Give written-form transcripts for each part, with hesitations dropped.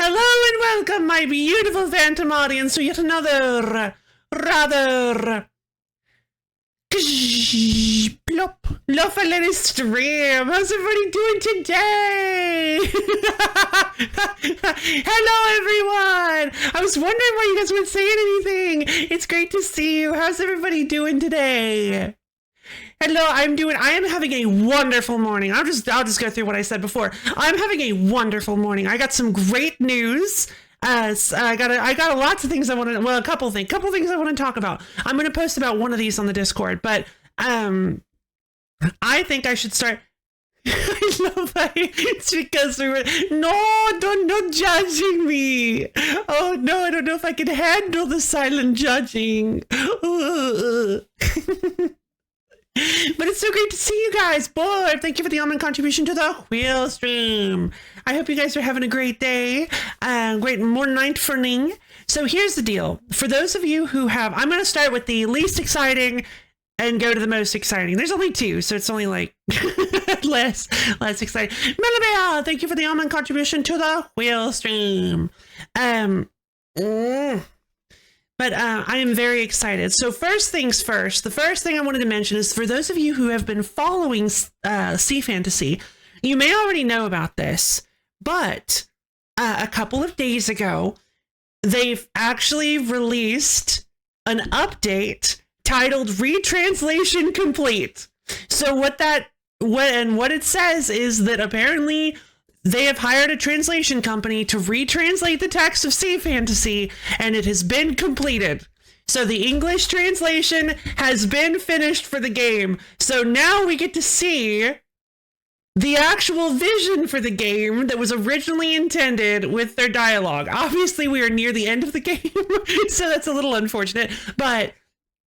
Hello and welcome, my beautiful phantom audience, to yet another rather plop lovely stream. How's everybody doing today? Hello, everyone. I was wondering why you guys weren't saying anything. It's great to see you. How's everybody doing today? Hello, I am having a wonderful morning. I'll just go through what I said before. I'm having a wonderful morning. I got some great news. I got lots of things I want to, well, a couple things I want to talk about. I'm going to post about one of these on the Discord, but I think I should start. I love that it's because we were, don't judging me. Oh no, I don't know if I can handle the silent judging. But it's so great to see you guys. Boy, thank you for the almond contribution to the wheel stream. I hope you guys are having a great day. Great night for Ning. So here's the deal. For those of you who have, I'm going to start with the least exciting and go to the most exciting. There's only two, so it's only like less exciting. Melabea, thank you for the almond contribution to the wheel stream. But I am very excited. So first things first, the first thing I wanted to mention is for those of you who have been following Sea Fantasy, you may already know about this, but a couple of days ago, they've actually released an update titled Retranslation Complete. So what it says is that apparently they have hired a translation company to retranslate the text of Sea Fantasy, and it has been completed. So the English translation has been finished for the game. So now we get to see the actual vision for the game that was originally intended with their dialogue. Obviously, we are near the end of the game, so that's a little unfortunate, but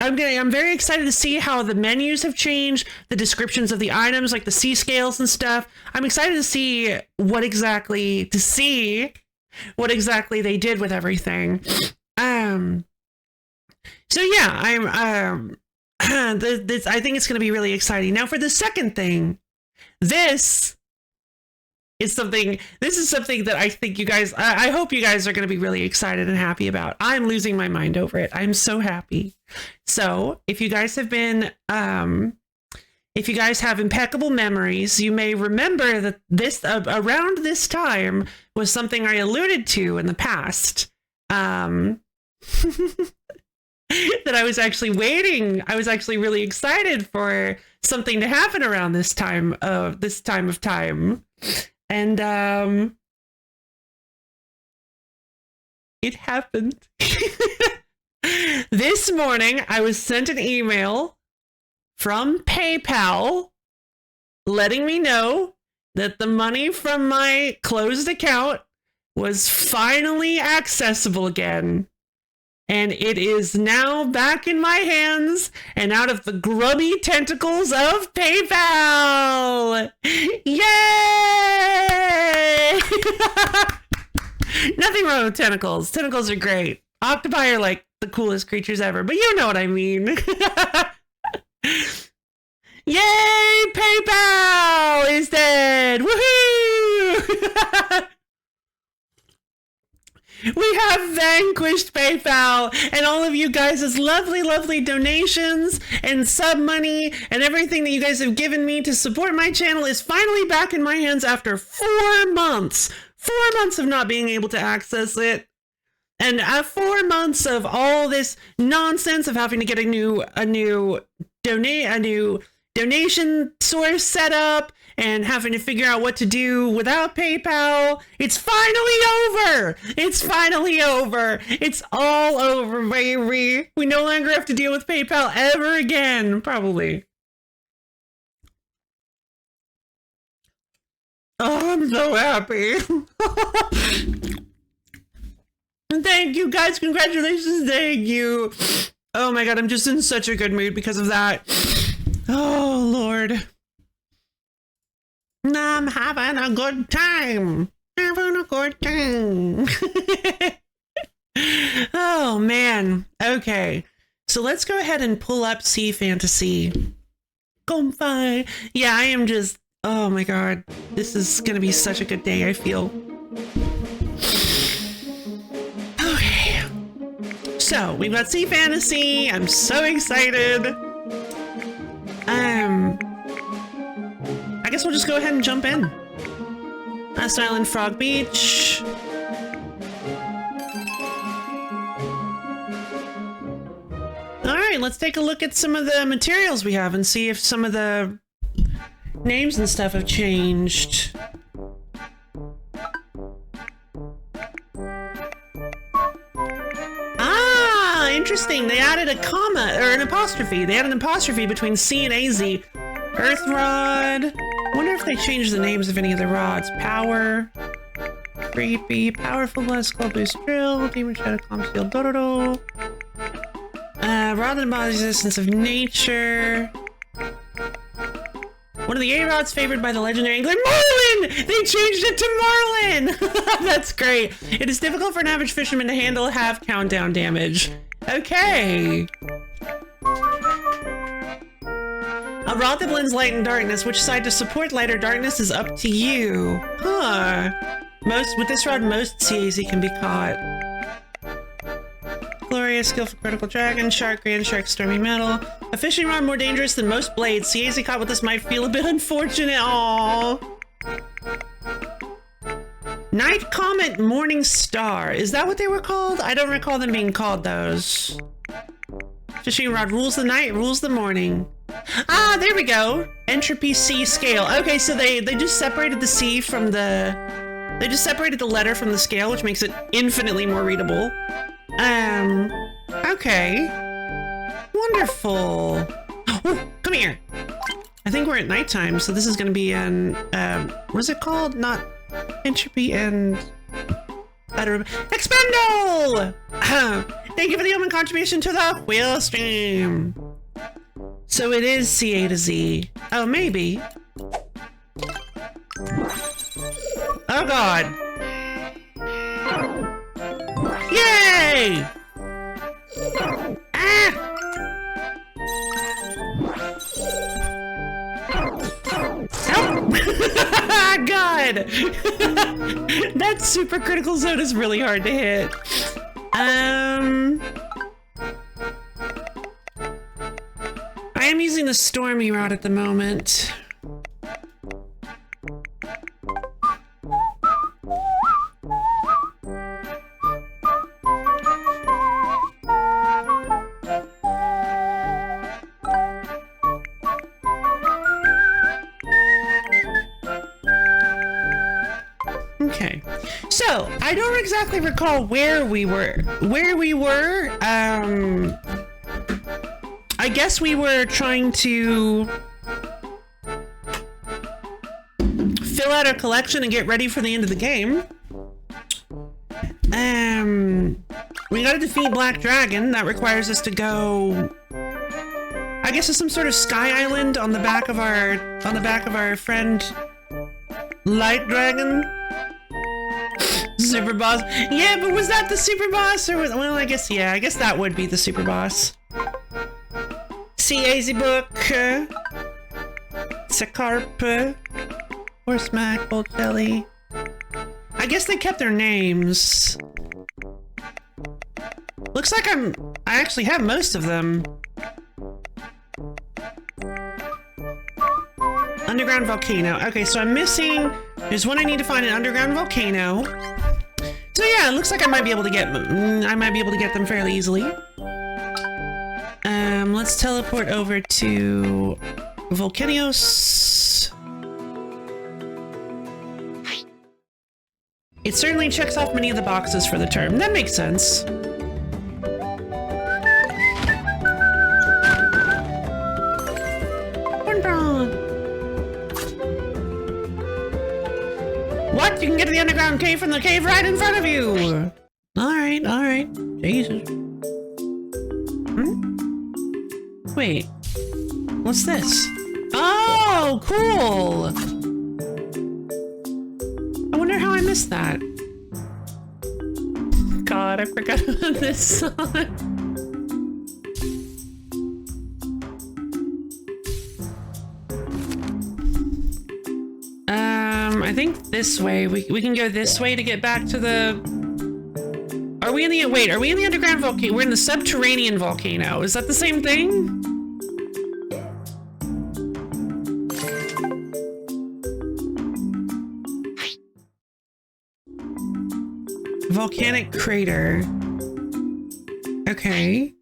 I'm very excited to see how the menus have changed, the descriptions of the items, like the sea scales and stuff. I'm excited to see what exactly they did with everything. So yeah, I think it's going to be really exciting. Now for the second thing, this is something that I think you guys, I hope you guys are going to be really excited and happy about. I'm losing my mind over it. I'm so happy. So if you guys have been, if you guys have impeccable memories, you may remember that this, around this time was something I alluded to in the past. That I was actually waiting. I was actually really excited for something to happen around this time of time. And it happened. This morning, I was sent an email from PayPal letting me know that the money from my closed account was finally accessible again. And it is now back in my hands and out of the grubby tentacles of PayPal. Yay! Nothing wrong with tentacles. Tentacles are great. Octopi are like the coolest creatures ever, but you know what I mean. Yay! PayPal is dead. Woohoo! We have vanquished PayPal, and all of you guys' lovely donations and sub money and everything that you guys have given me to support my channel is finally back in my hands after 4 months. 4 months of not being able to access it. And 4 months of all this nonsense of having to get a new donation source set up and having to figure out what to do without PayPal. It's finally over. It's finally over. It's all over, baby. We no longer have to deal with PayPal ever again, probably. Oh, I'm so happy. Thank you, guys. Congratulations. Thank you. Oh my God, I'm just in such a good mood because of that. Oh, Lord. I'm having a good time. Having a good time. Oh, man. Okay. So let's go ahead and pull up Sea Fantasy. Comfy. Yeah, I am just... Oh, my God. This is going to be such a good day, I feel. So we've got Sea Fantasy. I'm so excited. I guess we'll just go ahead and jump in. Last Island, Frog Beach. All right, let's take a look at some of the materials we have and see if some of the names and stuff have changed. Ah, interesting. They added a comma or an apostrophe. They added an apostrophe between C and AZ. Earth Rod. I wonder if they changed the names of any of the rods. Power. Creepy. Powerful Blast Skull Boost Drill. Demon Shadow Calm Steel Dororo. Rod that embodies the essence of nature. One of the A-rods favored by the legendary angler Marlin! They changed it to Marlin! That's great. It is difficult for an average fisherman to handle half countdown damage. Okay. A rod that blends light and darkness. Which side to support light or darkness is up to you. Huh. With this rod, most Seaz can be caught. Glorious, skillful critical dragon, shark, grand shark, stormy metal. A fishing rod more dangerous than most blades. Seaz caught with this might feel a bit unfortunate. Aww. Night Comet, Morning Star. Is that what they were called? I don't recall them being called those. Fishing rod rules the night, rules the morning. Ah, there we go. Entropy C scale. Okay, so they just separated the C from the... They just separated the letter from the scale, which makes it infinitely more readable. Okay. Wonderful. Oh, come here. I think we're at nighttime, so this is gonna be an, what is it called? Not entropy and... I don't remember. Expendal! Thank you for the human contribution to the wheel stream. So it is CA to Z. Oh, maybe. Oh god. Yay! Ah! Oh! God! That super critical zone is really hard to hit. I am using the stormy route at the moment. Okay, so I don't exactly recall where we were. I guess we were trying to fill out our collection and get ready for the end of the game. We gotta defeat Black Dragon. That requires us to go, I guess, to some sort of sky island on the back of our friend Light Dragon. Super boss. Yeah, but was that the super boss or was, well, I guess that would be the super boss. Seaz book. Sakarp. Horseback, Bolt Jelly. I guess they kept their names. Looks like I actually have most of them. Underground volcano. Okay, so I'm missing. There's one I need to find, an underground volcano. So yeah, it looks like I might be able to get them fairly easily. Let's teleport over to Volcanios. It certainly checks off many of the boxes for the term. That makes sense. What? You can get to the underground cave from the cave right in front of you! Alright, alright. Jesus. Wait. What's this? Oh, cool! I wonder how I missed that. God, I forgot about this song. I think this way. We can go this way to get back to the Are we in the, wait, are we in the underground volcano? We're in the subterranean volcano. Is that the same thing? Volcanic crater. Okay.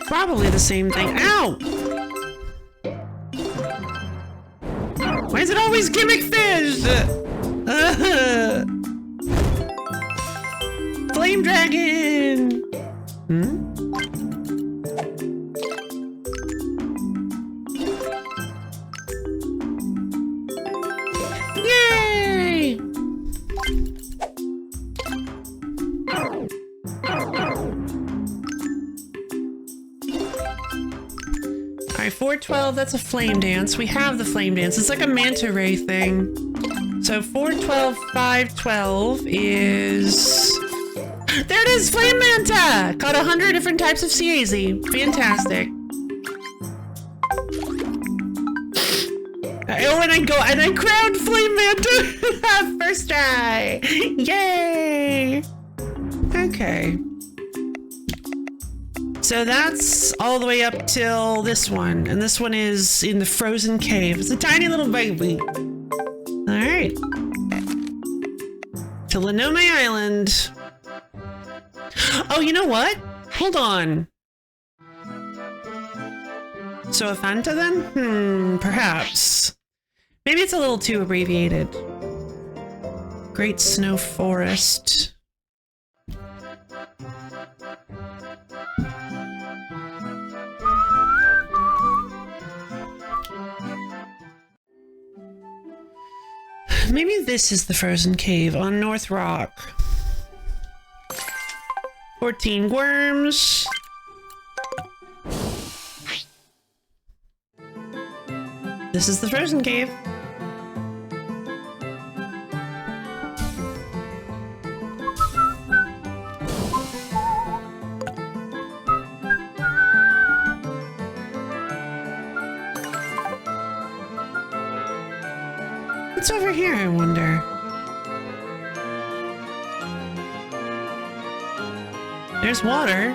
Probably the same thing. Ow! Why is it always gimmick fish? Flame dragon! Hmm? Yay! Alright, 412, that's a flame dance. We have the flame dance. It's like a manta ray thing. So 412, 512 is... There it is! Flame manta! Caught 100 different types of Seaz. Fantastic. Oh, and I crowned flame manta! First try! Yay! Okay. So that's all the way up till this one. And this one is in the frozen cave. It's a tiny little baby. Alright. To Lenome Island. Oh, you know what? Hold on. So a Fanta then? Perhaps. Maybe it's a little too abbreviated. Great Snow Forest. Maybe this is the frozen cave on North Rock. 14 worms. This is the frozen cave. What's over here, I wonder? There's water.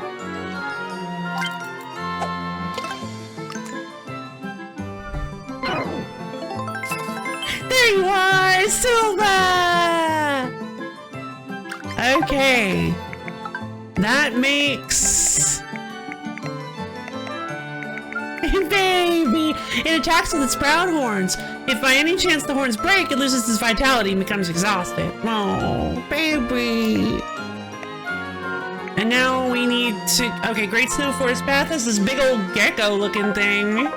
There you are, Silva! Okay. That makes... Baby! It attacks with its proud horns. If by any chance the horns break, it loses its vitality and becomes exhausted. Oh, baby. And now we need to... Okay, Great Snow Forest Path is this big old gecko-looking thing.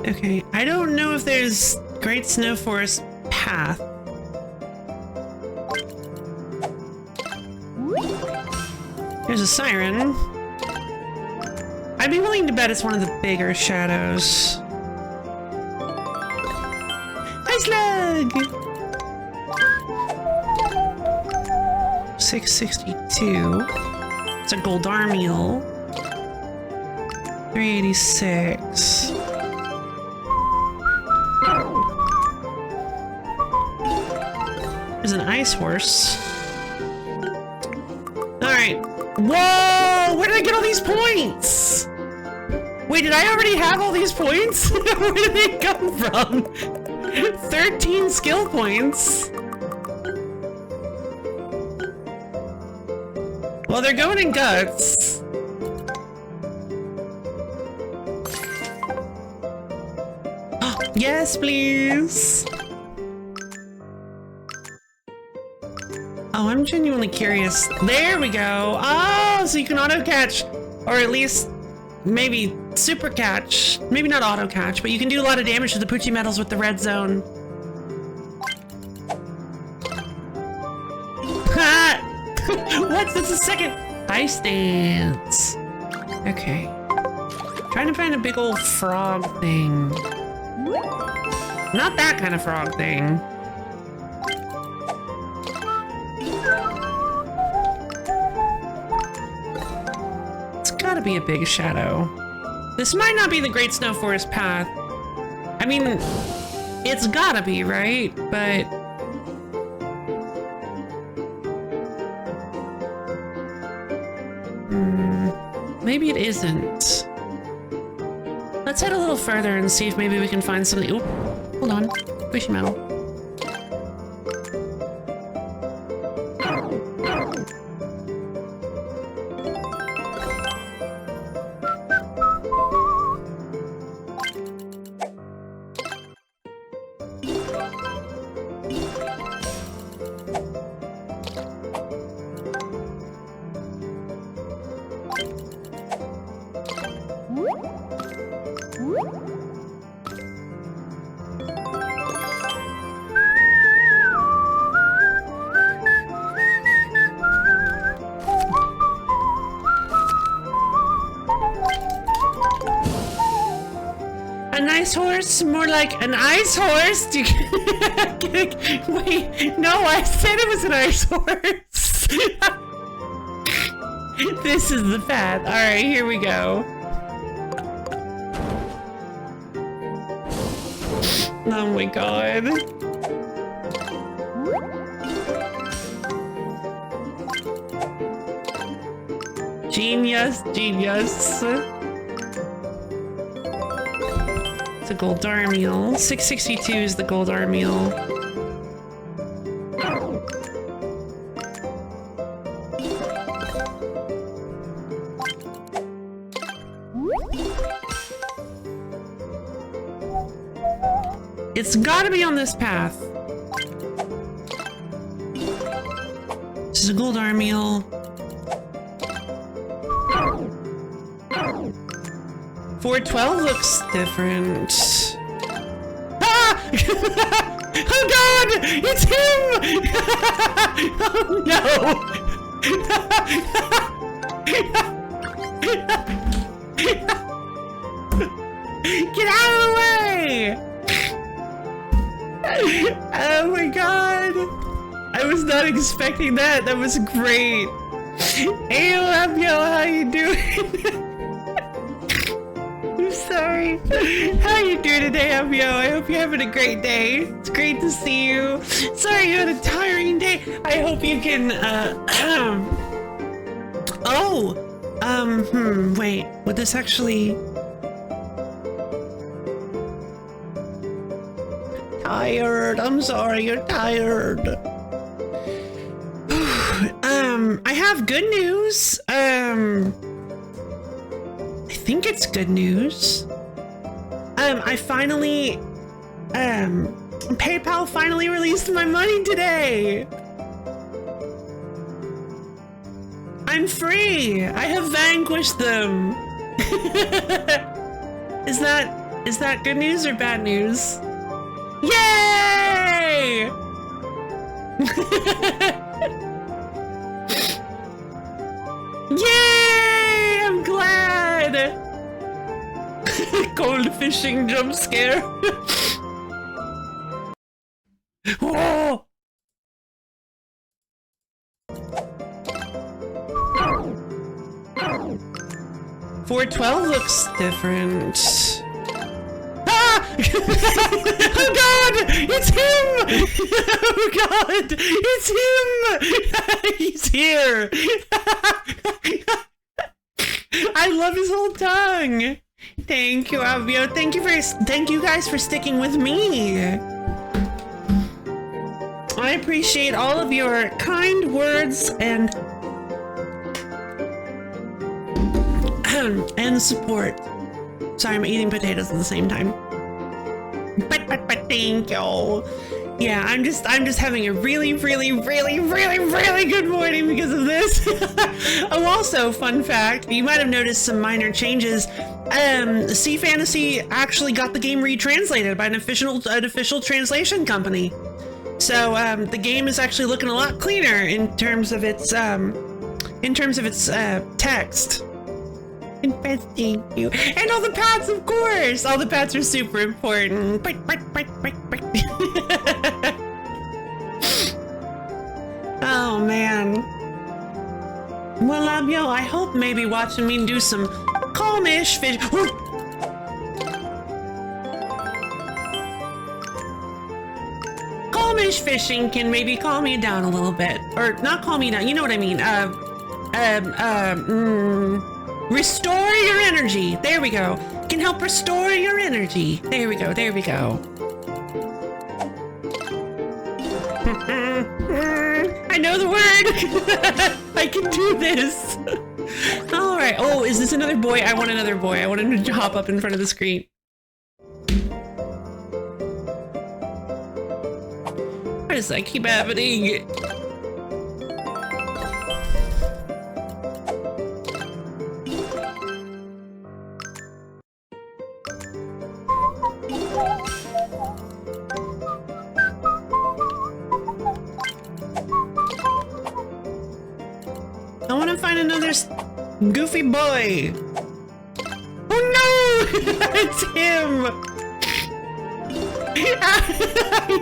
Okay, I don't know if there's Great Snow Forest Path. There's a siren. I'd be willing to bet it's one of the bigger shadows. Hi, Slug! 662. It's a Goldarmiel. 386. There's an ice horse. Alright. Whoa! Where did I get all these points? Wait, did I already have all these points? Where did they come from? 13 skill points. Well, they're going in guts. Yes, please. Oh, I'm genuinely curious. There we go. Oh, so you can auto catch, or at least maybe super catch. Maybe not auto catch, but you can do a lot of damage to the Poochie metals with the red zone. Ha! What's this? A second ice dance. Okay. Trying to find a big old frog thing. Not that kind of frog thing. It's gotta be a big shadow. This might not be the Great Snow Forest path. I mean, it's gotta be, right? But... maybe it isn't. Let's head a little further and see if maybe we can find something. Oop, hold on. Squishy metal. Horse, more like an ice horse. Wait, no, I said it was an ice horse. This is the path. All right, here we go. Oh my god. Genius, genius. The gold Darmeal. 662 is the gold Darmeal. It's gotta be on this path. This is a gold Darmeal. 412 looks different. Ah! Oh god! It's him! Oh no! Get out of the way! Oh my god! I was not expecting that. That was great. Hey, Lapio, how you doing? Sorry. How you doing today, Abio? I hope you're having a great day. It's great to see you. Sorry you had a tiring day. I hope you can, wait. Would this actually... Tired. I'm sorry, you're tired. I have good news. I think it's good news. I finally, PayPal finally released my money today. I'm free. I have vanquished them. Is that good news or bad news? Yay! Yay! I'm glad. Cold fishing jump scare. Whoa! 412 looks different. Ah! Oh god! It's him! Oh god! It's him! He's here! I love his whole tongue! Thank you, Avio. Thank you guys for sticking with me. I appreciate all of your kind words and support. Sorry, I'm eating potatoes at the same time. But thank you. Yeah, I'm just having a really good morning because of this. Oh, also, fun fact, you might have noticed some minor changes. Sea Fantasy actually got the game retranslated by an official translation company. So the game is actually looking a lot cleaner in terms of its text. In pets, thank you. And all the pets, of course. All the pets are super important. Oh, man. Well, yo, I hope maybe watching me do some calmish fish. Calmish fishing can maybe calm me down a little bit. Or not calm me down, you know what I mean. Restore your energy. There we go. Can help restore your energy. There we go, there we go. I know the word. I can do this. All right. Oh, is this another boy? I want another boy. I want him to hop up in front of the screen. Why does that keep happening? I want to find another goofy boy. Oh no! It's him!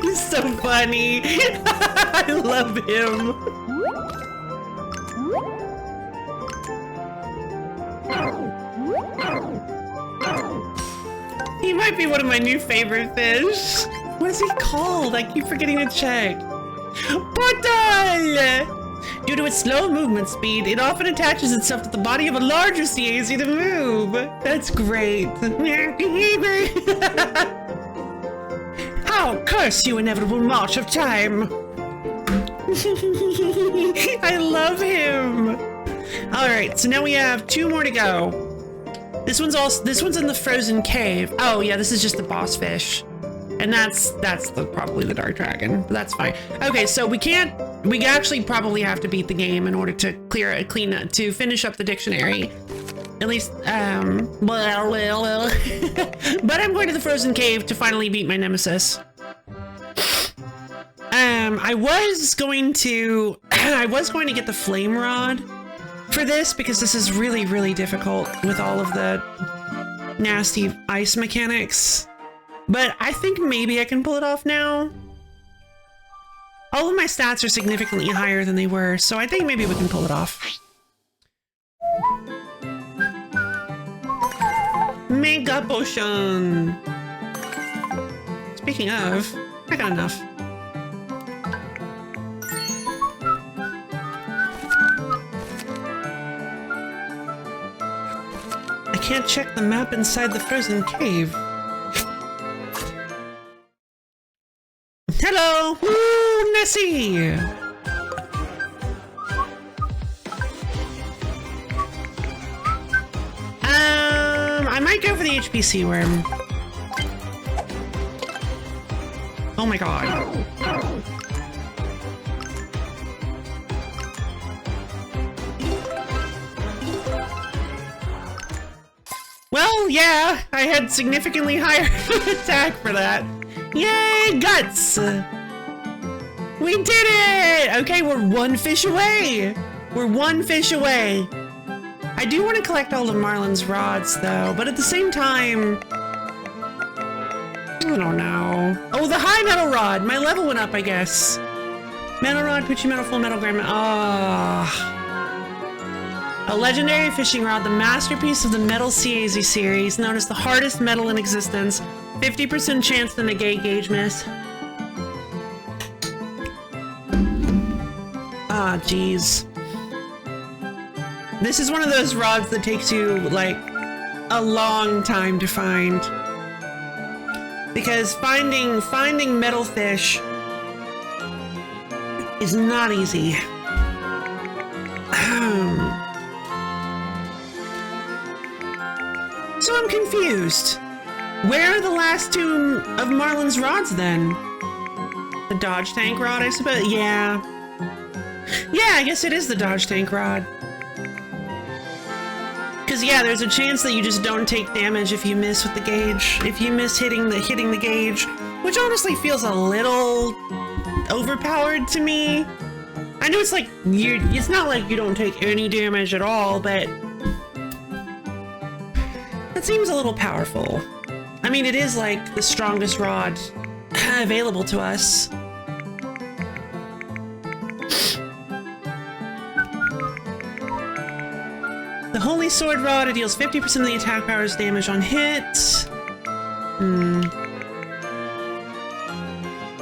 He's so funny. I love him. He might be one of my new favorite fish. What is he called? I keep forgetting to check. Portal! Due to its slow movement speed, it often attaches itself to the body of a larger Seaz to move. That's great. How curse you, inevitable march of time. I love him. All right, so now we have 2 more to go. This one's in the frozen cave. Oh yeah, this is just the boss fish. And that's probably the dark dragon, but that's fine. Okay, so we actually probably have to beat the game in order to to finish up the dictionary. At least, but I'm going to the frozen cave to finally beat my nemesis. I was going to get the flame rod for this because this is really, really difficult with all of the nasty ice mechanics. But I think maybe I can pull it off now. All of my stats are significantly higher than they were, so I think maybe we can pull it off. Mega potion! Speaking of, I got enough. I can't check the map inside the frozen cave. Hello! Ooh, Nessie! I might go for the HPC worm. Oh my god. Well, yeah, I had significantly higher attack for that. Yay, guts! We did it! Okay, we're 1 fish away! We're 1 fish away. I do want to collect all of Marlin's rods, though, but at the same time... I don't know. Oh, the high metal rod! My level went up, I guess. Metal rod, Poochie metal, full metal, grandma. Ah. A legendary fishing rod, the masterpiece of the Metal Seaz series, known as the hardest metal in existence. 50% chance to negate gauge miss. Ah, jeez. This is one of those rods that takes you, like, a long time to find. Because finding metal fish is not easy. So I'm confused. Where are the last 2 of Marlin's rods then? The dodge tank rod, I suppose? Yeah. Yeah, I guess it is the dodge tank rod. Because yeah, there's a chance that you just don't take damage if you miss with the gauge. If you miss hitting the gauge, which honestly feels a little overpowered to me. I know it's like it's not like you don't take any damage at all, but That seems a little powerful. I mean, it is like the strongest rod available to us. The Holy Sword Rod, it deals 50% of the attack power's damage on hit.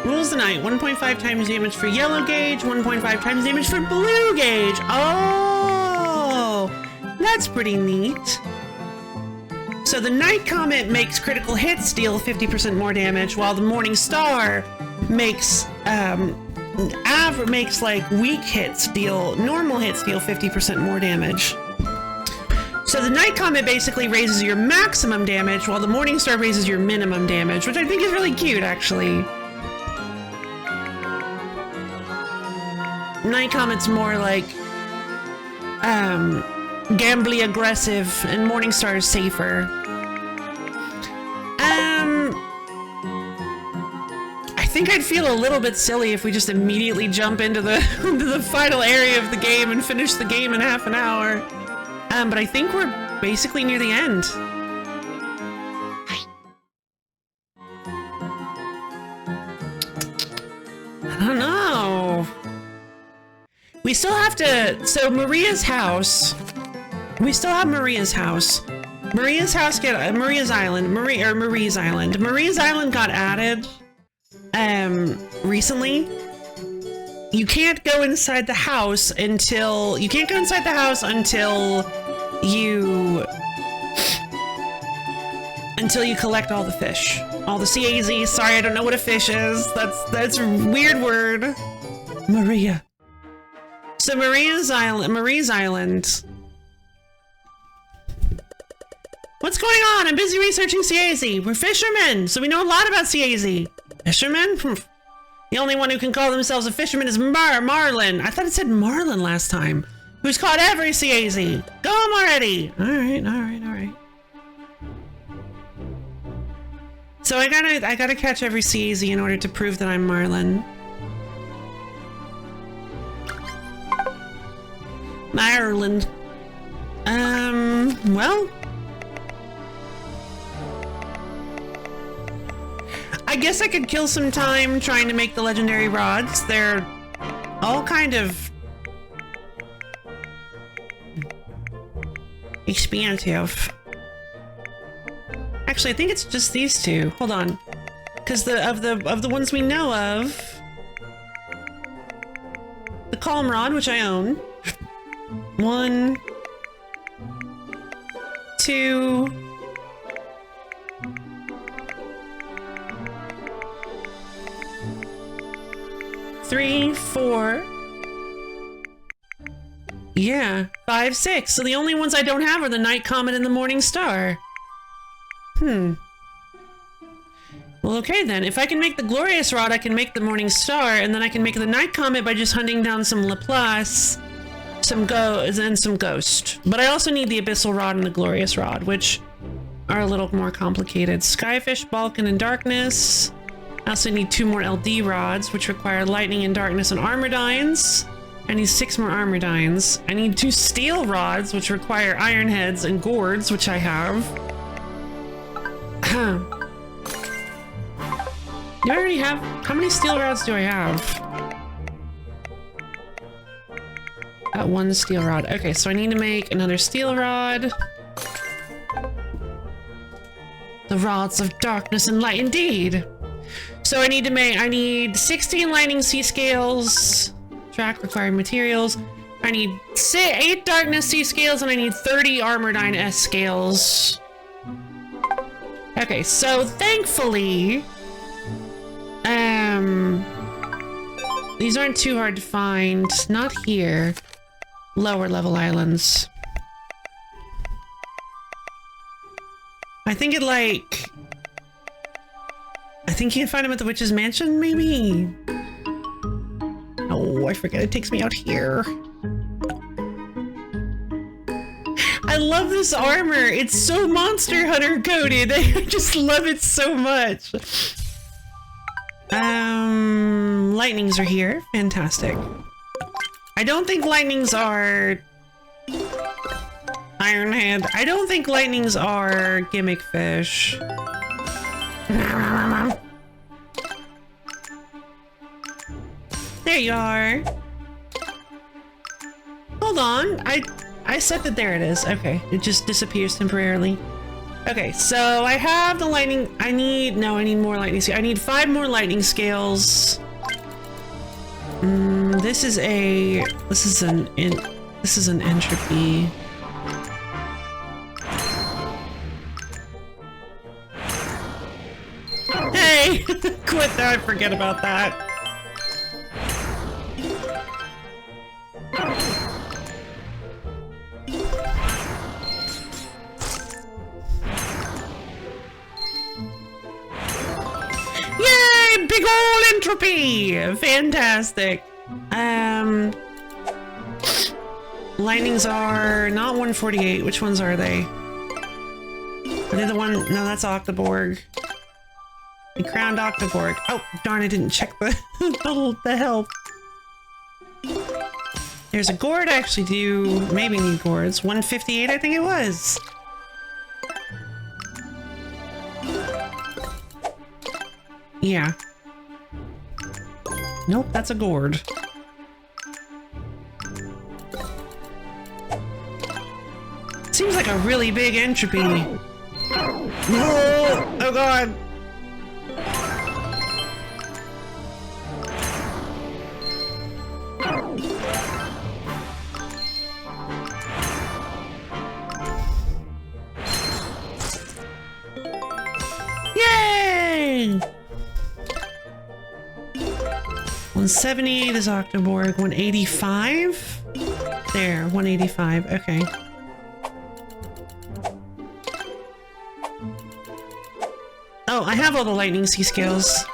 Rules the Night, 1.5 times damage for yellow gauge, 1.5 times damage for blue gauge. Oh, that's pretty neat. So the Night Comet makes critical hits deal 50% more damage, while the Morning Star makes like weak hits deal, normal hits deal 50% more damage. So the Night Comet basically raises your maximum damage, while the Morning Star raises your minimum damage, which I think is really cute, actually. Night Comet's more like gambly aggressive, and Morning Star is safer. I think I'd feel a little bit silly if we just immediately jump into the into the final area of the game and finish the game in half an hour. But I think we're basically near the end. I don't know. We still have to, so Maria's house, we still have Maria's house. Maria's Island. Marie's Island got added, recently. You can't go inside the house until you collect all the fish. All the Seaz. Sorry, I don't know what a fish is. That's a weird word. Maria. So Marie's Island. What's going on? I'm busy researching Seaz. We're fishermen, so we know a lot about Seaz. Fishermen? The only one who can call themselves a fisherman is Marlin. I thought it said Marlin last time. Who's caught every Seaz. Go home already. All right. So I gotta catch every Seaz in order to prove that I'm Marlin. Ireland. Well, I guess I could kill some time trying to make the legendary rods. They're all kind of expansive. Actually, I think it's just these two. Hold on, because of the ones we know of, the Calm Rod, which I own. 1, 2, 3, 4. Yeah, 5, 6. So the only ones I don't have are the Night Comet and the Morning Star. Well, okay then. If I can make the Glorious Rod, I can make the Morning Star, and then I can make the Night Comet by just hunting down some Laplace, some Ghost. But I also need the Abyssal Rod and the Glorious Rod, which are a little more complicated. Skyfish, Balkan, and Darkness. I also need 2 more LD rods, which require Lightning and Darkness and Armordines. I need 6 more Armordines. I need 2 steel rods, which require Iron Heads and Gourds, which I have. Do I already have? How many steel rods do I have? 1 steel rod. Okay, so I need to make another steel rod. The rods of darkness and light, indeed. So I need 16 lightning sea scales. Track required materials. I need 8 darkness sea scales, and I need 30 Armordine S scales. Okay, so thankfully, these aren't too hard to find. Not here. Lower level islands. I think you can find them at the Witch's Mansion, maybe? Oh, I forget it takes me out here. I love this armor. It's so Monster Hunter coded. I just love it so much. Lightnings are here. Fantastic. I don't think lightnings are Ironhead. I don't think lightnings are gimmick fish. There you are. Hold on. I said that there it is. Okay. It just disappears temporarily. Okay, so I have the lightning. I need more lightning scales. I need 5 more lightning scales. This is an entropy. Hey, quit that. I forget about that. Yay! Big ol' entropy! Fantastic. Lightnings are not 148. Which ones are they? Are they the one? No, that's Octoborg. The crowned Octoborg. Oh, darn, I didn't check the, the health. There's a gourd I actually do maybe need gourds. 158, I think it was. Yeah. Nope, that's a gourd. Seems like a really big entropy. Oh, oh god. Yay! 178 is Octoborg. 185? There, 185. Okay. Oh, I have all the lightning sea scales.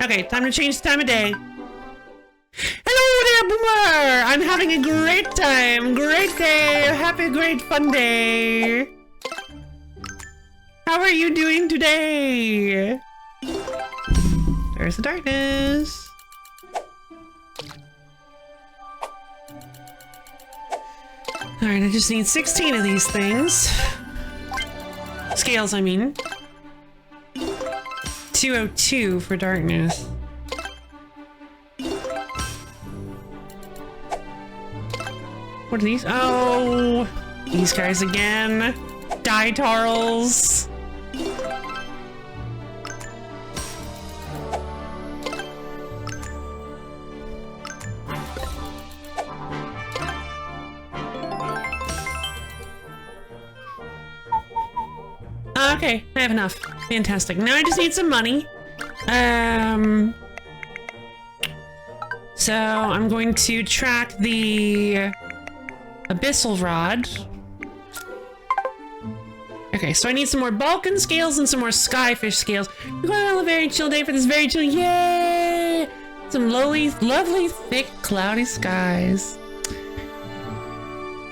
Okay, time to change the time of day. Hello there, Boomer! I'm having a great time. Great day. Happy, great, fun day. How are you doing today? There's the darkness. Alright, I just need 16 of these things. Scales, I mean. 202 for darkness. What are these? Oh, these guys again. Ditarls. Okay, I have enough. Fantastic. Now I just need some money. So I'm going to track the abyssal rod. Okay, so I need some more Balkan scales and some more skyfish scales. We're going on a very chill day for this very chill. Yay! Some lovely, thick, cloudy skies.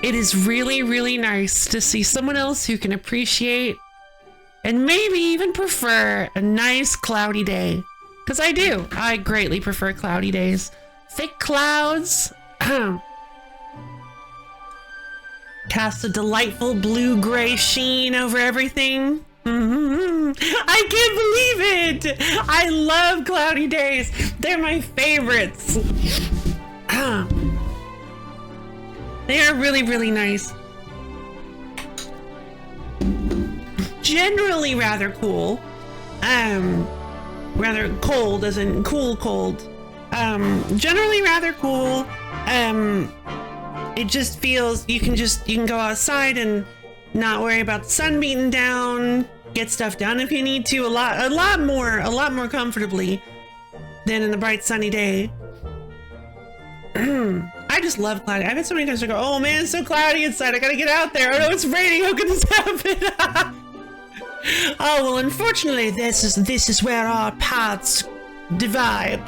It is really, really nice to see someone else who can appreciate and maybe even prefer a nice cloudy day. Because I do. I greatly prefer cloudy days. Thick clouds. Cast a delightful blue-gray sheen over everything. I can't believe it! I love cloudy days. They're my favorites. They are really, really nice. Generally rather cool. Rather cold, as in cold. Generally rather cool. It just feels you can go outside and not worry about the sun beating down, get stuff done if you need to a lot more comfortably than in the bright sunny day. I just love cloudy. I've had so many times I go, oh man, it's so cloudy inside. I gotta get out there. Oh no, it's raining. How could this happen? Oh well, unfortunately, this is where our paths divide.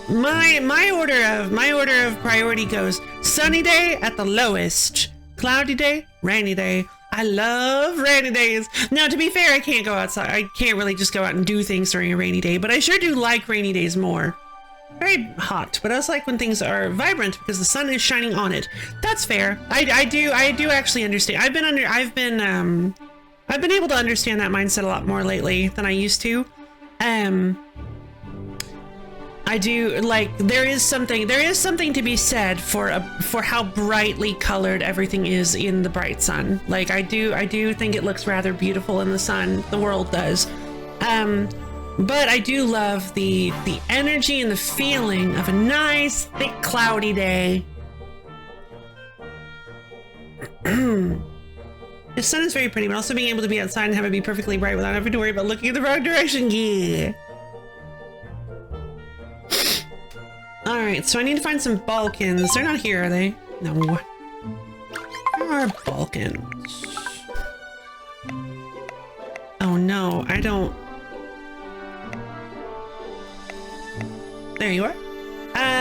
My order of priority goes sunny day at the lowest, cloudy day, rainy day. I love rainy days. Now, to be fair, I can't go outside. I can't really just go out and do things during a rainy day, but I sure do like rainy days more. very hot, but I also like when things are vibrant because the sun is shining on it. That's fair. I do actually understand. I've been able to understand that mindset a lot more lately than I used to. I do like there is something to be said for how brightly colored everything is in the bright sun. Like I do think it looks rather beautiful in the sun. The world does. But I do love the energy and the feeling of a nice, thick, cloudy day. The sun is very pretty, but also being able to be outside and have it be perfectly bright without having to worry about looking in the wrong direction. Yeah. All right, so I need to find some Balkans. They're not here, are they? No. Where are Balkans? Oh no, I don't. There you are.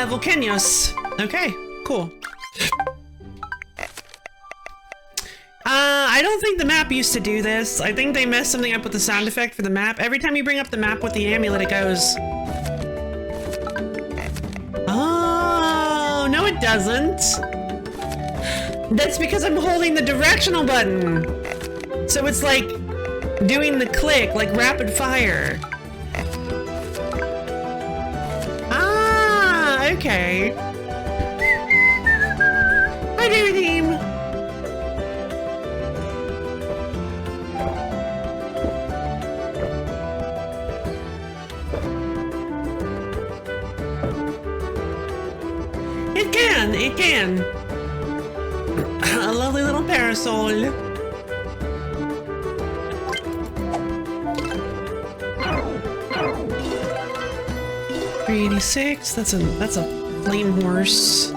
Volcanios. Okay, cool. I don't think the map used to do this. I think they messed something up with the sound effect for the map. Every time you bring up the map with the amulet, it goes. Oh, no it doesn't. That's because I'm holding the directional button. So it's like doing the click, like rapid fire. Ah, okay. Hi, David team. It can. A lovely little parasol. 386. That's a flame horse.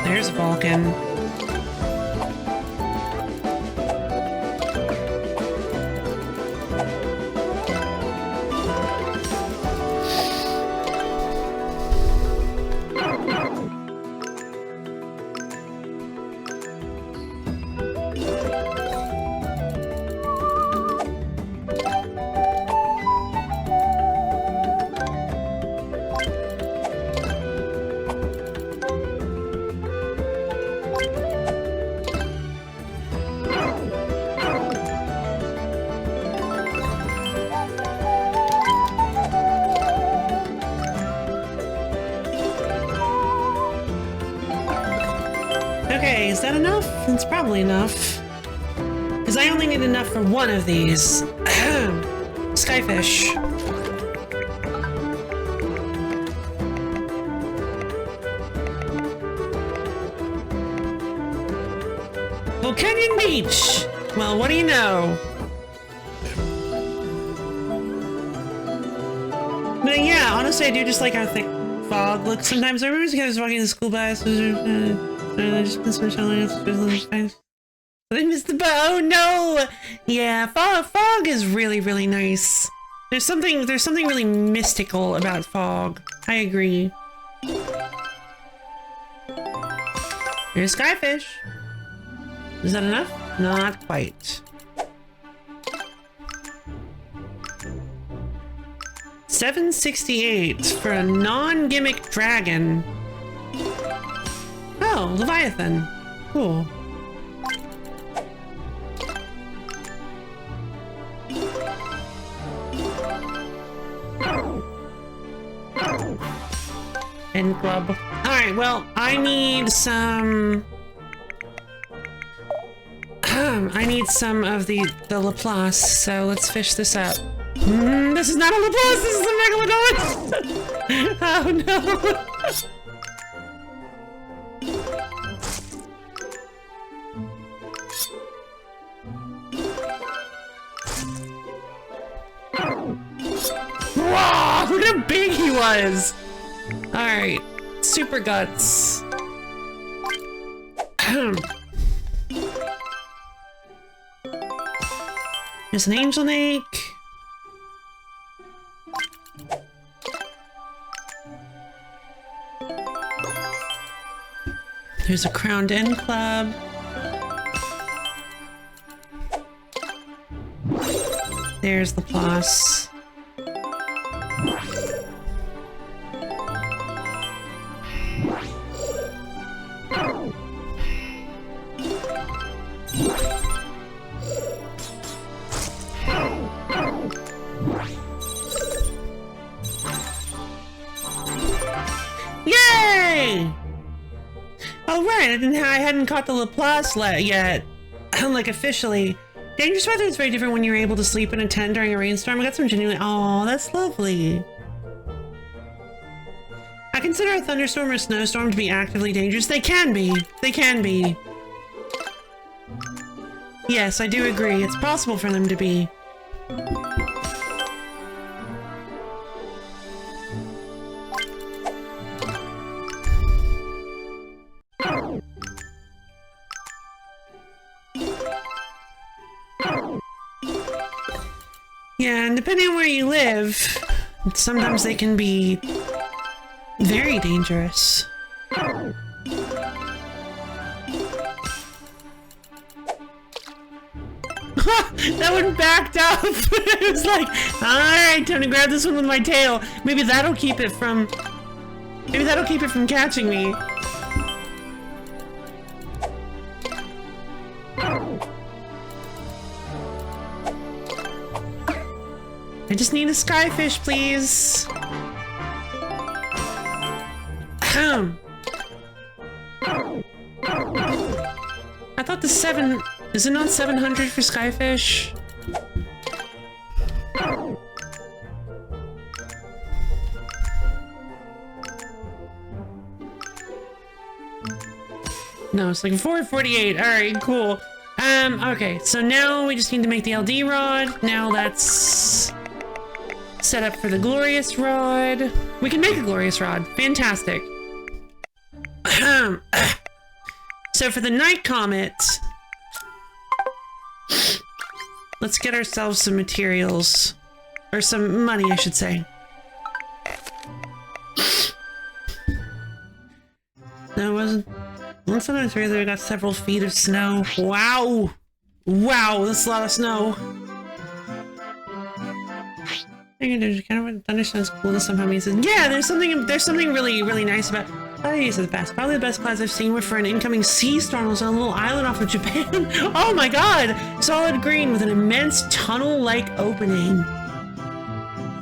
There's Vulcan. Okay, is that enough? It's probably enough. Because I only need enough for one of these. Skyfish. Volcanion Beach! Well, what do you know? But yeah, honestly, I do just like how thick fog looks sometimes. I remember I was walking in the school bus. I just been so I missed the boat. Oh no! Yeah, fog is really nice. There's something really mystical about fog. I agree. Here's Skyfish. Is that enough? Not quite. 768 for a non-gimmick dragon. Oh, Leviathan. Cool. End club. Alright, well, I need some... I need some of the Laplace, so let's fish this up. This is not a Laplace, this is a Megalodon! Oh no! Wow, look how big he was! Alright, super guts. There's an angel snake. There's a crowned end club. There's the plus. Yay! Oh right, I hadn't caught the Laplace yet. Like officially. Dangerous weather is very different when you're able to sleep in a tent during a rainstorm. I got some genuine. Oh, that's lovely. I consider a thunderstorm or snowstorm to be actively dangerous. They can be. They can be. Yes, I do agree. It's possible for them to be. Yeah, and depending on where you live, sometimes they can be very dangerous. That one backed up. It was like, alright, time to grab this one with my tail. Maybe that'll keep it from catching me. I just need a skyfish, please. I thought the 7... Is it not 700 for skyfish? No, it's like 448. Alright, cool. Okay, so now we just need to make the LD rod. Now that's set up for the glorious rod. We can make a glorious rod. Fantastic. So for the night comet, let's get ourselves some materials. Or some money, I should say. No, it wasn't. Once on our we got several feet of snow. Wow! Wow, that's a lot of snow. There's kind of a thunderstorm's coolness somehow means it. Yeah, there's something really, really nice about these are the best. Probably the best clouds I've seen were for an incoming sea storm. It was on a little island off of Japan. Oh my god! Solid green with an immense tunnel-like opening.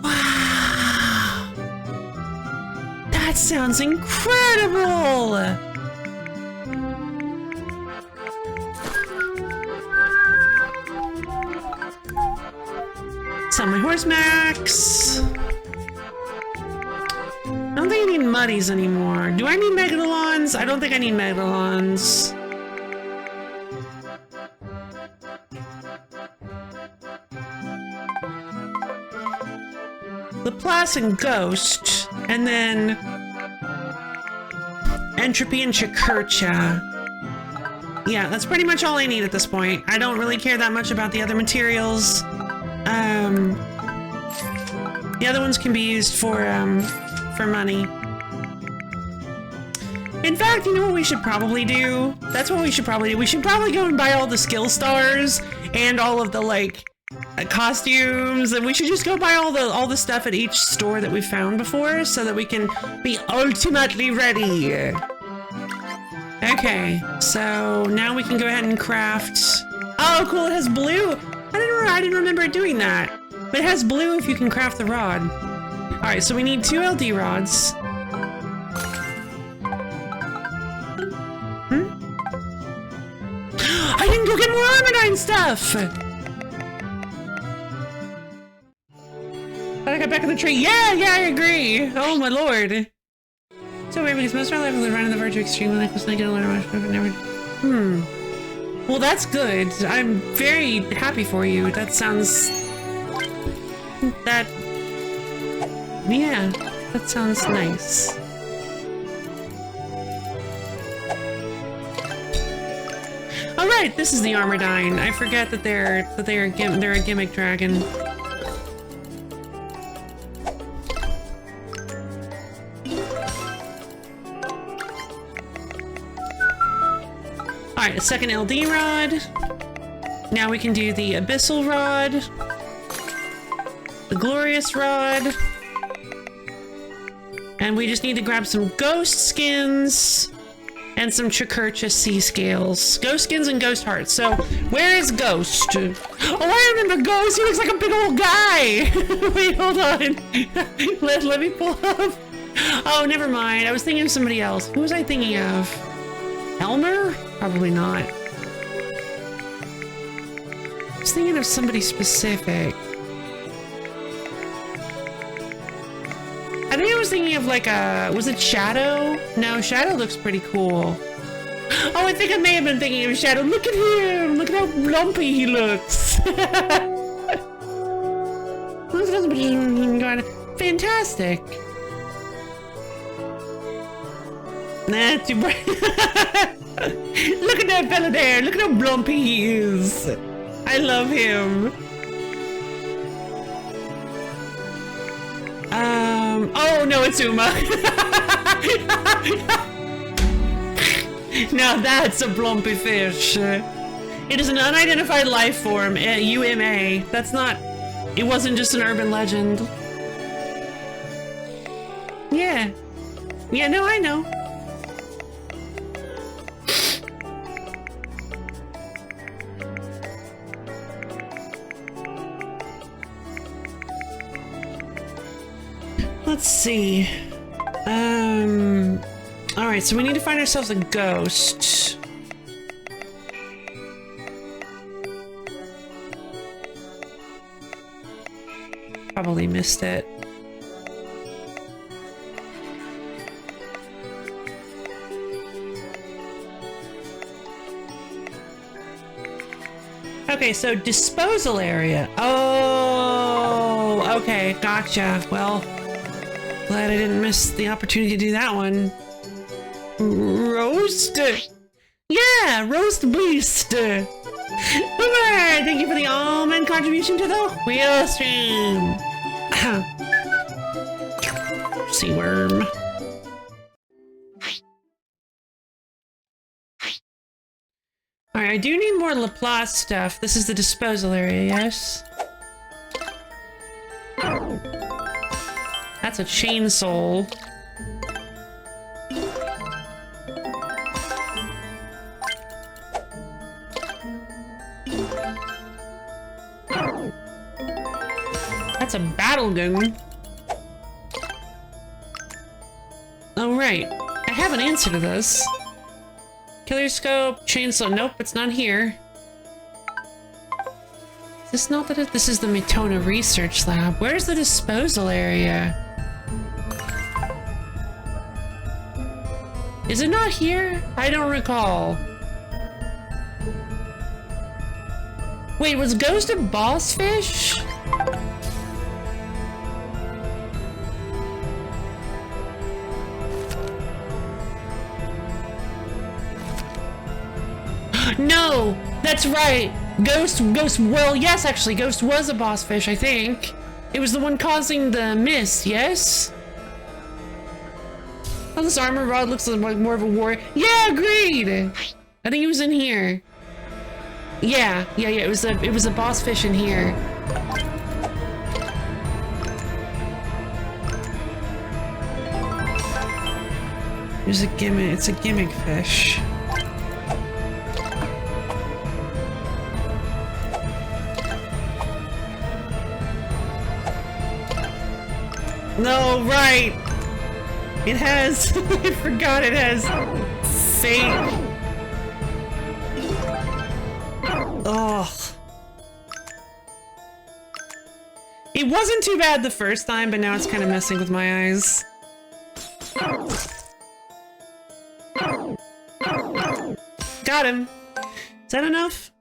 Wow! That sounds incredible! Sell my horse max. I don't think I need muddies anymore. Do I need megalodons? I don't think I need megalodons. Laplace and Ghost, and then Entropy and Chakurcha. Yeah, that's pretty much all I need at this point. I don't really care that much about the other materials. The other ones can be used for money. In fact, you know what we should probably do? That's what we should probably do. We should probably go and buy all the skill stars and all of the, like, costumes, and we should just go buy all the stuff at each store that we found before so that we can be ultimately ready. Okay, so now we can go ahead and craft... Oh, cool, it has blue! I didn't remember it doing that. But it has blue if you can craft the rod. Alright, so we need 2 LD rods. I didn't go get more Armadine stuff! I got back in the tree. Yeah, I agree! Oh my lord. So weird because most of our life we run on the verge of extreme when I was like, never. Well, that's good. I'm very happy for you. That sounds... Yeah, that sounds nice. Alright, this is the Armadine. I forget that they're a gimmick dragon. right, a second LD rod. Now we can do the Abyssal Rod. The Glorious Rod. And we just need to grab some Ghost Skins and some Trichurcha Sea Scales. Ghost Skins and Ghost Hearts. So, where is Ghost? Oh, I remember Ghost! He looks like a big old guy! Wait, hold on. let me pull up. Oh, never mind. I was thinking of somebody else. Who was I thinking of? Elmer? Probably not. I was thinking of somebody specific. I think I was thinking of like a... Was it Shadow? No, Shadow looks pretty cool. Oh, I think I may have been thinking of Shadow. Look at him! Look at how lumpy he looks! Fantastic! Nah, too bright. Look at that fella there! Look at how lumpy he is! I love him! Oh no, it's Uma! Now that's a blumpy fish! It is an unidentified life form, UMA. That's not... It wasn't just an urban legend. Yeah. Yeah, no, I know. Let's see. Alright, so we need to find ourselves a ghost. Probably missed it. Okay, so disposal area. Oh, okay, gotcha. Well, glad I didn't miss the opportunity to do that one. Roast? Yeah, roast beast. Boomer, thank you for the almond contribution to the wheel stream. Sea worm. Alright, I do need more Laplace stuff. This is the disposal area, yes? That's a chainsaw. That's a battle gun. Oh, right. I have an answer to this. Killer scope, chainsaw. Nope, it's not here. Is this not that this is the Mitona Research Lab? Where's the disposal area? Is it not here? I don't recall. Wait, was Ghost a boss fish? No, that's right. Ghost, well, yes, actually, Ghost was a boss fish, I think. It was the one causing the mist, yes? Oh, this armor rod looks like more of a warrior. Yeah, agreed. I think it was in here. Yeah, it was a boss fish in here. There's a gimmick, it's a gimmick fish. No, right! It has... I forgot it has... fake... Ugh. It wasn't too bad the first time, but now it's kind of messing with my eyes. Got him! Is that enough?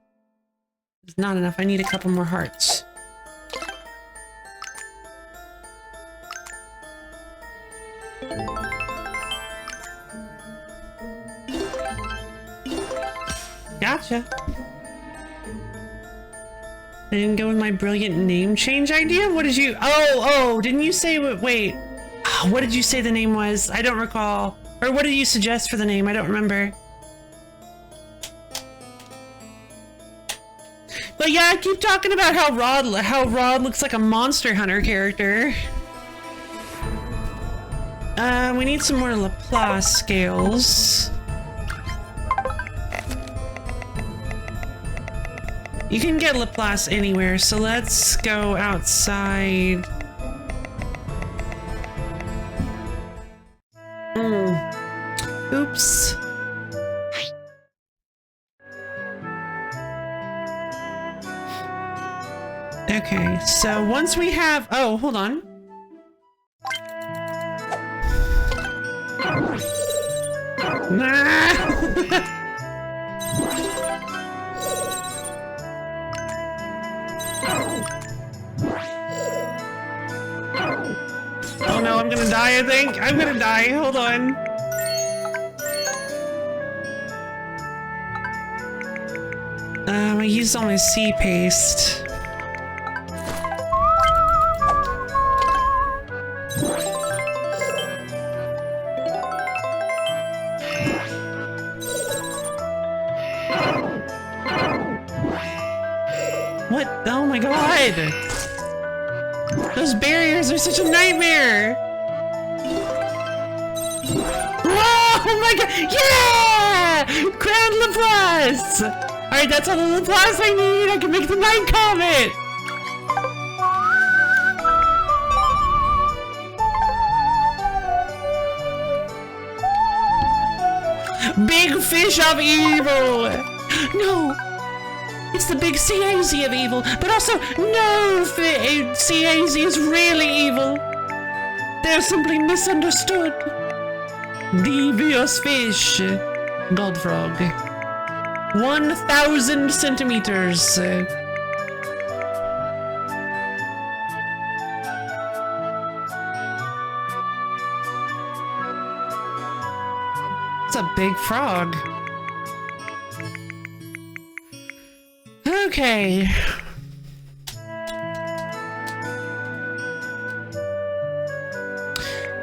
It's not enough. I need a couple more hearts. Gotcha. I didn't go with my brilliant name change idea? What did you... Oh, didn't you say... Wait. What did you say the name was? I don't recall. Or what did you suggest for the name? I don't remember. But yeah, I keep talking about how Rod looks like a Monster Hunter character. We need some more Laplace scales. You can get Laplace anywhere, so let's go outside. Oops. Okay, so once we have... Oh, hold on. Nah! Oh no, I'm gonna die, I think. I'm gonna die. Hold on. I used all my sea paste. What? Oh my god! Those barriers are such a nightmare! Whoa! Oh my god! Yeah! Crown Laplace! Alright, that's all the Laplace I need! I can make the Night Comet! Big fish of evil! No! It's the big Seaz of evil, but also, no, Seaz is really evil. They're simply misunderstood. Devious fish. God frog. 1,000 centimeters. It's a big frog. Okay.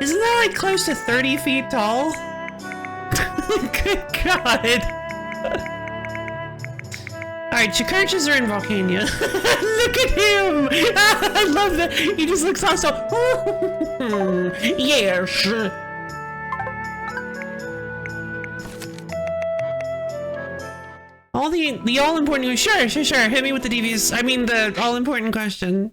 Isn't that like close to 30 feet tall? Good God. Alright, Chikurchas are in Volcania. Look at him! I love that. He just looks awesome. Yes. All the all-important... Sure. Hit me with the devious... I mean, the all-important question.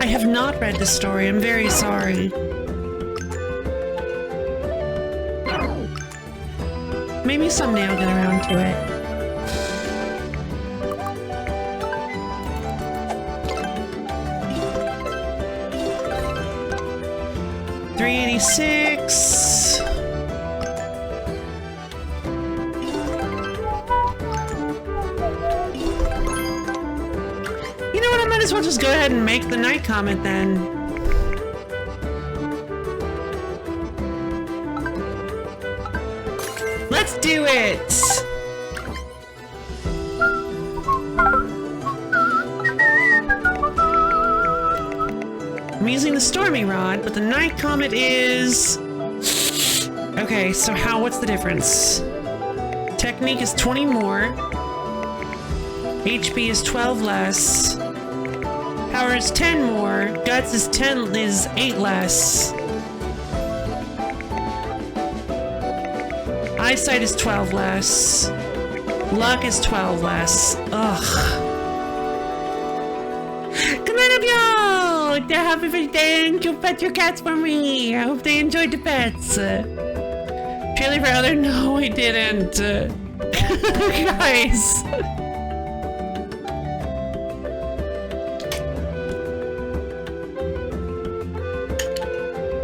I have not read the story. I'm very sorry. Maybe someday I'll get around to it. 386. You know what? I might as well just go ahead and make the Night Comet then. Let's do it! I'm using the Stormy Rod, but the Night Comet is... Okay, so what's the difference? Technique is 20 more. HP is 12 less. Power is 10 more. Guts is 8 less. Eyesight is 12 less. Luck is 12 less. Ugh. Come on up, y'all! Happy birthday and you pet your cats for me! I hope they enjoyed the pets. Truly for other... No, I didn't. Guys.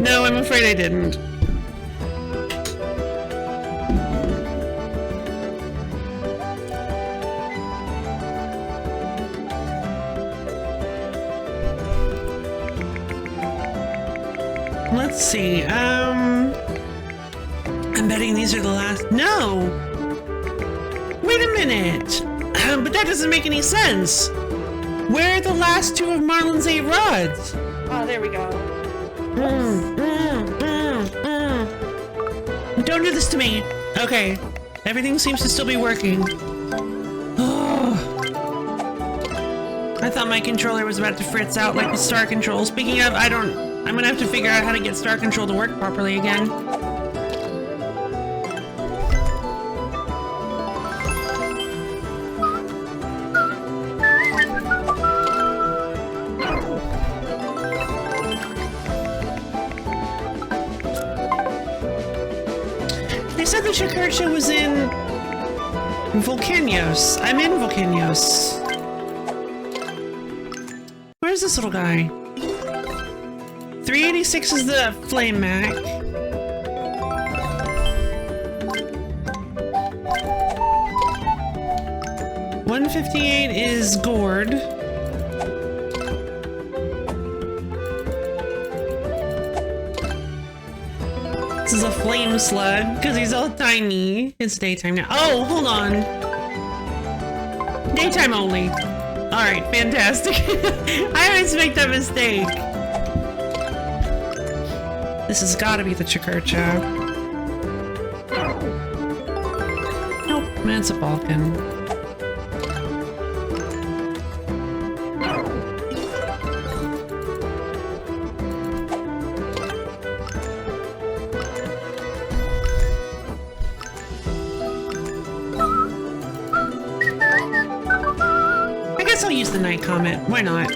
No, I'm afraid I didn't. Let's see, I'm betting these are the last... No! Wait a minute! But that doesn't make any sense! Where are the last two of Marlon's 8 rods? Oh, there we go. Don't do this to me. Okay. Everything seems to still be working. Oh. I thought my controller was about to fritz out like the Star Control. Speaking of, I'm gonna have to figure out how to get Star Control to work properly again. They said the Shakurcha was in Volcanios. I'm in Volcanios. Where's this little guy? 386 is the Flame Mac. $158 is Gourd. This is a Flame Slug, because he's all tiny. It's daytime now. Oh, hold on. Daytime only. Alright, fantastic. I always make that mistake. This has gotta be the Chakurcha. Nope, it's a Balkan. I'll use the Night Comet. Why not?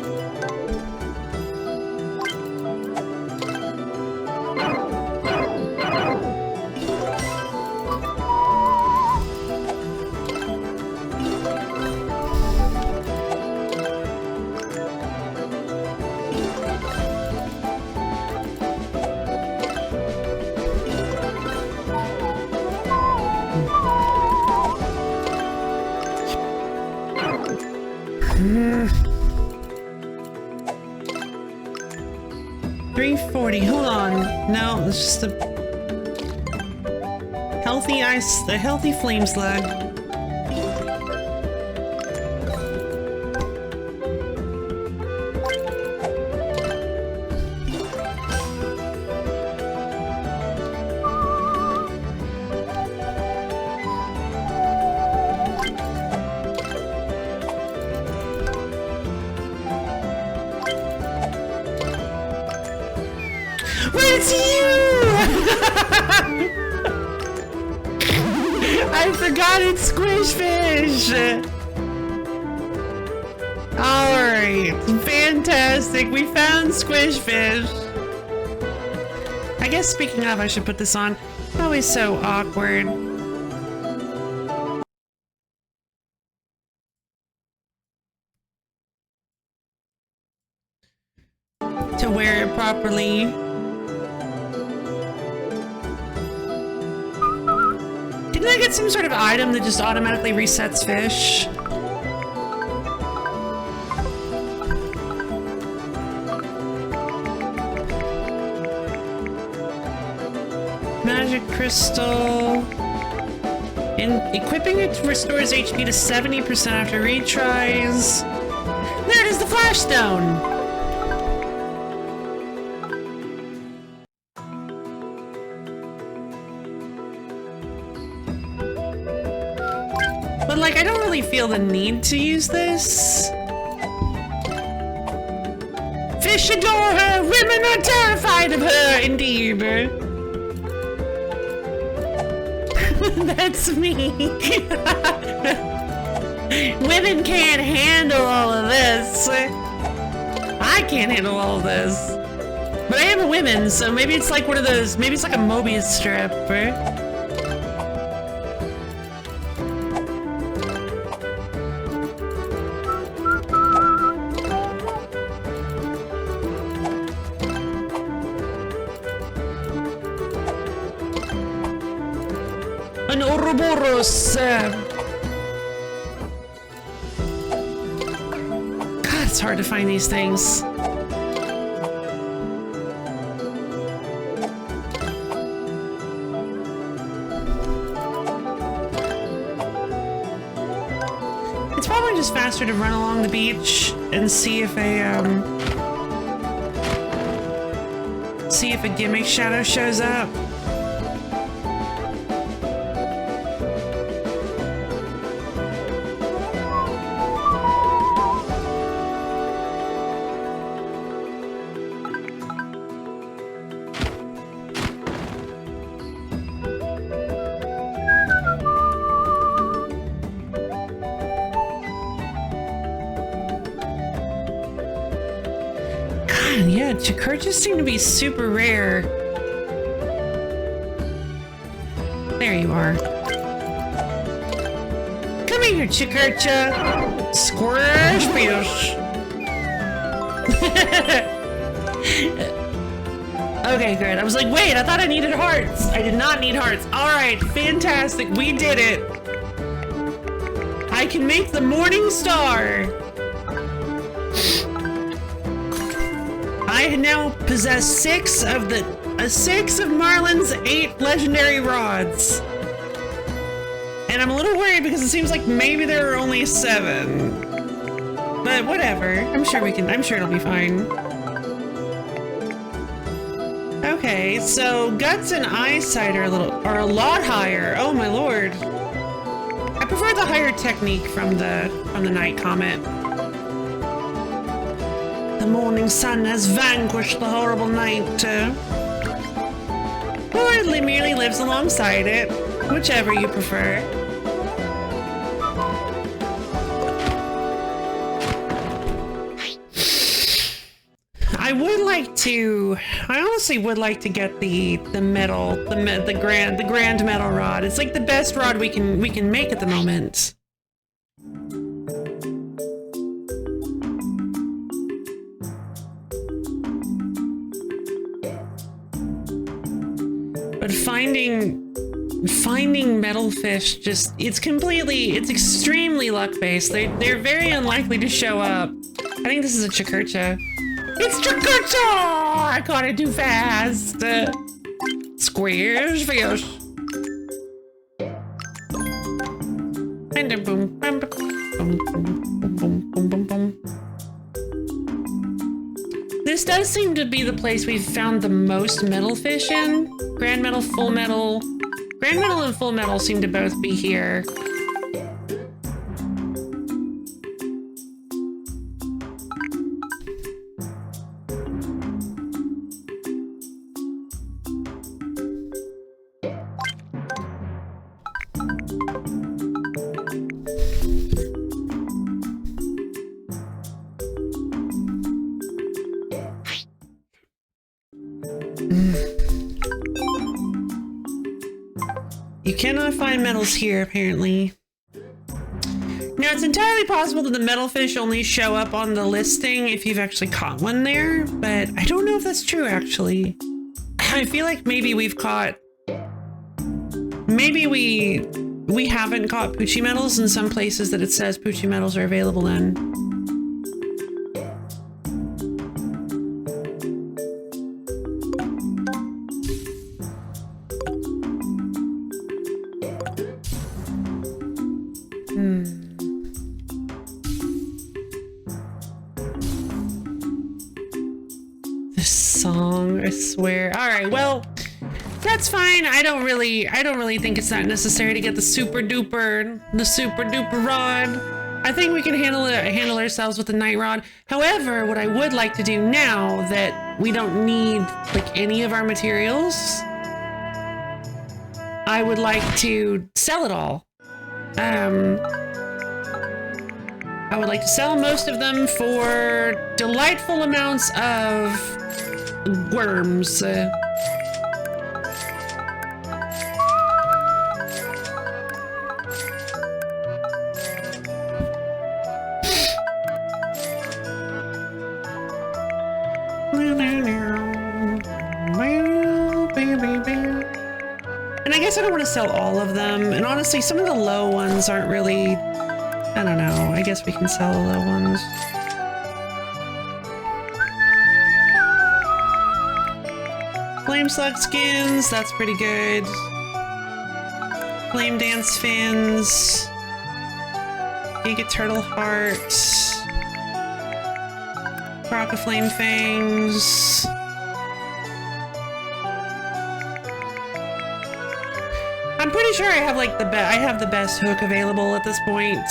$340. Hold on. No, it's just a healthy ice, the healthy Flame Slug. It's you! I forgot it's Squish Fish! Alright, fantastic. We found Squish Fish. I guess speaking of, I should put this on. It's always so awkward. To wear it properly. Didn't I get some sort of item that just automatically resets fish? Magic crystal. Equipping it restores HP to 70% after retries. There it is, the Flash Stone! But like, I don't really feel the need to use this. Fish adore her! Women are terrified of her, indeed. That's me. Women can't handle all of this. I can't handle all of this. But I am a woman, so maybe it's like one of those, maybe it's like a Mobius strip, right? An Ouroboros. God, it's hard to find these things. It's probably just faster to run along the beach and see if a gimmick shadow shows up. Chikurchas seem to be super rare. There you are. Come here, Chikurcha. Squish fish. Okay, good. I was like, wait, I thought I needed hearts. I did not need hearts. All right, fantastic. We did it. I can make the morning star. I now possess six of Marlin's 8 legendary rods. And I'm a little worried because it seems like maybe there are only 7. But whatever. I'm sure it'll be fine. Okay, so guts and eyesight are a lot higher. Oh my lord. I prefer the higher technique from the night comet. The morning sun has vanquished the horrible night. Or it merely lives alongside it, whichever you prefer. I honestly would like to get the metal, the grand metal rod. It's like the best rod we can make at the moment. But finding metal fish it's extremely luck based. They're very unlikely to show up. I think this is a Chikurcha. It's Chikurcha! I caught it too fast. Squish fish. And a boom, boom, boom, boom, boom, boom, boom, boom. This does seem to be the place we've found the most metal fish in. Grand metal, full metal. Grand metal and full metal seem to both be here. You cannot find metals here, apparently. Now, it's entirely possible that the metal fish only show up on the listing if you've actually caught one there, but I don't know if that's true, actually. I feel like maybe we've caught... Maybe we haven't caught Poochie metals in some places that it says Poochie metals are available in. This song, I swear. All right, well, that's fine. I don't really think it's that necessary to get the super duper rod. I think we can handle ourselves with the night rod. However, what I would like to do now that we don't need like any of our materials, I would like to sell it all. I would like to sell most of them for delightful amounts of worms. And I guess I don't want to sell all of them. And honestly, some of the low ones aren't really... I don't know. I guess we can sell the low ones. Flame slug skins. That's pretty good. Flame dance fins. Giga turtle heart. Croc flame fangs. I'm pretty sure I have like I have the best hook available at this point.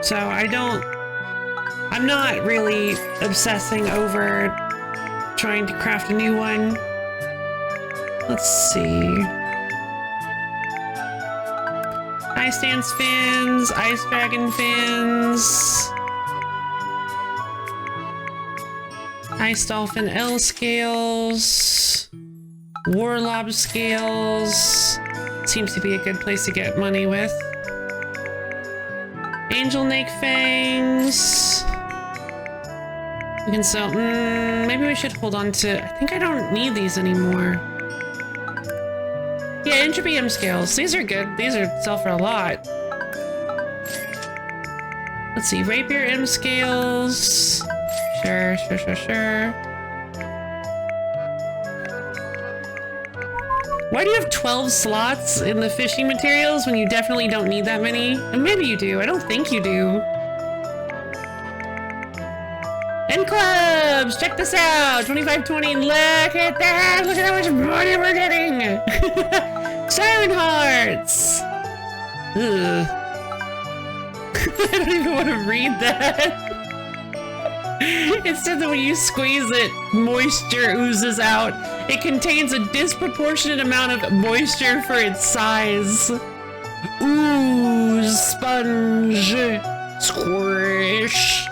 So I'm not really obsessing over trying to craft a new one. Let's see. Ice dance fins, ice dragon fins. Ice Dolphin L scales. Warlob scales. Seems to be a good place to get money with. Angel Snake Fangs. We can sell. Maybe we should hold on to. I think I don't need these anymore. Yeah, Entropy M scales. These are good. These are sell for a lot. Let's see. Rapier M scales. Sure. Why do you have 12 slots in the fishing materials when you definitely don't need that many? And maybe you do. I don't think you do. And clubs! Check this out! 2520. Look at that! Look at how much money we're getting! Siren Hearts! Ugh. I don't even want to read that. It said that when you squeeze it, moisture oozes out. It contains a disproportionate amount of moisture for its size. Ooze, sponge, squish.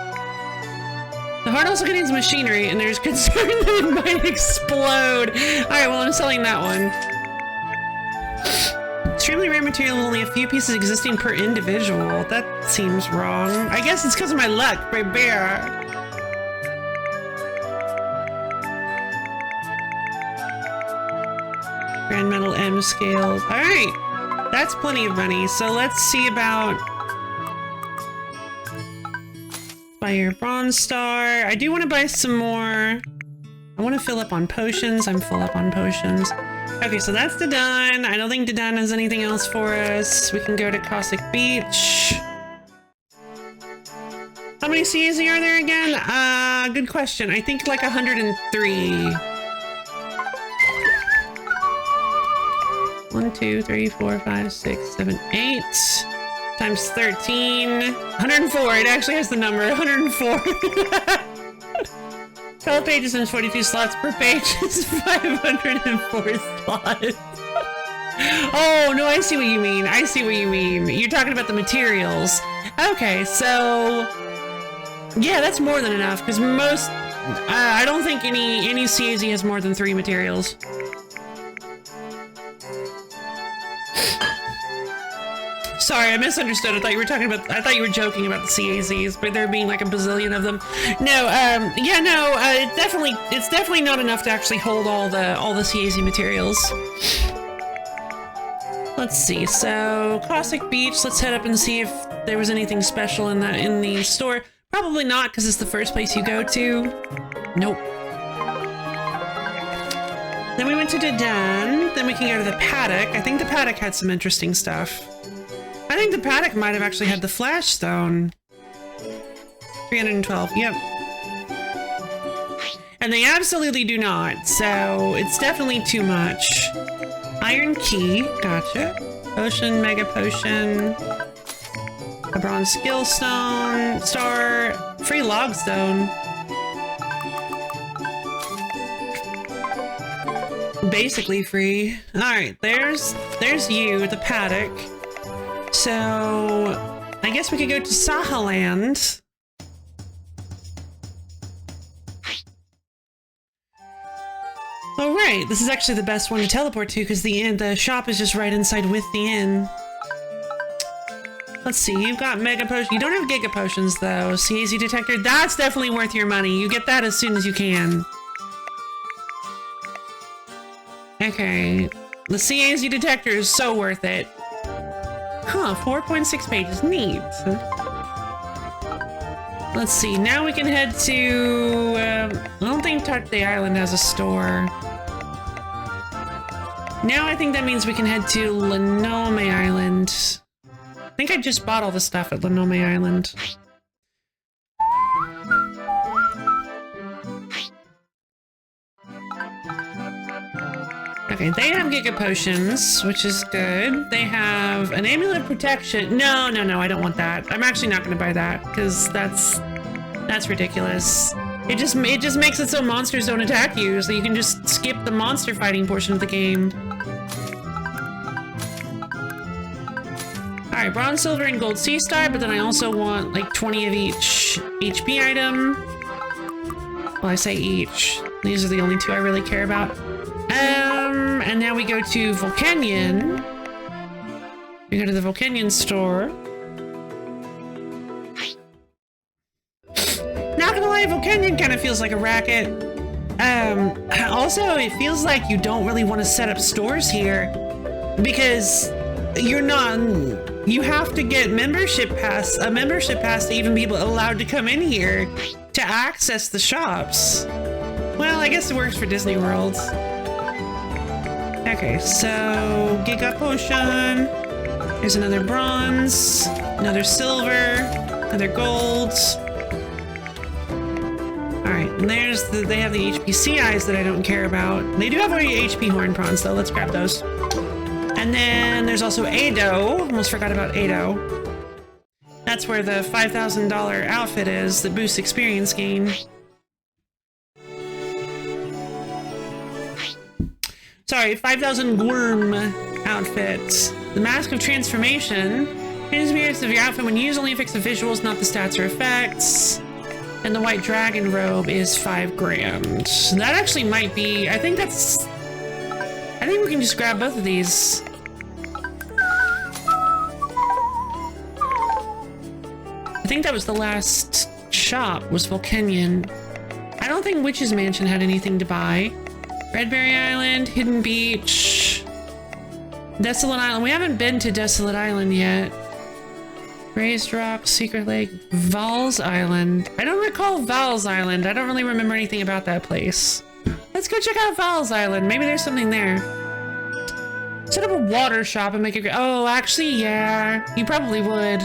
The heart also contains machinery, and there's concern that it might explode. Alright, well, I'm selling that one. Extremely rare material with only a few pieces existing per individual. That seems wrong. I guess it's because of my luck, baby. Grand Metal M scales. Alright, that's plenty of money. So let's see about buy your Bronze Star. I do want to buy some more. I want to fill up on potions. I'm full up on potions. Okay, so that's Dadan. I don't think Dadan has anything else for us. We can go to Caustic Beach. How many Seaz are there again? Good question. I think like 103. 1, 2, 3, 4, 5, 6, 7, 8 times 13. 104. It actually has the number 104. 12 pages and 42 slots per page is 504 slots. Oh, no, I see what you mean. I see what you mean. You're talking about the materials. Okay, so yeah, that's more than enough because most I don't think any CAZ has more than 3 materials. Sorry, I misunderstood. I thought you were talking about. I thought you were joking about the CAZs, but there being like a bazillion of them. No, yeah, no, it's definitely not enough to actually hold all the CAZ materials. Let's see. So, Caustic Beach. Let's head up and see if there was anything special in the store. Probably not, because it's the first place you go to. Nope. Then we went to Dadan. Then we can go to the paddock. I think the paddock had some interesting stuff. I think the paddock might have actually had the flash stone. 312, yep. And they absolutely do not, so it's definitely too much. Iron key, gotcha. Potion, mega potion. A bronze skill stone, star, free log stone. Basically free. Alright, there's you, the paddock. So, I guess we could go to Sahaland. Oh right, this is actually the best one to teleport to because the shop is just right inside with the inn. Let's see, you've got mega potions. You don't have giga potions though. CAZ detector, that's definitely worth your money. You get that as soon as you can. Okay, the CAZ detector is so worth it. Huh, 4.6 pages, neat. Let's see, now we can head to, I don't think Tarte Island has a store. Now I think that means we can head to Lenome Island. I think I just bought all the stuff at Lenome Island. Okay, they have Giga Potions, which is good. They have an Amulet of Protection. No, I don't want that. I'm actually not going to buy that, because that's ridiculous. It just makes it so monsters don't attack you, so you can just skip the monster fighting portion of the game. Alright, bronze, silver, and gold sea star, but then I also want like 20 of each HP item. Well, I say each. These are the only two I really care about. And now we go to Volcanion. We go to the Volcanion store. Not gonna lie, Volcanion kind of feels like a racket. Also, it feels like you don't really want to set up stores here because you're not. You have to get a membership pass to even be allowed to come in here to access the shops. Well, I guess it works for Disney World. Okay, so Giga Potion. There's another bronze, another silver, another gold. Alright, and they have the HP Seaz that I don't care about. They do have HP Horn Prawns though, let's grab those. And then there's also Ado, almost forgot about Ado. That's where the $5,000 outfit is that boosts experience gain. Sorry, 5,000 Worm outfit. The Mask of Transformation. Changes the appearance of your outfit when used, only affects the visuals, not the stats or effects. And the White Dragon Robe is 5 grand. That actually might be, I think we can just grab both of these. I think that was the last shop, was Volcanion. I don't think Witch's Mansion had anything to buy. Redberry Island, Hidden Beach, Desolate Island. We haven't been to Desolate Island yet. Raised Rock, Secret Lake, Val's Island. I don't recall Val's Island. I don't really remember anything about that place. Let's go check out Val's Island. Maybe there's something there. Set up a water shop and make it. Oh, actually, yeah. You probably would.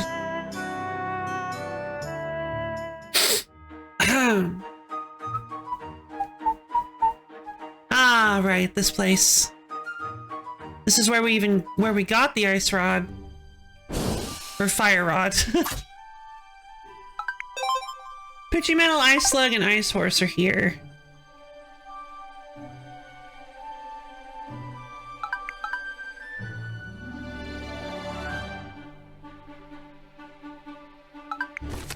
Ah, right. This place. This is where we got the ice rod. Or fire rod. Pitchy Metal, Ice Slug, and Ice Horse are here.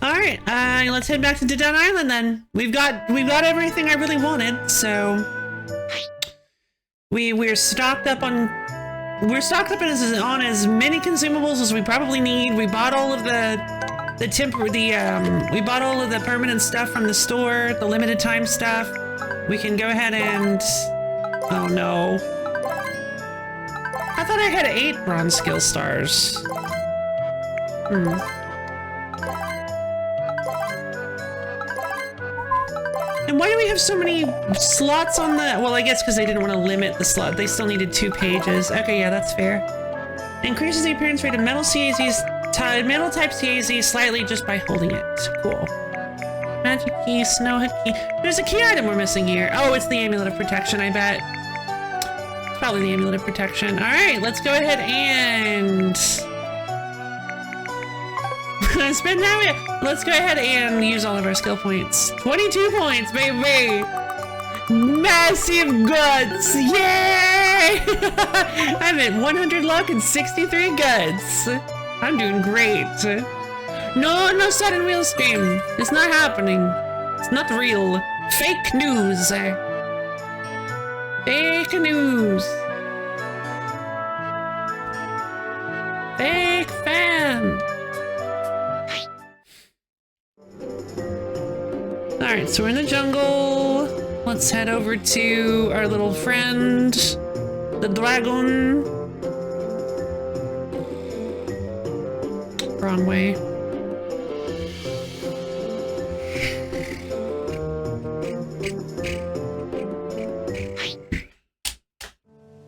Alright, let's head back to Dadan Island then. We've got everything I really wanted, so we're stocked up on as many consumables as we probably need. We bought all of we bought all of the permanent stuff from the store, the limited time stuff. We can go ahead and, oh no. I thought I had 8 bronze skill stars. And why do we have so many slots on the... Well, I guess because they didn't want to limit the slot. They still needed 2 pages. Okay, yeah, that's fair. Increases the appearance rate of metal type CAZ slightly just by holding it. Cool. Magic key, snow key. There's a key item we're missing here. Oh, it's the Amulet of Protection, I bet. It's probably the Amulet of Protection. All right, let's go ahead and... spend that. Let's go ahead and use all of our skill points. 22 points, baby! Massive guts! Yay! I'm at 100 luck and 63 guts. I'm doing great. No sudden wheel spin. It's not happening. It's not real. Fake news. Fake news. Fake fan. Alright, so we're in the jungle. Let's head over to our little friend, the dragon. Wrong way.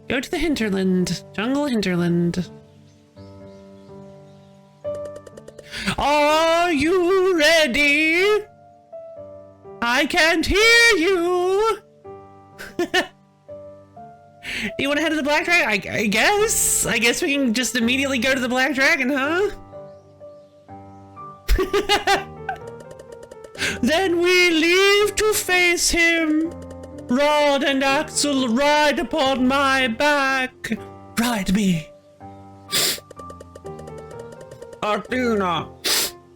Go to the hinterland. Jungle hinterland. Are you ready? I can't hear you! Do you want to head to the Black Dragon? I guess. I guess we can just immediately go to the Black Dragon, huh? Then we leave to face him. Rod and Axel, ride upon my back. Ride me. Athena,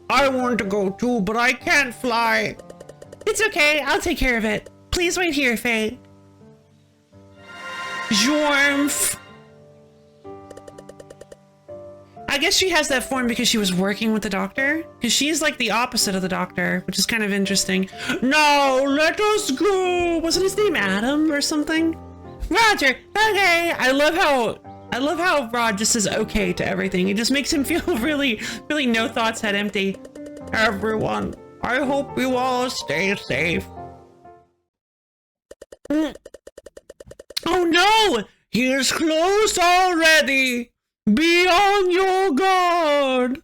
I want to go too, but I can't fly. It's okay. I'll take care of it. Please wait here, Faye. Jormf. I guess she has that form because she was working with the doctor. Because she's like the opposite of the doctor, which is kind of interesting. No, let us go. Wasn't his name Adam or something? Roger. Okay. I love how Rod just says okay to everything. It just makes him feel really no thoughts head empty. Everyone, I hope you all stay safe. Oh no! He is close already! Be on your guard!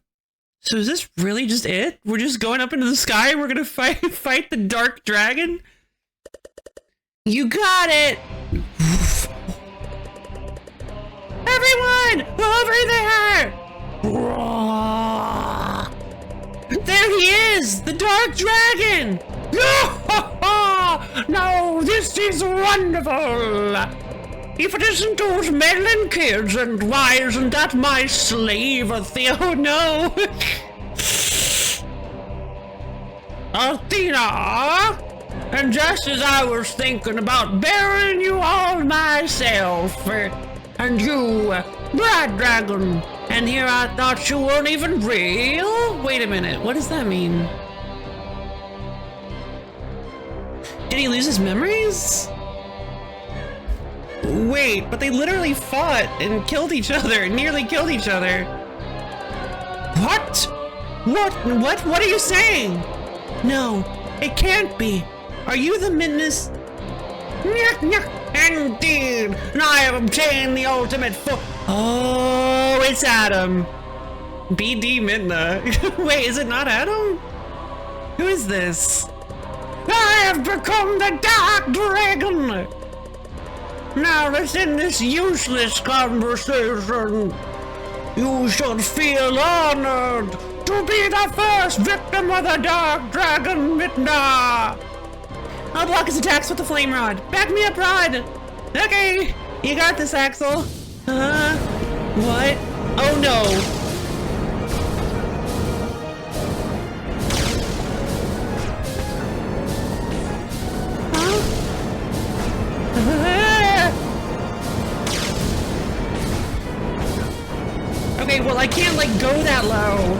So is this really just it? We're just going up into the sky and we're gonna fight the dark dragon? You got it! Everyone! Over there! There he is! The dark dragon! No, this is wonderful! If it isn't those meddling kids, and why isn't that my slave, oh no! Athena! And just as I was thinking about burying you all myself, and you, Blood Dragon, and here I thought you weren't even real? Wait a minute, what does that mean? Did he lose his memories? Wait, but they literally fought and killed each other, nearly killed each other. What? What are you saying? No, it can't be. Are you the Midness? Indeed, I have obtained the ultimate Oh, it's Adam. BD Midna. Wait, is it not Adam? Who is this? I have become the Dark Dragon! Now let's end this useless conversation. You should feel honored to be the first victim of the Dark Dragon, Midna! I'll block his attacks with the flame rod. Back me up, Rod! Okay, you got this, Axel. What? Oh no. Okay, well I can't like go that low.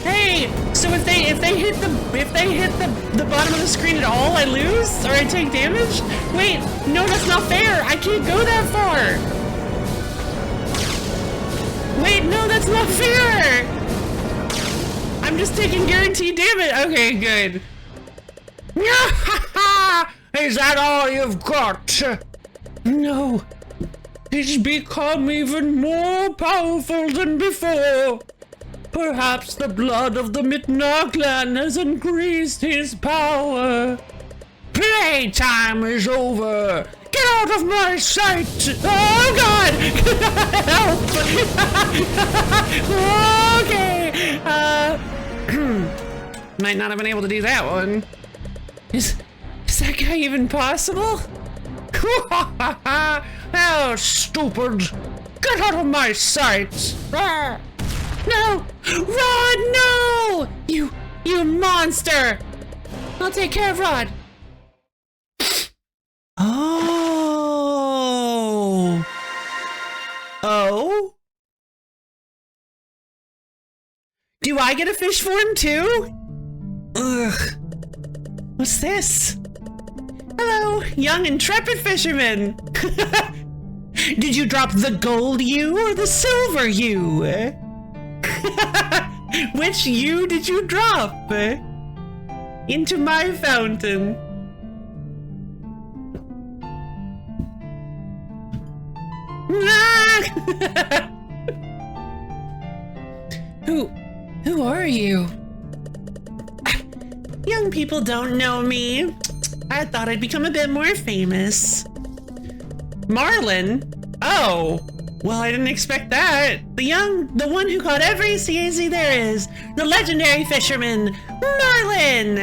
Hey, so if they hit the bottom of the screen at all, I lose or I take damage? Wait, no, that's not fair. I can't go that far. Wait, no, that's not fair. I'm just taking guaranteed damage. Okay, good. Is that all you've got? No. He's become even more powerful than before. Perhaps the blood of the Midna clan has increased his power. Playtime is over. Get out of my sight! Oh God! Help! Okay. Might not have been able to do that one. Is that guy even possible? How stupid! Get out of my sight! No! Rod, no! You monster! I'll take care of Rod. Oh. Oh? Do I get a fish for him too? Ugh. What's this? Hello, young intrepid fisherman. Did you drop the gold you or the silver you? Which you did you drop? Into my fountain. Who are you? Young people don't know me. I thought I'd become a bit more famous. Marlin? Oh, well, I didn't expect that. The one who caught every Seaz there is, the legendary fisherman, Marlin!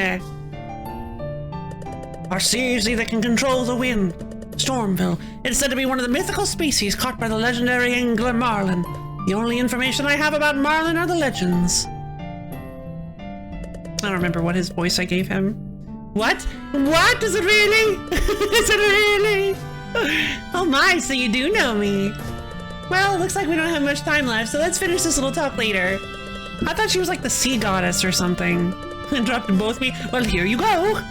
Our Seaz that can control the wind, Stormville. It's said to be one of the mythical species caught by the legendary angler Marlin. The only information I have about Marlin are the legends. don't remember what his voice I gave him. What? What? Is it really? Is it really? Oh my, so you do know me. Well, looks like we don't have much time left, so let's finish this little talk later. I thought she was like the sea goddess or something. Dropped both me. Well, here you go.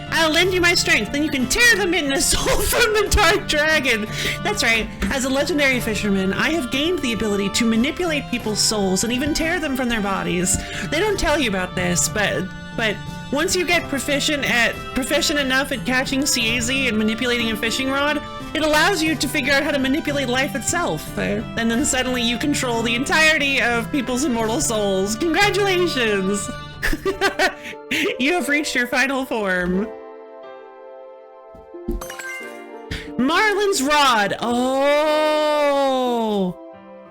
I'll lend you my strength, then you can tear the midnight soul from the dark dragon. That's right. As a legendary fisherman, I have gained the ability to manipulate people's souls and even tear them from their bodies. They don't tell you about this, but once you get proficient enough at catching Seaz and manipulating a fishing rod, it allows you to figure out how to manipulate life itself. And then suddenly you control the entirety of people's immortal souls. Congratulations! You have reached your final form. Marlin's rod. Oh,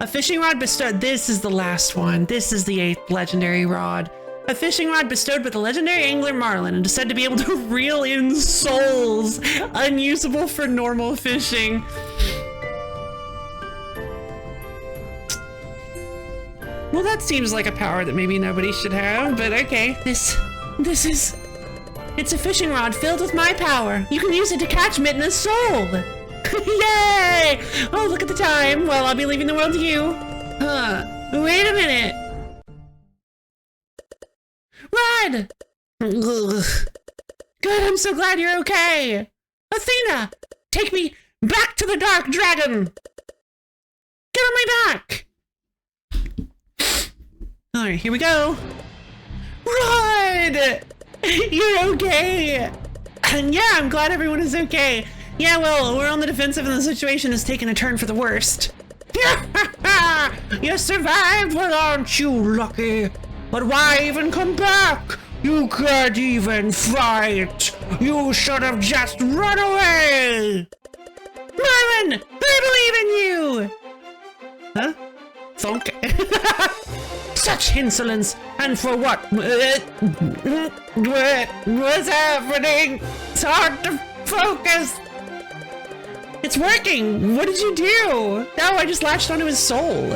a fishing rod bestowed. This is the last one. This is the 8th legendary rod. A fishing rod bestowed by the legendary angler Marlin and is said to be able to reel in souls, unusable for normal fishing. Well, that seems like a power that maybe nobody should have, but okay. It's a fishing rod filled with my power. You can use it to catch Midna's soul. Yay! Oh, look at the time. Well, I'll be leaving the world to you. Wait a minute. Rod! Ugh. Good, I'm so glad you're okay. Athena, take me back to the dark dragon. Get on my back. All right, here we go. Rod! You're okay. And yeah, I'm glad everyone is okay. Yeah, well, we're on the defensive and the situation has taken a turn for the worst. You survived? Well, aren't you lucky? But why even come back? You can't even fight. You should have just run away. Marlin, I believe in you. Huh? Thunk. Such insolence, and for what? What's happening? It's hard to focus. It's working. What did you do? No, I just latched onto his soul.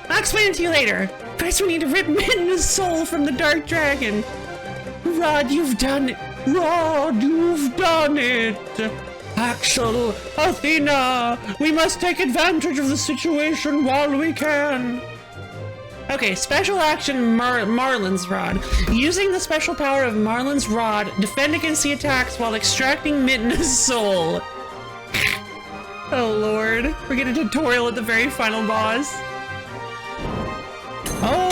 I'll explain it to you later. First, we need to rip Midna's soul from the dark dragon. Rod, you've done it. Rod, you've done it. Axel, Athena, we must take advantage of the situation while we can. Okay, special action Marlin's Rod. Using the special power of Marlin's Rod, defend against the attacks while extracting Midna's soul. Oh lord, we get a tutorial at the very final boss. Oh,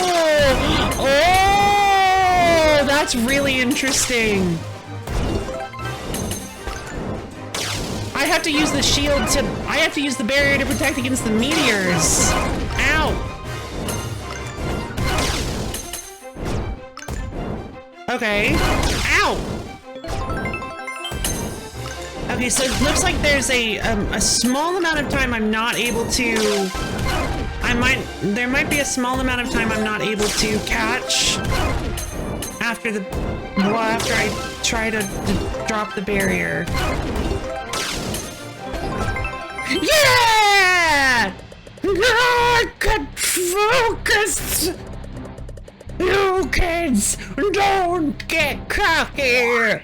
that's really interesting. I have to use the shield I have to use the barrier to protect against the meteors. Ow. Okay. Ow! Okay, so it looks like there's a small amount of time I'm not able to... There might be a small amount of time I'm not able to catch after I try to drop the barrier. Yeah! I can focus! You kids, don't get cocky!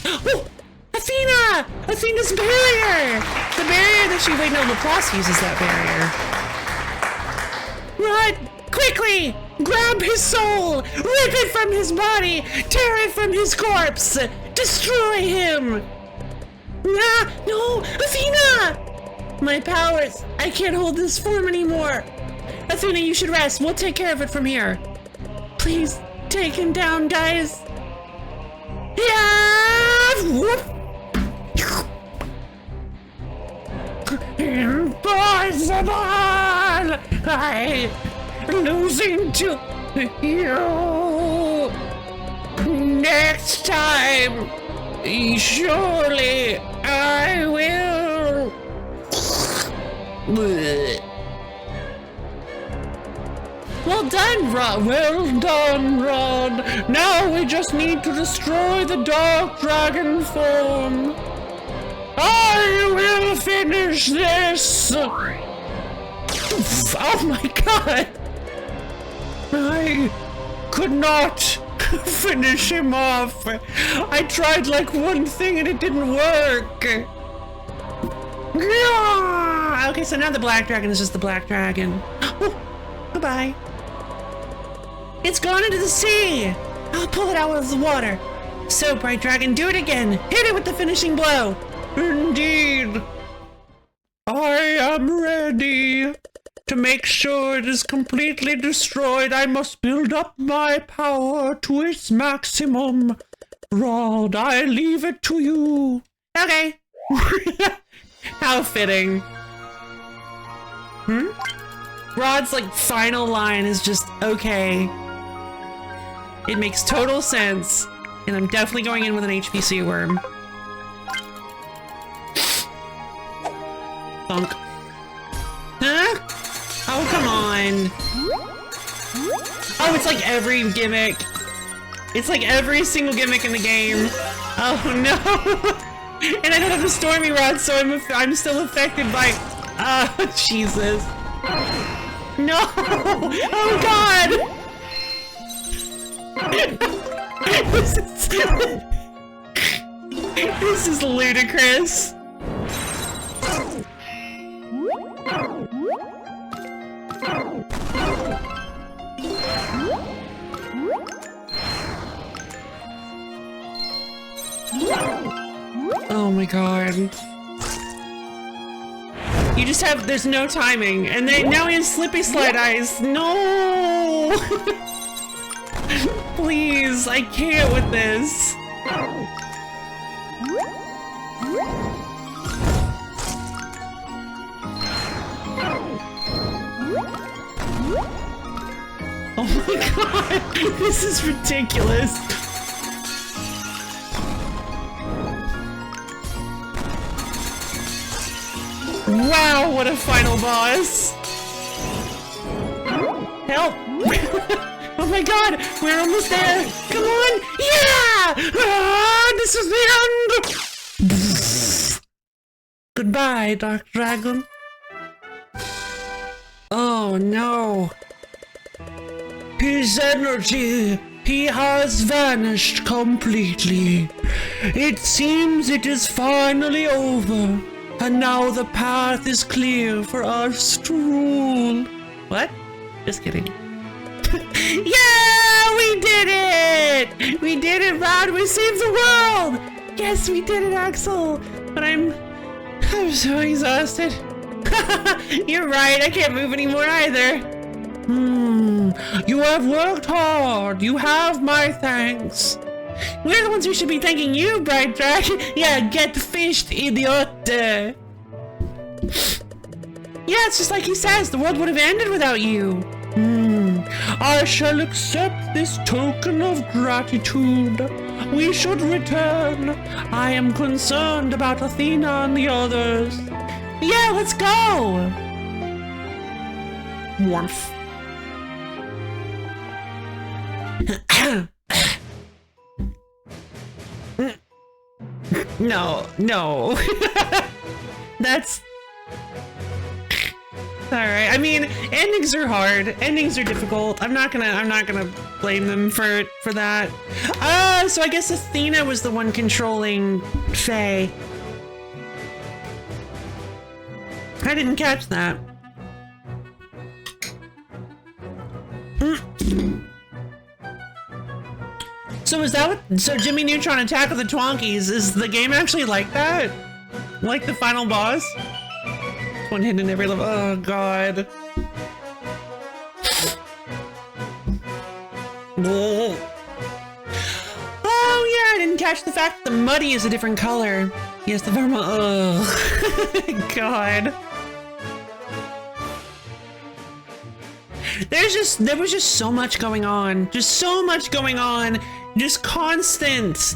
Oh, Athena! Athena's barrier! The barrier that she... Wait, no, Laplace uses that barrier. Run! Quickly! Grab his soul! Rip it from his body! Tear it from his corpse! Destroy him! Ah, no! Athena! My powers! I can't hold this form anymore! Athena, you should rest. We'll take care of it from here. Please, take him down, guys. Yeah! Impossible! I'm losing to you. Next time, surely I will. Well done, Rod. Well done, Rod. Now we just need to destroy the dark dragon form. I will finish this. Oh my god. could not finish him off. I tried like one thing and it didn't work. Okay, so now the black dragon is just the black dragon. Oh, goodbye. It's gone into the sea. I'll pull it out of the water. So, bright dragon, do it again. Hit it with the finishing blow. Indeed. I am ready. To make sure it is completely destroyed, I must build up my power to its maximum. Rod, I leave it to you. Okay. How fitting. Rod's like final line is just okay. It makes total sense. And I'm definitely going in with an HPC worm. Thunk. Huh? Oh, come on. Oh, it's like every gimmick. It's like every single gimmick in the game. Oh, no. And I don't have a Stormy Rod, so I'm still affected by... Oh, Jesus. No! Oh, God! This is ludicrous. Oh my god. You just have, there's no timing. And then now he has Slippy Slide Eyes. No! Please, I can't with this. Oh my god, this is ridiculous. Wow, what a final boss. Help. Oh my god, we're almost there. Come on. Yeah! Ah, this is the end. Goodbye, Dark Dragon. Oh no. His energy, he has vanished completely. It seems it is finally over, and now the path is clear for us to rule. What? Just kidding. Yeah, we did it! We did it, Rod! We saved the world! Yes, we did it, Axel! But I'm so exhausted. You're right, I can't move anymore either. You have worked hard. You have my thanks. We're the ones who should be thanking you, Bright Dragon. Yeah, get fished, idiot. Yeah, it's just like he says, the world would have ended without you. I shall accept this token of gratitude. We should return. I am concerned about Athena and the others. Yeah, let's go. Warmth. No. That's all right. I mean, endings are hard. Endings are difficult. I'm not gonna blame them for that. So I guess Athena was the one controlling Faye. I didn't catch that. So is that what, so Jimmy Neutron Attack of the Twonkies, is the game actually like that? Like the final boss? One hit in every level, oh god. Oh yeah, I didn't catch the fact that the muddy is a different color. Yes, the Verma, oh god. There was just so much going on. Just so much going on. Just constant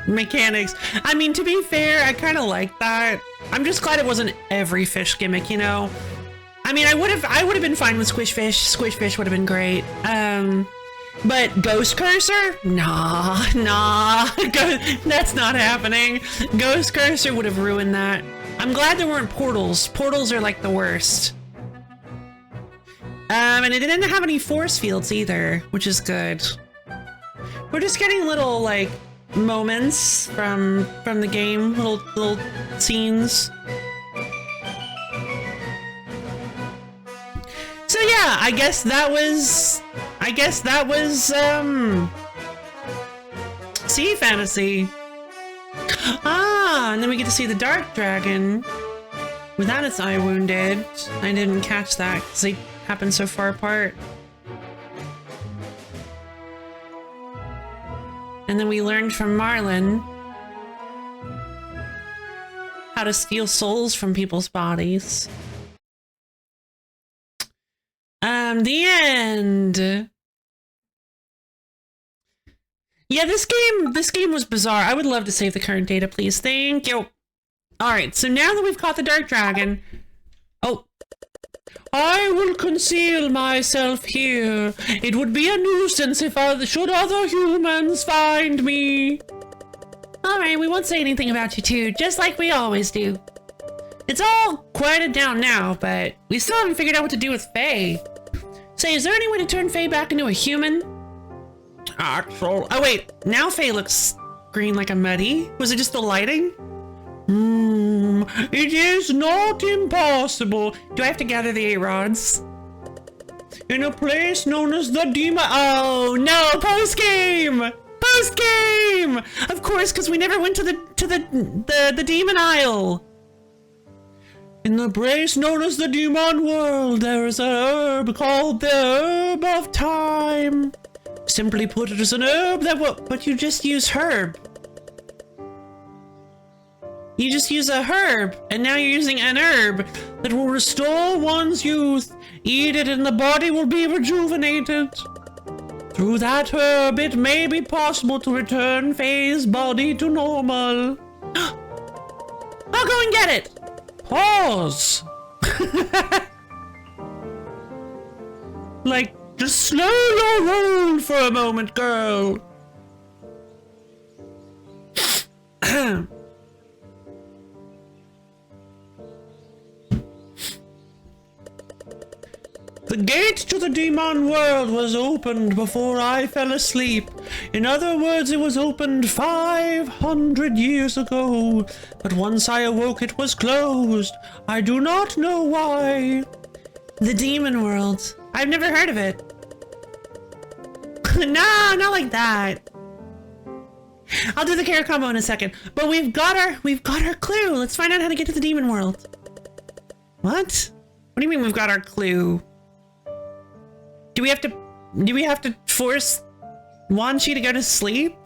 mechanics. I mean, to be fair, I kind of like that. I'm just glad it wasn't every fish gimmick, you know? I mean, I would have been fine with Squish Fish. Squish Fish would have been great. But Ghost Cursor? Nah. That's not happening. Ghost Cursor would have ruined that. I'm glad there weren't portals. Portals are like the worst. And it didn't have any force fields either, which is good. We're just getting little like moments from the game, little scenes. So yeah, I guess that was Sea Fantasy. Ah, and then we get to see the Dark Dragon without its eye wounded. I didn't catch that because they happened so far apart. And then we learned from Marlin how to steal souls from people's bodies. The end. Yeah, this game was bizarre. I would love to save the current data, please. Thank you. Alright, so now that we've caught the Dark Dragon... Oh. I will conceal myself here. It would be a nuisance if should other humans find me. Alright, we won't say anything about you two, just like we always do. It's all quieted down now, but we still haven't figured out what to do with Faye. Say, is there any way to turn Faye back into a human? Axel. Oh wait, now Faye looks green like a muddy. Was it just the lighting? It is not impossible. Do I have to gather the 8 rods? In a place known as the Demon... Oh no, post-game! Post-game! Of course, because we never went to the Demon Isle. In the place known as the Demon World, there is an herb called the Herb of Time. Simply put, it is an herb that will... But you just use herb. You just use a herb, and now you're using an herb that will restore one's youth. Eat it and the body will be rejuvenated. Through that herb, it may be possible to return Faye's body to normal. I'll go and get it. Pause. Like, just slow your roll for a moment, girl. The gate to the demon world was opened before I fell asleep. In other words, it was opened 500 years ago. But once I awoke, it was closed. I do not know why. The demon world. I've never heard of it. No, not like that. I'll do the carrot combo in a second. But we've got our clue. Let's find out how to get to the demon world. What? What do you mean we've got our clue? Do we have to force Wanchi to go to sleep?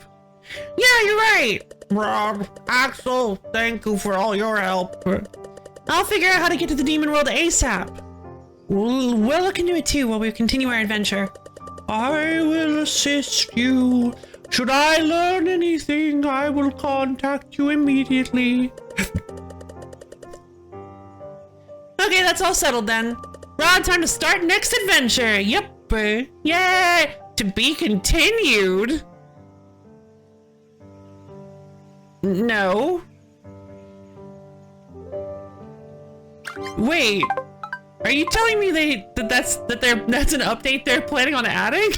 Yeah, you're right. Rob, Axel, thank you for all your help. I'll figure out how to get to the demon world ASAP. We'll look into it too while we continue our adventure. I will assist you. Should I learn anything, I will contact you immediately. Okay, that's all settled then. Rod, time to start next adventure. Yep. Yay! To be continued? No. Wait. Are you telling me that's an update they're planning on adding?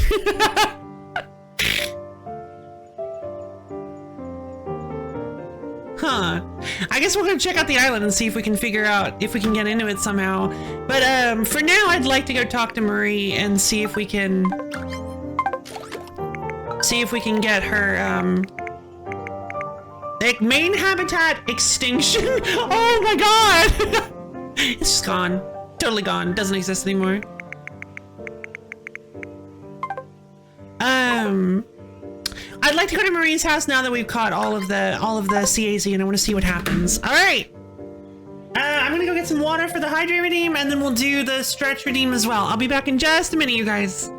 Huh. I guess we're gonna check out the island and see if we can figure out if we can get into it somehow. But for now, I'd like to go talk to Marie and see if we can get her like main habitat extinction. Oh my god! It's just gone. Totally gone. Doesn't exist anymore. I'd like to go to Marie's house now that we've caught all of the CAZ, and I want to see what happens. All right. I'm gonna go get some water for the hydrate redeem, and then we'll do the stretch redeem as well. I'll be back in just a minute, you guys.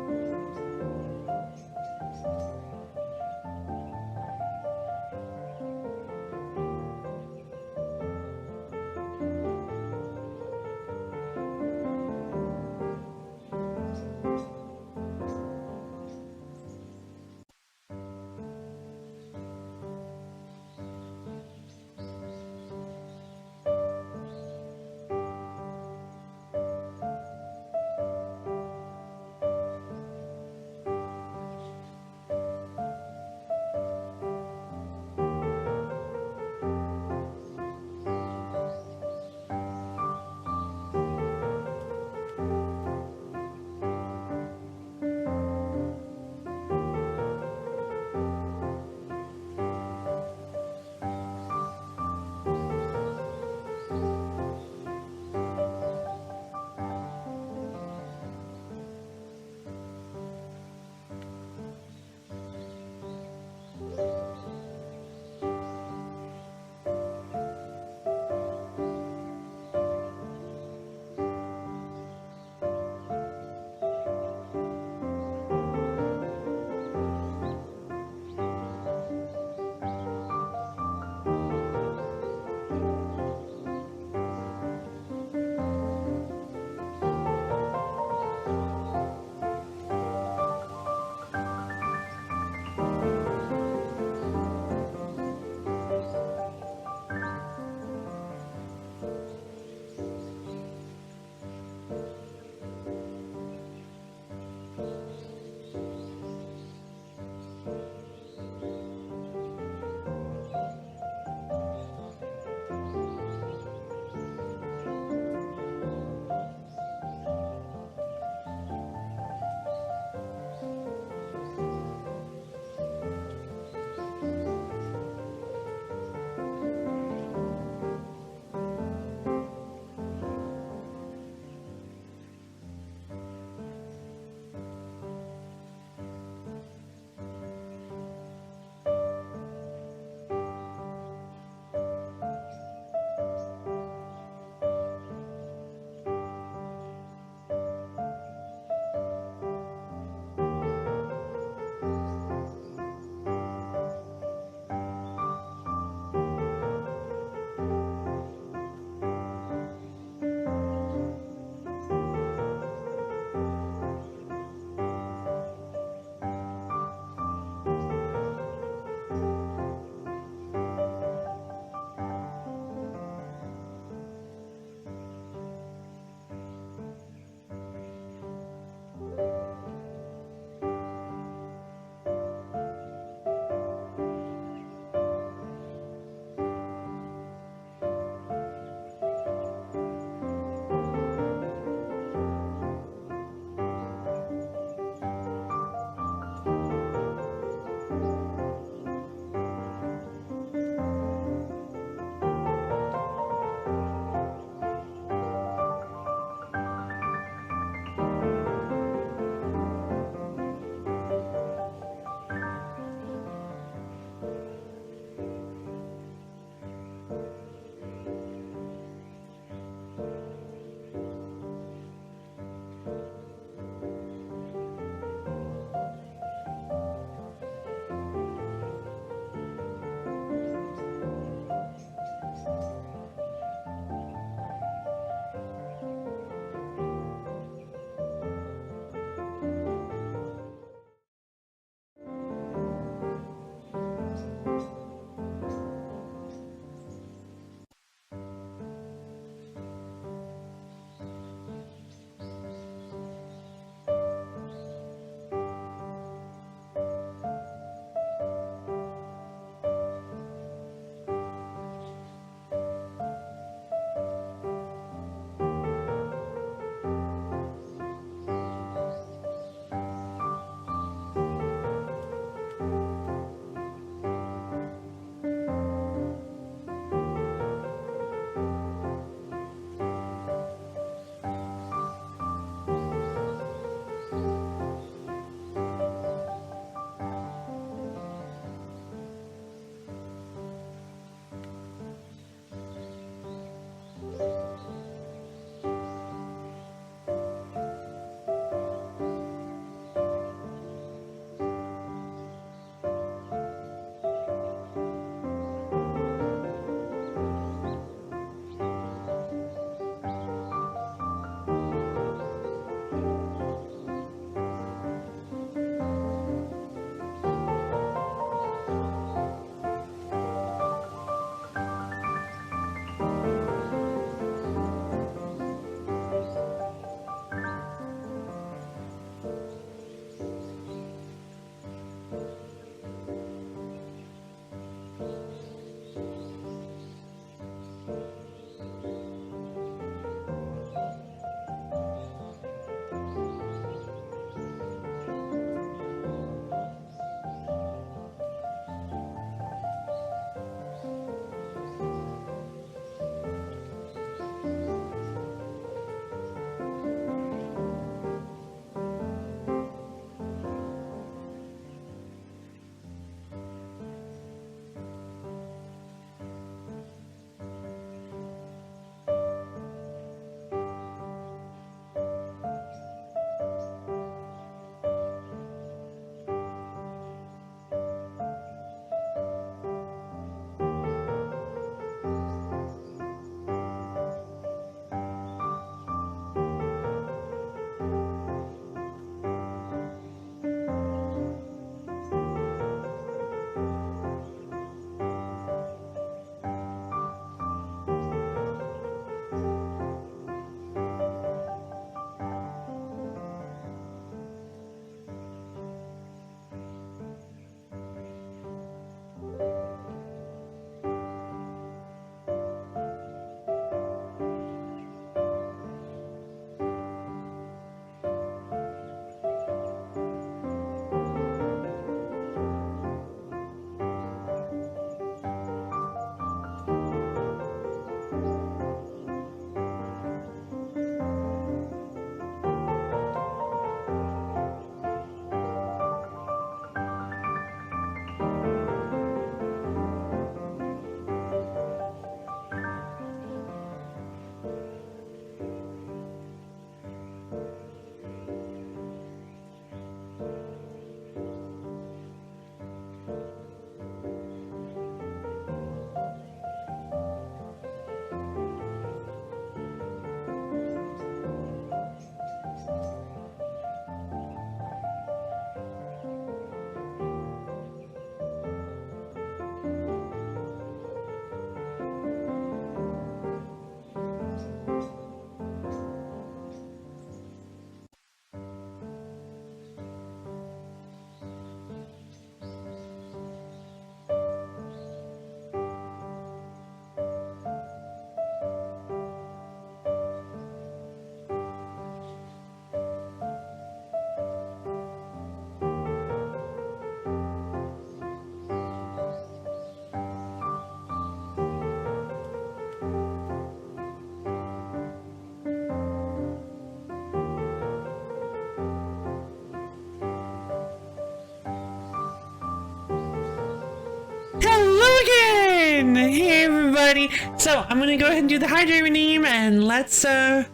So I'm gonna go ahead and do the hydrate redeem, and let's go.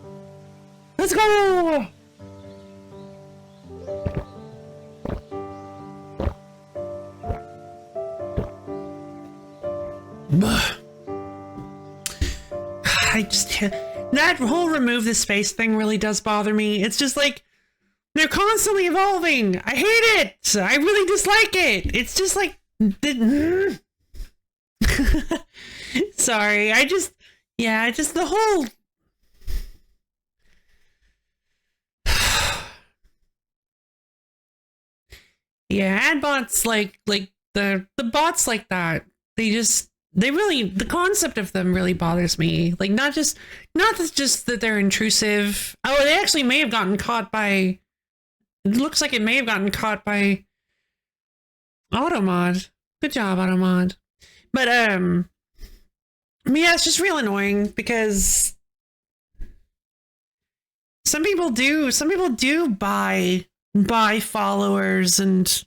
I just that whole remove the space thing really does bother me. It's just like they're constantly evolving. I hate it. I really dislike it. It's just like sorry. I just the whole yeah, ad bots like the bots like that. They really, the concept of them really bothers me. Like not just that they're intrusive. Oh, they actually may have gotten caught by, it looks like it may have gotten caught by Automod. Good job, Automod. But yeah, it's just real annoying because some people do buy followers, and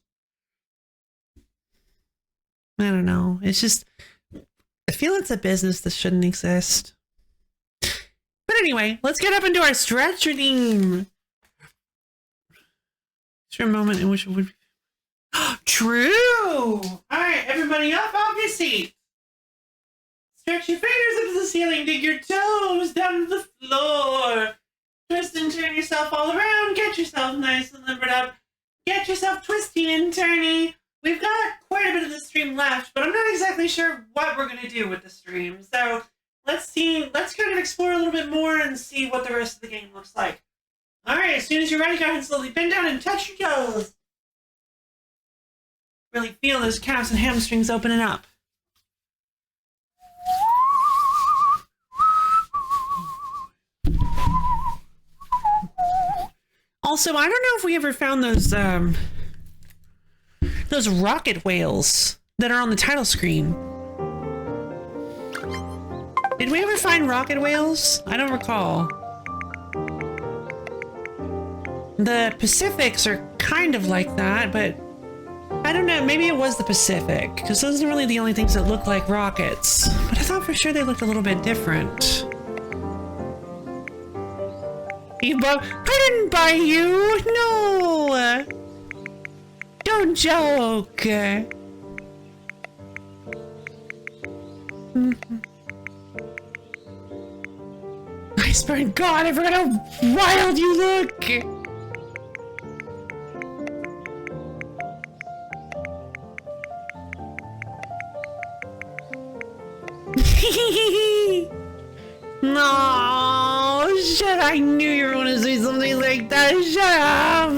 I don't know. It's just, I feel it's a business that shouldn't exist. But anyway, let's get up into our stretch redeem. Is there a moment in which it would be... True! Alright, everybody up off your seat. Stretch your fingers up to the ceiling, dig your toes down to the floor. Twist and turn yourself all around, get yourself nice and limbered up. Get yourself twisty and turny. We've got quite a bit of the stream left, but I'm not exactly sure what we're going to do with the stream. So let's kind of explore a little bit more and see what the rest of the game looks like. All right, as soon as you're ready, go ahead and slowly bend down and touch your toes. Really feel those calves and hamstrings opening up. Also, I don't know if we ever found those rocket whales that are on the title screen. Did we ever find rocket whales? I don't recall. The Pacifics are kind of like that, but I don't know. Maybe it was the Pacific, because those are really the only things that look like rockets. But I thought for sure they looked a little bit different. I didn't buy you! No! Don't joke! Iceberg, God, I forgot how wild you look! No, shut up. I knew you were going to say something like that. Shut up.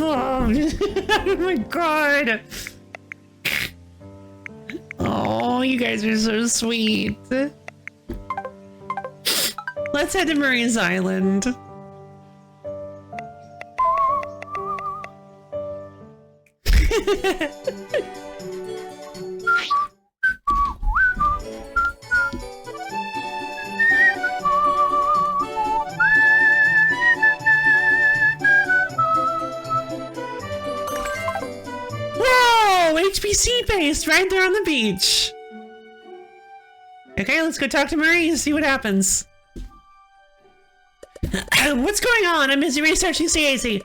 Oh my God. Oh, you guys are so sweet. Let's head to Marie's Island. HPC base right there on the beach. Okay, let's go talk to Marie and see what happens. What's going on? I'm busy researching Seaz.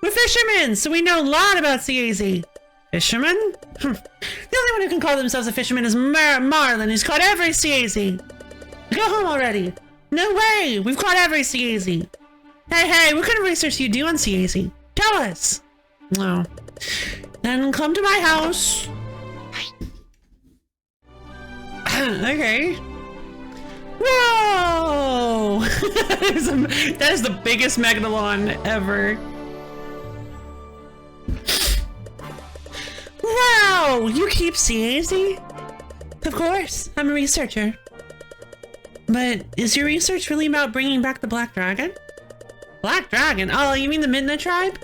We're fishermen, so we know a lot about Seaz. Fishermen? The only one who can call themselves a fisherman is Marlin, who's caught every Seaz. Go home already. No way! We've caught every Seaz. Hey, what kind of research do you do on Seaz? Tell us! No. Then come to my house. Okay. Whoa! That is the biggest Megalodon ever. Wow! You keep Seaz? Of course, I'm a researcher. But is your research really about bringing back the Black Dragon? Black Dragon? Oh, you mean the Midnight Tribe?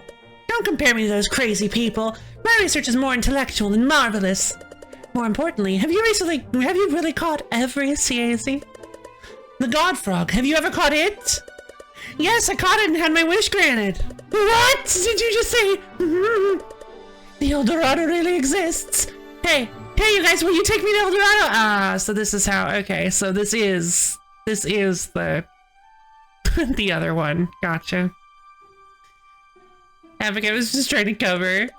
Don't compare me to those crazy people. My research is more intellectual and marvelous. More importantly, have you really caught every Seaz? The God Frog, have you ever caught it? Yes, I caught it and had my wish granted. What? Did you just say? The El Dorado really exists. Hey, Hey, you guys, will you take me to El Dorado? Ah, so this is how, okay, so this is the, the other one. Gotcha. Advocate was just trying to cover.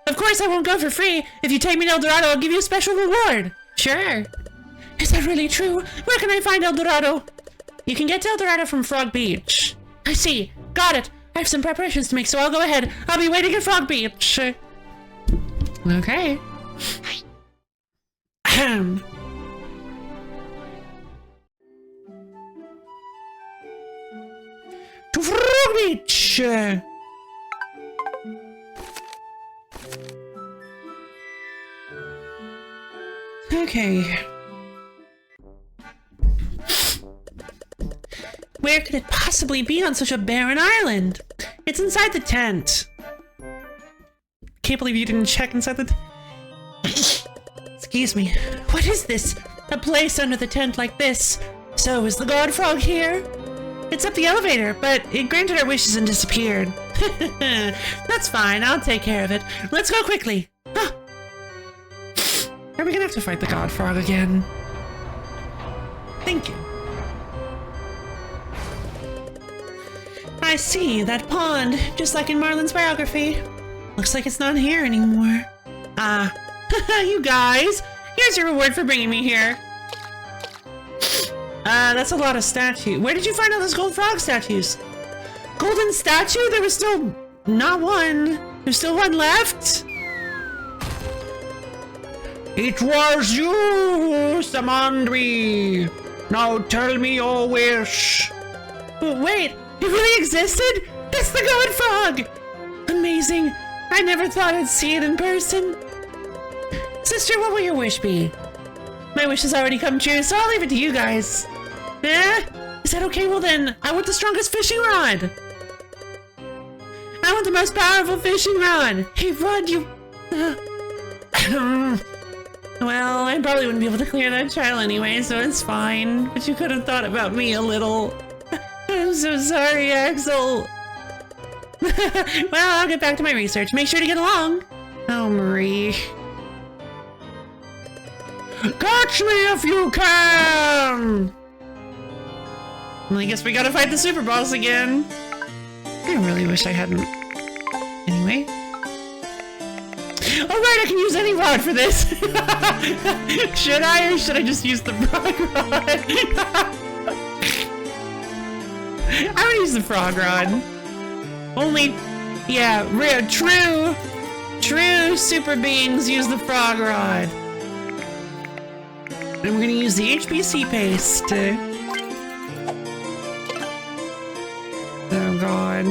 Of course I won't go for free. If you take me to El Dorado, I'll give you a special reward. Sure. Is that really true? Where can I find El Dorado? You can get to El Dorado from Frog Beach. I see. Got it. I have some preparations to make, so I'll go ahead. I'll be waiting at Frog Beach. Okay. Ahem. To Frog Beach. Okay. Where could it possibly be on such a barren island? It's inside the tent. Can't believe you didn't check inside the Excuse me. What is this? A place under the tent like this? So is the God Frog here? It's up the elevator, but it granted our wishes and disappeared. That's fine, I'll take care of it. Let's go quickly. Huh. Are we gonna have to fight the God Frog again? Thank you. I see, that pond, just like in Marlin's biography. Looks like it's not here anymore. Ah, you guys, here's your reward for bringing me here. That's a lot of statues. Where did you find all those gold frog statues? Golden statue? There was still not one. There's still one left? It was you who summoned me. Now tell me your wish. But wait, it really existed? That's the God Frog! Amazing. I never thought I'd see it in person. Sister, what will your wish be? My wish has already come true, so I'll leave it to you guys. Eh? Is that okay? Well then, I want the strongest fishing rod. I want the most powerful fishing rod. Hey, Rod, you... Well, I probably wouldn't be able to clear that trial anyway, so it's fine. But you could have thought about me a little. I'm so sorry, Axel. Well, I'll get back to my research. Make sure to get along. Oh, Marie. Catch me if you can! Well, I guess we gotta fight the super boss again. I really wish I hadn't. Anyway. Oh right, I can use any rod for this! Should I, or should I just use the frog rod? I'm gonna use the frog rod. Only, yeah, rare, true super beings use the frog rod. And we're gonna use the HBC paste. Oh god.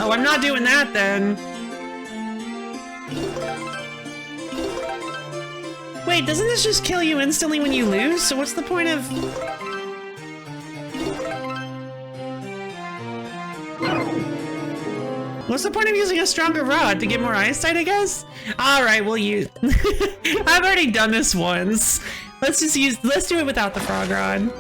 Oh, I'm not doing that then. Wait, doesn't this just kill you instantly when you lose? So what's the point of... What's the point of using a stronger rod? To get more eyesight, I guess? Alright, we'll use... I've already done this once. Let's do it without the frog rod.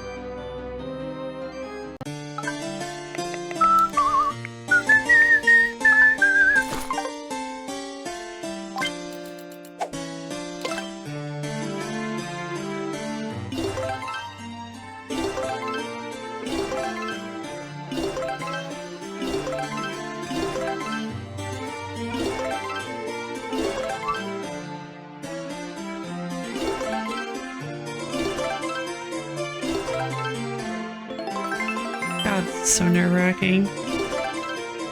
So nerve-wracking.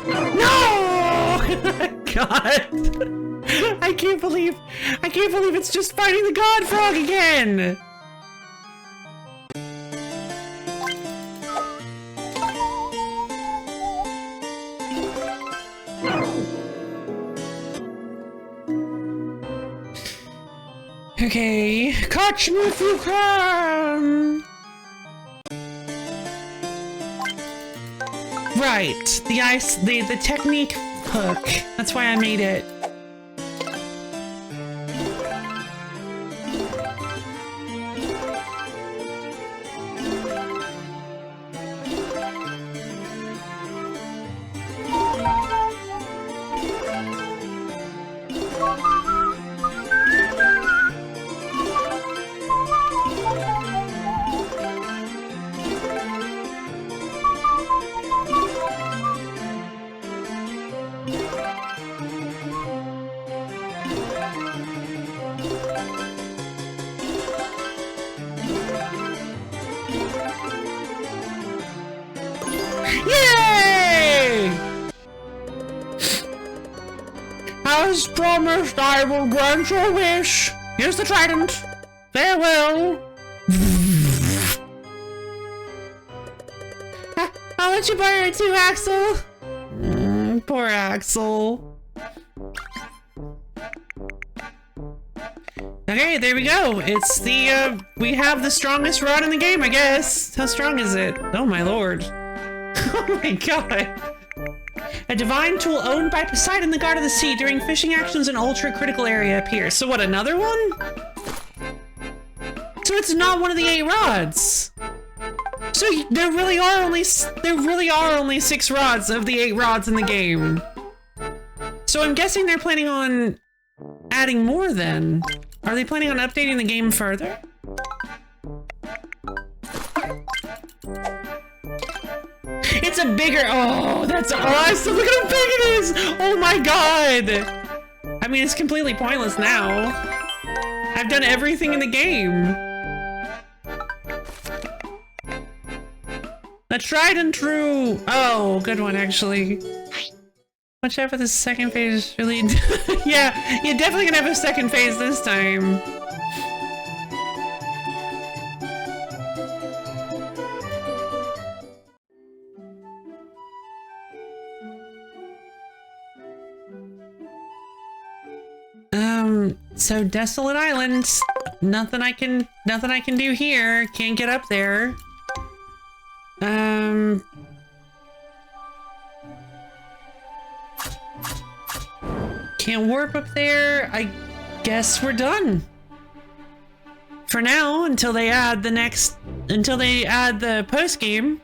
No! God! I can't believe it's just fighting the God Frog again! Okay, catch me if you can! Right, the technique hook. That's why I made it. Yay! As promised, I will grant your wish. Here's the trident. Farewell. I'll let you borrow it too, Axel. Poor Axel. Okay, there we go. It's the, we have the strongest rod in the game, I guess. How strong is it? Oh my lord. Oh my god. A divine tool owned by Poseidon, the god of the sea. During fishing actions, an ultra-critical area appears. So what, another one? So it's not one of the 8 rods. So there really are only 6 rods of the 8 rods in the game. So I'm guessing they're planning on adding more then. Are they planning on updating the game further? It's a bigger, oh, that's awesome. Look at how big it is. Oh my god. I mean, it's completely pointless now. I've done everything in the game. A tried and true. Oh, good one, actually. Watch out for the second phase, really. Yeah, you're definitely gonna have a second phase this time. So Desolate Islands. Nothing I can do here. Can't get up there. Can't warp up there. I guess we're done. For now, until they add the post game.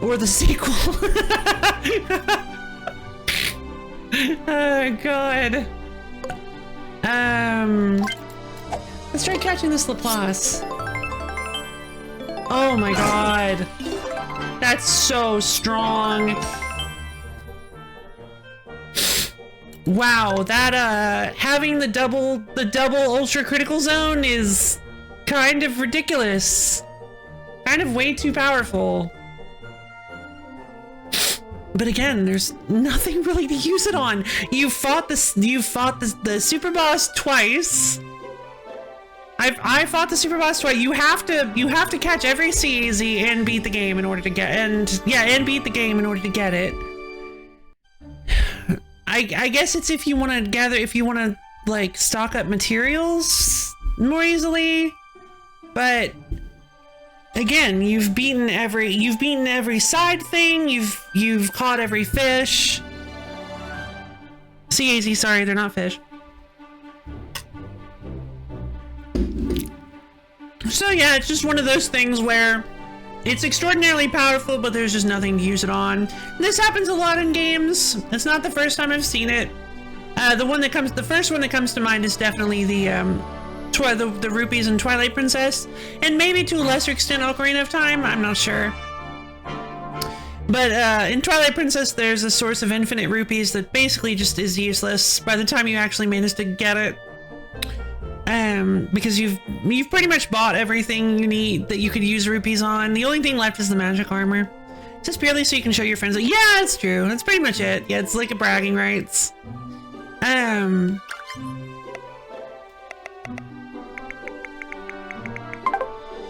Or the sequel. Oh god. Let's try catching this Laplace. Oh my god. That's so strong. Wow, that having the double ultra critical zone is kind of ridiculous. Kind of way too powerful. But again, there's nothing really to use it on. You fought the super boss twice. I fought the super boss twice. You have to catch every Seaz and beat the game in order to get and beat the game in order to get it. I guess it's if you want to like stock up materials more easily. But again, you've beaten every side thing. You've caught every fish. Seaz, sorry, they're not fish. So yeah, it's just one of those things where it's extraordinarily powerful, but there's just nothing to use it on. This happens a lot in games. It's not the first time I've seen it. The first one that comes to mind is definitely the rupees in Twilight Princess, and maybe to a lesser extent Ocarina of Time. I'm not sure. But in Twilight Princess, there's a source of infinite rupees that basically just is useless by the time you actually manage to get it. Because you've pretty much bought everything you need that you could use rupees on. The only thing left is the magic armor. Just purely so you can show your friends, like, yeah, it's true. That's pretty much it. Yeah, it's like a bragging rights.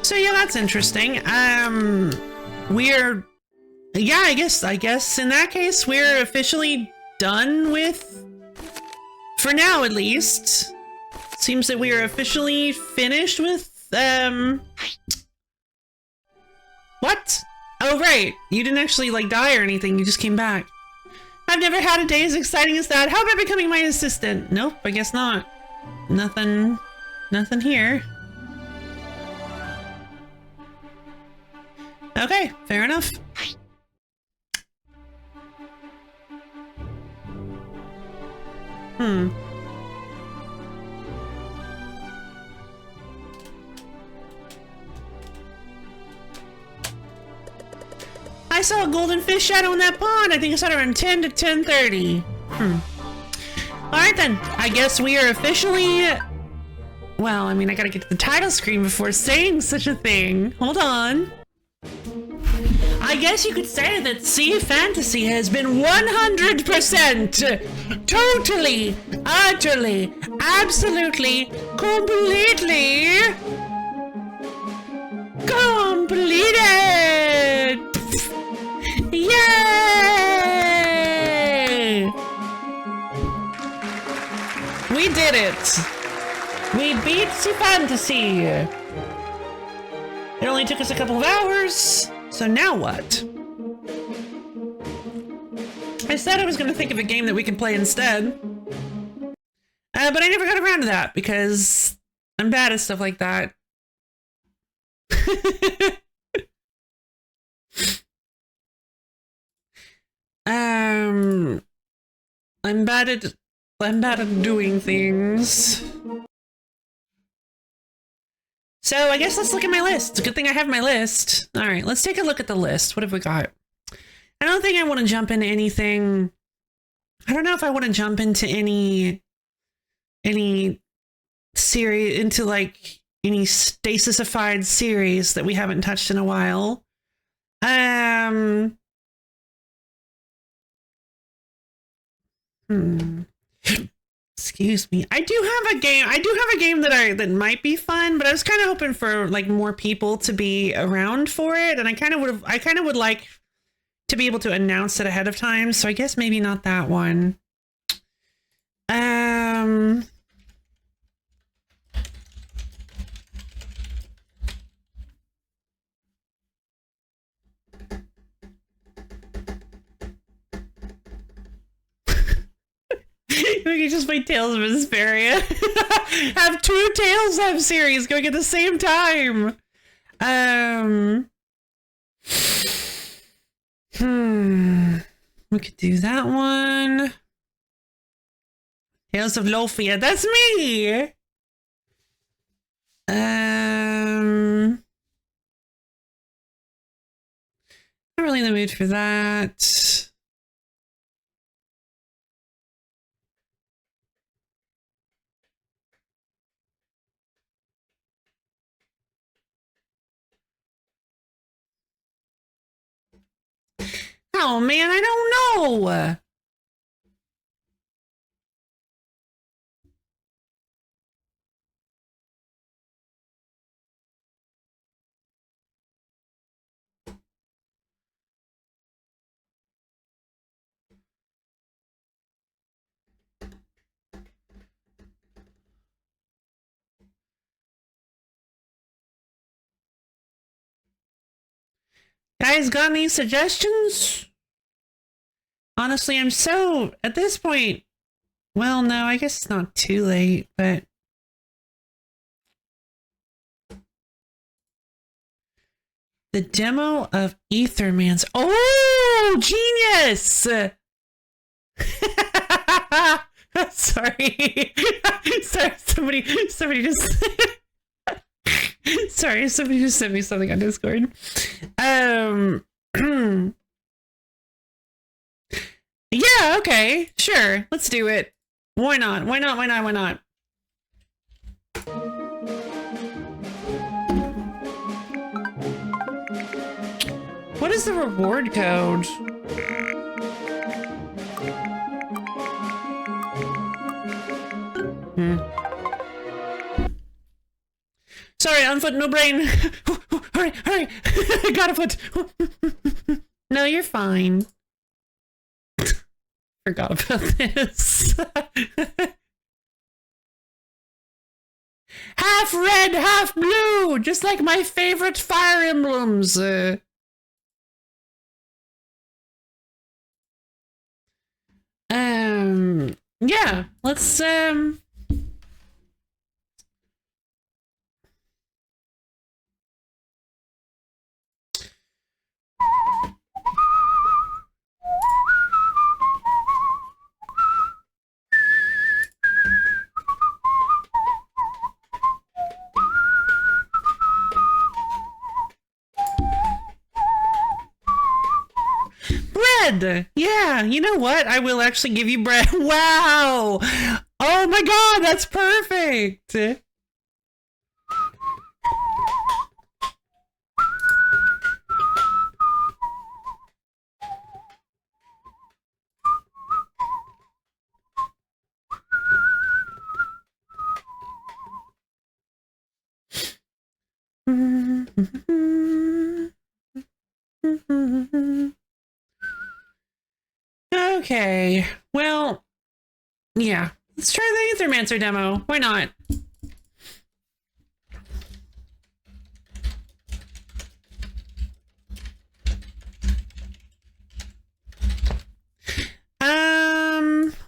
So yeah, that's interesting. I guess in that case, we're officially done with, for now at least. Seems that we are officially finished with, what? Oh, right. You didn't actually, like, die or anything. You just came back. I've never had a day as exciting as that. How about becoming my assistant? Nope, I guess not. Nothing here. Okay, fair enough. I saw a golden fish shadow in that pond. I think I saw it around 10 to 10:30. Alright then. I guess we are officially... Well, I mean, I gotta get to the title screen before saying such a thing. Hold on. I guess you could say that Sea Fantasy has been 100%, totally, utterly, absolutely, completely completed! Yay! We did it! We beat Sea Fantasy! It only took us a couple of hours, so now what? I said I was going to think of a game that we could play instead. But I never got around to that because I'm bad at stuff like that. I'm bad at doing things. So I guess let's look at my list. It's a good thing I have my list. All right, let's take a look at the list. What have we got? I don't think I want to jump into anything. I don't know if I want to jump into any series, into like any stasified series that we haven't touched in a while. Excuse me. I do have a game that might be fun, but I was kind of hoping for like more people to be around for it, and I kind of would like to be able to announce it ahead of time. So I guess maybe not that one. We can just play Tales of Vesperia. Have two Tales of series going at the same time. We could do that one. Tales of Lofia. That's me. Not really in the mood for that. Oh man, I don't know. Guys, got any suggestions? Honestly, I'm so, at this point, well, no, I guess it's not too late, but the demo of Aethermancer. Oh, genius! Sorry. Sorry, somebody just sorry, somebody just sent me something on Discord. Yeah, okay, sure, let's do it. Why not? Why not? Why not? Why not? What is the reward code? Sorry, on foot, no brain. Hurry, hurry. I got a foot. No, you're fine. Forgot about this. Half red, half blue, just like my favorite Fire Emblems. Yeah, let's bread. Yeah, you know what? I will actually give you bread. Wow. Oh my god, that's perfect. Okay, well, yeah. Let's try the Aethermancer demo. Why not?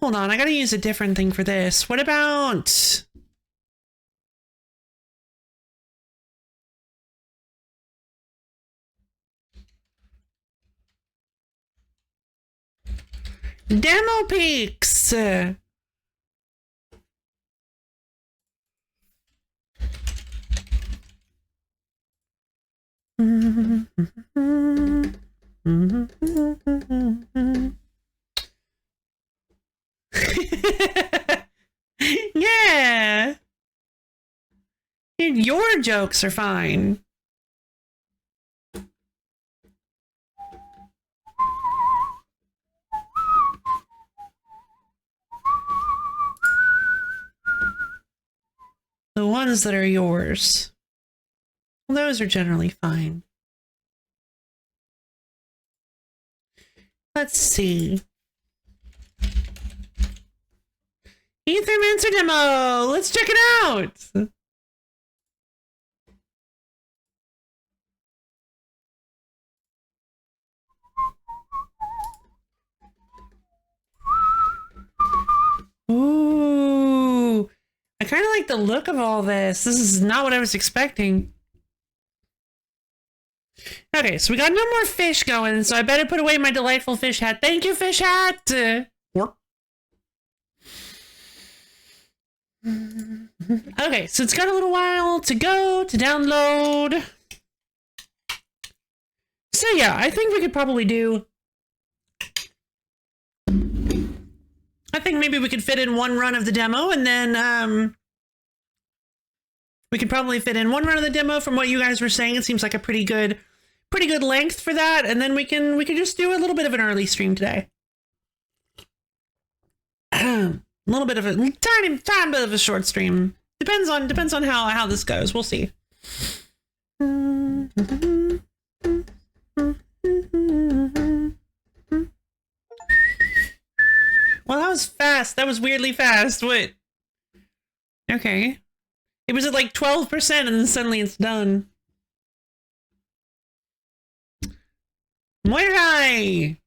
Hold on. I gotta use a different thing for this. What about... Demo peaks? Yeah. Your jokes are fine. The ones that are yours. Well, those are generally fine. Let's see. Aethermancer demo! Let's check it out! Ooh! I kind of like the look of all this. This is not what I was expecting. Okay, so we got no more fish going, so I better put away my delightful fish hat. Thank you, fish hat! Okay, so it's got a little while to go to download. So yeah, I think we could probably do... I think maybe we could fit in one run of the demo, and then we could probably fit in one run of the demo. From what you guys were saying, it seems like a pretty good length for that, and then we can just do a little bit of an early stream today. A little bit of a tiny bit of a short stream. Depends on how this goes. We'll see. Well, that was fast. That was weirdly fast. What? Okay. It was at like 12% and then suddenly it's done. Muerai!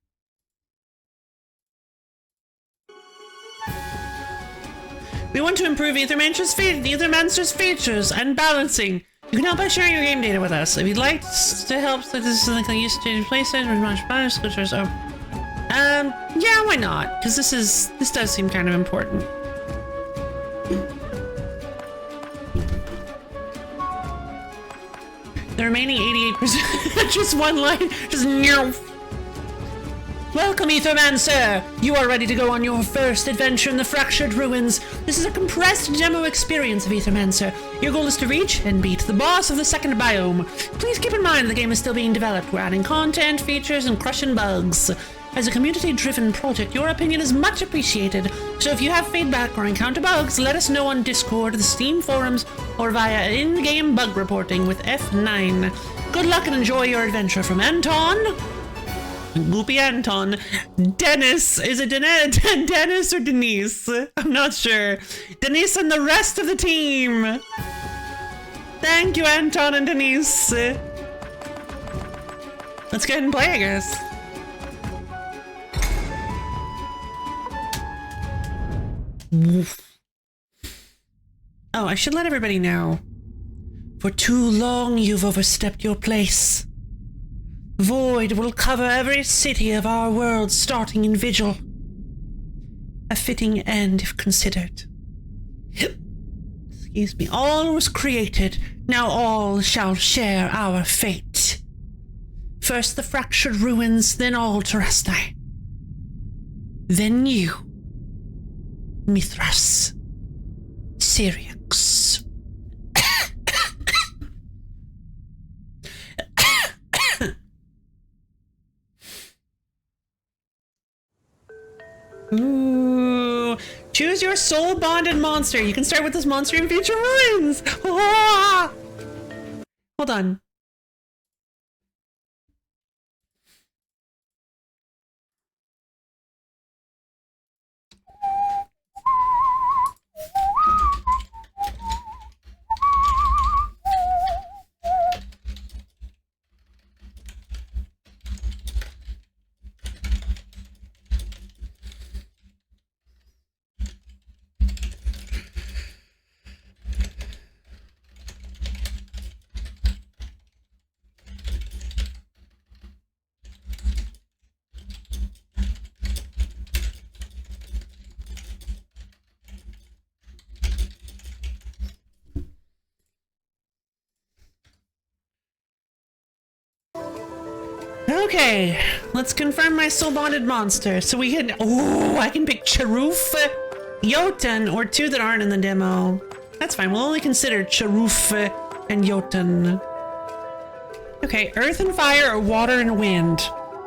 We want to improve Aethermancer's features and balancing. You can help by sharing your game data with us. If you'd like to help, so this is something used to change places or much better sculptures. Oh. Yeah, why not? Because this does seem kind of important. The remaining 88%, just one line, just no. Welcome, Aethermancer! You are ready to go on your first adventure in the Fractured Ruins. This is a compressed demo experience of Aethermancer. Your goal is to reach and beat the boss of the second biome. Please keep in mind the game is still being developed. We're adding content, features, and crushing bugs. As a community-driven project, your opinion is much appreciated. So if you have feedback or encounter bugs, let us know on Discord, the Steam forums, or via in-game bug reporting with F9. Good luck and enjoy your adventure from Anton. Goopy Anton. Dennis. Is it Dennis or Denise? I'm not sure. Denise and the rest of the team. Thank you, Anton and Denise. Let's go ahead and play, I guess. Oh, I should let everybody know. For too long you've overstepped your place. Void will cover every city of our world starting in Vigil. A fitting end if considered. Excuse me. All was created, now all shall share our fate. First the Fractured Ruins, then all Terrasti. Then you. Mithras. Syrinx. Ooh. Choose your soul-bonded monster. You can start with this monster in Future Ruins. Ah! Hold on. Okay, let's confirm my soul bonded monster. So we can, oh, I can pick Charuf, Jotun, or two that aren't in the demo. That's fine. We'll only consider Charuf and Jotun. Okay, earth and fire or water and wind.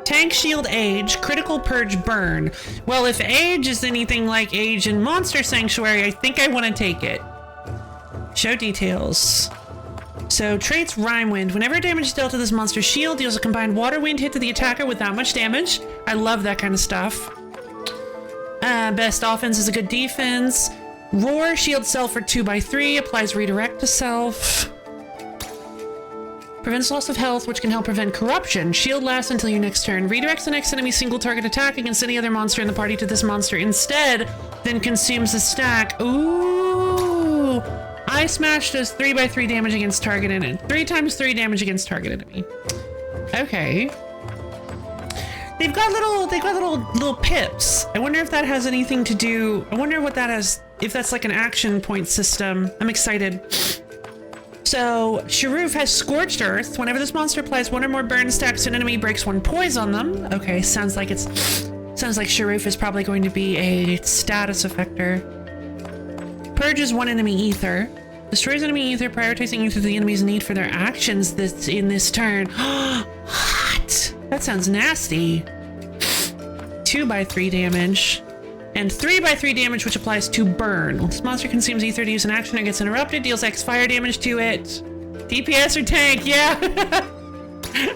Tank, shield, age, critical, purge, burn. Well, if age is anything like age in Monster Sanctuary, I think I want to take it. Show details. So, traits Rhyme Wind. Whenever damage is dealt to this monster's shield, deals a combined water wind hit to the attacker with that much damage. I love that kind of stuff. Best offense is a good defense. Roar, shield self for 2x3, applies redirect to self. Prevents loss of health, which can help prevent corruption. Shield lasts until your next turn. Redirects the next enemy single target attack against any other monster in the party to this monster instead, then consumes the stack. Ooh! I Smash does 3x3 damage against target enemy. 3 times 3 damage against target enemy. Okay. They've got little pips. I wonder if that has anything to do. I wonder what that has, if that's like an action point system. I'm excited. So, Sharuf has Scorched Earth. Whenever this monster applies one or more burn stacks to an enemy, breaks 1 poison on them. Okay, sounds like Sharuf is probably going to be a status effector. Purges 1 enemy ether. Destroys enemy ether, prioritizing ether to the enemy's need for their actions in this turn. Hot! That sounds nasty. 2x3 damage. And 3x3 damage, which applies to burn. This monster consumes ether to use an action or gets interrupted, deals X fire damage to it. DPS or tank, yeah.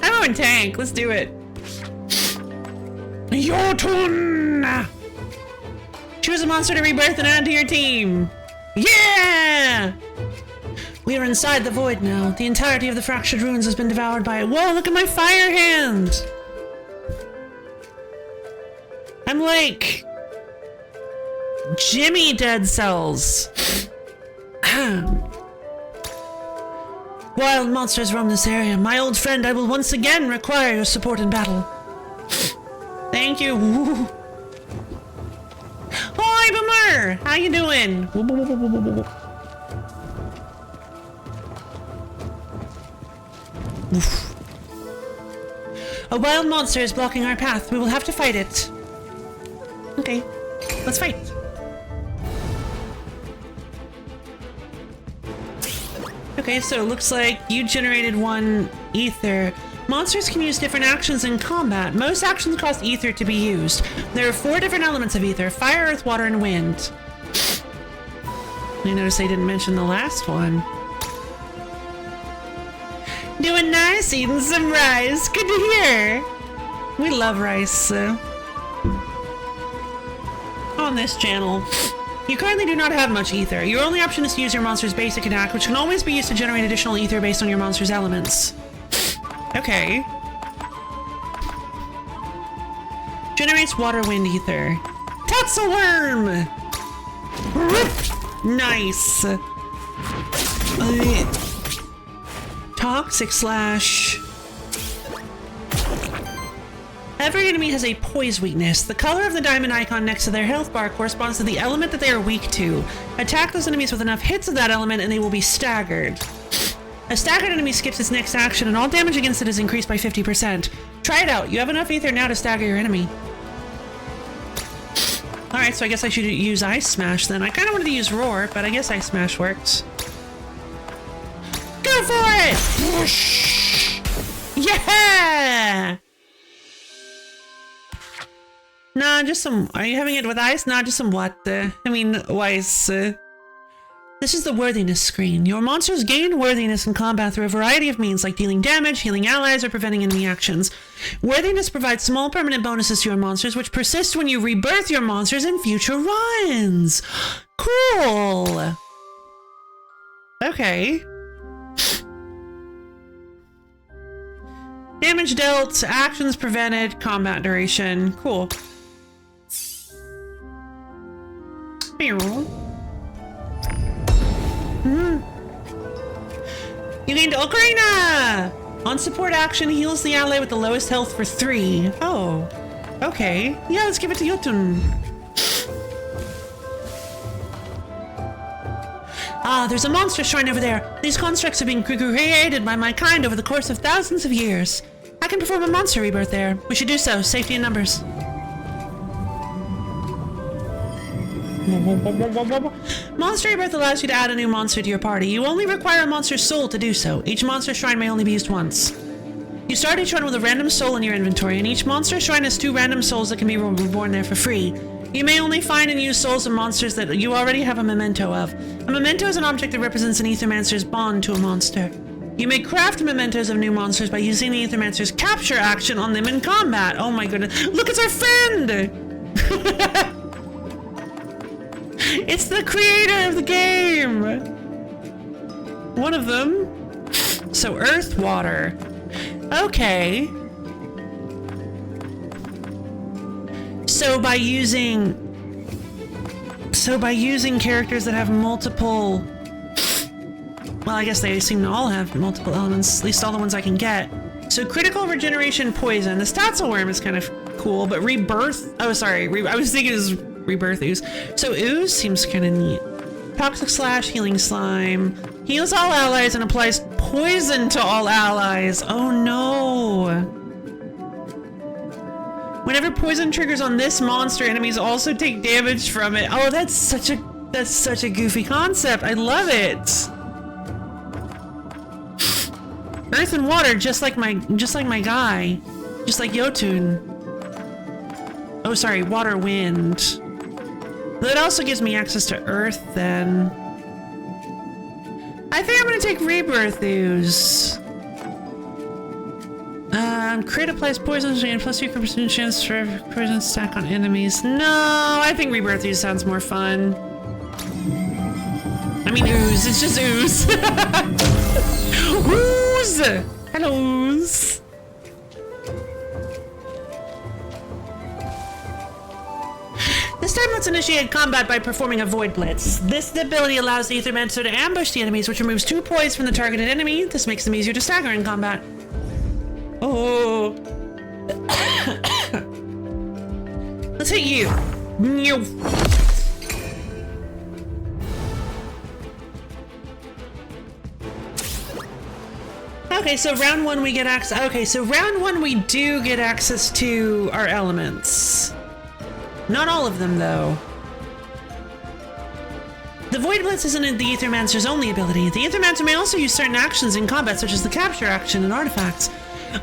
I'm on tank, let's do it. Jotun! Choose a monster to rebirth and add to your team. Yeah! We are inside the void now. The entirety of the fractured ruins has been devoured by it. Whoa, look at my fire hand! I'm like Jimmy Dead Cells. Wild monsters roam this area. My old friend, I will once again require your support in battle. Thank you. Ooh. Hi, Boomer! How you doing? Oof. A wild monster is blocking our path. We will have to fight it. Okay, let's fight. Okay, so it looks like you generated 1 ether. Monsters can use different actions in combat. Most actions cost ether to be used. There are 4 different elements of ether: fire, earth, water, and wind. I noticed they didn't mention the last one. Doing nice, eating some rice. Good to hear. We love rice on this channel. You currently do not have much ether. Your only option is to use your monster's basic attack, which can always be used to generate additional ether based on your monster's elements. Okay. Generates water, wind, ether. Tatzel worm! Nice. Toxic slash. Every enemy has a poise weakness. The color of the diamond icon next to their health bar corresponds to the element that they are weak to. Attack those enemies with enough hits of that element and they will be staggered. A staggered enemy skips its next action and all damage against it is increased by 50%. Try it out. You have enough ether now to stagger your enemy. Alright, so I guess I should use Ice Smash then. I kind of wanted to use Roar, but I guess Ice Smash works. Go for it! Whoosh! Yeah! Nah, just some... Are you having it with ice? Nah, just some water. I mean, ice. This is the worthiness screen. Your monsters gain worthiness in combat through a variety of means, like dealing damage, healing allies, or preventing enemy actions. Worthiness provides small permanent bonuses to your monsters, which persist when you rebirth your monsters in future runs. Cool. Okay. Damage dealt, actions prevented, combat duration. Cool. You gained Ocarina! On support action, heals the ally with the lowest health for 3. Oh, okay. Yeah, let's give it to Jotun. Ah, there's a monster shrine over there. These constructs have been created by my kind over the course of thousands of years. I can perform a monster rebirth there. We should do so. Safety in numbers. Monster rebirth allows you to add a new monster to your party. You only require a monster's soul to do so. Each monster shrine may only be used once. You start each one with a random soul in your inventory, and each monster shrine has 2 random souls that can be reborn there for free. You may only find and use souls of monsters that you already have a memento of. A memento is an object that represents an Aethermancer's bond to a monster. You may craft mementos of new monsters by using the Aethermancer's capture action on them in combat. Oh my goodness. Look, it's our friend! It's the creator of the game! One of them. So earth, water. Okay. So by using characters that have multiple... Well, I guess they seem to all have multiple elements, at least all the ones I can get. So critical regeneration poison. The Statzel worm is kind of cool, but rebirth... Oh, sorry. I was thinking it was rebirth ooze. So ooze seems kind of neat. Toxic slash, healing slime. Heals all allies and applies poison to all allies. Oh no. Whenever poison triggers on this monster, enemies also take damage from it. Oh, that's such a goofy concept. I love it. Earth and water, just like my guy. Just like Jotun. Oh, sorry, water, wind. That also gives me access to earth, then. I think I'm gonna take rebirth ooze. Crit applies poison and plus 2% chance for poison stack on enemies. No, I think rebirth ooze sounds more fun. I mean ooze, it's just ooze. Ooze! Hello, ooze. This time let's initiate combat by performing a Void Blitz. This ability allows the Aethermancer to ambush the enemies, which removes 2 poise from the targeted enemy. This makes them easier to stagger in combat. Oh. Let's hit you. Okay, so round 1 we get access. Okay, so round 1 we do get access to our elements. Not all of them, though. The Void Blitz isn't the Aethermancer's only ability. The Aethermancer may also use certain actions in combat, such as the capture action and artifacts.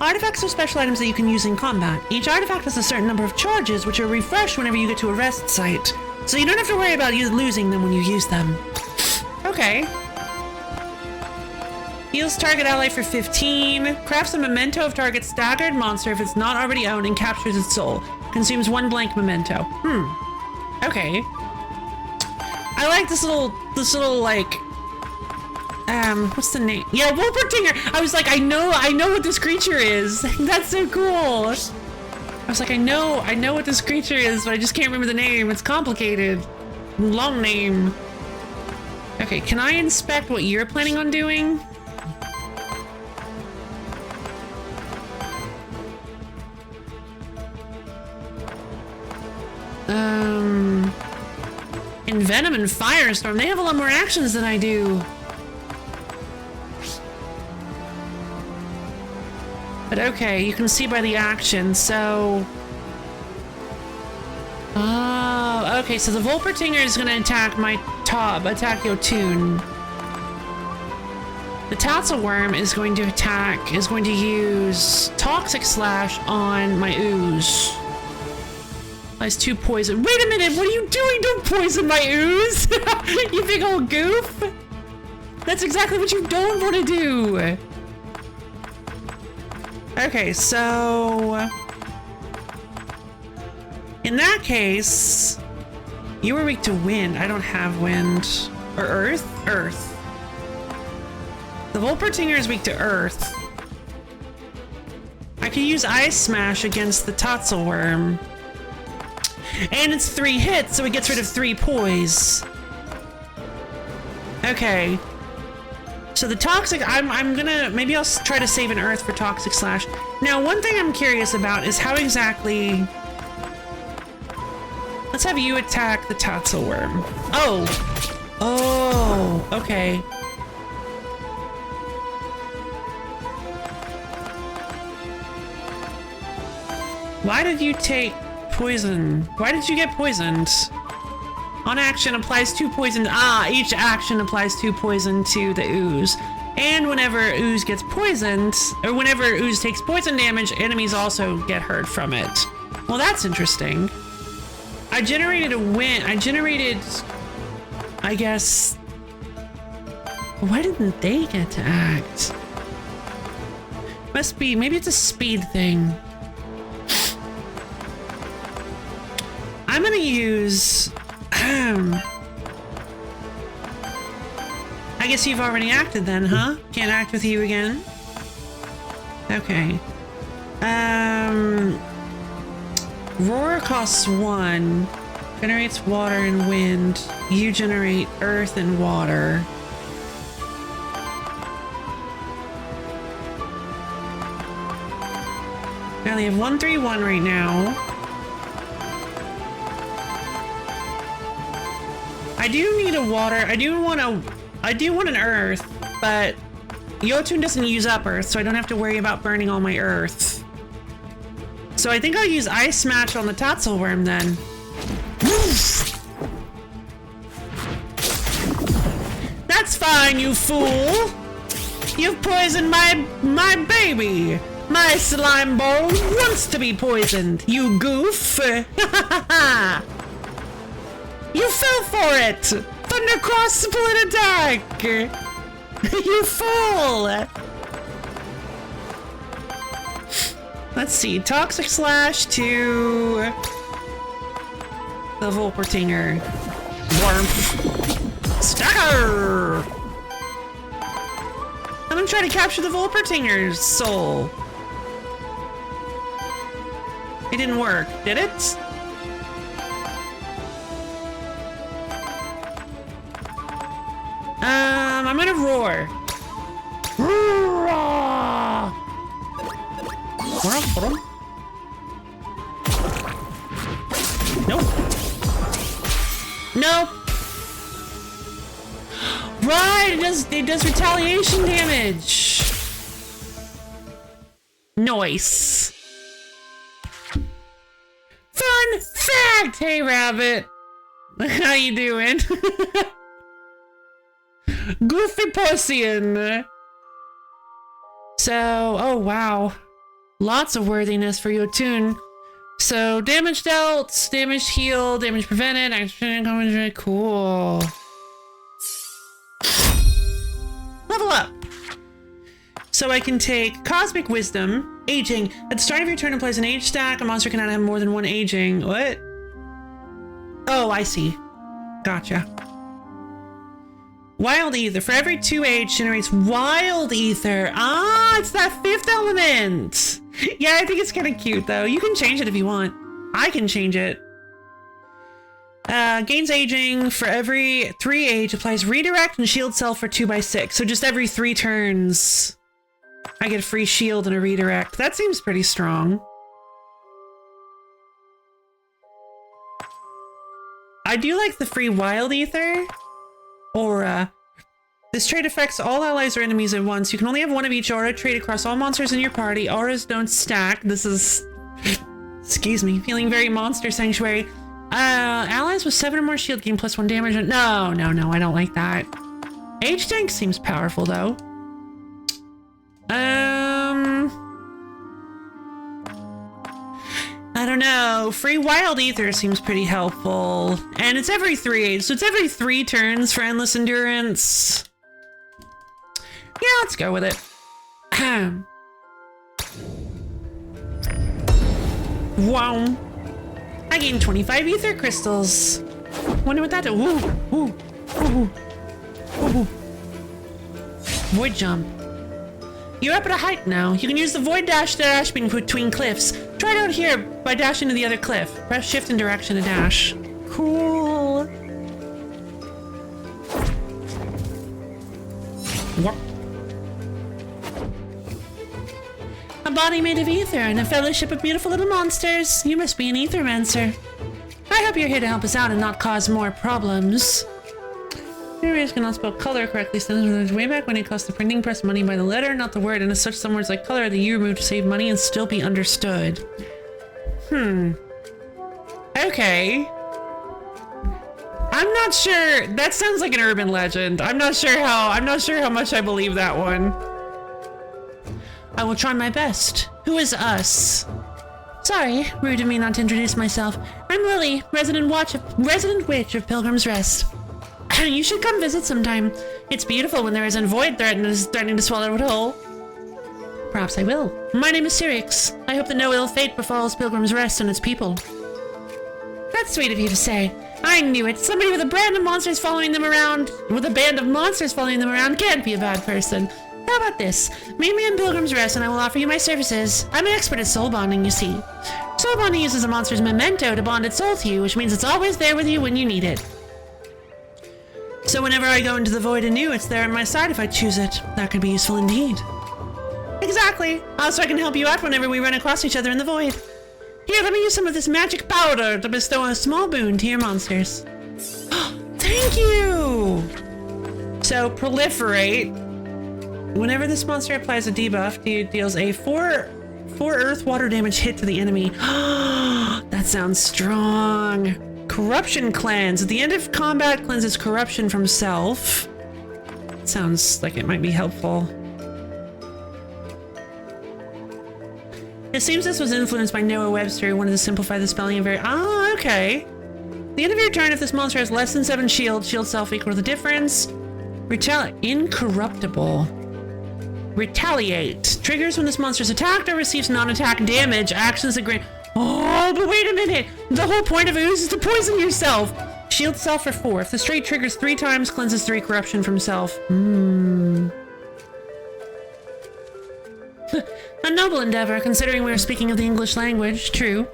Artifacts are special items that you can use in combat. Each artifact has a certain number of charges, which are refreshed whenever you get to a rest site. So you don't have to worry about you losing them when you use them. Okay. Heals target ally for 15. Crafts a memento of target staggered monster if it's not already owned and captures its soul. Consumes 1 blank memento. Okay. I like this little like, what's the name? Yeah, Wolpertinger! I was like, I know what this creature is. That's so cool. I was like, I know what this creature is, but I just can't remember the name. It's complicated. Long name. Okay, can I inspect what you're planning on doing? Envenom and Firestorm, they have a lot more actions than I do. But okay, you can see by the action, so... Oh, okay, so the Wolpertinger is gonna attack attack Jotun. The Statzel worm is going to use Toxic Slash on my ooze. Applies 2 poison. Wait a minute, what are you doing? Don't poison my ooze! You big old goof! That's exactly what you don't want to do! Okay, so... in that case... you were weak to wind. I don't have wind. Or earth? Earth. The Volpertinger is weak to earth. I could use Ice Smash against the Totzelworm. And it's 3 hits, so it gets rid of 3 poise. Okay. So the Toxic, I'm gonna, maybe I'll try to save an Earth for Toxic Slash. Now, one thing I'm curious about is how exactly... let's have you attack the Totzelworm. Oh! Oh, okay. Why did you take poison? Why did you get poisoned? On action applies 2 poison. Ah, each action applies 2 poison to the ooze. And whenever ooze gets poisoned, or whenever ooze takes poison damage, enemies also get hurt from it. Well, that's interesting. I generated a win. I generated, I guess. Why didn't they get to act? Must be, maybe it's a speed thing. I'm gonna use, I guess you've already acted then, huh? Can't act with you again? Okay. Roar costs 1. Generates water and wind. You generate earth and water. I only have 131 right now. I do need a water. I do want an earth, but Yotun doesn't use up earth, so I don't have to worry about burning all my earth. So I think I'll use Ice Smash on the Totzelworm then. That's fine, you fool! You've poisoned my baby! My slime ball wants to be poisoned, you goof! You fell for it! Thundercross split attack! You fool! Let's see, Toxic Slash to the Volpertinger. Warmth. Stacker! I'm gonna try to capture the Volpertinger's soul. It didn't work, did it? I'm gonna roar. Nope. Nope. Right, it does retaliation damage. Nice. Fun fact! Hey, Rabbit. How you doing? Goofy Pussian. So, oh wow. Lots of worthiness for Yotun. So, damage dealt, damage healed, damage prevented, action commentary, cool. Level up. So I can take Cosmic Wisdom, Aging. At the start of your turn, it plays an age stack. A monster cannot have more than 1 aging. What? Oh, I see. Gotcha. Wild Ether. For every 2 age, generates Wild Ether. Ah, it's that 5th element. Yeah, I think it's kind of cute, though. You can change it if you want. I can change it. Gains aging. For every 3 age, applies redirect and shield self for 2x6. So just every 3 turns, I get a free shield and a redirect. That seems pretty strong. I do like the free Wild Ether. Aura. This trait affects all allies or enemies at once. You can only have 1 of each aura trait across all monsters in your party. Auras don't stack. This is... excuse me. Feeling very Monster Sanctuary. Allies with 7 or more shield gain +1 damage. No, no, no. I don't like that. Age Tank seems powerful, though. I don't know. Free wild ether seems pretty helpful. And it's every 3, so it's every 3 turns for endless endurance. Yeah, let's go with it. Wow. I gained 25 ether crystals. Wonder what that does. Ooh, ooh, ooh, ooh. Void jump. You're up at a height now. You can use the void dash to dash between cliffs. Try it out here by dashing to the other cliff. Press shift in direction to dash. Cool. What? A body made of ether and a fellowship of beautiful little monsters. You must be an Aethermancer. I hope you're here to help us out and not cause more problems. Readers cannot spell color correctly. Stands way back when it cost the printing press money by the letter, not the word, and as such some words like color that you removed to save money and still be understood. Okay. I'm not sure. That sounds like an urban legend. I'm not sure how much I believe that one. I will try my best. Who is us? Sorry, rude of me not to introduce myself. I'm Lily, resident witch of Pilgrim's Rest. You should come visit sometime. It's beautiful when there isn't void threatening to swallow it whole. Perhaps I will. My name is Syrinx. I hope that no ill fate befalls Pilgrim's Rest and its people. That's sweet of you to say. I knew it. Somebody with a band of monsters following them around can't be a bad person. How about this? Meet me in Pilgrim's Rest and I will offer you my services. I'm an expert at soul bonding, you see. Soul bonding uses a monster's memento to bond its soul to you, which means it's always there with you when you need it. So whenever I go into the void anew, it's there at my side if I choose it. That could be useful indeed. Exactly. Also, I can help you out whenever we run across each other in the void. Here, let me use some of this magic powder to bestow a small boon to your monsters. Thank you! So, proliferate. Whenever this monster applies a debuff, it deals a 4 earth water damage hit to the enemy. That sounds strong. Corruption cleanse. At the end of combat, cleanses corruption from self. Sounds like it might be helpful. It seems this was influenced by Noah Webster, who wanted to simplify the spelling of very. Ah, okay. At the end of your turn, if this monster has less than 7 shield self equal to the difference. Incorruptible. Retaliate. Triggers when this monster is attacked or receives non-attack damage. Actions that grant. Oh, but wait a minute! The whole point of ooze is to poison yourself! Shield self for 4. If the straight triggers 3 times, cleanses 3 corruption from self. A noble endeavor, considering we are speaking of the English language. True.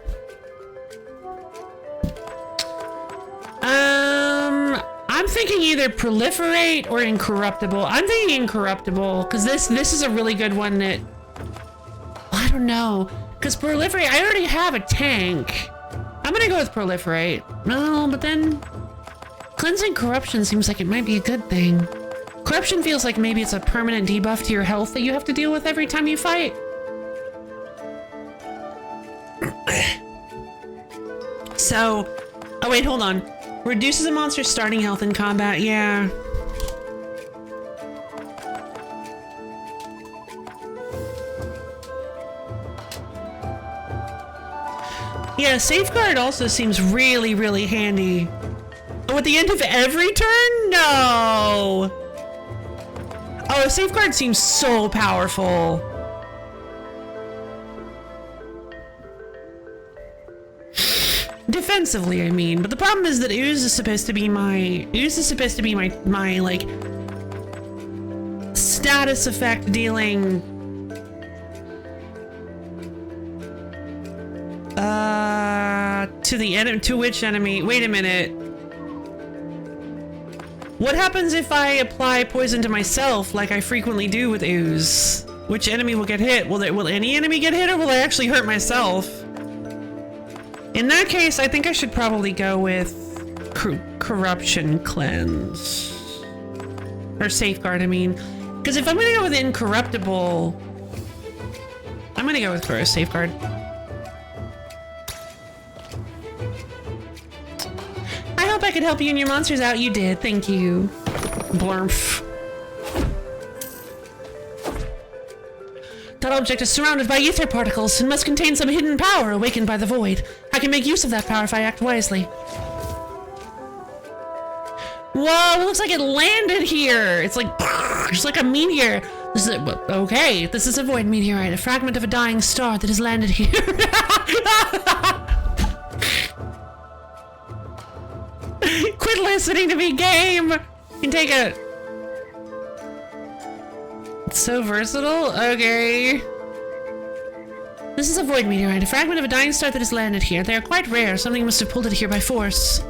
I'm thinking either proliferate or incorruptible. I'm thinking incorruptible, because this is a really good one that... I don't know. Because proliferate, I already have a tank. I'm gonna go with proliferate. No, but then cleansing corruption seems like it might be a good thing. Corruption feels like maybe it's a permanent debuff to your health that you have to deal with every time you fight. So, oh wait, hold on. Reduces a monster's starting health in combat, yeah. Yeah, safeguard also seems really, really handy. Oh, at the end of every turn? No! Oh, safeguard seems so powerful. Defensively, I mean, but the problem is that ooze is supposed to be my like status effect dealing to the enemy. To which enemy? Wait a minute. What happens if I apply poison to myself like I frequently do with ooze? Which enemy will get hit? Will any enemy get hit, or will I actually hurt myself? In that case, I think I should probably go with corruption cleanse. Or safeguard, I mean. Because if I'm gonna go with incorruptible, I'm gonna go with safeguard. I hope I could help you and your monsters out. You did, thank you. Blurf. That object is surrounded by ether particles and must contain some hidden power awakened by the void. I can make use of that power if I act wisely. Whoa, it looks like it landed here. It's like, just like a meteor. This is okay, this is a void meteorite, a fragment of a dying star that has landed here. Quit listening to me, game! You can take it. It's so versatile. Okay. This is a void meteorite, a fragment of a dying star that has landed here. They are quite rare. Something must have pulled it here by force.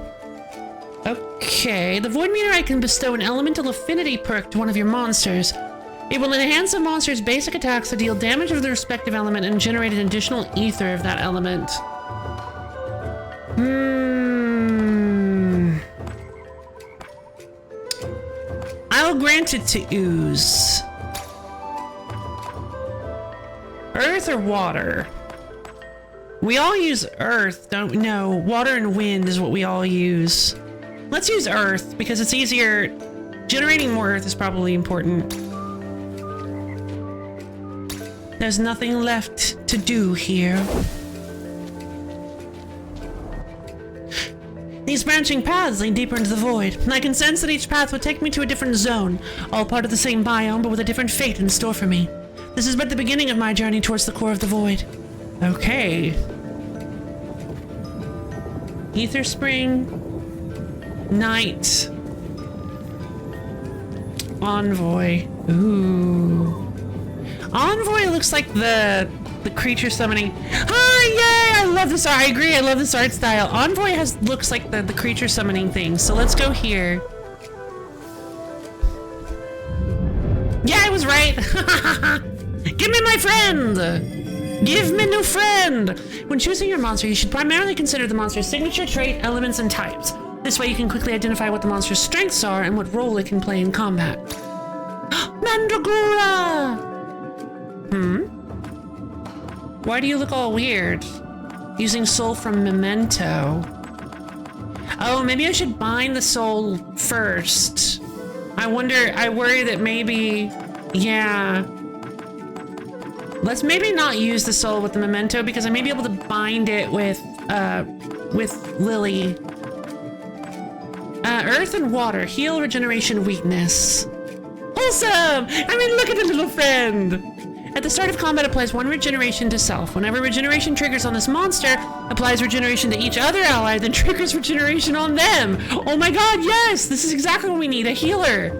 Okay. The void meteorite can bestow an elemental affinity perk to one of your monsters. It will enhance a monster's basic attacks to deal damage of the respective element and generate an additional ether of that element. I'll grant it to ooze. Earth or water? We all use earth, don't we? No, water and wind is what we all use. Let's use earth because it's easier. Generating more earth is probably important. There's nothing left to do here. These branching paths lead deeper into the void. I can sense that each path would take me to a different zone, all part of the same biome, but with a different fate in store for me. This is but the beginning of my journey towards the core of the void. Okay. Ether Spring. Night. Envoy. Ooh. Envoy looks like the creature summoning. Hi, yay! I love this art. I agree. I love this art style. Envoy looks like the creature summoning thing. So let's go here. Yeah, I was right. Give me my friend. Give me new friend. When choosing your monster, you should primarily consider the monster's signature trait, elements, and types. This way you can quickly identify what the monster's strengths are and what role it can play in combat. Mandragora! Why do you look all weird? Using soul from Memento. Oh, maybe I should bind the soul first. I worry that maybe, yeah. Let's maybe not use the soul with the Memento because I may be able to bind it with Lily. Earth and water, heal, regeneration, weakness. Awesome! I mean, look at the little friend! At the start of combat, applies 1 regeneration to self. Whenever regeneration triggers on this monster, applies regeneration to each other ally, then triggers regeneration on them. Oh my god, yes! This is exactly what we need, a healer.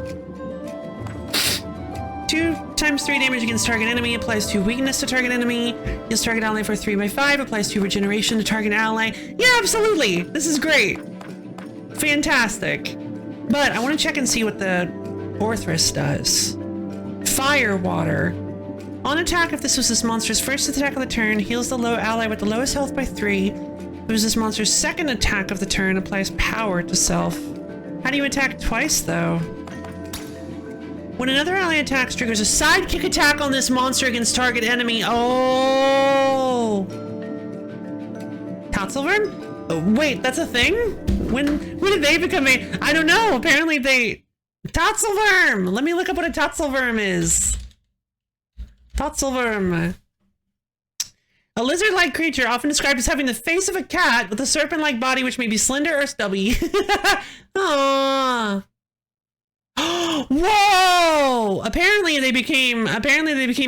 2 times 3 damage against target enemy, applies 2 weakness to target enemy, heals target ally for 3/5, applies 2 regeneration to target ally. Yeah, absolutely! This is great. Fantastic. But I want to check and see what the Orthrus does. Fire water. On attack, if this was this monster's first attack of the turn, heals the low ally with the lowest health by 3. If it was this monster's second attack of the turn, applies power to self. How do you attack twice, though? When another ally attacks, triggers a sidekick attack on this monster against target enemy. Oh! Tatzelworm? Oh, wait, that's a thing? When did they become a... I don't know, apparently they... Tatzelworm! Let me look up what a Tatzelworm is. Tatzelworm. A lizard-like creature often described as having the face of a cat with a serpent-like body which may be slender or stubby. Aww. Whoa! Apparently they became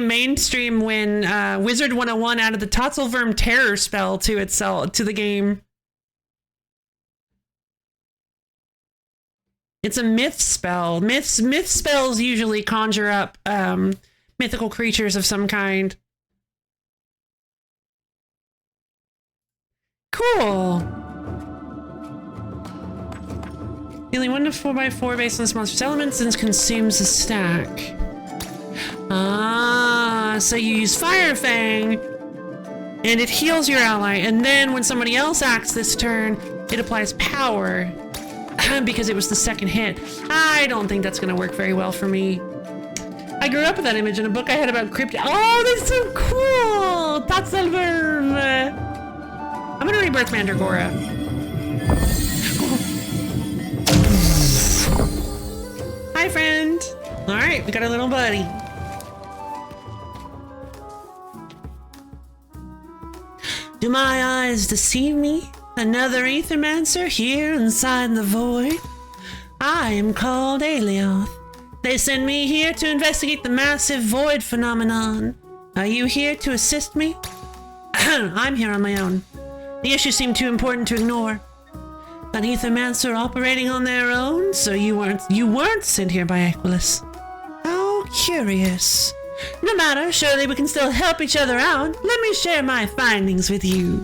mainstream when Wizard 101 added the Tatzelworm terror spell to the game. It's a myth spell. Myth spells usually conjure up mythical creatures of some kind. Cool. Dealing 1 to 4/4 based on this monster's elements and consumes a stack. Ah, so you use Fire Fang and it heals your ally, and then when somebody else acts this turn, it applies power because it was the second hit. I don't think that's gonna work very well for me. I grew up with that image in a book I had about cryptid. Oh, that's so cool! Tatzelworm! I'm gonna rebirth Mandragora. Hi, friend! Alright, we got a little buddy. Do my eyes deceive me? Another Aethermancer here inside the void? I am called Aelioth. They sent me here to investigate the massive void phenomenon. Are you here to assist me? I'm here on my own. The issue seemed too important to ignore. An Aethermancer operating on their own, so you weren't sent here by Aquilus. How curious. No matter, surely we can still help each other out. Let me share my findings with you.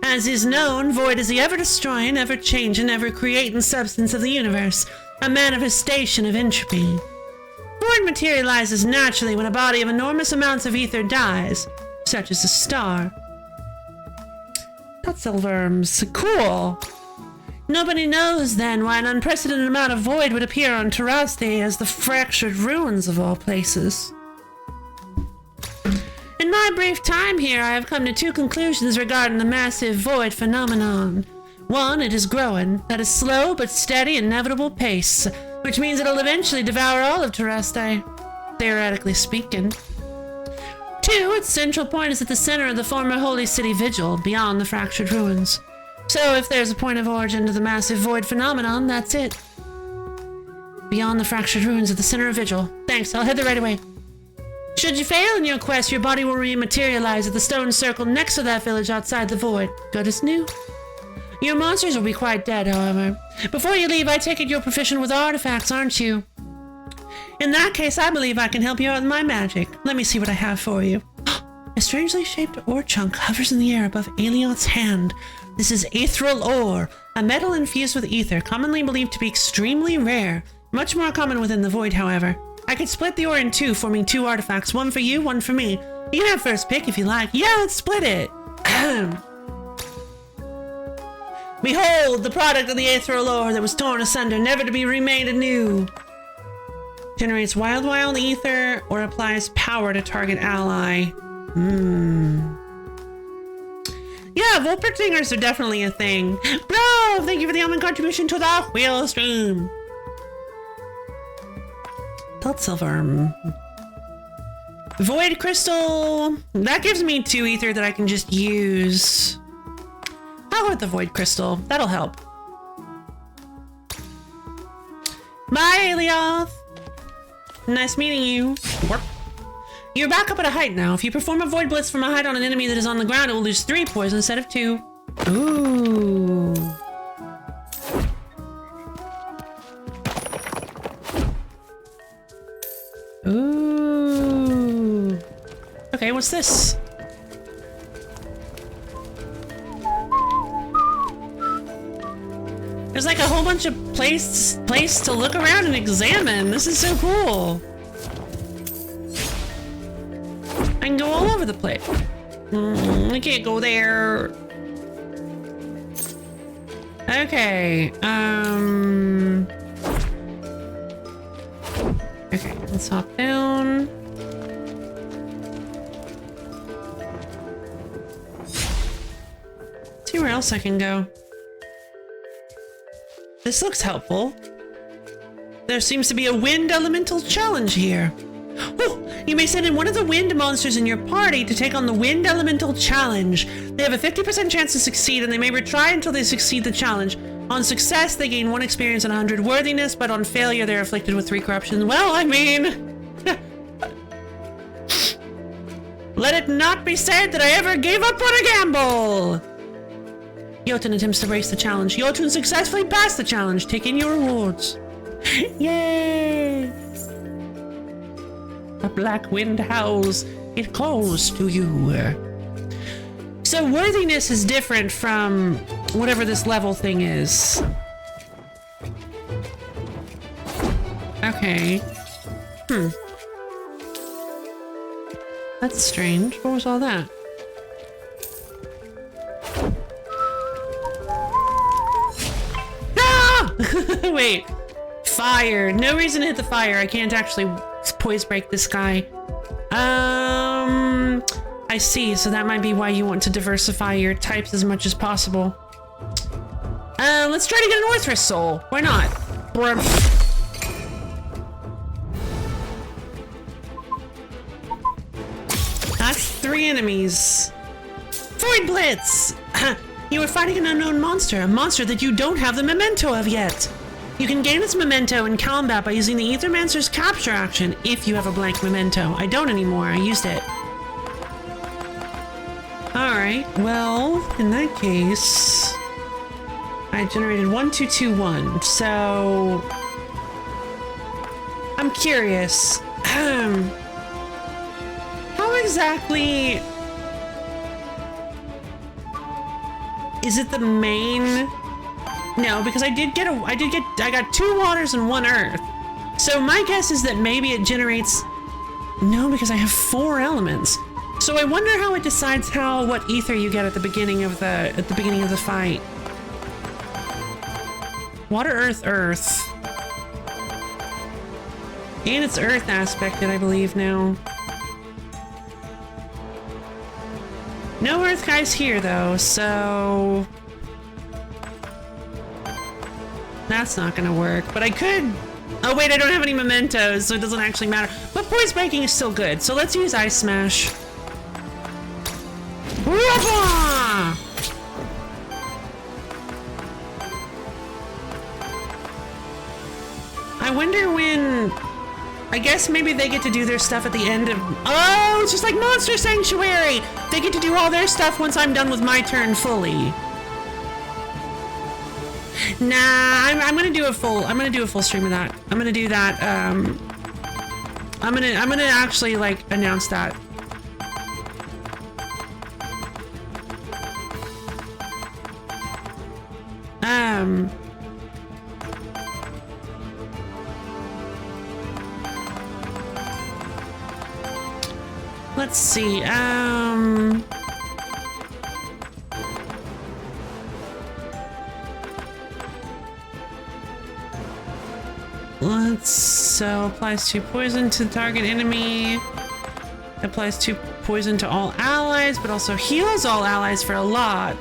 As is known, void is the ever-destroying, ever-changing, ever-creating substance of the universe, a manifestation of entropy. Void materializes naturally when a body of enormous amounts of ether dies, such as a star. That's silverms. Cool. Nobody knows, then, why an unprecedented amount of void would appear on Terraste as the fractured ruins of all places. In my brief time here, I have come to two conclusions regarding the massive void phenomenon. One, it is growing at a slow but steady, inevitable pace, which means it'll eventually devour all of Terraste, theoretically speaking. Two, its central point is at the center of the former Holy City Vigil, beyond the fractured ruins. So if there's a point of origin to the massive void phenomenon, that's it. Beyond the fractured ruins at the center of Vigil. Thanks, I'll head there right away. Should you fail in your quest, your body will rematerialize at the stone circle next to that village outside the void. Good as new. Your monsters will be quite dead, however. Before you leave, I take it you're proficient with artifacts, aren't you? In that case, I believe I can help you out with my magic. Let me see what I have for you. A strangely shaped ore chunk hovers in the air above Aelioth's hand. This is ethereal ore, a metal infused with ether, commonly believed to be extremely rare. Much more common within the void, however. I could split the ore in two, forming two artifacts, one for you, one for me. You can have first pick if you like. Yeah, let's split it. Behold, the product of the ethereal ore that was torn asunder, never to be remade anew. Generates wild ether or applies power to target ally. Yeah, Volpertingers are definitely a thing. Bro, thank you for the almond contribution to the wheel stream. That's silver. Void crystal. That gives me 2 ether that I can just use. I'll go with the void crystal. That'll help. Bye, Aelioth. Nice meeting you. You're back up at a height now. If you perform a void blitz from a height on an enemy that is on the ground, it will lose 3 poison instead of 2. Ooh. Ooh. Okay, what's this? There's like a whole bunch of place to look around and examine. This is so cool. I can go all over the place. I can't go there. Okay. Okay, let's hop down. See where else I can go. This looks helpful. There seems to be a wind elemental challenge here. Oh, you may send in one of the wind monsters in your party to take on the wind elemental challenge. They have a 50% chance to succeed, and they may retry until they succeed the challenge. On success, they gain 1 experience and 100 worthiness, but on failure, they're afflicted with 3 corruption. Well, I mean... let it not be said that I ever gave up on a gamble! Jotun attempts to brace the challenge. Jotun successfully passed the challenge. Take in your rewards. Yay! A black wind howls. It calls to you. So worthiness is different from whatever this level thing is. Okay. That's strange. What was all that? Ah! Wait. Fire. No reason to hit the fire. I can't actually poise break this guy. I see. So that might be why you want to diversify your types as much as possible. Let's try to get an Orthrus soul. Why not? That's 3 enemies. Void Blitz! You are fighting an unknown monster, a monster that you don't have the memento of yet. You can gain its memento in combat by using the Aethermancer's capture action if you have a blank memento. I don't anymore, I used it. Alright, well, in that case, I generated 1221, so I'm curious. How exactly is it the main? No, because I got 2 waters and 1 earth. So my guess is that maybe it generates. No, because I have 4 elements. So I wonder how it decides what ether you get at the beginning of the fight. Water, earth, earth. And it's earth aspected, I believe now. No earth guys here though, so that's not gonna work. But I could. Oh wait, I don't have any mementos, so it doesn't actually matter. But poise breaking is still good, so let's use Ice Smash. I wonder when. I guess maybe they get to do their stuff at the end of. Oh, it's just like Monster Sanctuary! They get to do all their stuff once I'm done with my turn fully. Nah, I'm gonna do a full stream of that. I'm gonna do that. I'm gonna actually like announce that. Let's see, so applies 2 poison to the target enemy. Applies 2 poison to all allies, but also heals all allies for a lot.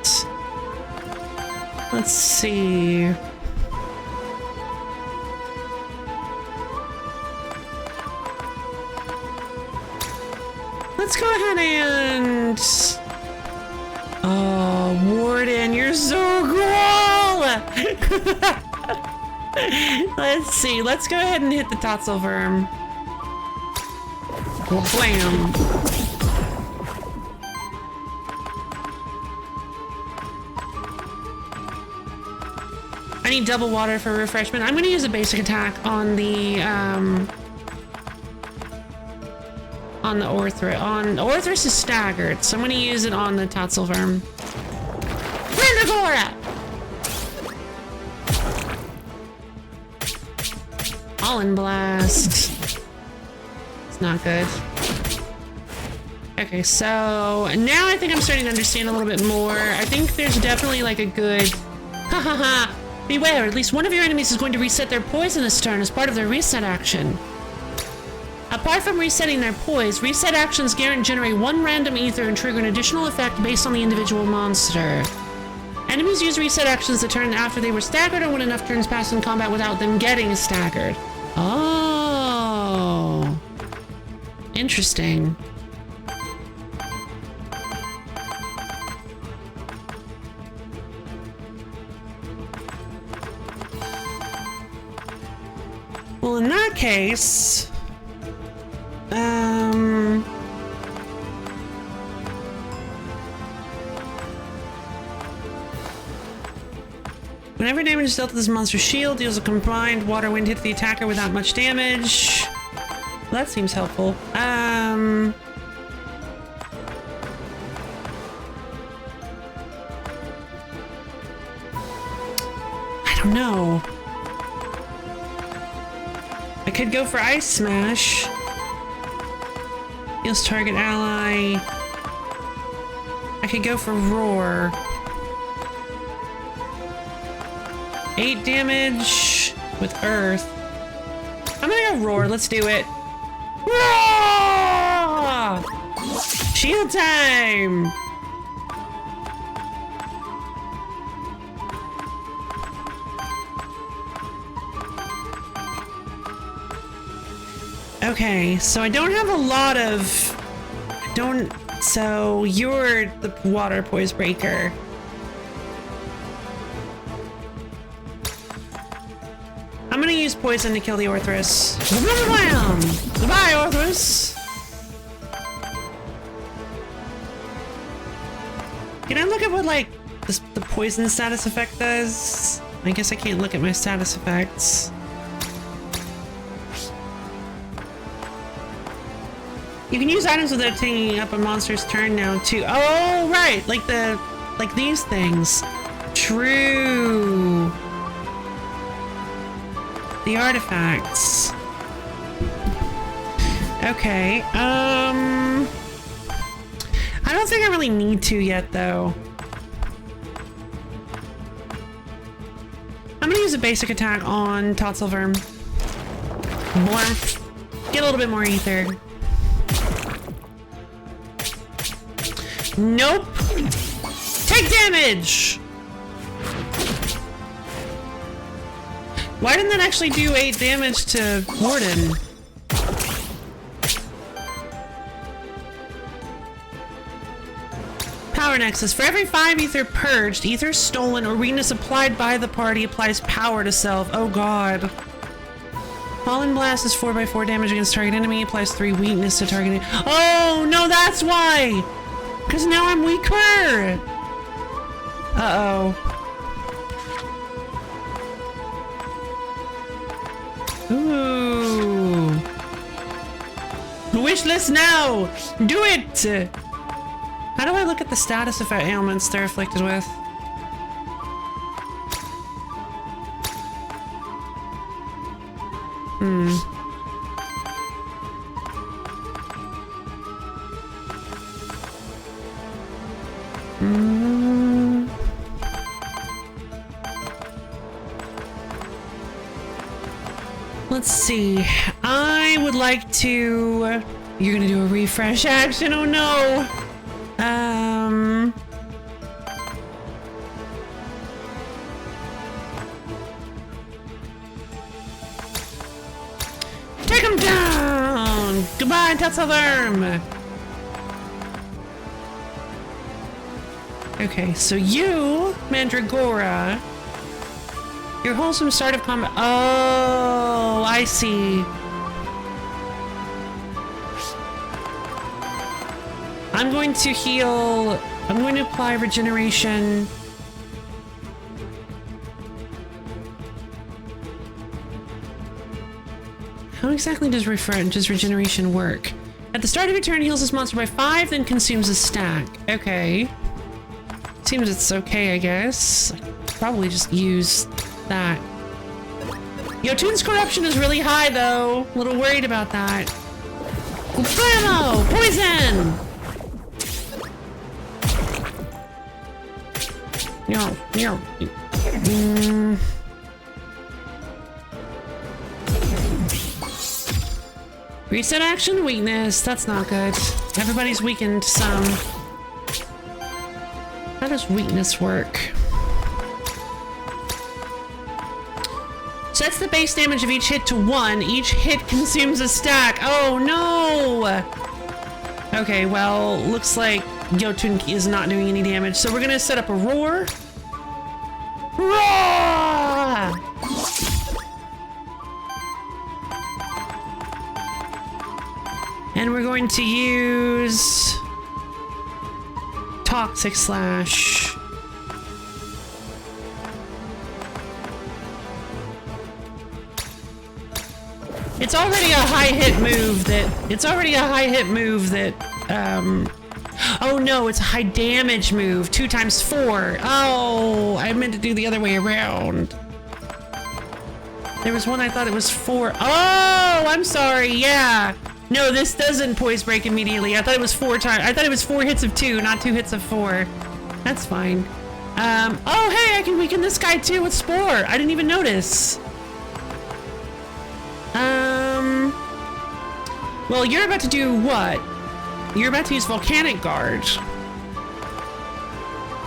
Let's see. Let's go ahead and. Oh, Warden, you're so cool! Let's see. Let's go ahead and hit the Tatzelworm. Blam! I need double water for refreshment. I'm going to use a basic attack on the Orthrus. Orthrus is staggered, so I'm going to use it on the Tatzelworm. Mandragora! Pollen Blast. It's not good. Okay, so now I think I'm starting to understand a little bit more. I think there's definitely like a good. Ha ha ha! Beware, at least one of your enemies is going to reset their poison this turn as part of their reset action. Apart from resetting their poise, reset actions generate 1 random ether and trigger an additional effect based on the individual monster. Enemies use reset actions the turn after they were staggered or when enough turns pass in combat without them getting staggered. Oh. Interesting. Well, in that case, whenever damage is dealt to this monster's shield, deals a combined water wind hit to the attacker without much damage. Well, that seems helpful. I don't know. I could go for Ice Smash. Heals target ally. I could go for Roar. 8 damage with Earth. I'm gonna go Roar. Let's do it. Roar! Shield time! Okay, so I don't have a lot of... So you're the water poise breaker. I'm gonna use poison to kill the Orthrus. Goodbye, Orthrus. Can I look at what, like, the poison status effect does? I guess I can't look at my status effects. You can use items without taking up a monster's turn now, too. Oh, right! Like these things. True. The artifacts. Okay, I don't think I really need to yet, though. I'm gonna use a basic attack on Totzelworm. Blarf. Get a little bit more ether. Nope. Take damage! Why didn't that actually do 8 damage to Warden? Power Nexus. For every 5 ether purged, ether stolen, or weakness applied by the party applies power to self. Oh god. Fallen Blast is 4x4 damage against target enemy, applies 3 weakness to target. Oh no, that's why! Because now I'm weaker! Uh-oh. Ooh. Wish list now! Do it! How do I look at the status of ailments they're afflicted with? Let's see. I would like to... You're gonna do a refresh action? Oh no! Take him down! Goodbye, Totzelworm! Okay, so you, Mandragora, your wholesome start of combat. Oh, I see. I'm going to heal. I'm going to apply regeneration. How exactly does regeneration work? At the start of your turn, heals this monster by 5, then consumes a stack. Okay. Seems it's okay, I guess. I could probably just use that. Yotun's corruption is really high, though. A little worried about that. Blammo! Poison! No. Reset action, weakness. That's not good. Everybody's weakened some. How does weakness work? Sets the base damage of each hit to 1. Each hit consumes a stack. Oh no! Okay, well, looks like Jotun is not doing any damage, so we're gonna set up a roar. Roar! And we're going to use Toxic Slash. It's already a high hit move that, oh no, it's a high damage move. 2 times 4. Oh, I meant to do the other way around. There was one I thought it was 4. Oh, I'm sorry, yeah. No, this doesn't poise break immediately. I thought it was 4 times. I thought it was 4 hits of 2, not 2 hits of 4. That's fine. Oh hey, I can weaken this guy too with Spore. I didn't even notice. Well, you're about to do what? You're about to use Volcanic Guard.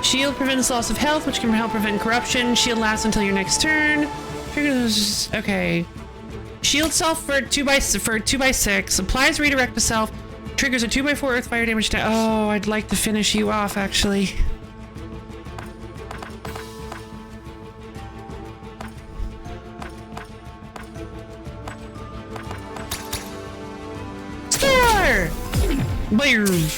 Shield prevents loss of health, which can help prevent corruption. Shield lasts until your next turn. Triggers. Okay. Shield self for 2x6. Applies redirect to self. Triggers a 2x4 earth fire damage attack. Oh, I'd like to finish you off, actually. Score! Boom!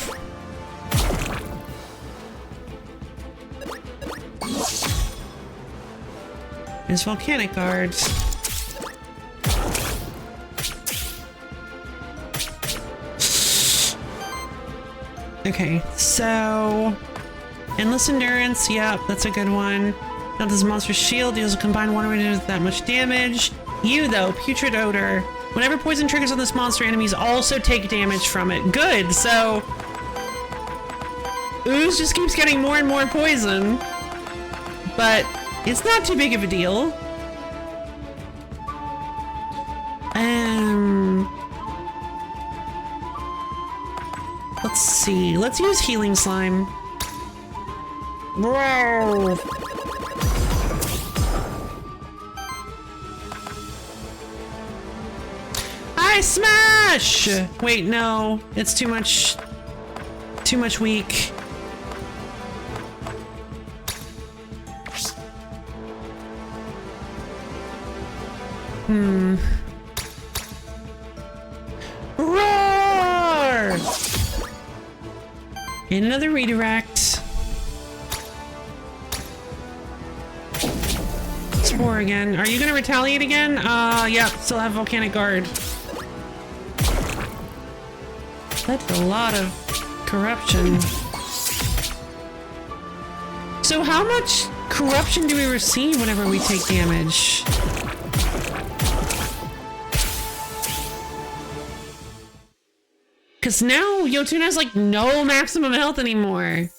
There's volcanic guards. Okay, so endless endurance, yep, that's a good one. Now this monster's shield deals a combined 1 with that much damage. You though, putrid odor. Whenever poison triggers on this monster, enemies also take damage from it. Good, so Ooze just keeps getting more and more poison. But it's not too big of a deal. Let's see. Let's use healing slime. Whoa. I smash! Wait, no. It's too much weak. Roar! And another redirect. Spore again. Are you gonna retaliate again? Yeah, still have volcanic guard. That's a lot of corruption. So how much corruption do we receive whenever we take damage? Because now Yotun has like no maximum health anymore.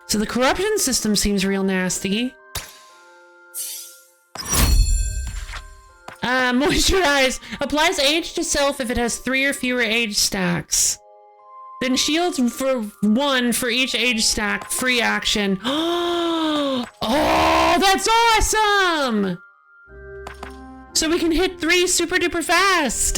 So the corruption system seems real nasty. Moisturize. Applies age to self if it has 3 or fewer age stacks. Then shields for 1 for each age stack. Free action. Oh, that's awesome! So we can hit 3 super duper fast.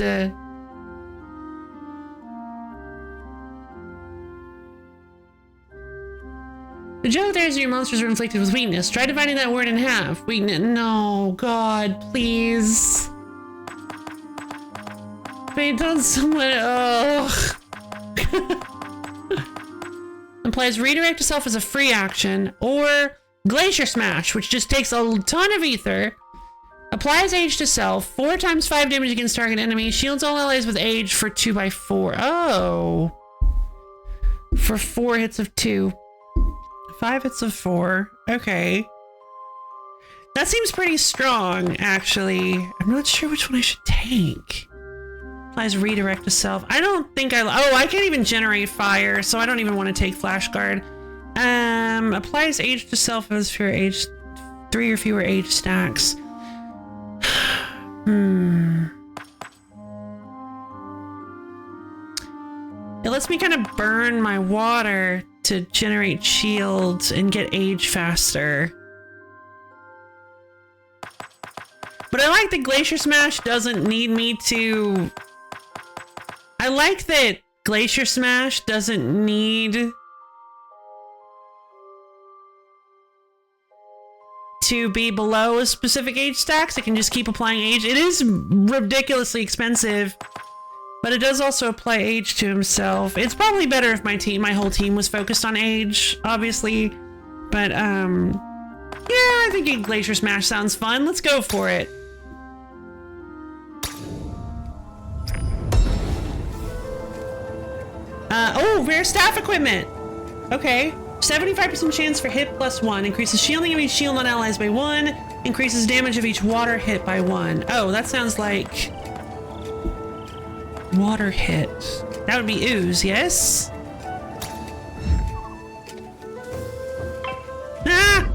The joke there is your monsters are inflicted with weakness. Try dividing that word in half. Weakness. No, God, please. Based on someone. Ugh. Implies redirect to self as a free action, or Glacier Smash, which just takes a ton of ether. Applies age to self, 4 times 5 damage against target enemy. Shields all allies with age for 2x4. Oh. For 4 hits of 2. 5 hits of 4. Okay. That seems pretty strong, actually. I'm not sure which one I should take. Applies redirect to self. I don't think I can't even generate fire, so I don't even want to take flash guard. Applies age to self as for age 3 or fewer age stacks. It lets me kind of burn my water to generate shields and get age faster. But I like that Glacier Smash doesn't need me to... I like that Glacier Smash doesn't need to be below a specific age stacks. It can just keep applying age. It is ridiculously expensive, but it does also apply age to himself. It's probably better if my whole team was focused on age, obviously. But, yeah, I think a Glacier Smash sounds fun. Let's go for it. Oh, rare staff equipment. Okay. 75% chance for hit plus 1. Increases shielding of each shield on allies by 1. Increases damage of each water hit by 1. Oh, that sounds like... water hit. That would be ooze, yes? Ah!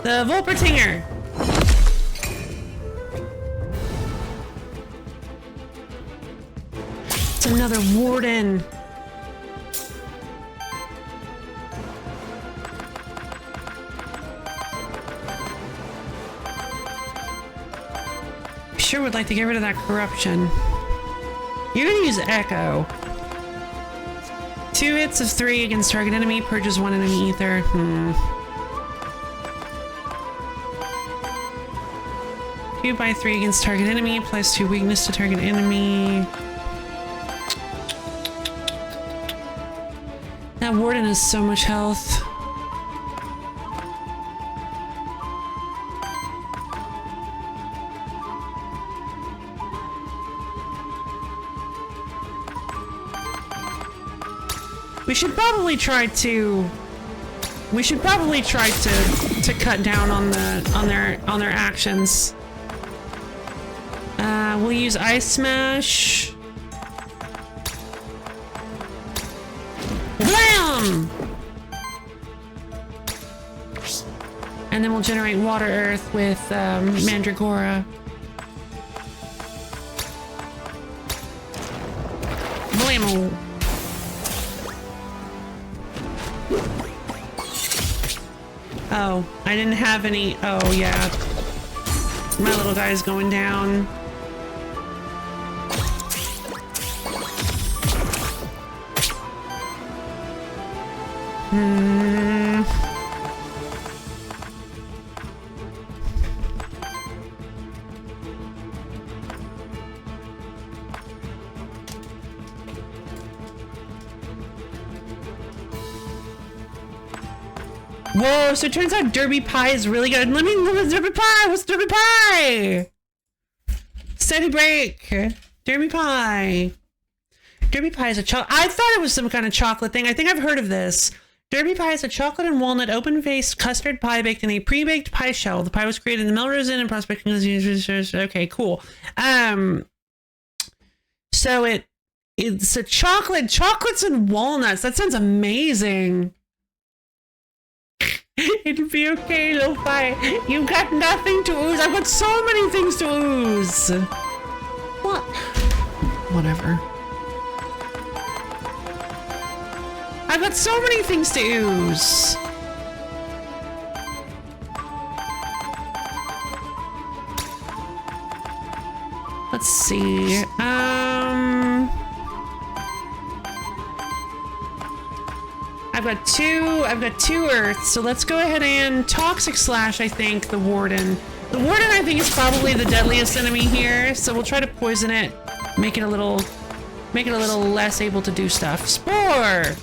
The Volpertinger. It's another warden. Sure would like to get rid of that corruption. You're gonna use Echo. 2 hits of 3 against target enemy, purges 1 enemy ether. 2 by 3 against target enemy, applies 2 weakness to target enemy. That warden has so much health. We should probably try to cut down on their actions. We'll use Ice Smash. Blam! And then we'll generate Water Earth with Mandragora. Blammo! Oh, I didn't have any. Oh, yeah. My little guy's going down. Whoa, so it turns out Derby Pie is really good. Let me look at Derby Pie. What's Derby Pie? Steady break. Derby Pie. Derby Pie is a chocolate. I thought it was some kind of chocolate thing. I think I've heard of this. Derby Pie is a chocolate and walnut open-faced custard pie baked in a pre-baked pie shell. The pie was created in the Melrose Inn and Prospect. Okay, cool. So it's a chocolates and walnuts. That sounds amazing. It'll be okay, little pie. You've got nothing to ooze. I've got so many things to ooze. What? Whatever. I've got so many things to ooze. Let's see. I've got two earths, so let's go ahead and Toxic Slash, I think, the Warden. The Warden, I think, is probably the deadliest enemy here, so we'll try to poison it, make it a little less able to do stuff. Spore!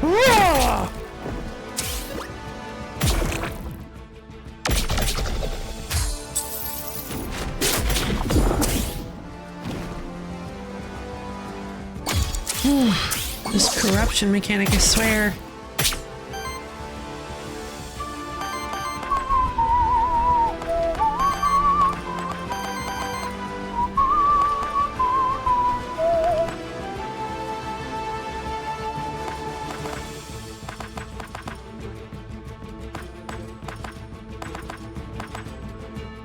Whoa! This corruption mechanic, I swear.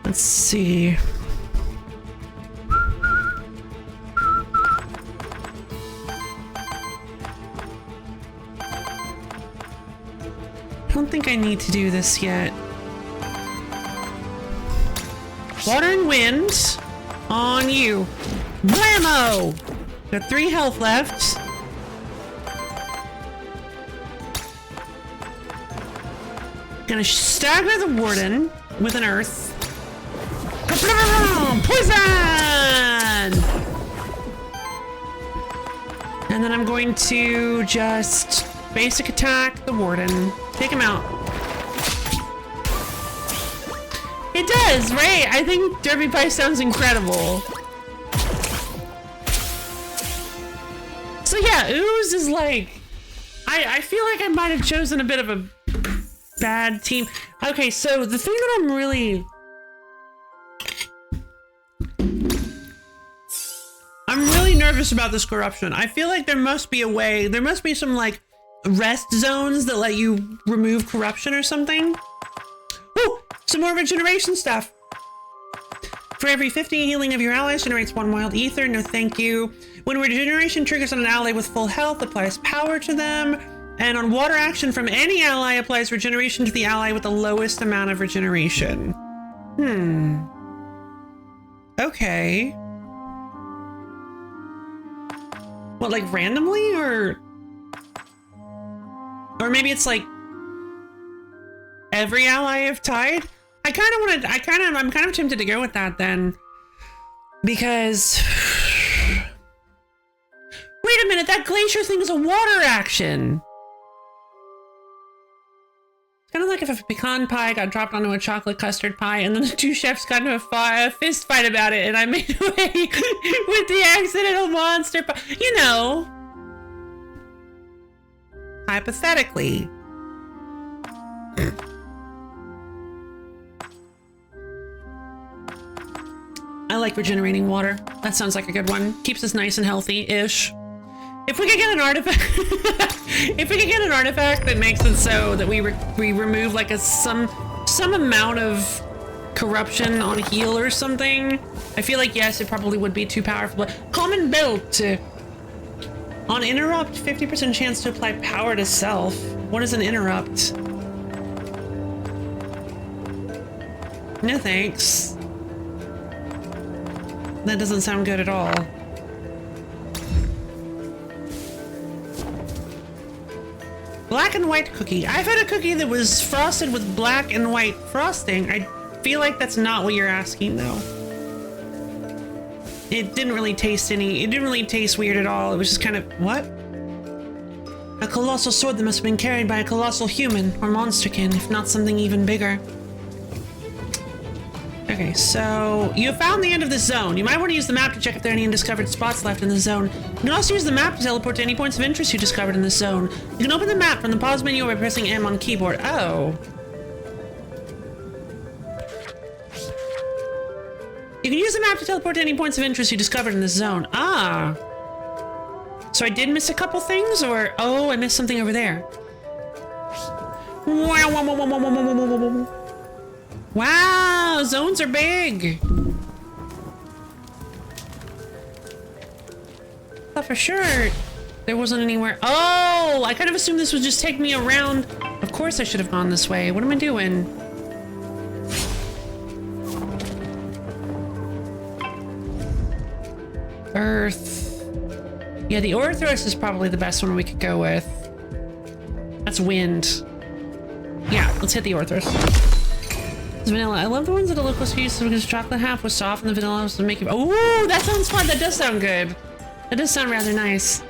Let's see. I don't think I need to do this yet. Water and wind on you. Blammo! Got 3 health left. Gonna stagger the warden with an earth. Poison! And then I'm going to just basic attack the warden. Take him out. It does, right? I think Derby Pie sounds incredible. So yeah, Ooze is like... I feel like I might have chosen a bit of a bad team. Okay, so the thing that I'm really nervous about this corruption. I feel like there must be a way, there must be some like rest zones that let you remove corruption or something. Woo! Some more regeneration stuff. For every 50 healing of your allies generates 1 wild ether. No thank you. When regeneration triggers on an ally with full health, applies power to them. And on water action from any ally applies regeneration to the ally with the lowest amount of regeneration. Okay. What, like randomly or maybe it's like every ally of Tide? I'm kind of tempted to go with that then. Because wait a minute, that glacier thing is a water action. It's kind of like if a pecan pie got dropped onto a chocolate custard pie and then the two chefs got into a fist fight about it and I made away with the accidental monster pie. You know. Hypothetically. I like regenerating water. That sounds like a good one. Keeps us nice and healthy-ish. If we could get an artifact, if we could get an artifact that makes it so that we remove like some amount of corruption on heal or something, I feel like yes, it probably would be too powerful. But common belt on interrupt, 50% chance to apply power to self. What is an interrupt? No thanks. That doesn't sound good at all. Black and white cookie. I've had a cookie that was frosted with black and white frosting. I feel like that's not what you're asking though. It didn't really taste weird at all. It was just kind of, what? A colossal sword that must have been carried by a colossal human or monsterkin, if not something even bigger. Okay, so you have found the end of the zone. You might want to use the map to check if there are any undiscovered spots left in the zone. You can also use the map to teleport to any points of interest you discovered in the zone. You can open the map from the pause menu by pressing M on keyboard. Oh. You can use the map to teleport to any points of interest you discovered in the zone. Ah. So I did miss a couple things, or... Oh, I missed something over there. Wow, zones are big. Thought for sure there wasn't anywhere. Oh, I kind of assumed this would just take me around. Of course I should have gone this way. What am I doing? Earth. Yeah, the Orthros is probably the best one we could go with. That's wind. Yeah, let's hit the Orthros. Vanilla. I love the ones that are local sweets because chocolate half was soft and the vanilla was to make it. Oh, that sounds fun. That does sound good. That does sound rather nice.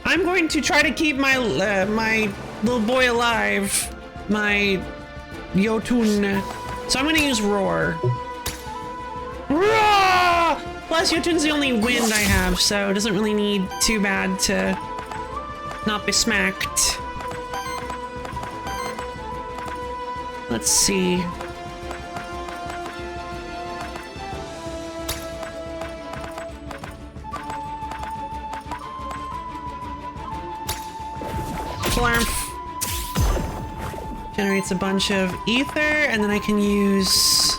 I'm going to try to keep my my little boy alive, my Jotun. So I'm going to use roar. Roar! Plus, Jotun's the only wind I have, so it doesn't really need too bad to not be smacked. Let's see. Flarf. Generates a bunch of ether, and then I can use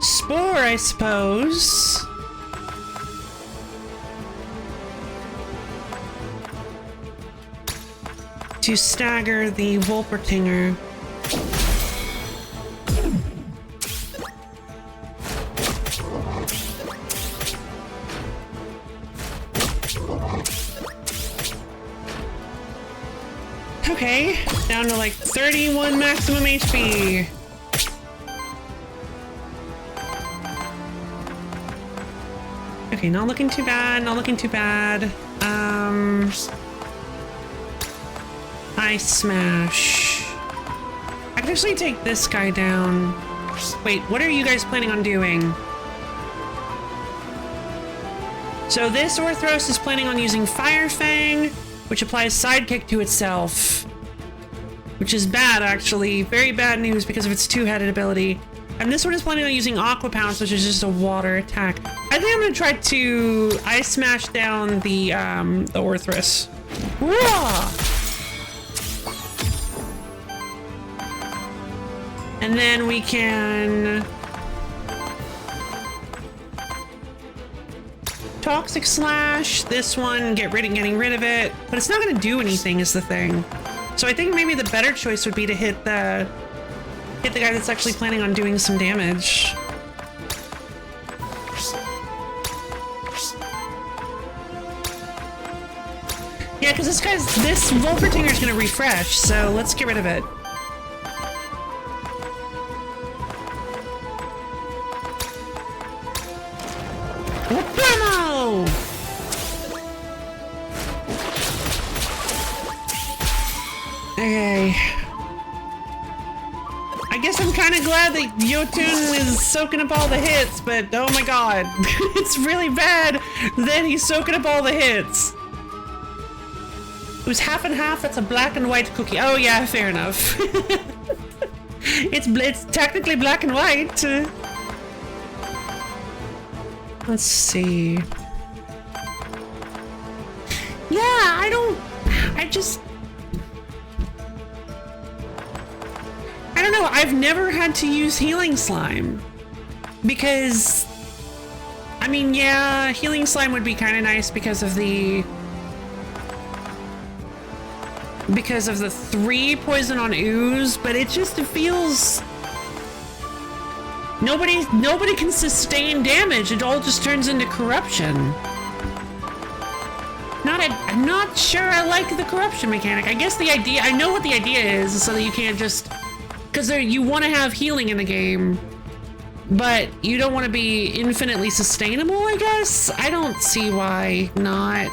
Spore, I suppose. To stagger the Volpertinger. Okay, down to like 31 maximum HP. Okay, not looking too bad, not looking too bad. Ice Smash. I can actually take this guy down. Wait, what are you guys planning on doing? So this Orthros is planning on using Fire Fang, which applies Sidekick to itself. Which is bad, actually. Very bad news because of its two-headed ability. And this one is planning on using Aqua Pounce, which is just a water attack. I think I'm gonna try to Ice Smash down the Orthros. Whoa! And then we can Toxic Slash. This one, getting rid of it. But it's not going to do anything is the thing. So I think maybe the better choice would be to hit the guy that's actually planning on doing some damage. Yeah, because this Volpertinger is going to refresh, so let's get rid of it. Whoop-ammo! Okay. I guess I'm kind of glad that Yotun is soaking up all the hits, but oh my god. It's really bad that he's soaking up all the hits. It was half and half. That's a black and white cookie. Oh yeah, fair enough. It's technically black and white. Let's see. Yeah, I don't know. I've never had to use Healing Slime because, I mean, yeah, Healing Slime would be kind of nice because of the 3 poison on ooze, but it feels nobody can sustain damage. It all just turns into corruption. I'm not sure I like the corruption mechanic. I guess the idea, I know what the idea is, so that you can't just, because you want to have healing in the game, but you don't want to be infinitely sustainable, I guess? I don't see why not.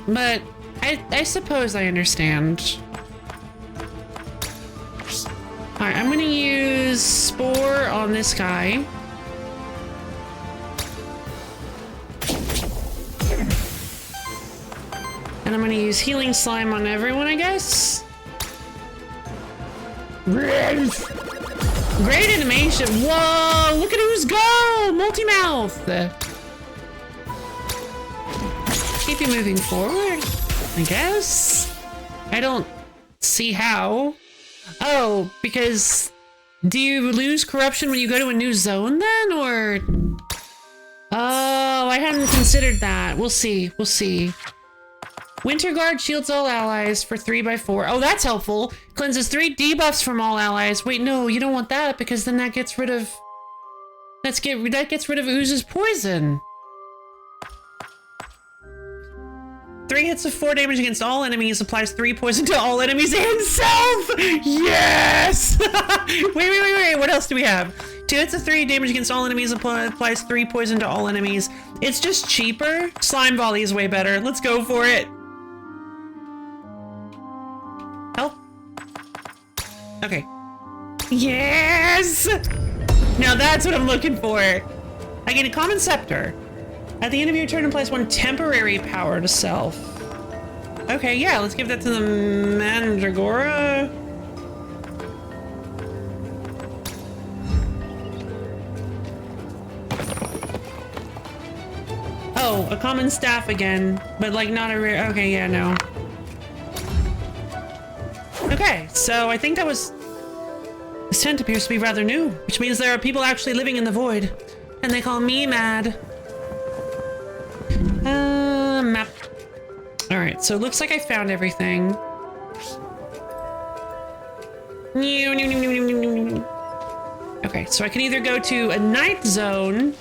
But I suppose I understand. Alright, I'm gonna use Spore on this guy. And I'm gonna use Healing Slime on everyone, I guess. Great animation. Whoa, look at who's go! Multi-mouth! Keep you moving forward, I guess. I don't see how. Oh, because do you lose corruption when you go to a new zone then, or? Oh, I hadn't considered that. We'll see. We'll see. Winter Guard shields all allies for 3x4. Oh, that's helpful. Cleanses 3 debuffs from all allies. Wait, no, you don't want that because then that gets rid of. That gets rid of Ooze's poison. 3 hits of 4 damage against all enemies, applies 3 poison to all enemies and self! Yes! Wait, what else do we have? 2 hits of 3 damage against all enemies, applies 3 poison to all enemies. It's just cheaper. Slime Volley is way better. Let's go for it. Help. Okay. Yes! Now that's what I'm looking for. I gain a common scepter. At the end of your turn, applies 1 temporary power to self. Okay, yeah, let's give that to the Mandragora. Oh, a common staff again, but like not a rare. Okay, yeah, no. Okay, so I think that was. This tent appears to be rather new, which means there are people actually living in the void, and they call me mad. Map. All right, so it looks like I found everything. Okay, so I can either go to a night zone,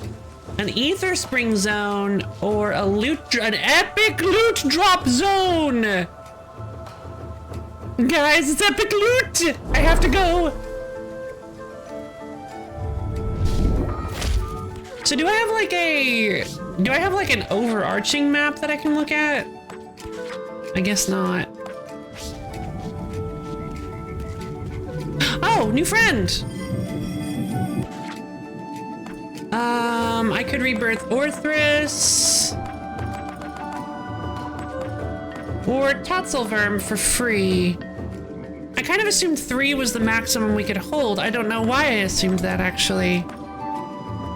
an ether spring zone, or an epic loot drop zone. Guys, it's epic loot. I have to go. So do I have like an overarching map that I can look at? I guess not. Oh, new friend! I could rebirth Orthrus or Tatzelverm for free. I kind of assumed 3 was the maximum we could hold. I don't know why I assumed that, actually.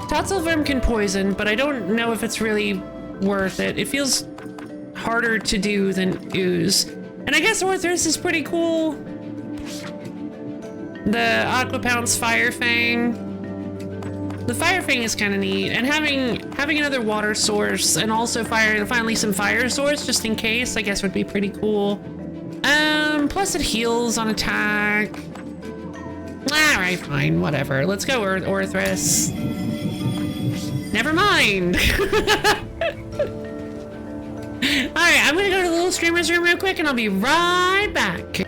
Tatzelverm can poison, but I don't know if it's really worth it. It feels harder to do than Ooze. And I guess Orthrus is pretty cool. The Aqua Pounce Fire Fang. The fire thing is kind of neat, and having another water source and also finally some fire source just in case, I guess would be pretty cool. Plus it heals on attack. Alright, fine, whatever. Let's go Orthrus. Never mind. Alright, I'm gonna go to the little streamer's room real quick and I'll be right back.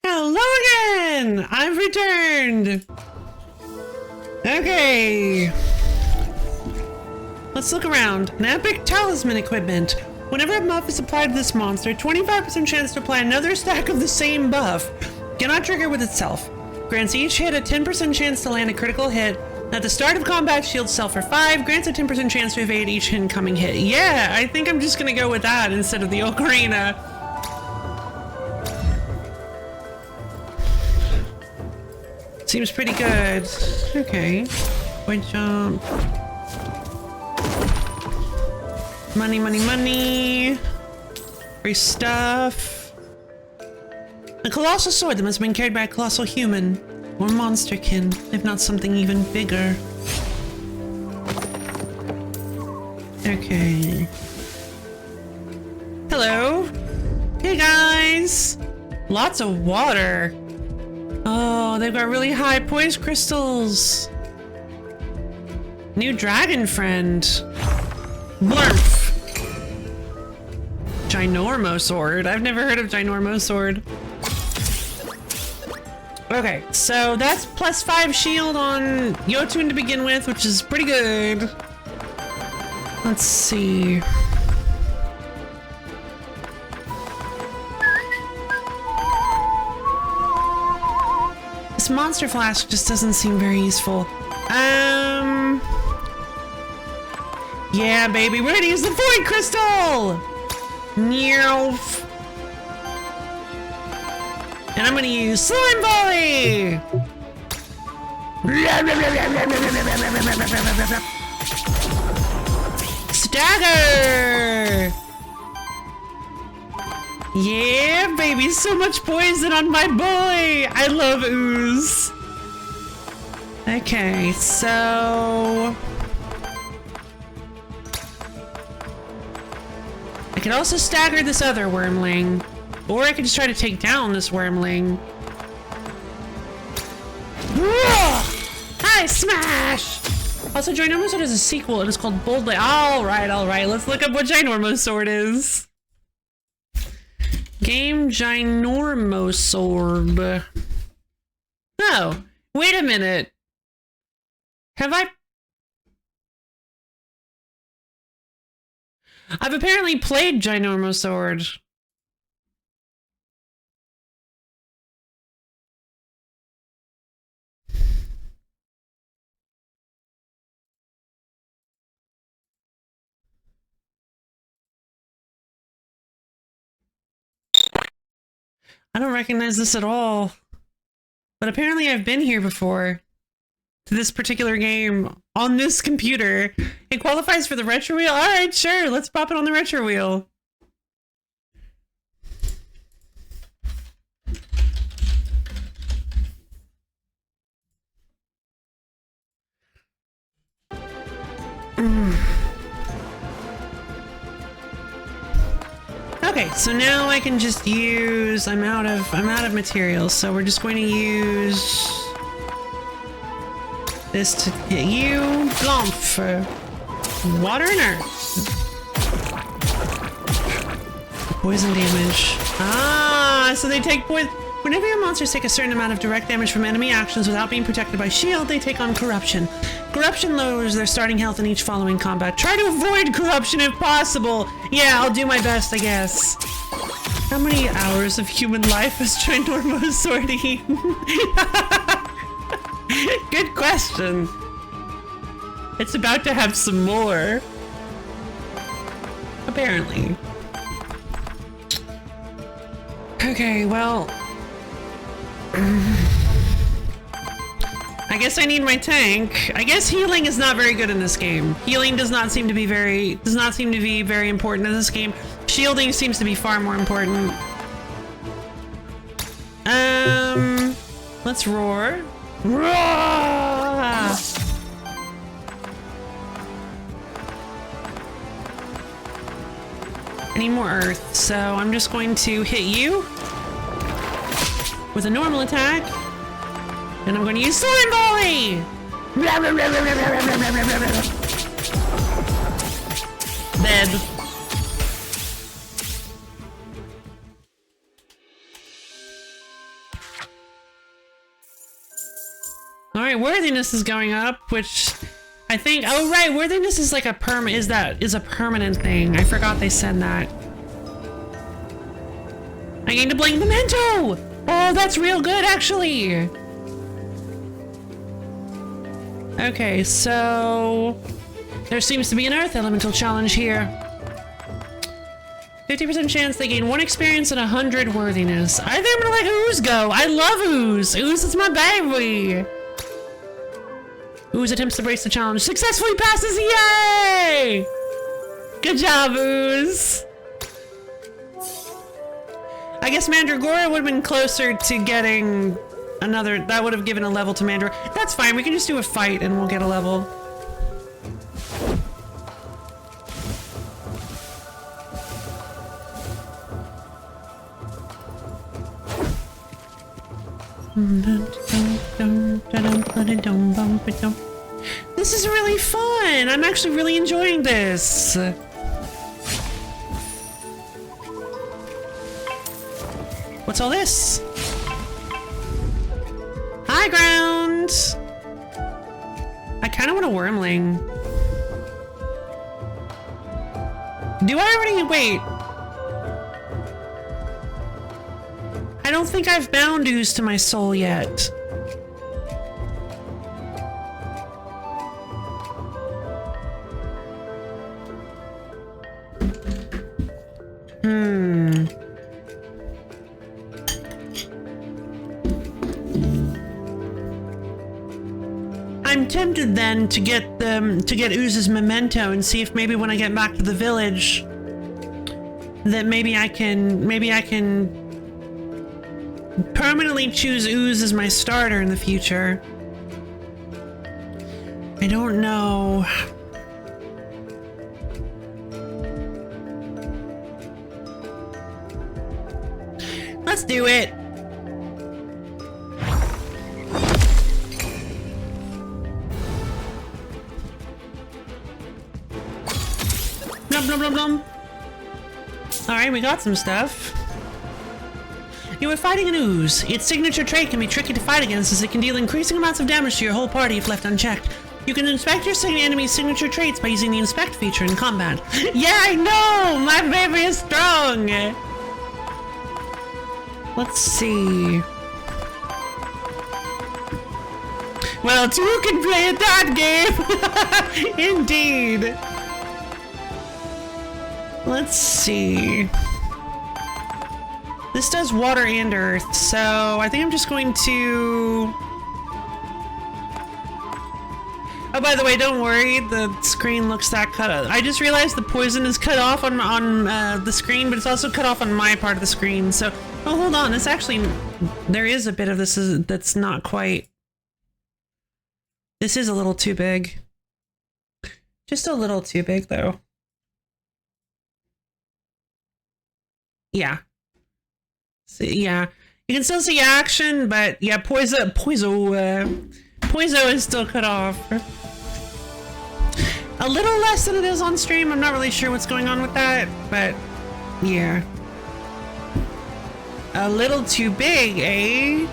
Hello again! I've returned! Okay. Let's look around. An epic talisman equipment. Whenever a buff is applied to this monster, 25% chance to apply another stack of the same buff. Cannot trigger with itself. Grants each hit a 10% chance to land a critical hit. At the start of combat, shields self for 5. Grants a 10% chance to evade each incoming hit. Yeah, I think I'm just gonna go with that instead of the ocarina. Seems pretty good. Okay. Point jump. Money, money, money. Free stuff. A colossal sword that must have been carried by a colossal human or monsterkin, if not something even bigger. Okay. Hello. Hey guys. Lots of water. Oh, they've got really high poise crystals. New dragon friend. Blurf. Ginormo sword. I've never heard of Ginormo sword. Okay, so that's +5 shield on Yotun to begin with, which is pretty good. Let's see. This monster flask just doesn't seem very useful. Yeah, baby, we're gonna use the void crystal! Nyerf. And I'm gonna use slime volley! Stagger! Yeah, baby, so much poison on my boy! I love ooze. Okay, so... I could also stagger this other wormling. Or I could just try to take down this wormling. Hi, smash! Also, Ginormous Sword is a sequel. It is called Boldly. Alright. Let's look up what Ginormous Sword is. Game Ginormous Sword. Oh, wait a minute. I've apparently played Ginormous Sword. I don't recognize this at all. But apparently I've been here before. To this particular game. On this computer. It qualifies for the retro wheel? Alright, sure. Let's pop it on the retro wheel. Okay, so now I can just use... I'm out of materials, so we're just going to use this to hit you. Blumph. Water and earth. Poison damage. Ah, so they take poison. Whenever your monsters take a certain amount of direct damage from enemy actions without being protected by shield, they take on corruption. Corruption lowers their starting health in each following combat. Try to avoid corruption if possible. Yeah, I'll do my best, I guess. How many hours of human life has Ginormous Sword eaten? Good question. It's about to have some more. Apparently. Okay, well... I guess I need my tank. I guess healing is not very good in this game. Healing does not seem to be very important in this game. Shielding seems to be far more important. Let's roar. Roar! I need more earth, so I'm just going to hit you with a normal attack. And I'm going to use Slime Volley! Dead. Alright, worthiness is going up, which I think... Oh, right, worthiness is like a is a permanent thing. I forgot they said that. I gained a Blank Memento! Oh, that's real good, actually! Okay, so... there seems to be an Earth Elemental challenge here. 50% chance they gain 1 experience and 100 worthiness. I think I'm gonna let Ooze go. I love Ooze. Ooze is my baby. Ooze attempts to brace the challenge. Successfully passes. Yay! Good job, Ooze. I guess Mandragora would have been closer to getting another. That would have given a level to Mandragora. That's fine. We can just do a fight and we'll get a level. This is really fun. I'm actually really enjoying this. What's all this? High ground. I kind of want a wormling. Do I already wait? I don't think I've bound Ooze to my soul yet. I'm tempted then to get Ooz's memento and see if maybe when I get back to the village that maybe I can permanently choose Ooze as my starter in the future. I don't know. Let's do it. Blum, blum, blum, blum. All right, we got some stuff. You are fighting an Ooze. Its signature trait can be tricky to fight against as it can deal increasing amounts of damage to your whole party if left unchecked. You can inspect your enemy's signature traits by using the inspect feature in combat. Yeah, I know! My baby is strong! Let's see. Well, two can play at that game! Indeed! Let's see. This does water and earth, so I think I'm just going to... Oh, by the way, don't worry, the screen looks that cut off. I just realized the poison is cut off on the screen, but it's also cut off on my part of the screen, so... Oh, hold on, it's actually... There is a bit of this that's not quite... This is a little too big. Just a little too big, though. Yeah. So, yeah. You can still see action, but yeah, Poiso is still cut off. A little less than it is on stream. I'm not really sure what's going on with that, but yeah. A little too big, eh?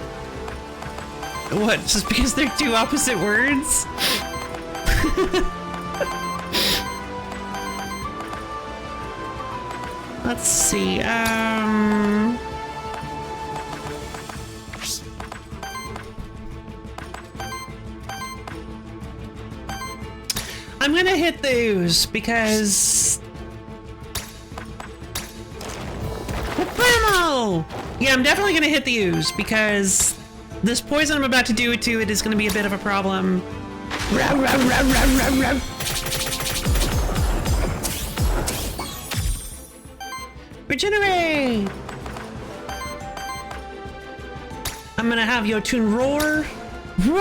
What, just because they're two opposite words? Let's see, I'm gonna hit the Ooze because... Whammo! Yeah, I'm definitely gonna hit the Ooze because this poison I'm about to do it to it is gonna be a bit of a problem. Regenerate! I'm gonna have Yotun roar. Roar!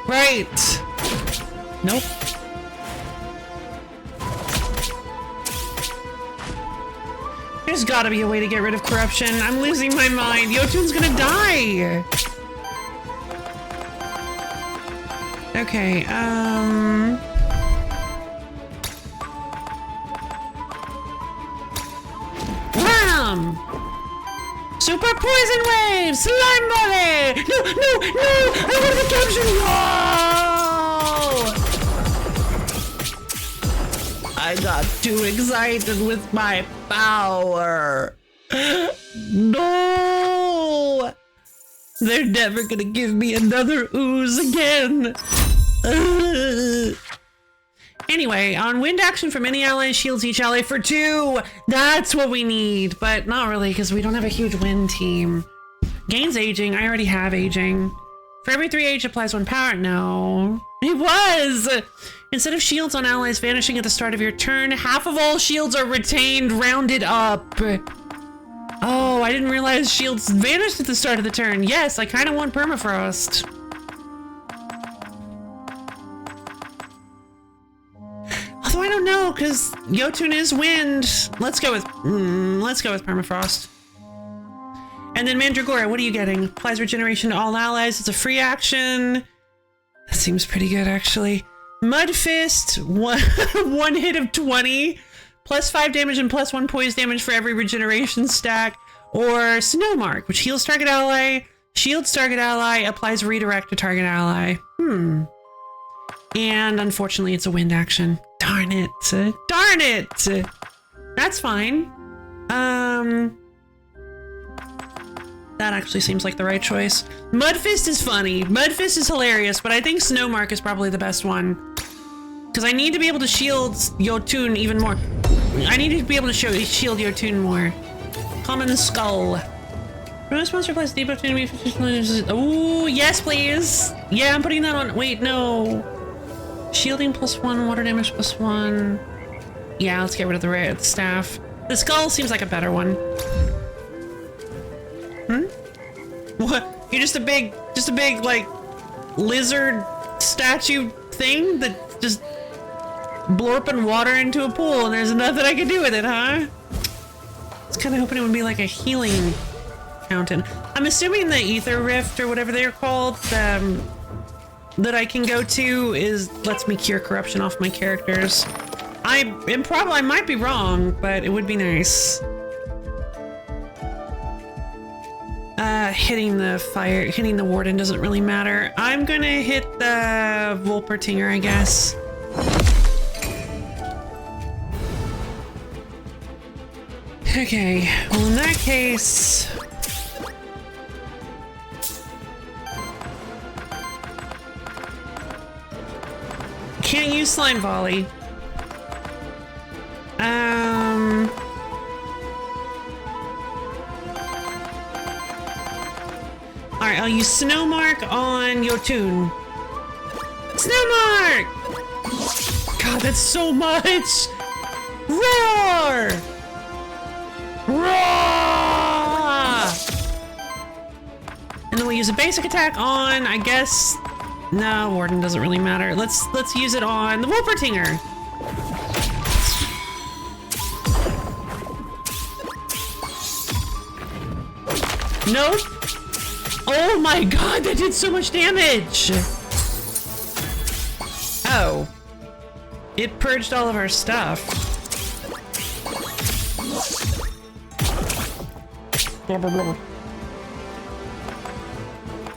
Right! Nope. There's gotta be a way to get rid of corruption. I'm losing my mind. Yotun's gonna die! Okay, Wham! Super poison wave! Slime body! No, no, no! I want to capture you! I got too excited with my power. No! They're never gonna give me another Ooze again. Anyway, on wind action from any ally shields each ally for 2. That's what we need, but not really because we don't have a huge wind team. Gains aging. I already have aging. For every 3 age applies 1 power. No, it was. Instead of shields on allies vanishing at the start of your turn, half of all shields are retained, rounded up. Oh, I didn't realize shields vanished at the start of the turn. Yes, I kind of want permafrost. Although I don't know, because Yotun is wind. Let's go with permafrost. And then Mandragora, what are you getting? Applies regeneration to all allies. It's a free action. That seems pretty good, actually. Mud Fist, one hit of 20, plus 5 damage and plus 1 poise damage for every regeneration stack. Or Snow Mark, which heals target ally, shields target ally, applies redirect to target ally. And unfortunately, it's a wind action. Darn it. Darn it! That's fine. That actually seems like the right choice. Mudfist is funny. Mudfist is hilarious, but I think Snowmark is probably the best one. Because I need to be able to shield Yotun even more. I need to be able to shield Yotun more. common skull. Most monster plays debuff to enemy. Oh, yes, please. Yeah, I'm putting that on. Wait, no. Shielding +1, water damage +1. Yeah, let's get rid of the red staff. The skull seems like a better one. Hmm? What? You're just a big, like, lizard statue thing that just blorping water into a pool and there's nothing I can do with it, huh? I was kind of hoping it would be like a healing fountain. I'm assuming the Ether Rift or whatever they're called, that I can go to lets me cure corruption off my characters. I might be wrong, but it would be nice. Hitting the warden doesn't really matter. I'm gonna hit the Volpertinger, I guess. Okay, well in that case... Can't use Slime Volley. Alright, I'll use Snowmark on Yotun. Snowmark! God, that's so much! Roar! Roar! And then we'll use a basic attack on, I guess... No, Warden doesn't really matter. Let's use it on the Wolpertinger. Nope. Oh my god, that did so much damage! Oh. It purged all of our stuff. Blah, blah, blah.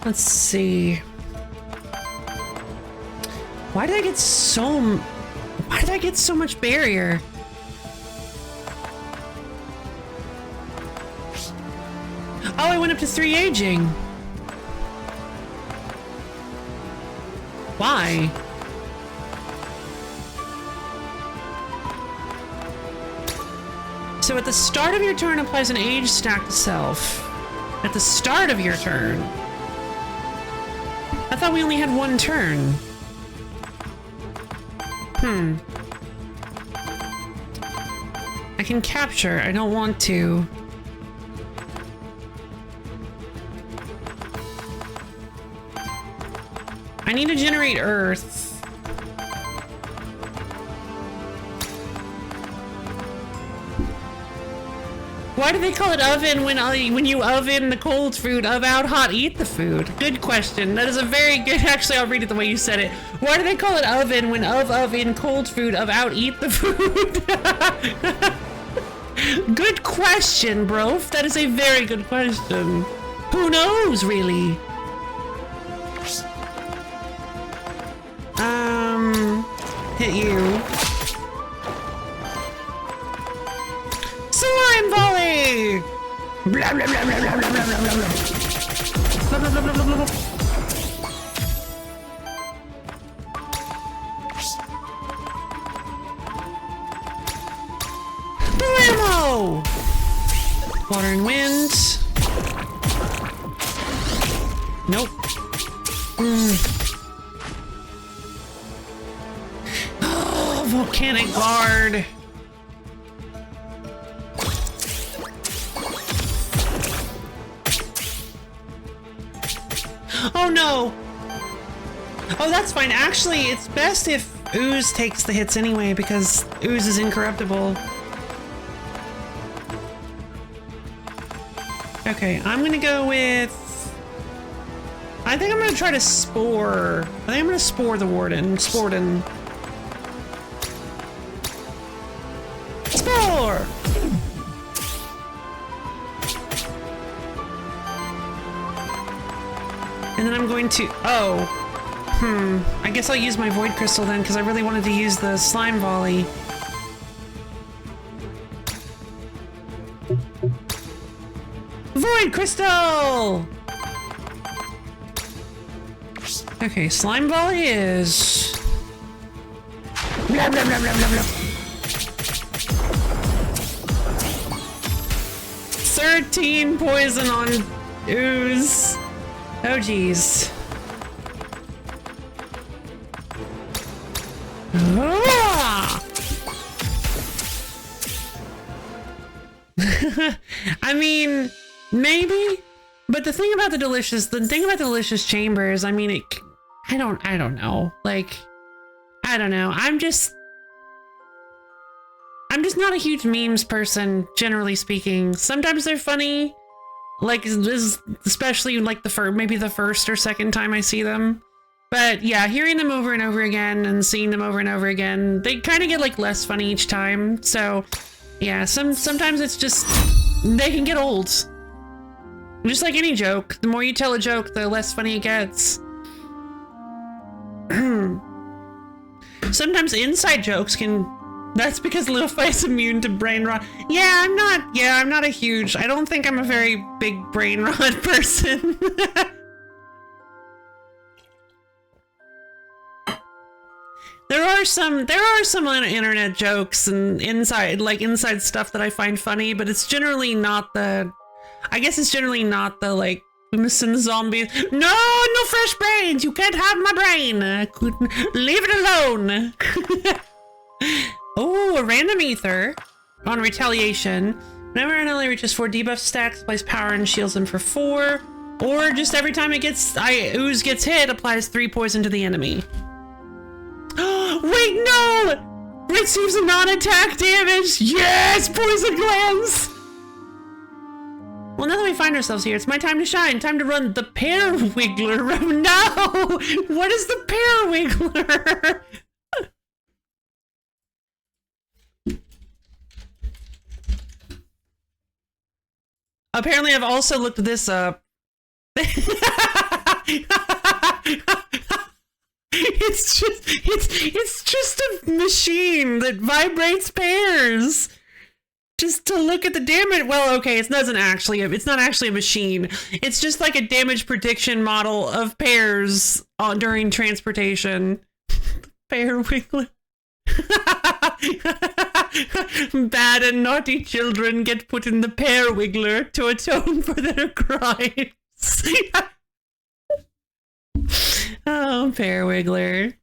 Let's see. Why did I get so much barrier? Oh, I went up to 3 aging. Why? So at the start of your turn applies an age stack to self. At the start of your turn. I thought we only had 1 turn. I can capture. I don't want to. I need to generate earth. Why do they call it oven when you oven the cold food? Of out hot, eat the food. Good question. That is a very good. Actually, I'll read it the way you said it. Why do they call it oven when of in cold food? Of out, eat the food. Good question, bro. That is a very good question. Who knows, really? Hit you. Slime volley! Blah, blah, blah, blah, blah, blah, blah, blah, blah. Blah, blah, blah, blah, blah, blah. Blammo! Water and wind. Nope. Oh, volcanic guard. Oh no! Oh, that's fine. Actually, it's best if Ooze takes the hits anyway, because Ooze is incorruptible. Okay, I'm gonna go with... I think I'm gonna try to spore... I think I'm gonna spore the Warden. Sporten. Spore! And then I'm going to... Oh. I guess I'll use my Void Crystal then, because I really wanted to use the Slime Volley. Void Crystal! Okay, Slime Volley is... Blah, blah, blah, blah, blah, blah. 13 poison on ooze. Oh geez. Ah! I mean, maybe, but the thing about the delicious chambers, I mean, I don't know. Like, I don't know. I'm just not a huge memes person, generally speaking. Sometimes they're funny, like especially like maybe the first or second time I see them. But yeah, hearing them over and over again and seeing them over and over again, they kind of get like less funny each time. So yeah, sometimes it's just, they can get old. Just like any joke, the more you tell a joke, the less funny it gets. Sometimes inside jokes can, that's because Lo-Fi is immune to brain rot. Yeah, I'm not a huge, I don't think I'm a very big brain rot person. There are some internet jokes and inside stuff that I find funny, but it's generally not the, I guess it's generally not the like missing zombies. No fresh brains. You can't have my brain. Leave it alone. Oh, a random ether on retaliation. Whenever an ally reaches 4 debuff stacks, applies power and shields them for 4, or just every time ooze gets hit, applies 3 poison to the enemy. Wait, no! Receives a non-attack damage! Yes! Poison glands! Well, now that we find ourselves here, it's my time to shine. Time to run the Pear Wiggler. No! What is the Pear Wiggler? Apparently, I've also looked this up. It's just a machine that vibrates pears. Just to look at the damage. Well, okay, it's not actually a machine. It's just like a damage prediction model of pears during transportation. Pear Wiggler. Bad and naughty children get put in the Pear Wiggler to atone for their crimes. Oh, Pear Wiggler.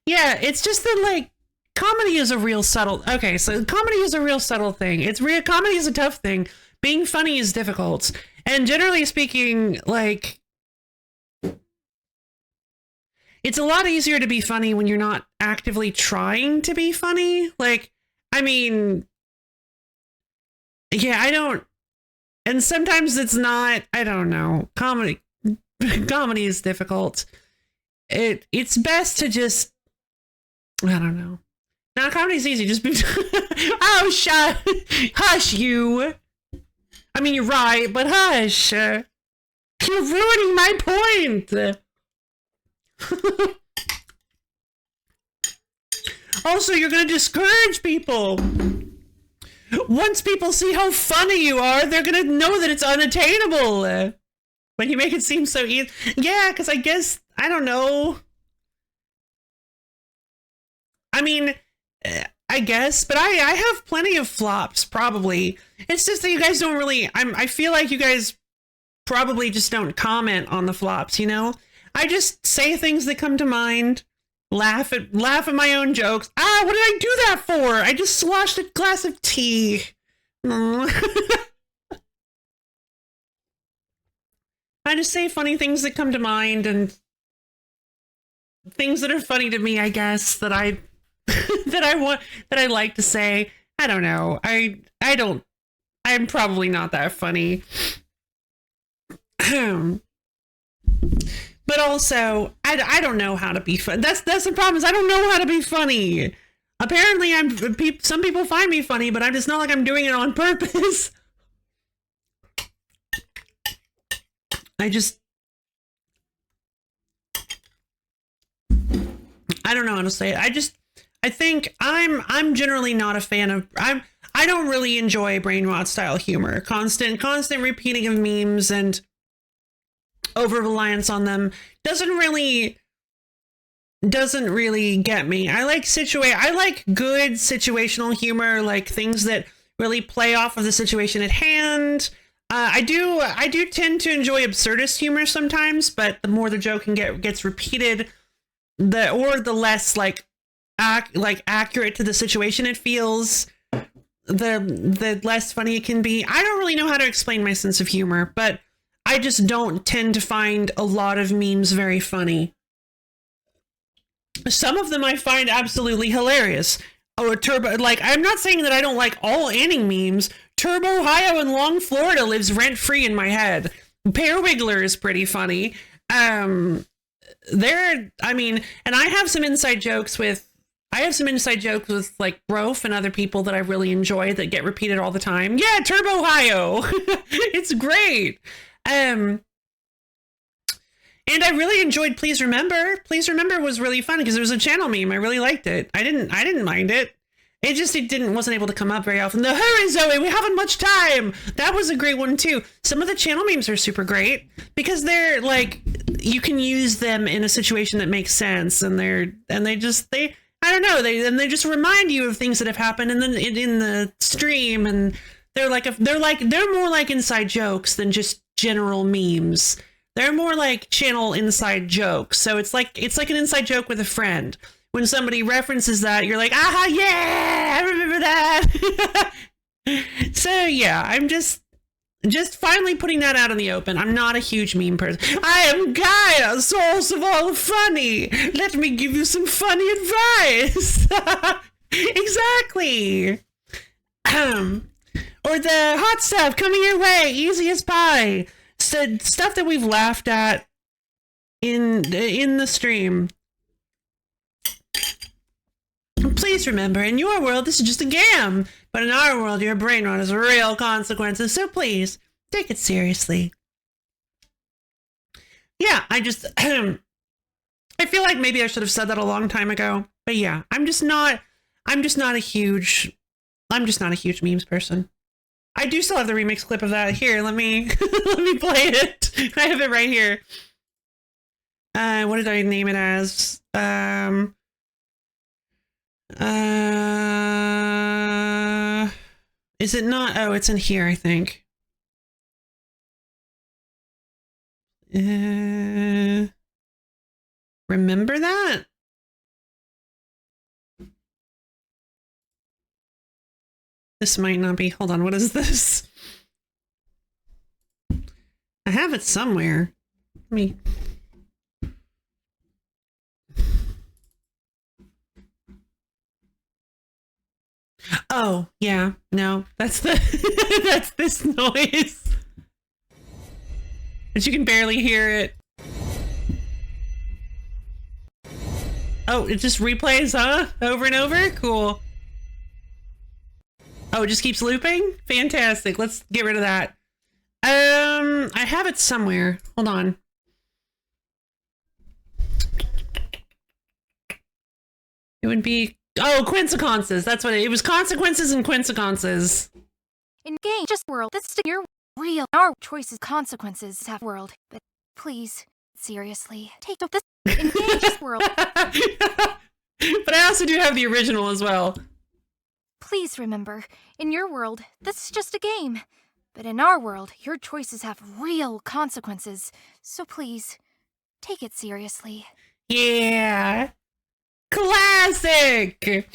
Yeah, it's just that, like, comedy is a real subtle... Okay, so comedy is a real subtle thing. Comedy is a tough thing. Being funny is difficult. And generally speaking, like... It's a lot easier to be funny when you're not actively trying to be funny. Like, I mean... Yeah, I don't... And sometimes it's not... I don't know. Comedy is difficult. It's best to just... I don't know. Now, comedy's easy. Just be... Oh, hush, you. I mean, you're right, but hush. You're ruining my point. Also, you're going to discourage people. Once people see how funny you are, they're going to know that it's unattainable. But you make it seem so easy. Yeah, because I guess, I don't know. I mean, I guess, but I have plenty of flops, probably. It's just that you guys don't really, I feel like you guys probably just don't comment on the flops, you know? I just say things that come to mind, laugh at my own jokes. Ah, what did I do that for? I just sloshed a glass of tea. I just say funny things that come to mind and things that are funny to me, I guess, that I like to say. I don't know. I'm probably not that funny. But also, I don't know how to be funny. That's the problem, is I don't know how to be funny. Apparently, some people find me funny, but I'm just not like I'm doing it on purpose. I don't know how to say it. I think I'm generally not a fan of, I don't really enjoy brain rot style humor. Constant repeating of memes and over reliance on them doesn't really get me. I like good situational humor, like things that really play off of the situation at hand. I do tend to enjoy absurdist humor sometimes, but the more the joke gets repeated, the less accurate to the situation it feels, the less funny it can be. I don't really know how to explain my sense of humor, but I just don't tend to find a lot of memes very funny. Some of them I find absolutely hilarious. Or Turbo, like, I'm not saying that I don't like all Annie memes. Turbo Ohio in Long, Florida lives rent-free in my head. Pear Wiggler is pretty funny. And I have some inside jokes with like Brof and other people that I really enjoy that get repeated all the time. Yeah, Turbo Ohio. It's great. And I really enjoyed Please Remember. Please Remember was really fun because it was a channel meme. I really liked it. I didn't mind it. Wasn't able to come up very often. The hurry, Zoe, we haven't much time. That was a great one too. Some of the channel memes are super great because they're like, you can use them in a situation that makes sense, and they just remind you of things that have happened in the stream, and they're more like inside jokes than just general memes. They're more like channel inside jokes. So it's like an inside joke with a friend. When somebody references that, you're like, aha, yeah, I remember that. So yeah, I'm just finally putting that out in the open. I'm not a huge meme person. I am Gaia, source of all funny. Let me give you some funny advice. Exactly. Or the hot stuff coming your way, easy as pie. So stuff that we've laughed at in the stream. Please remember, in your world, this is just a game. But in our world, your brain rot has real consequences. So please, take it seriously. Yeah, I feel like maybe I should have said that a long time ago. But yeah, I'm just not a huge memes person. I do still have the remix clip of that. Here, let me play it. I have it right here. What did I name it as? Is it not? Oh, it's in here, I think. Remember that? This might not be. Hold on, what is this? I have it somewhere. Let me. Oh, yeah. No, that's that's this noise. But you can barely hear it. Oh, it just replays, huh? Over and over? Cool. Oh, it just keeps looping? Fantastic. Let's get rid of that. I have it somewhere. Hold on. It would be... Oh, Quinsequences. That's what it was. Consequences and Quinsequences. In game, just world. That's your real. Our choices, consequences have world. But please, seriously, take up this. In game, just world. But I also do have the original as well. Please remember, in your world, this is just a game. But in our world, your choices have real consequences. So please, take it seriously. Yeah. Classic!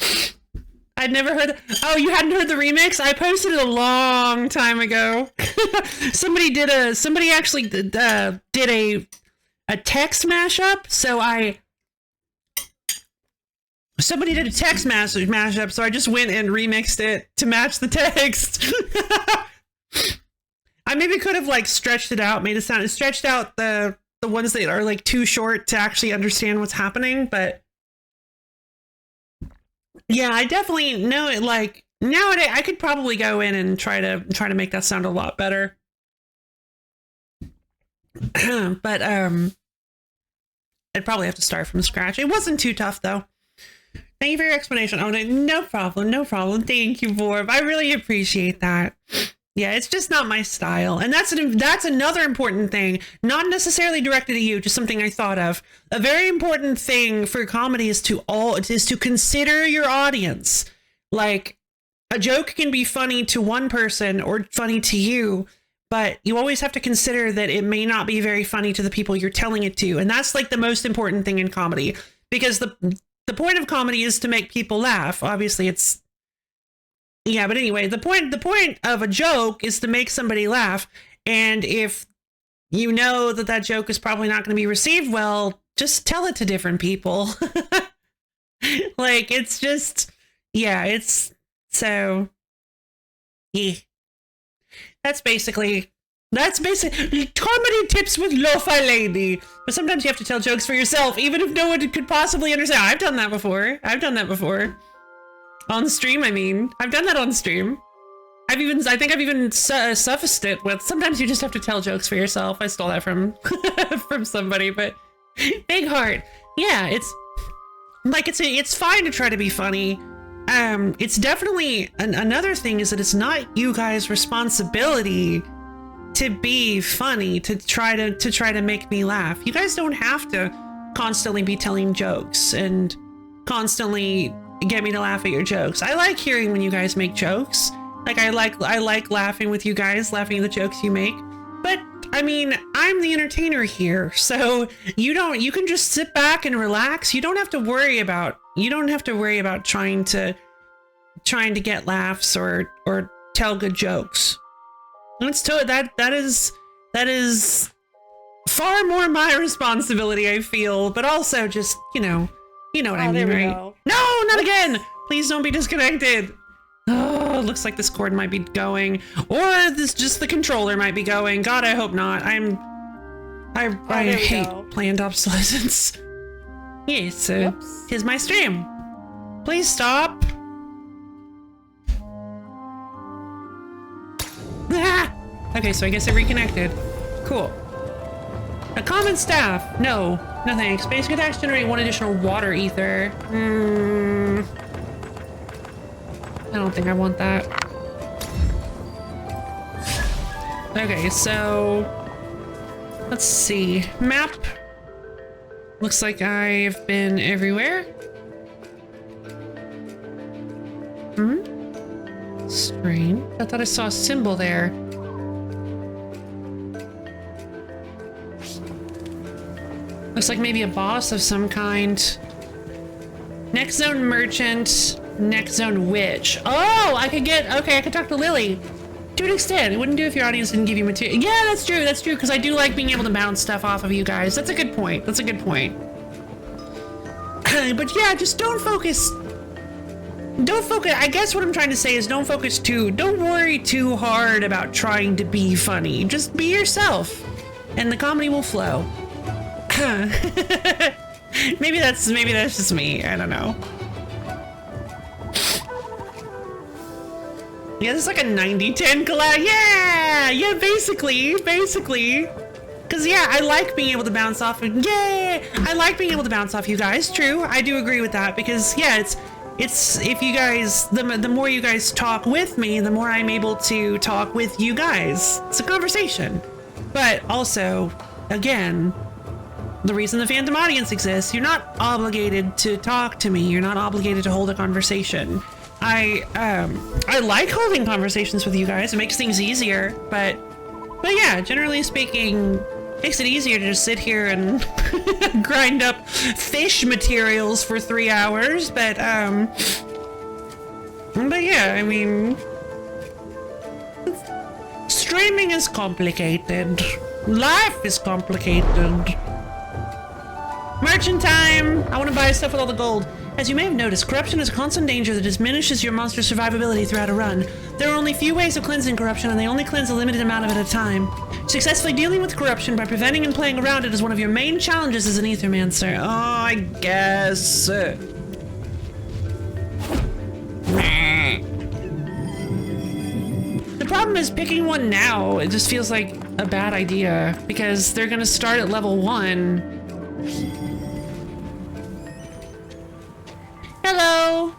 I'd never heard... Oh, you hadn't heard the remix? I posted it a long time ago. Somebody actually did a text mashup, so somebody did a text mashup, so I just went and remixed it to match the text. I maybe could have like stretched it out, made it sound... Stretched out the ones that are like too short to actually understand what's happening, but... Yeah, I definitely know it. Like nowadays, I could probably go in and try to make that sound a lot better. But I'd probably have to start from scratch. It wasn't too tough though. Thank you for your explanation. Oh, no problem, no problem. Thank you, Vorb. I really appreciate that. Yeah, it's just not my style. And that's another important thing, not necessarily directed at you, just something I thought of. A very important thing for comedy is to consider your audience. Like, a joke can be funny to one person or funny to you, but you always have to consider that it may not be very funny to the people you're telling it to. And that's like the most important thing in comedy, because the point of comedy is to make people laugh. Obviously, yeah, but anyway, the point of a joke is to make somebody laugh. And if you know that joke is probably not going to be received well, just tell it to different people. Like, it's just, yeah, it's so, yeah. That's basically comedy tips with Lo-Fi Lady. But sometimes you have to tell jokes for yourself, even if no one could possibly understand. I've done that before. On stream, I mean. I've done that on stream. I think I've even suffused it with, sometimes you just have to tell jokes for yourself. I stole that from from somebody, but big heart. Yeah, it's fine to try to be funny. It's definitely, another thing is that it's not you guys' responsibility to be funny, to try to make me laugh. You guys don't have to constantly be telling jokes and constantly get me to laugh at your jokes. I like hearing when you guys make jokes. Like, I like laughing with you guys, laughing at the jokes you make. But I mean, I'm the entertainer here, so you can just sit back and relax. You don't have to worry about trying to get laughs or tell good jokes. That is far more my responsibility, I feel, but also just, you know what I mean, right? Go. No, not again! Please don't be disconnected. Oh, it looks like this cord might be going, or just the controller might be going. God, I hope not. I hate planned obsolescence. Yes, here's my stream. Please stop. Ah! Okay, so I guess it reconnected. Cool. A common staff. No thanks. Basic attacks generate 1 additional water ether. I don't think I want that. Okay, so let's see. Map. Looks like I've been everywhere. Strange. I thought I saw a symbol there. Looks like maybe a boss of some kind. Next zone merchant, next zone witch. Oh, I could talk to Lily. To an extent. It wouldn't do if your audience didn't give you material. Yeah, that's true, because I do like being able to bounce stuff off of you guys. That's a good point. But yeah, just don't focus. I guess what I'm trying to say is don't worry too hard about trying to be funny. Just be yourself, and the comedy will flow. Maybe that's just me. I don't know. Yeah, this is like a 90-10 collab. Yeah, basically. Cause yeah, I like being able to bounce off. I like being able to bounce off you guys. True, I do agree with that, because yeah, it's if you guys, the more you guys talk with me, the more I'm able to talk with you guys. It's a conversation. But also, again, the reason the Phantom Audience exists, you're not obligated to talk to me. You're not obligated to hold a conversation. I like holding conversations with you guys. It makes things easier, but yeah, generally speaking, makes it easier to just sit here and grind up fish materials for 3 hours. But yeah, I mean, streaming is complicated. Life is complicated. Merchant time! I want to buy stuff with all the gold. As you may have noticed, corruption is a constant danger that diminishes your monster's survivability throughout a run. There are only few ways of cleansing corruption, and they only cleanse a limited amount of it at a time. Successfully dealing with corruption by preventing and playing around it is one of your main challenges as an Aethermancer. Oh, I guess. The problem is picking one now. It just feels like a bad idea, because they're gonna start at level 1. Hello.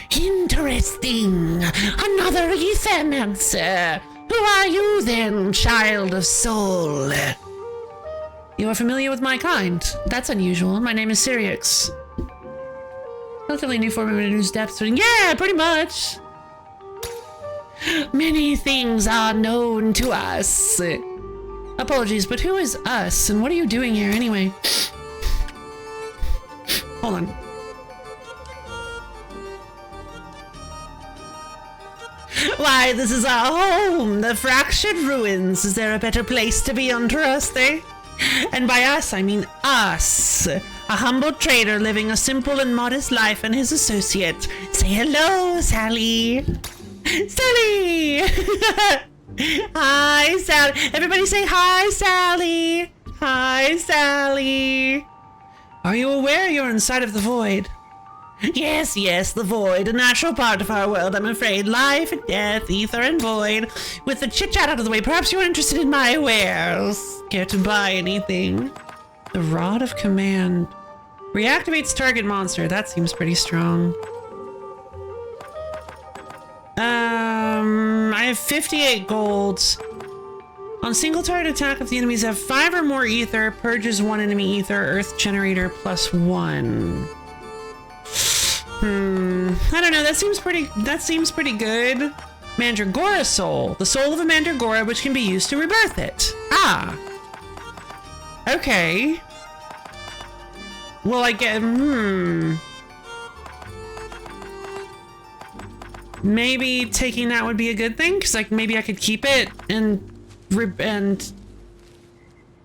Hint Interesting. Another Aethermancer. Who are you then, child of soul? You are familiar with my kind. That's unusual. My name is Seaz. Relatively new form of a news depth. Yeah, pretty much. Many things are known to us. Apologies, but who is us, and what are you doing here anyway? Hold on. Why, this is our home, the fractured ruins. Is there a better place to be under us, eh? And by us, I mean us. A humble trader living a simple and modest life and his associate. Say hello, Sally. Sally! Hi, Sally. Everybody say hi, Sally. Hi, Sally. Are you aware you're inside of the void? Yes, the void. A natural part of our world, I'm afraid. Life and death, ether and void. With the chit-chat out of the way, perhaps you're interested in my wares. Care to buy anything? The Rod of Command. Reactivates target monster. That seems pretty strong. I have 58 golds. On single target attack, if the enemies have 5 or more ether, purges 1 enemy ether, earth generator +1. I don't know, that seems pretty good. Mandragora soul. The soul of a mandragora which can be used to rebirth it. Ah. Okay. Well, I get, maybe taking that would be a good thing, because like maybe I could keep it and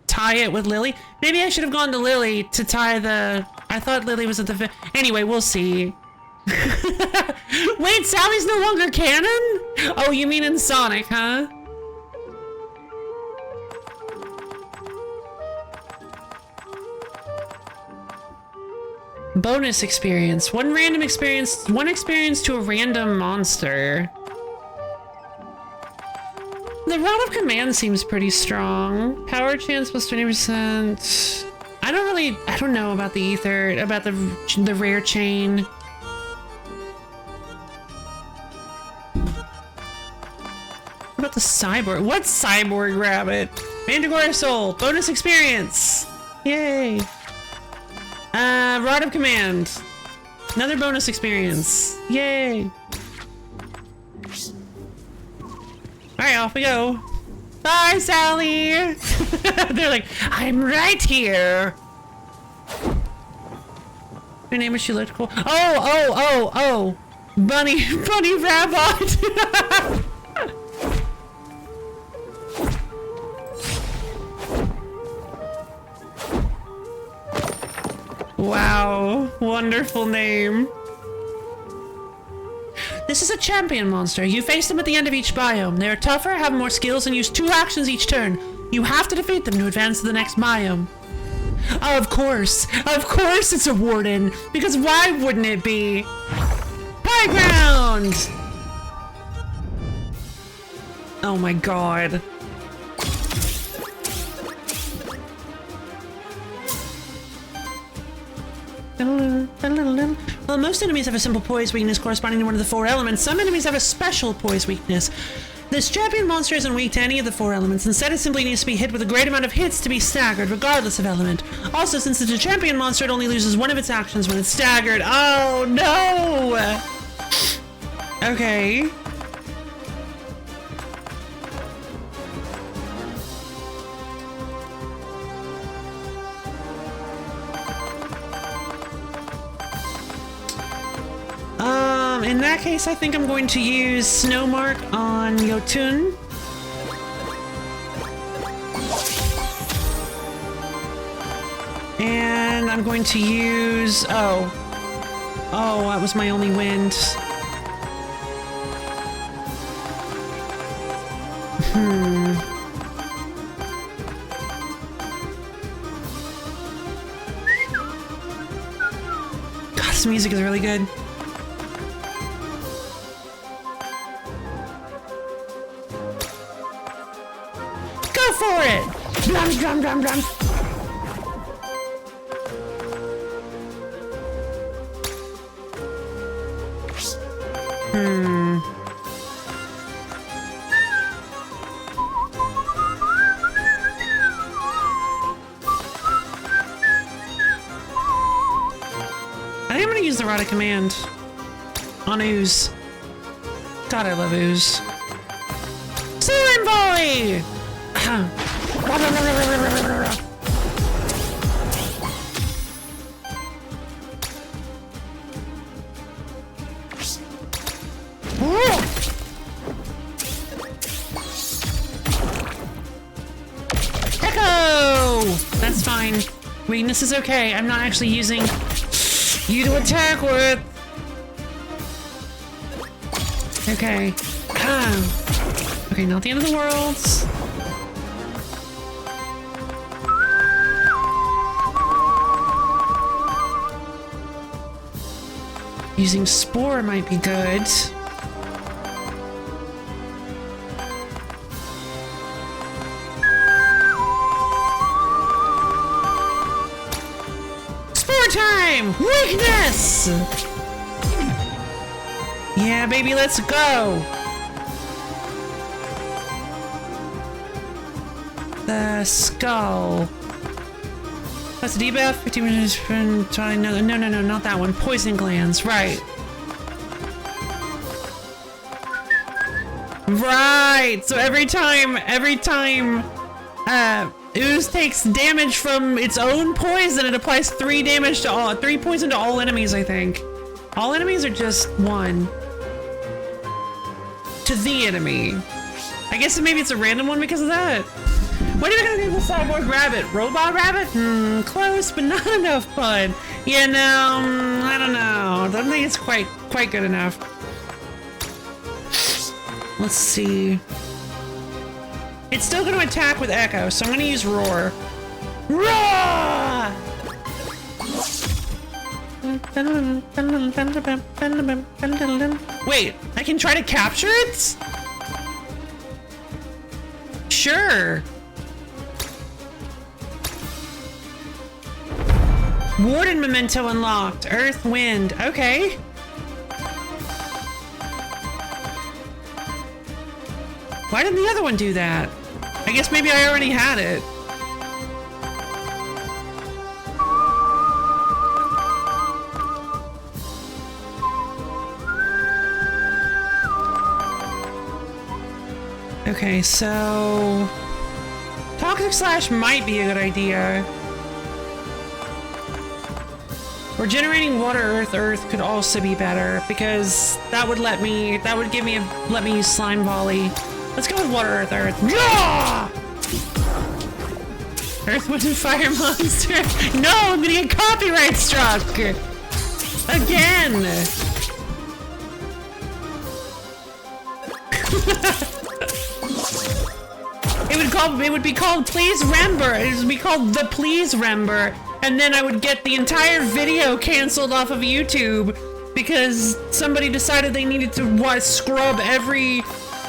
tie it with Lily. Maybe I should have gone to Lily to tie the... I thought Lily was at the... Anyway, we'll see. Wait, Sally's no longer canon? Oh, you mean in Sonic, huh? Bonus experience. One experience to a random monster. The Rod of Command seems pretty strong. Power chance plus 20%. I don't know about the ether, about the rare chain. What about the cyborg? What's cyborg rabbit? Mandragora soul. Bonus experience. Yay. Rod of Command. Another bonus experience. Yay. Alright, off we go. Bye, Sally! They're like, I'm right here! Her name is she looked cool. Oh! Bunny Rabbit! Wow, wonderful name. This is a champion monster. You face them at the end of each biome. They are tougher, have more skills, and use 2 actions each turn. You have to defeat them to advance to the next biome. Of course it's a warden, because why wouldn't it be? Playground! Oh my god. Well, most enemies have a simple poise weakness corresponding to one of the 4 elements. Some enemies have a special poise weakness. This champion monster isn't weak to any of the 4 elements. Instead, it simply needs to be hit with a great amount of hits to be staggered, regardless of element. Also, since it's a champion monster, it only loses 1 of its actions when it's staggered. Oh, no! Okay. In that case, I think I'm going to use Snowmark on Yotun. And I'm going to use... Oh, that was my only wind. God, this music is really good. For it! Drum. I think I'm gonna use the Rod of Command on Ooze. God, I love Ooze. Slime Volley! Echo! That's fine. Weakness is okay. I'm not actually using you to attack with. Okay. Okay, not the end of the world. Using Spore might be good. Spore time! Weakness! Yeah, baby, let's go! The skull. That's a debuff. 15 minutes from trying. No, not that one. Poison glands. Right. Right. So every time, Ooze takes damage from its own poison, it applies 3 poison to all enemies. I think. All enemies are just 1 to the enemy. I guess maybe it's a random one because of that. What are we gonna do with Cyborg Rabbit? Robot Rabbit? Close, but not enough fun. Yeah, no, I don't know. I don't think it's quite good enough. Let's see. It's still gonna attack with Echo, so I'm gonna use Roar. Roar! Wait, I can try to capture it? Sure. Warden memento unlocked. Earth, wind. Okay. Why didn't the other one do that? I guess maybe I already had it. Okay, so Toxic Slash might be a good idea. Regenerating water, earth could also be better because that would let me use Slime Volley. Let's go with water, earth. Yeah! Earth, wind, and fire monster. No, I'm gonna get copyright struck again. It would be called Please Remember. It would be called the Please Remember. And then I would get the entire video canceled off of YouTube because somebody decided they needed to scrub every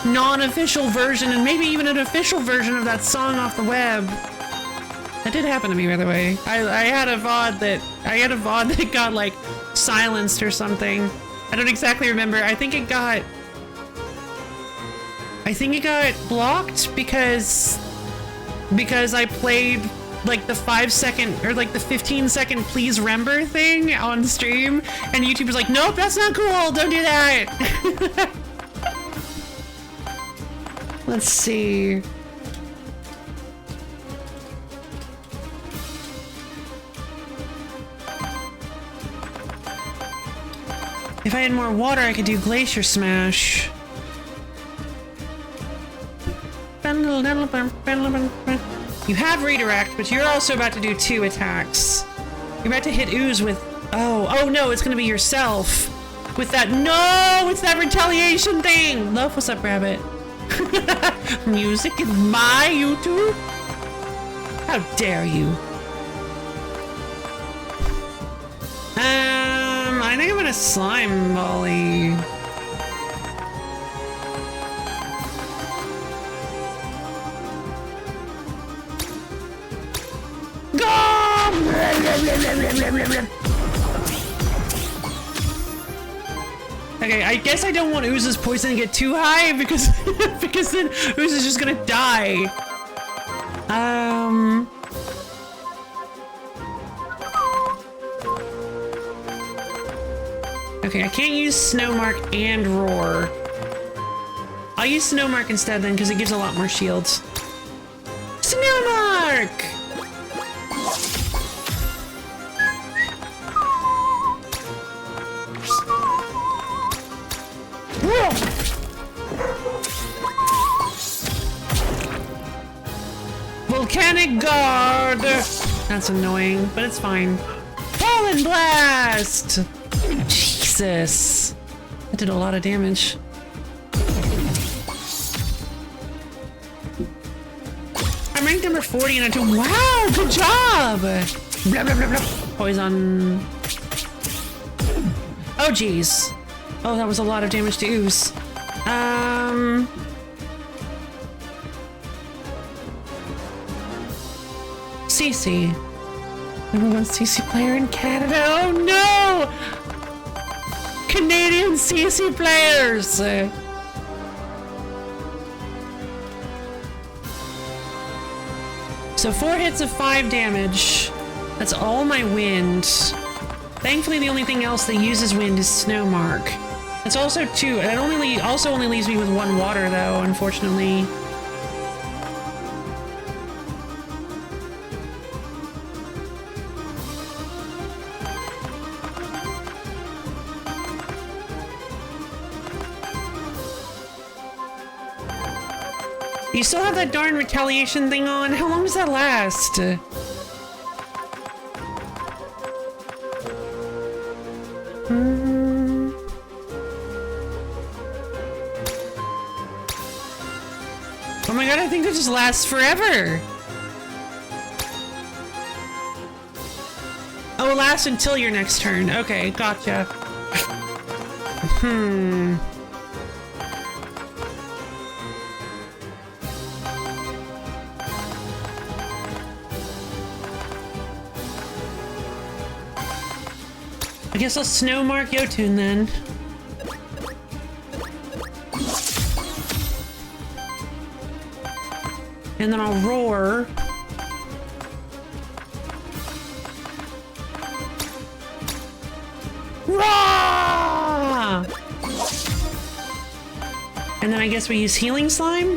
non-official version and maybe even an official version of that song off the web. That did happen to me, by the way. I had a VOD that got like silenced or something. I don't exactly remember. I think it got blocked because I played like the 5-second or like the 15-second please remember thing on stream, and YouTube was like, nope, that's not cool, don't do that. Let's see. If I had more water, I could do Glacier Smash. You have redirect, but you're also about to do 2 attacks. You're about to hit Ooze with... Oh no, it's gonna be yourself. With that... No! It's that retaliation thing! Love, what's up, Rabbit? Music is my YouTube? How dare you? I think I'm gonna Slime Volley. Okay, I guess I don't want Ooze's poison to get too high because because then Ooze is just gonna die. Okay, I can't use Snowmark and Roar. I'll use Snowmark instead then because it gives a lot more shields. Snowmark! Volcanic Guard! That's annoying, but it's fine. Pollen Blast! Jesus. That did a lot of damage. I'm ranked number 40 and I do. Wow, good job! Blah, blah, blah, blah. Poison. Oh, jeez. Oh, that was a lot of damage to Ooze. CC. Number one CC player in Canada. Oh no! Canadian CC players! So 4 hits of 5 damage. That's all my wind. Thankfully, the only thing else that uses wind is Snowmark. It's also 2. It also only leaves me with 1 water, though, unfortunately. You still have that darn retaliation thing on? How long does that last? Oh my god, I think it just lasts forever! Oh, it lasts until your next turn. Okay, gotcha. I guess I'll Snowmark Yotun then. And then I'll Roar. Roar! And then I guess we use Healing Slime?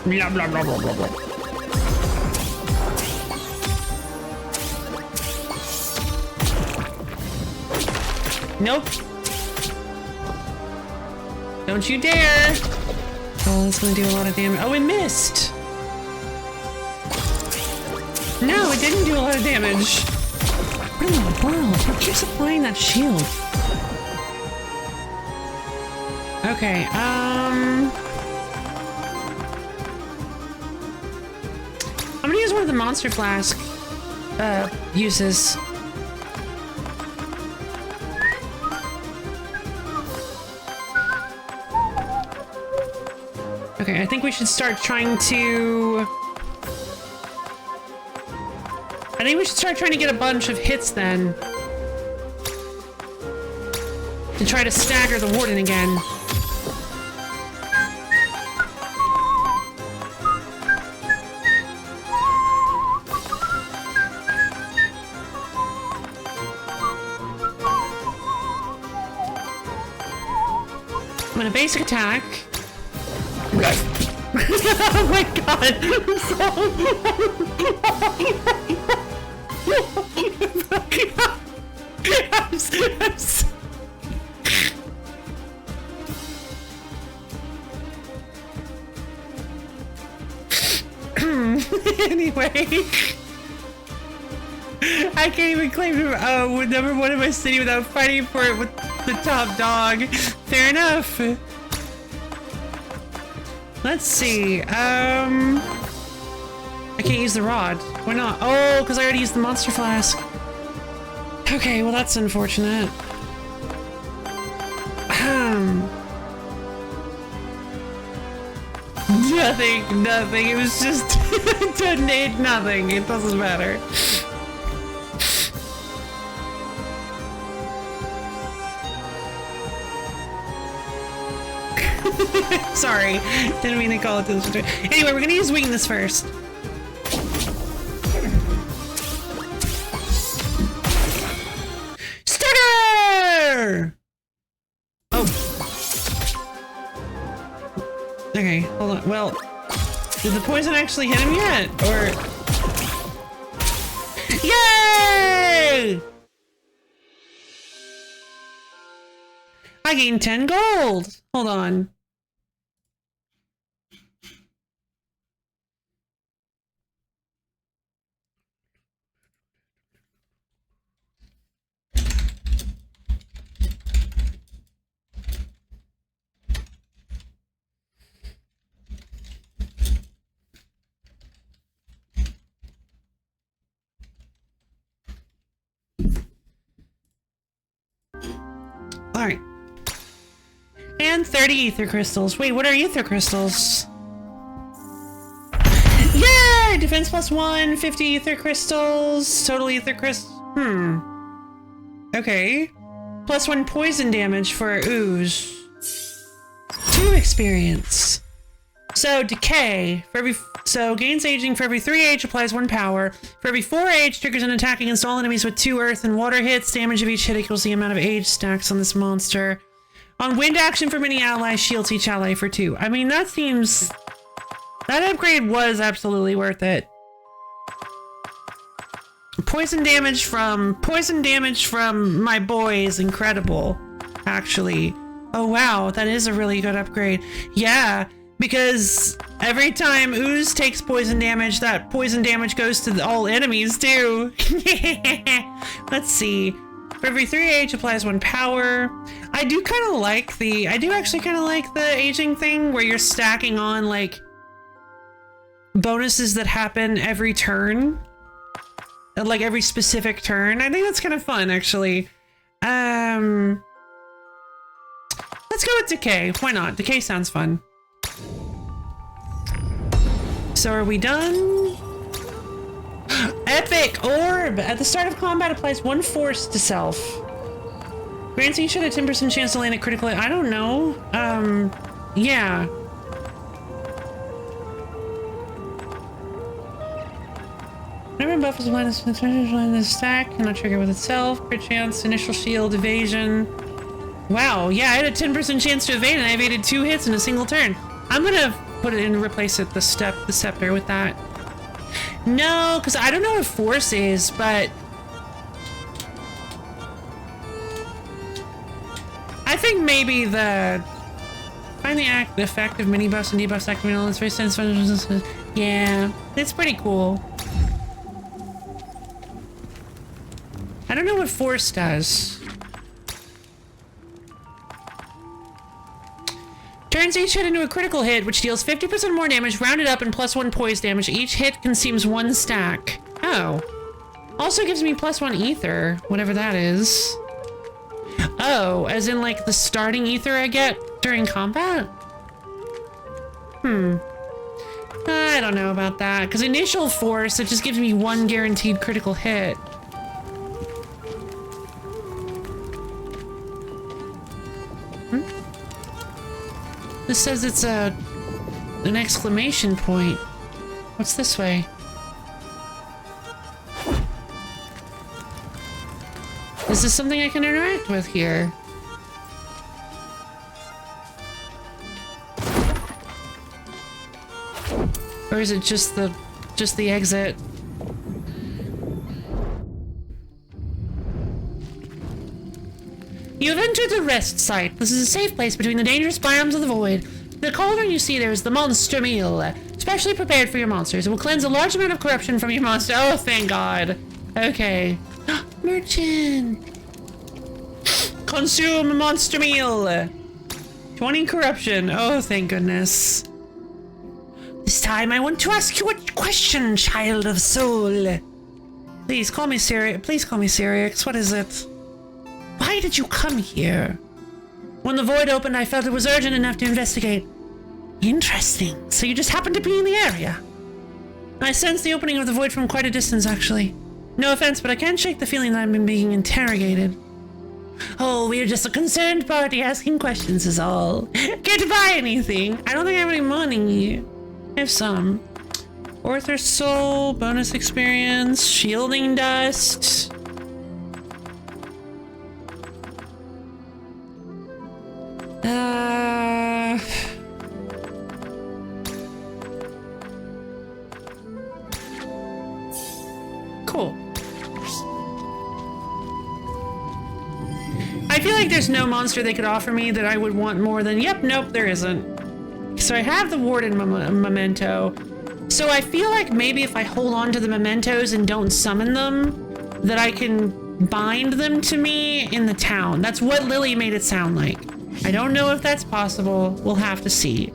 Blah, blah, blah, blah, blah, blah. Nope. Don't you dare. Oh, that's gonna do a lot of damage. Oh, it missed. No, it didn't do a lot of damage. What in the world? Who keeps applying that shield? Okay, I'm gonna use one of the Monster Flask, uses. Okay, I think we should start trying to... I think we should start trying to get a bunch of hits then. To try to stagger the Warden again. I'm gonna basic attack. Oh my god! Anyway, I can't even claim to number 1 in my city without fighting for it with the top dog. Fair enough. Let's see, I can't use the rod. Why not? Oh, because I already used the Monster Flask. Okay, well that's unfortunate. Nothing. It was just detonate nothing. It doesn't matter. Sorry, didn't mean to call it this. Anyway, we're gonna use weakness first. Stutter! Oh. Okay, hold on. Well, did the poison actually hit him yet? Or... Yay! I gained 10 gold. Hold on. All right. And 30 ether crystals. Wait, what are ether crystals? Yay! Defense +1, 50 ether crystals. Total ether crystals. Okay. +1 poison damage for ooze. 2 experience. So decay for every gains aging for every 3 age, applies 1 power. For every 4 age, triggers an attack against all enemies with 2 earth and water hits. Damage of each hit equals the amount of age stacks on this monster. On wind action from any ally, shields each ally for 2. I mean, that seems... That upgrade was absolutely worth it. Poison damage from my boy is incredible, actually. Oh wow, that is a really good upgrade. Yeah, because every time Ooze takes poison damage, that poison damage goes to all enemies too. Let's see. For every 3 age, applies 1 power. I do actually kind of like the aging thing where you're stacking on like bonuses that happen every turn. Like every specific turn. I think that's kind of fun, actually. Let's go with decay. Why not? Decay sounds fun. So are we done? Epic orb! At the start of combat, applies 1 force to self. Grants each a 10% chance to land a critical hit. I don't know. Yeah. Whenever buff is applied, this stack cannot trigger with itself. Crit chance, initial shield, evasion. Wow, yeah, I had a 10% chance to evade, and I evaded 2 hits in a single turn. I'm gonna put it in and replace it, the scepter with that. No, because I don't know what force is, but I think maybe find the effect of mini buffs and debuffs activating all its very sensitive. Yeah, it's pretty cool. I don't know what force does. Turns each hit into a critical hit, which deals 50% more damage, rounded up, and +1 poise damage. Each hit consumes 1 stack. Oh. Also gives me +1 ether, whatever that is. Oh, as in like the starting ether I get during combat? I don't know about that, because initial force, it just gives me 1 guaranteed critical hit. This says it's an exclamation point. What's this way? Is this something I can interact with here? Or is it just the exit? You have entered the rest site. This is a safe place between the dangerous biomes of the void. The cauldron you see there is the monster meal, specially prepared for your monsters. It will cleanse a large amount of corruption from your monster. Oh, thank God. Okay. Merchant. Consume monster meal. 20 corruption. Oh, thank goodness. This time I want to ask you a question, child of soul. Please call me Syrinx. Please call me Syrinx. What is it? Why did you come here? When the void opened, I felt it was urgent enough to investigate. Interesting. So you just happened to be in the area? I sensed the opening of the void from quite a distance, actually. No offense, but I can't shake the feeling that I'm being interrogated. Oh, we're just a concerned party asking questions is all. Can't buy anything. I don't think I have any money. I have some. Orther Soul, bonus experience, shielding dust. Cool. I feel like there's no monster they could offer me that I would want more than, yep, nope, there isn't. So I have the Warden memento. So I feel like maybe if I hold on to the mementos and don't summon them, that I can bind them to me in the town. That's what Lily made it sound like. I don't know if that's possible. We'll have to see.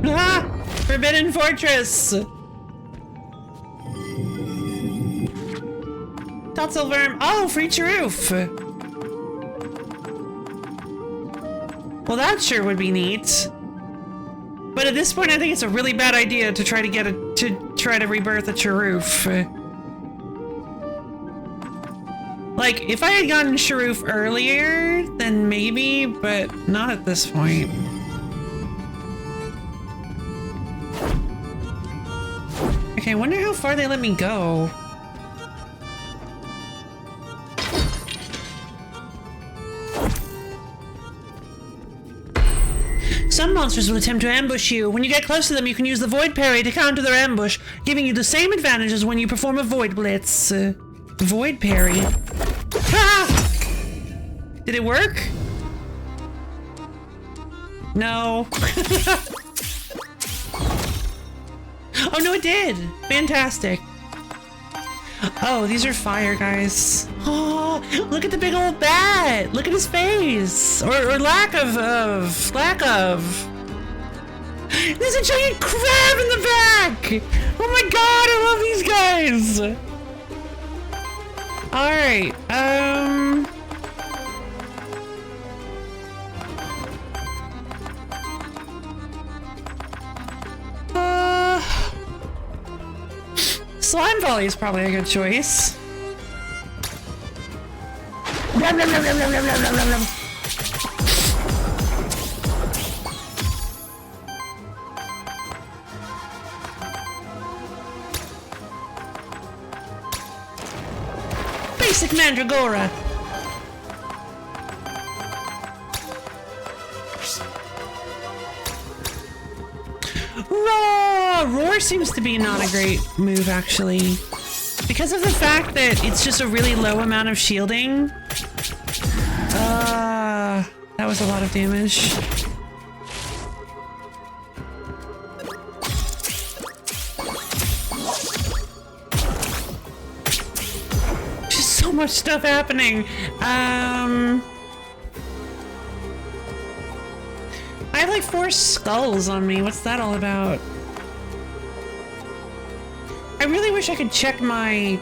Ah! Forbidden Fortress! Totzelworm. Oh, free Charoof! Well, that sure would be neat. But at this point, I think it's a really bad idea to try to get to rebirth a Charoof. Like, if I had gotten Charoof earlier, then maybe, but not at this point. Okay, I wonder how far they let me go. Some monsters will attempt to ambush you. When you get close to them, you can use the Void Parry to counter their ambush, giving you the same advantage as when you perform a Void Blitz. Void Parry. Ah! Did it work? No. Oh no, it did! Fantastic. Oh, these are fire guys. Oh, look at the big old bat! Look at his face! Or lack of. There's a giant crab in the back! Oh my god, I love these guys! Alright, Slime Volley is probably a good choice. Basic Mandragora. Roar seems to be not a great move, actually. Because of the fact that it's just a really low amount of shielding. That was a lot of damage. Just so much stuff happening. I have like 4 skulls on me. What's that all about? I really wish I could check my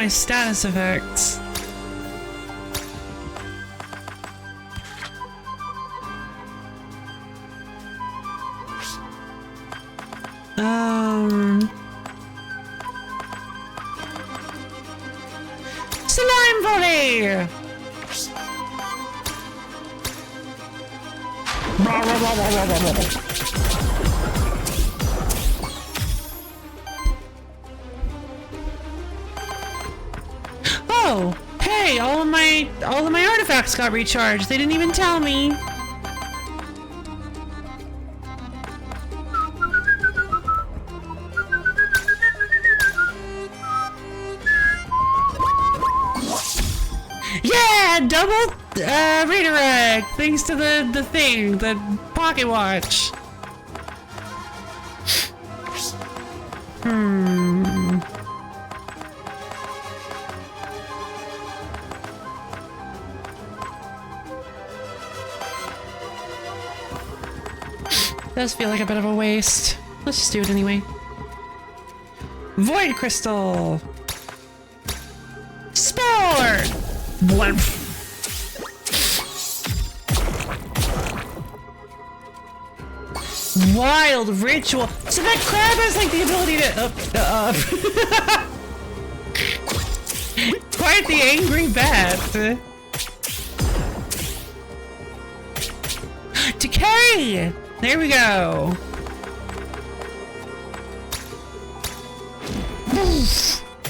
status effects. Slime Volley! Oh, hey, all of my artifacts got recharged. They didn't even tell me. Yeah, double redirect thanks to the pocket watch. Does feel like a bit of a waste. Let's just do it anyway. Void Crystal! Spore! Blimp. wild ritual. So that crab has like the ability to quite the angry bat. Decay! There we go.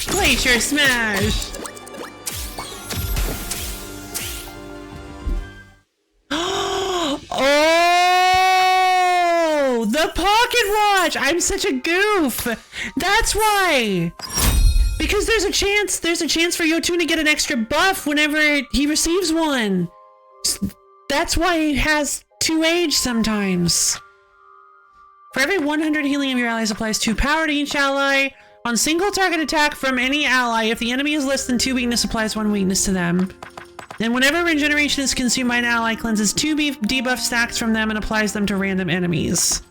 Glacier smash. Oh, the pocket watch. I'm such a goof. That's why. Because there's a chance for Yotun to get an extra buff whenever he receives one. That's why he has 2 age sometimes. For every 100 healing of your allies applies 2 power to each ally. On single target attack from any ally, if the enemy is less than 2 weakness, applies 1 weakness to them. And whenever regeneration is consumed by an ally, cleanses 2 debuff stacks from them and applies them to random enemies.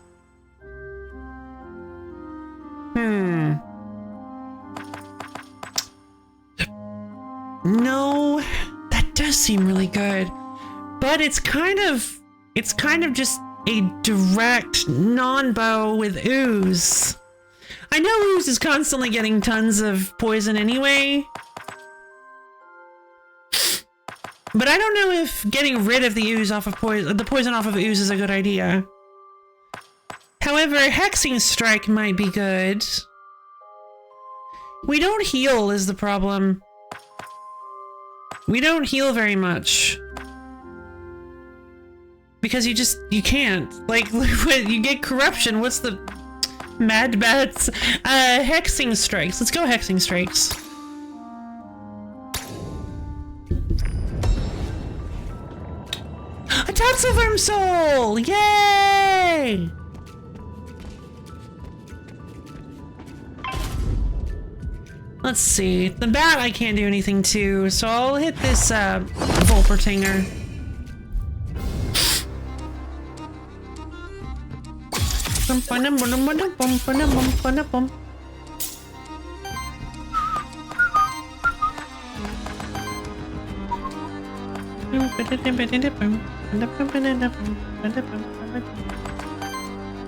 No, that does seem really good. But it's kind of just a direct non-bow with ooze. I know ooze is constantly getting tons of poison anyway. But I don't know if getting rid of the ooze off of the poison off of ooze is a good idea. However, Hexing Strike might be good. We don't heal is the problem. We don't heal very much. Because you can't. Like, you get corruption. What's the... Mad Bats? Hexing Strikes. Let's go Hexing Strikes. A top silver soul! Yay! Let's see. The bat I can't do anything to, so I'll hit this Volpertinger.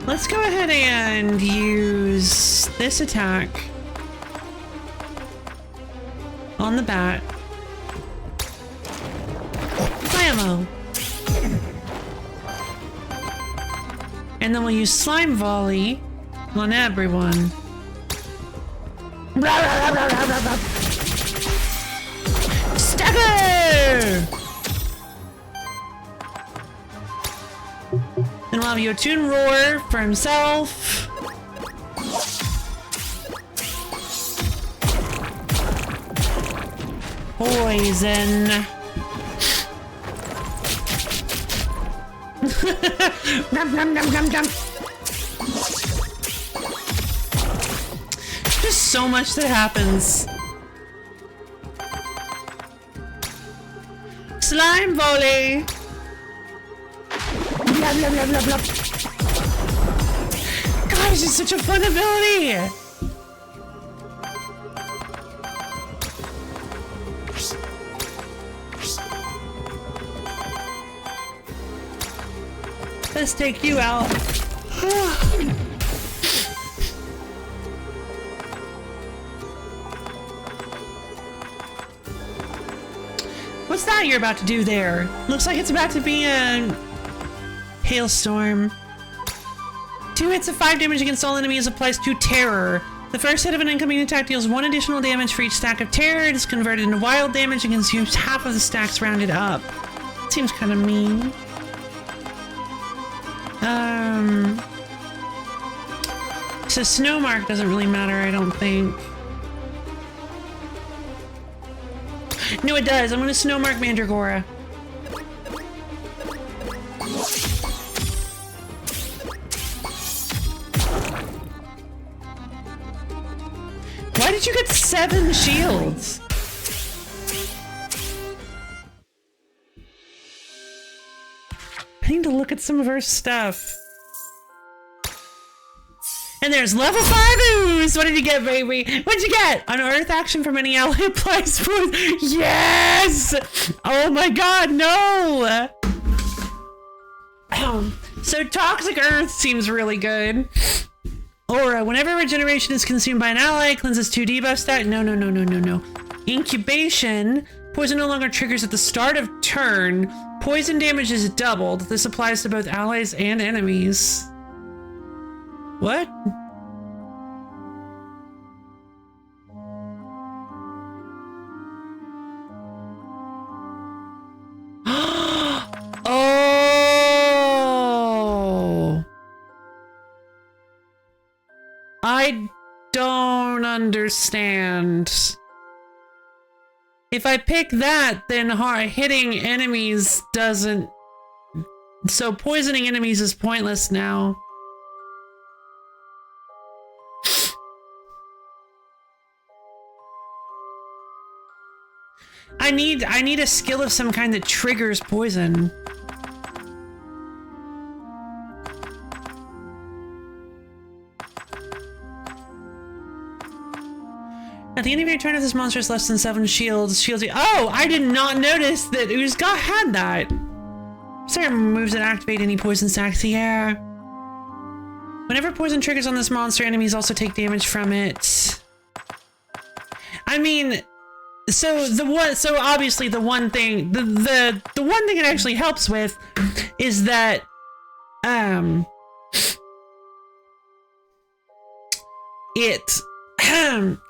Let's go ahead and use this attack on the bat. Blammo! And then we'll use Slime Volley on everyone. Stagger! Then we'll have Yotun roar for himself. Poison. Nom, nom, nom, nom, nom. Just so much that happens. Slime volley. Blah, blah, blah, blah, blah. Gosh, it's such a fun ability. Let's take you out. What's that you're about to do there? Looks like it's about to be a hailstorm. 2 hits of 5 damage against all enemies applies to terror. The first hit of an incoming attack deals 1 additional damage for each stack of terror. It is converted into wild damage and consumes half of the stacks rounded up. Seems kind of mean. So snow mark doesn't really matter, I don't think. No, it does. I'm gonna snow mark Mandragora. Why did you get 7 shields? I need to look at some of her stuff. And there's level 5 ooze! What did you get, baby? What'd you get? Unearth action from any ally applies food. Yes! Oh my god, no! So Toxic Earth seems really good. Aura, whenever regeneration is consumed by an ally, cleanses 2 debuff stat. No. Incubation, poison no longer triggers at the start of turn. Poison damage is doubled. This applies to both allies and enemies. What? Oh! I don't understand. If I pick that, then hitting enemies doesn't... So poisoning enemies is pointless now. I need a skill of some kind that triggers poison. At the end of your turn, if this monster has less than 7 shields you. Oh, I did not notice that Uzga had that. Certain moves that activate any poison stacks. Yeah. Whenever poison triggers on this monster, enemies also take damage from it. I mean, so obviously the one thing, the one thing it actually helps with is that,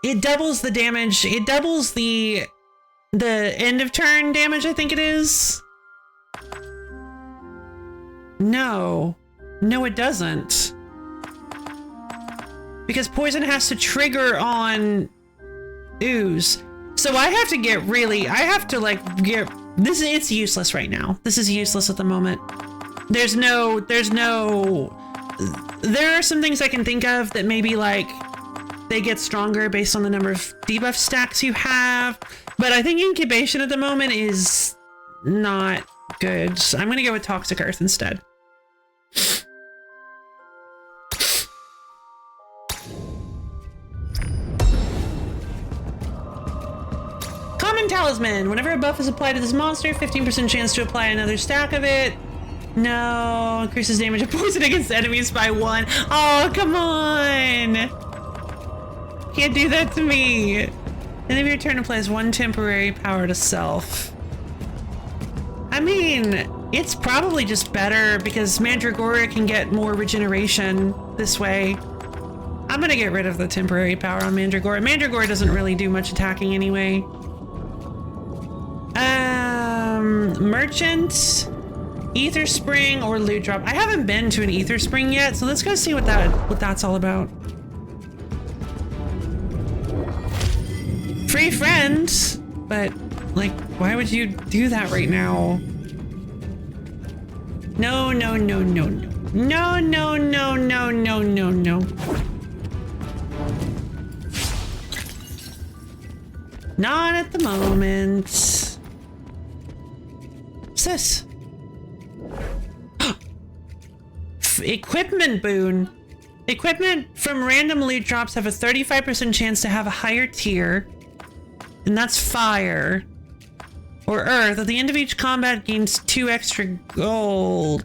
it doubles the damage. It doubles the end of turn damage, I think it is. No, it doesn't. Because poison has to trigger on ooze. So I have to get it's useless right now. This is useless at the moment. There are some things I can think of that maybe like they get stronger based on the number of debuff stacks you have. But I think incubation at the moment is not good. So I'm gonna go with Toxic Earth instead. Common Talisman. Whenever a buff is applied to this monster, 15% chance to apply another stack of it. No, increases damage of poison against enemies by 1. Oh, come on! Can't do that to me. End of your turn applies 1 temporary power to self. I mean, it's probably just better because Mandragora can get more regeneration this way. I'm gonna get rid of the temporary power on Mandragora. Mandragora doesn't really do much attacking anyway. Merchant, Ether Spring, or Loot Drop. I haven't been to an Ether Spring yet, so let's go see what that's all about. Free friends, but like, why would you do that right now? No. Not at the moment. What's this? Equipment boon. Equipment from random loot drops have a 35% chance to have a higher tier. And that's fire. Or earth. At the end of each combat gains 2 extra gold.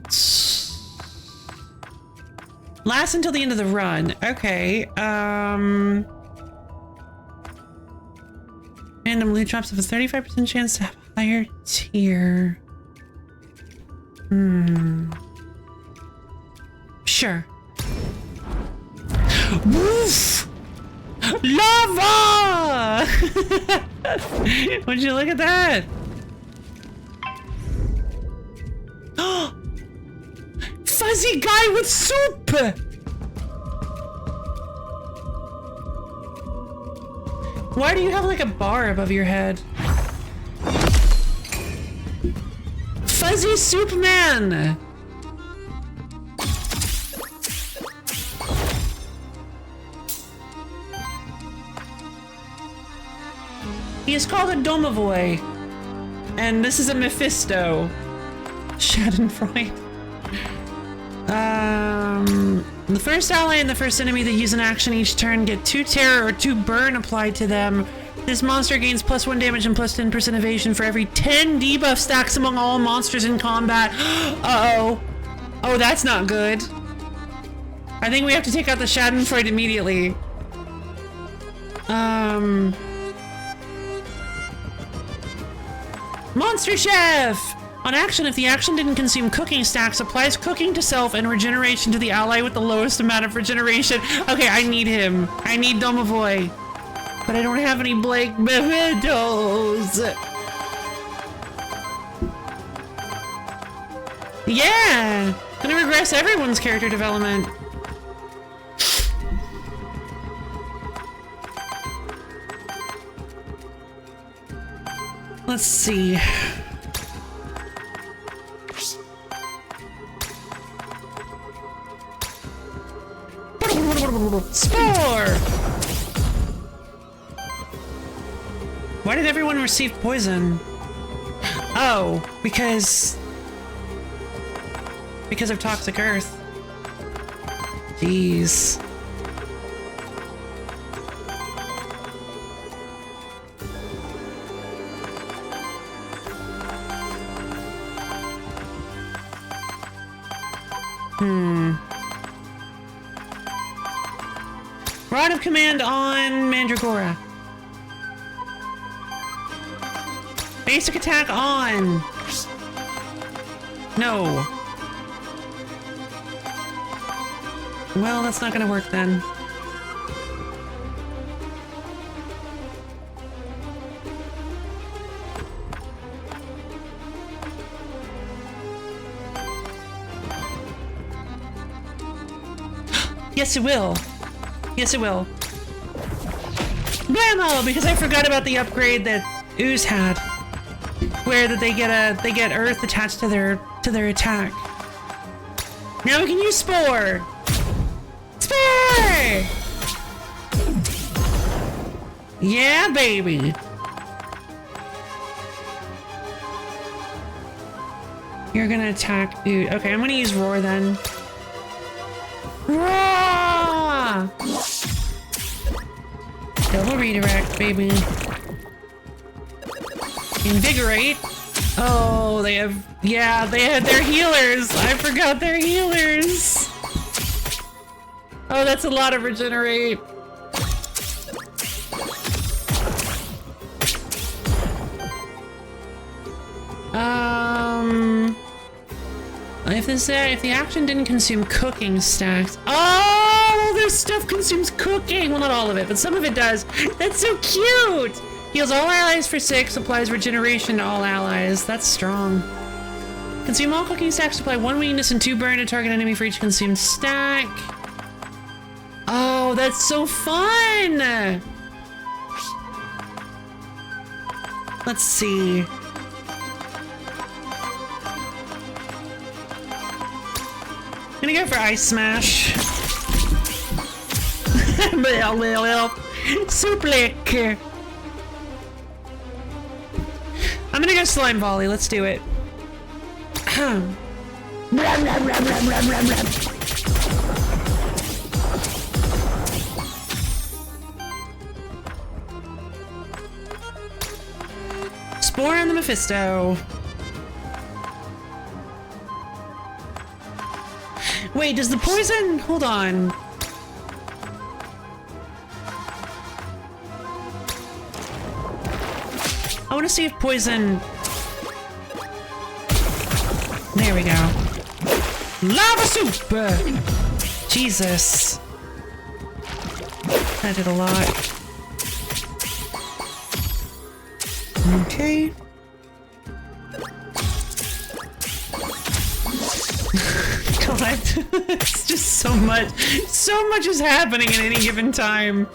Lasts until the end of the run. Okay. Random loot drops have a 35% chance to have a higher tier. Sure. Woof! Lava! Would you look at that? Fuzzy guy with soup! Why do you have like a bar above your head? Fuzzy Soup Man! He is called a Domovoy. And this is a Mephisto. Schadenfreude. The first ally and the first enemy that use an action each turn get 2 terror or 2 burn applied to them. This monster gains +1 damage and +10% evasion for every 10 debuff stacks among all monsters in combat. Uh-oh. Oh, that's not good. I think we have to take out the Schadenfreude immediately. Monster Chef! On action, if the action didn't consume cooking stacks, applies cooking to self and regeneration to the ally with the lowest amount of regeneration. Okay, I need him. I need Domovoy. But I don't have any Blake Mementos. Yeah! Gonna regress everyone's character development. Let's see. Spore! Why did everyone receive poison? Oh, because of Toxic Earth. Jeez. Rod of Command on Mandragora. Basic attack on. No. Well, that's not gonna work then. Yes, it will. Yes, it will. Blammo! Because I forgot about the upgrade that Ooze had, where that they get Earth attached to their attack. Now we can use Spore. Spore! Yeah, baby. You're gonna attack Ooze. Okay, I'm gonna use Roar then. Roar! Double redirect, baby. Invigorate. Oh, they have... Yeah, they had their healers. I forgot their healers. Oh, that's a lot of regenerate. If the action didn't consume cooking stacks. Oh, this stuff consumes cooking. Well, not all of it, but some of it does. That's so cute. Heals all allies for 6, applies regeneration to all allies. That's strong. Consume all cooking stacks to apply 1 weakness and 2 burn to target enemy for each consumed stack. Oh, that's so fun. Let's see. I'm gonna go for Ice Smash. Suplik. I'm gonna go Slime Volley. Let's do it. Spore on the Mephisto. Wait, does the poison... Hold on. I want to see if poison... There we go. Lava soup! Jesus. That did a lot. Okay. God, it's just so much. So much is happening at any given time.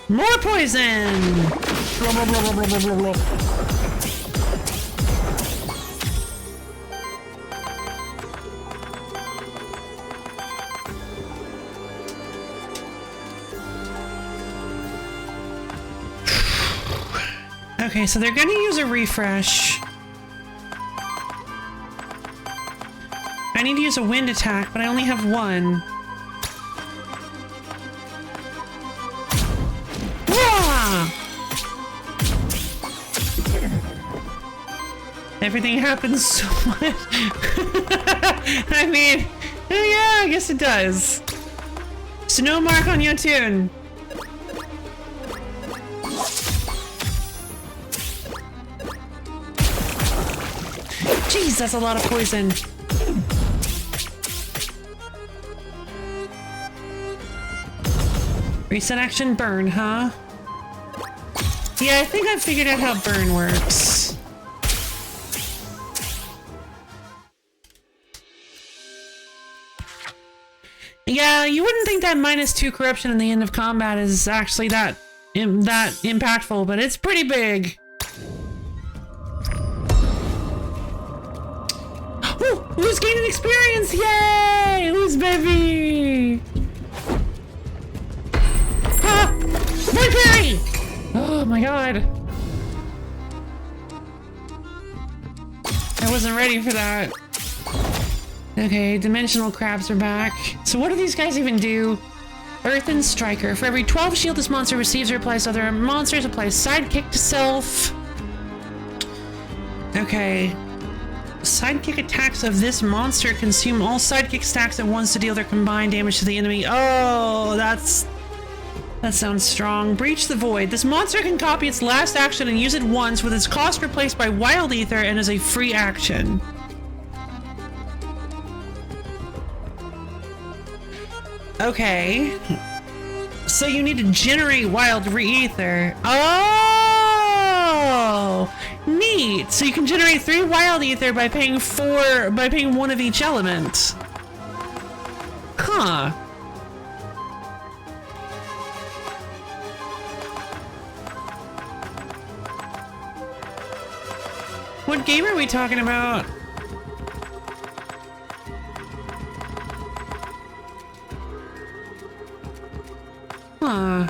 More poison! Blah, blah, blah, blah, blah, blah, blah. Okay, so they're gonna use a refresh. I need to use a wind attack, but I only have 1. Wah! Everything happens so much. I mean, yeah, I guess it does. Snow mark on your tune. Jeez, that's a lot of poison. Reset action burn, huh? Yeah, I think I figured out how burn works. Yeah, you wouldn't think that -2 corruption in the end of combat is actually that impactful, but it's pretty big. Ooh, who's gaining experience? Yay! Who's baby? Ah! Boy parry! Oh my god. I wasn't ready for that. Okay, dimensional crabs are back. So what do these guys even do? Earthen Striker. For every 12 shield this monster receives or applies to other monsters, applies sidekick to self. Okay. Sidekick attacks of this monster consume all sidekick stacks at once to deal their combined damage to the enemy. Oh, that sounds strong. Breach the Void. This monster can copy its last action and use it once, with its cost replaced by Wild Ether and as a free action. Okay. So you need to generate Wild Ether. Oh! Neat! So you can generate 3 Wild Ether by paying 1 of each element. Huh. What game are we talking about? Huh.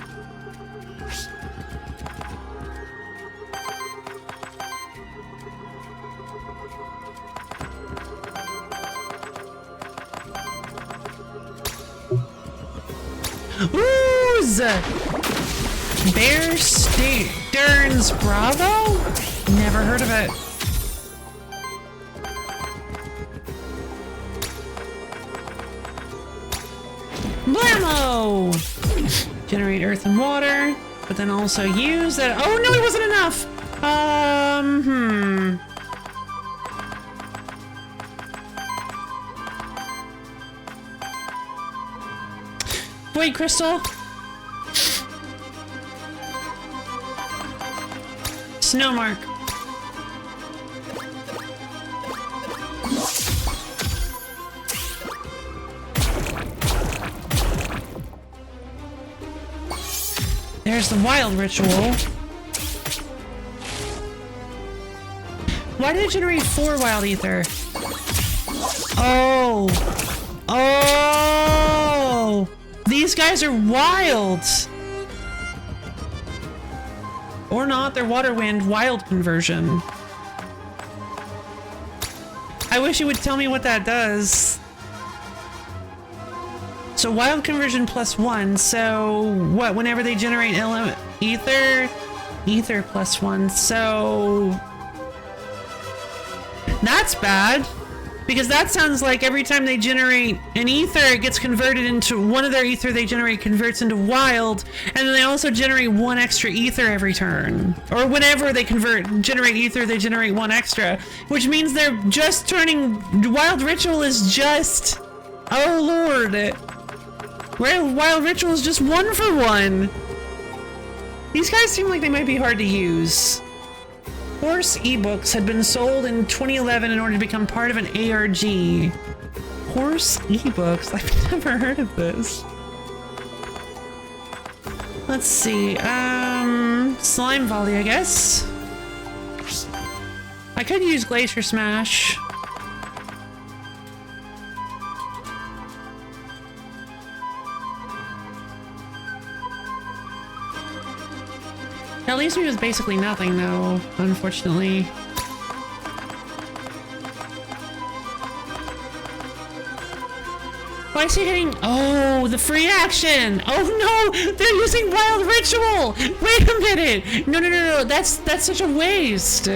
Ooze! Bear Stearns Bravo? Never heard of it. Blammo! Generate earth and water, but then also use that. Oh no, it wasn't enough! Void Crystal. Snowmark. There's the Wild Ritual. Why did it generate 4 Wild Ether? Oh! Oh! These guys are wild! Or not, they're Water Wind Wild conversion. I wish you would tell me what that does. So wild conversion +1, so what, whenever they generate element ether +1, so that's bad, because that sounds like every time they generate an ether, it gets converted into one of their ether they generate converts into wild, and then they also generate 1 extra ether every turn, or whenever they generate ether, they generate 1 extra, which means they're just turning Wild Ritual is just, oh lord. Wild Ritual is just 1 for 1. These guys seem like they might be hard to use. Horse ebooks had been sold in 2011 in order to become part of an ARG. Horse ebooks? I've never heard of this. Let's see. Slime Volley, I guess. I could use Glacier Smash. At least me was basically nothing, though, unfortunately. Why is he hitting? Oh, the free action! Oh no! They're using Wild Ritual! Wait a minute! No, that's such a waste!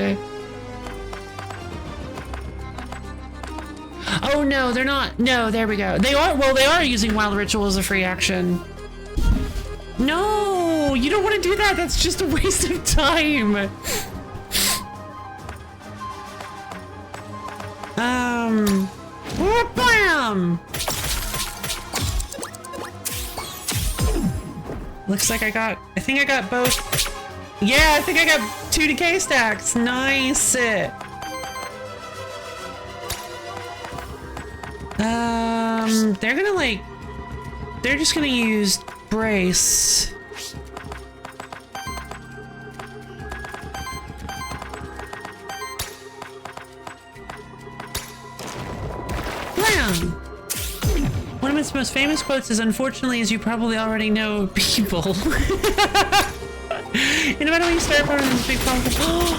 Oh no, they're not. No, there we go. They are using Wild Ritual as a free action. No, you don't want to do that. That's just a waste of time. Bam! Looks like I think I got both. Yeah, I think I got 2 decay stacks. Nice. They're just gonna use brace. Blam! One of its most famous quotes is, "Unfortunately, as you probably already know, people." In a matter when you start Providence, big powerful.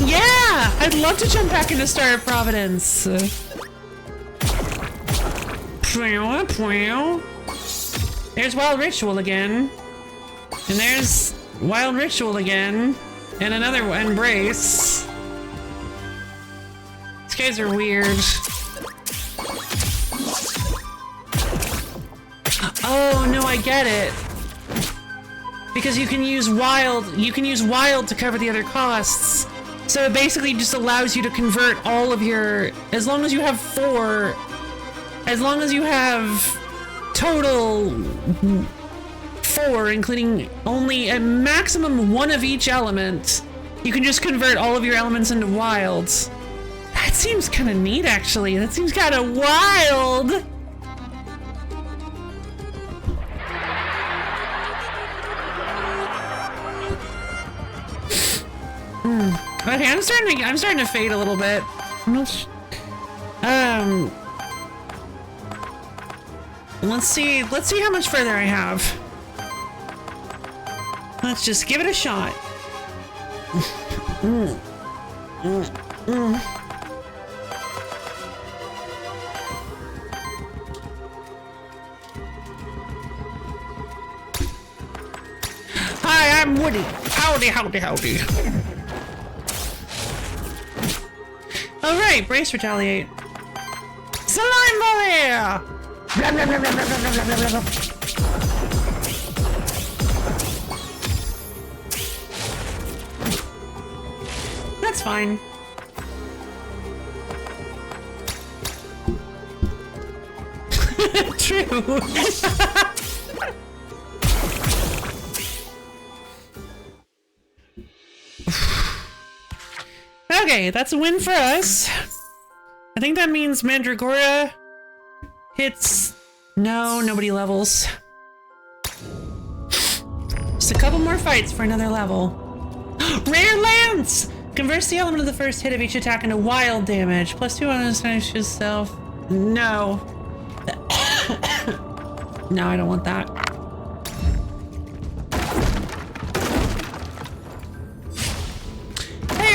Yeah! I'd love to jump back into Star of Providence. There's Wild Ritual again. And there's Wild Ritual again. And another one, Brace. These guys are weird. Oh, no, I get it. Because you can use wild to cover the other costs. So it basically just allows you to convert all of your, as long as you have total 4, including only a maximum 1 of each element, you can just convert all of your elements into wilds. That seems kind of neat, actually. That seems kind of wild. Okay, I'm starting to fade a little bit. Let's see how much further I have. Let's just give it a shot. Hi, I'm Woody. Howdy, howdy, howdy. All right, brace, retaliate. Slime volley! Blah, blah, blah, blah, blah, blah, blah, blah, blah. That's fine. True. Okay, that's a win for us. I think that means Mandragora hits... No, nobody levels. Just a couple more fights for another level. Rare Lance! Converts the element of the first hit of each attack into wild damage. +2 on his finish yourself. No. No, I don't want that.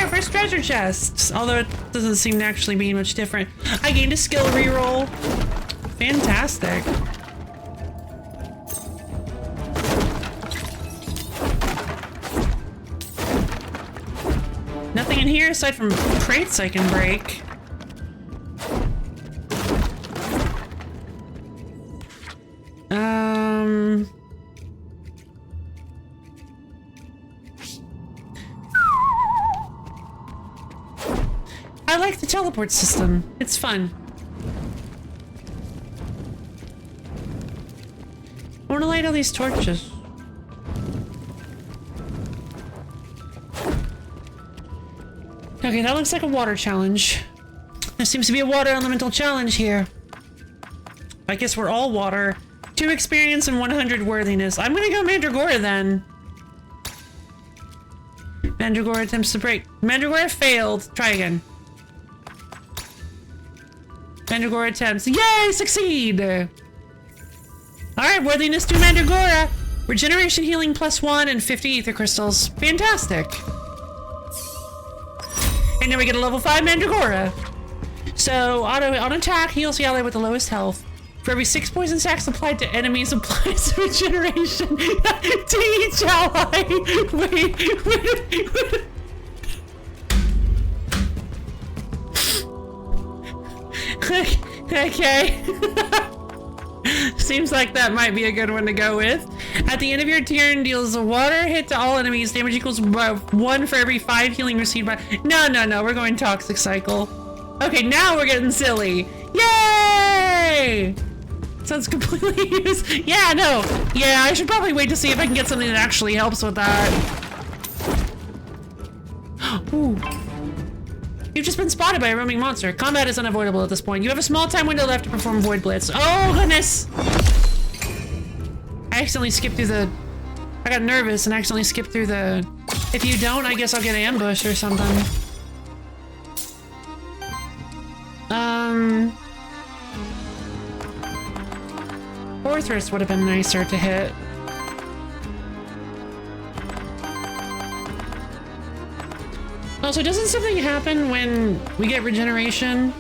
First treasure chests, although it doesn't seem to actually be much different. I gained a skill reroll. Fantastic. Nothing in here aside from crates I can break. I like the teleport system. It's fun. I want to light all these torches. Okay, that looks like a water challenge. There seems to be a water elemental challenge here. I guess we're all water. 2 experience and 100 worthiness. I'm gonna go Mandragora then. Mandragora attempts to break. Mandragora failed. Try again. Mandragora attempts. Yay! Succeed! Alright, worthiness to Mandragora. Regeneration healing +1 and 50 ether crystals. Fantastic. And then we get a level 5 Mandragora. So, on attack, heals the ally with the lowest health. For every 6 poison stacks applied to enemies, applies regeneration to each ally. Wait. Okay. Seems like that might be a good one to go with. At the end of your turn, deals a water hit to all enemies. Damage equals 1 for every 5 healing received by... No, we're going toxic cycle. Okay, now we're getting silly. Yay! Sounds completely useless. Yeah, no. Yeah, I should probably wait to see if I can get something that actually helps with that. Ooh. You've just been spotted by a roaming monster. Combat is unavoidable at this point. You have a small time window left to perform Void Blitz. Oh, goodness! I accidentally skipped through the... I got nervous and accidentally skipped through the... If you don't, I guess I'll get ambushed or something. Orthrus would have been nicer to hit. Also, doesn't something happen when we get regeneration?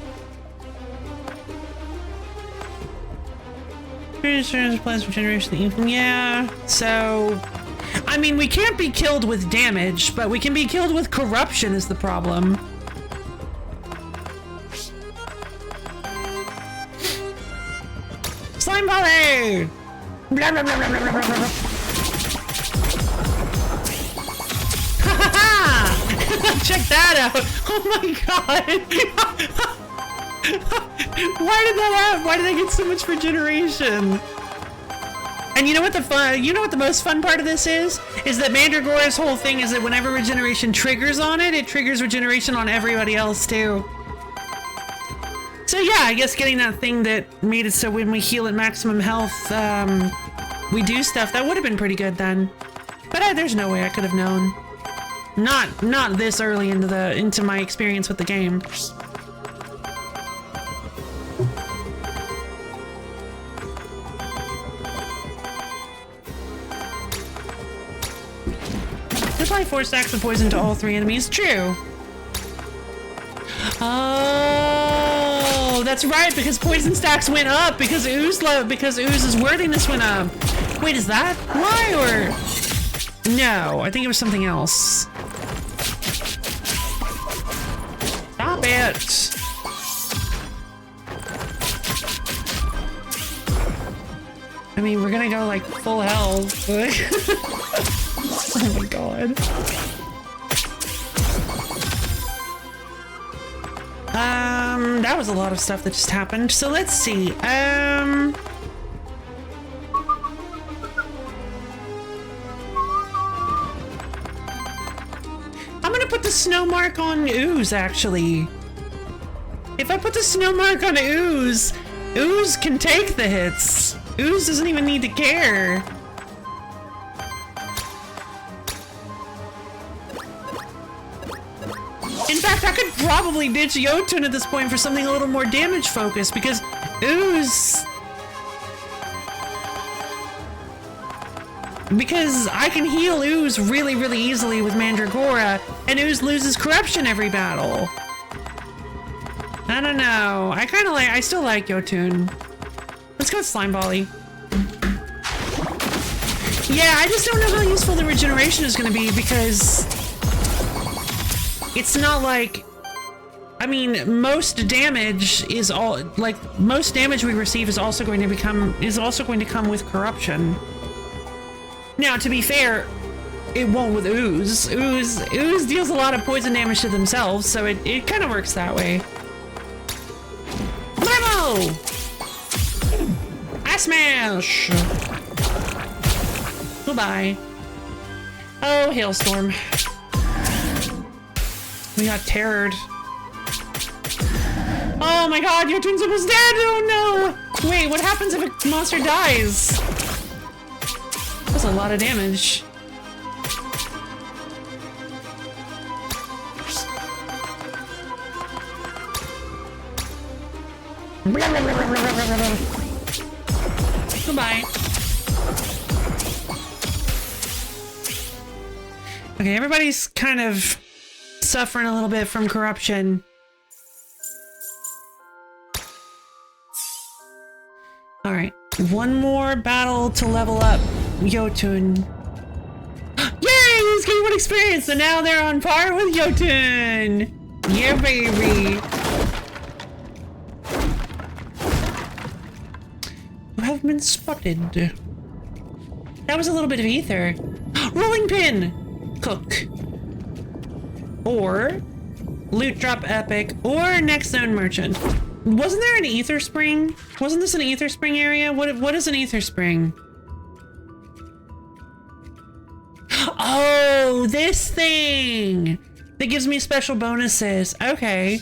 Plus regeneration. Yeah, so... I mean, we can't be killed with damage, but we can be killed with corruption is the problem. Slime volley! Blah, blah, blah, blah, blah, blah, blah, blah. Check that out! Oh my god! Why did that happen? Why did I get so much regeneration? And you know what the most fun part of this is? Is that Mandragora's whole thing is that whenever regeneration triggers on it, it triggers regeneration on everybody else too. So yeah, I guess getting that thing that made it so when we heal at maximum health, we do stuff, that would have been pretty good then. But there's no way I could have known. Not this early into my experience with the game. Apply 4 stacks of poison to all 3 enemies. True. Oh, that's right, because poison stacks went up because Ooze's worthiness went up. Wait, is that why, or no? I think it was something else. Stop it. I mean, we're gonna go like full health. Oh my god. That was a lot of stuff that just happened. So let's see. I'm gonna put the snow mark on Ooze, actually. If I put the snow mark on Ooze, Ooze can take the hits. Ooze doesn't even need to care. In fact, I could probably ditch Jotun at this point for something a little more damage focused, because Ooze... Because I can heal Ooze really, really easily with Mandragora, and Ooze loses corruption every battle. I don't know. I still like Jotun. Let's go Slime Volley. Yeah, I just don't know how useful the regeneration is going to be, because it's not like, I mean, most damage we receive is also going to come with corruption. Now, to be fair, it won't with Ooze. Ooze deals a lot of poison damage to themselves, so it kind of works that way. Bravo! I smash! Goodbye. Oh, hailstorm. We got terrored. Oh my god, your twin's almost dead! Oh no! Wait, what happens if a monster dies? That's a lot of damage. Goodbye. Okay, everybody's kind of suffering a little bit from corruption. Alright, one more battle to level up Jotun. Yay! He's getting 1 experience, so now they're on par with Jotun! Yeah, baby! You have been spotted. That was a little bit of ether. Rolling pin! Cook. Or loot drop epic. Or next zone merchant. Wasn't there an ether spring? Wasn't this an ether spring area? What is an ether spring? Oh, this thing that gives me special bonuses. Okay.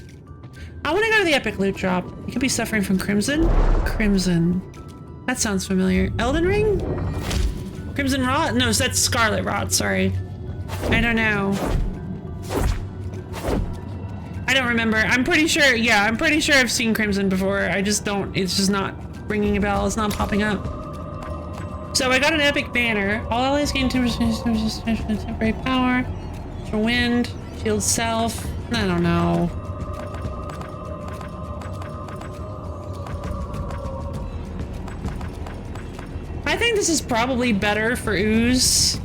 I want to go to the epic loot drop. You could be suffering from Crimson. Crimson. That sounds familiar. Elden Ring? Crimson Rot? No, that's Scarlet Rot, sorry. I don't know. I don't remember. I'm pretty sure, yeah, I'm pretty sure I've seen Crimson before. I just don't, it's just not ringing a bell. It's not popping up. So I got an epic banner. All allies gain 2% temporary power. For wind, shield self. I don't know. I think this is probably better for ooze.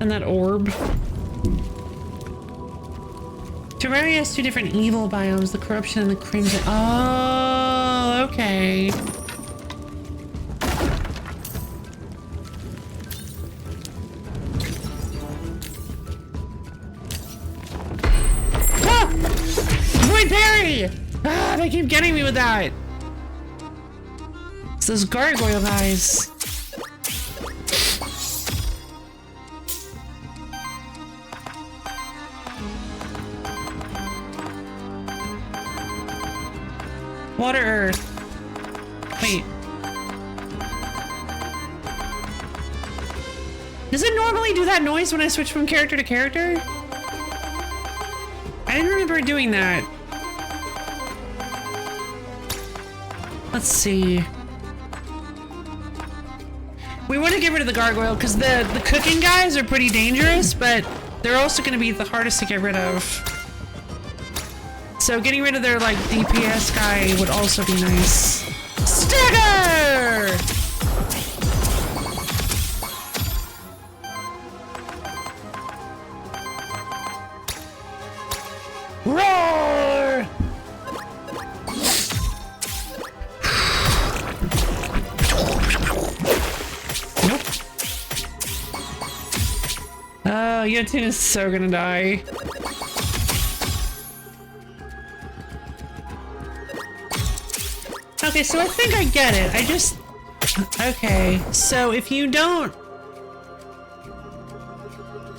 And that orb. Terraria has two different evil biomes, the corruption and the crimson. Oh, okay. Ah! Void parry! Ah, they keep getting me with that. It's those gargoyle guys. Water Earth. Wait. Does it normally do that noise when I switch from character to character? I didn't remember doing that. Let's see. We want to get rid of the gargoyle because the cooking guys are pretty dangerous, but they're also going to be the hardest to get rid of. So getting rid of their, like, DPS guy would also be nice. Stagger! Roar! Nope. Oh, Yotun is so gonna die. Okay, so I think I get it. I just... Okay, so if you don't...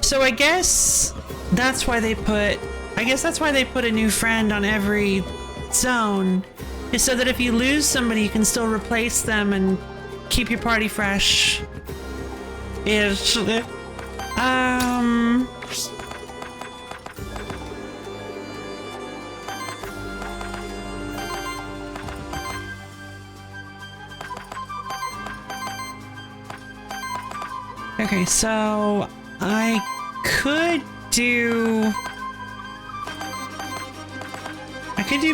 So I guess that's why they put... I guess that's why they put a new friend on every zone. Is so that if you lose somebody, you can still replace them and keep your party fresh. Ish. Okay, so I could do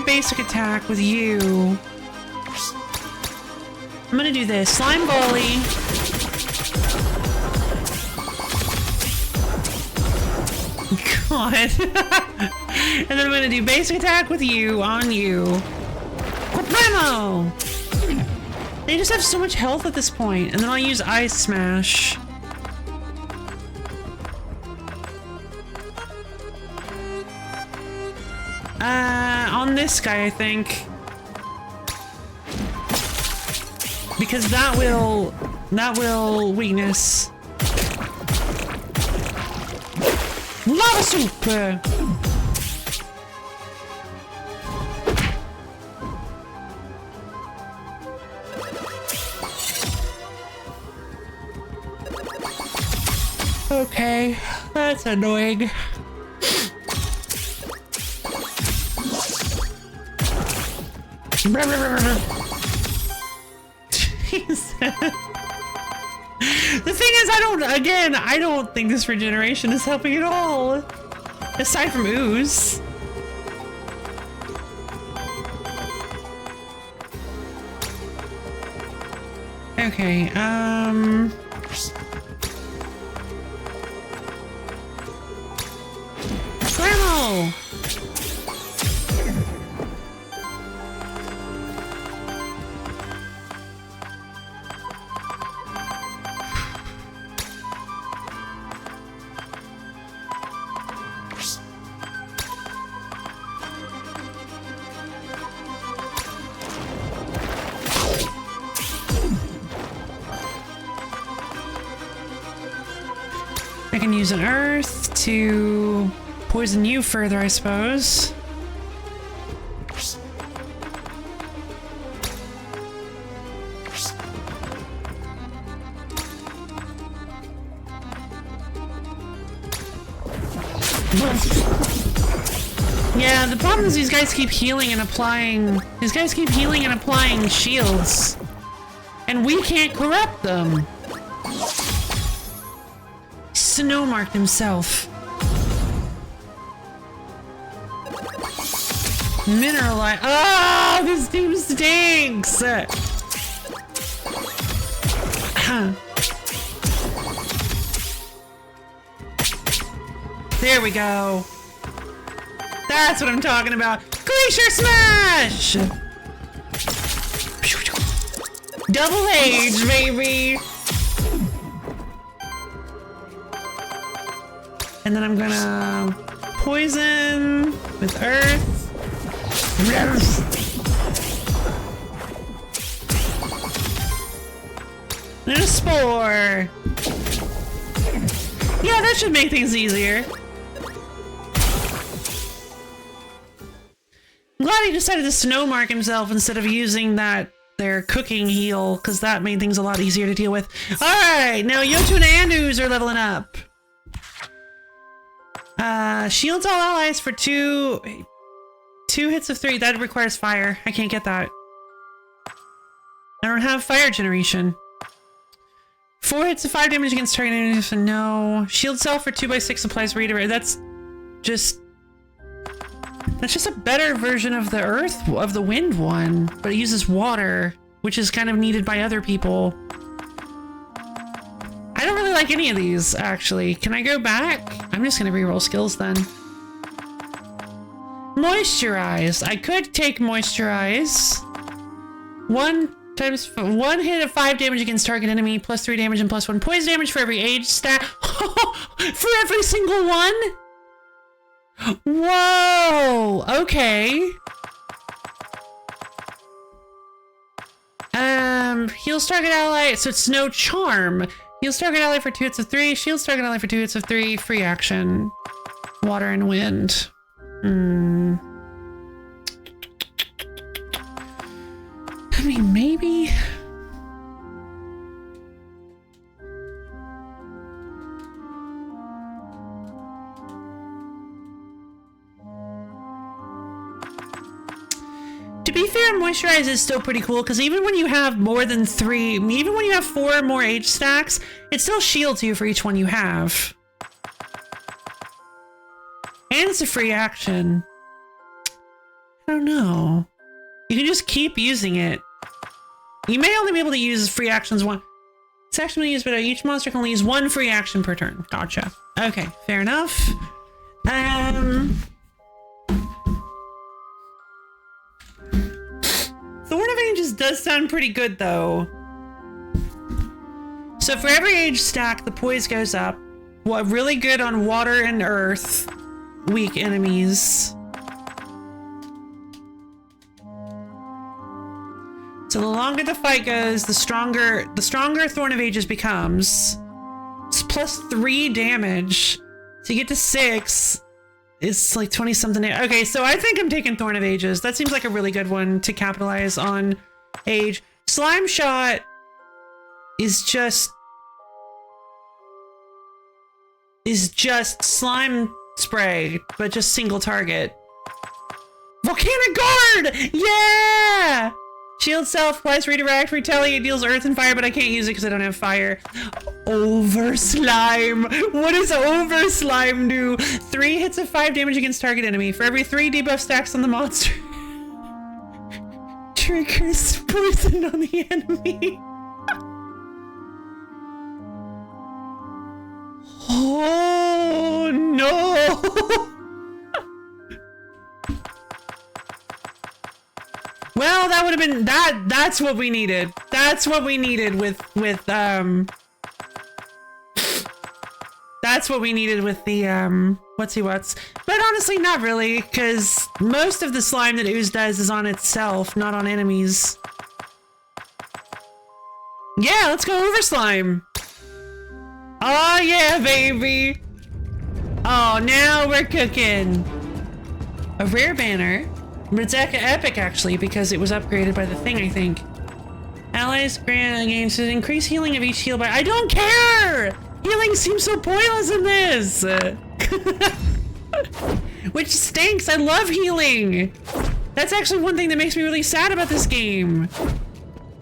basic attack with you. I'm gonna do this. Slime volley. God. And then I'm gonna do basic attack with you on you. Quapremo! They just have so much health at this point, and then I'll use Ice Smash. On this guy, I think. Because that will weakness. Lava soup! Okay, that's annoying. Jesus. The thing is, I don't think this regeneration is helping at all. Aside from ooze. Okay, can use an earth to poison you further, I suppose. Yeah, the problem is these guys keep healing and applying... These guys keep healing and applying shields. And we can't corrupt them. Snowmarked himself. Mineralite. Oh, this team stinks! There we go. That's what I'm talking about. Glacier Smash! Double Age, baby! And then I'm gonna poison with Earth. And a Spore. Yeah, that should make things easier. I'm glad he decided to snowmark himself instead of using their cooking heal, because that made things a lot easier to deal with. Alright, now Yoto and Andus are leveling up. Shields all allies for two hits of 3. That requires fire. I can't get that. I don't have fire generation. 4 hits of 5 damage against target enemies. No. Shield cell for 2x6 applies redirect. That's just a better version of the earth, of the wind one, but it uses water, which is kind of needed by other people. I don't really like any of these, actually. Can I go back? I'm just gonna reroll skills then. Moisturize. I could take Moisturize. 1 hit of 5 damage against target enemy, plus 3 damage and plus 1 poison damage for every age stat. For every single one? Whoa! Okay. Heals target ally, so it's no charm. Heals target ally for 2 hits of 3, shields target ally for 2 hits of 3, free action. Water and wind. I mean, maybe... To be fair, Moisturize is still pretty cool, because even when you have more than 3, even when you have 4 or more age stacks, it still shields you for each one you have. And it's a free action. I don't know. You can just keep using it. You may only be able to use free actions one. It's actually used, but each monster can only use 1 free action per turn. Gotcha. Okay, fair enough. Thorn of Ages does sound pretty good, though. So for every age stack, the poise goes up. What really good on water and earth. Weak enemies. So the longer the fight goes, the stronger Thorn of Ages becomes. It's plus 3 damage. So you get to 6. It's like 20 something. Okay, so I think I'm taking Thorn of Ages. That seems like a really good one to capitalize on age. Slime Shot is just slime spray, but just single target. Volcanic Guard! Yeah! Shield self, applies redirect, retaliate, deals earth and fire, but I can't use it because I don't have fire. Over Slime! What does Over Slime do? 3 hits of 5 damage against target enemy. For every 3 debuff stacks on the monster. Triggers poison on the enemy. Oh no! Well, that would have been that's what we needed. That's what we needed with that's what we needed with the what's. But honestly, not really, because most of the slime that Ooze does is on itself, not on enemies. Yeah, let's go over slime. Oh yeah, baby. Oh, now we're cooking. A rare banner. But it's epic actually because it was upgraded by the thing, I think. Allies grant gains increase healing of each heal by. I don't care! Healing seems so pointless in this! Which stinks, I love healing! That's actually one thing that makes me really sad about this game.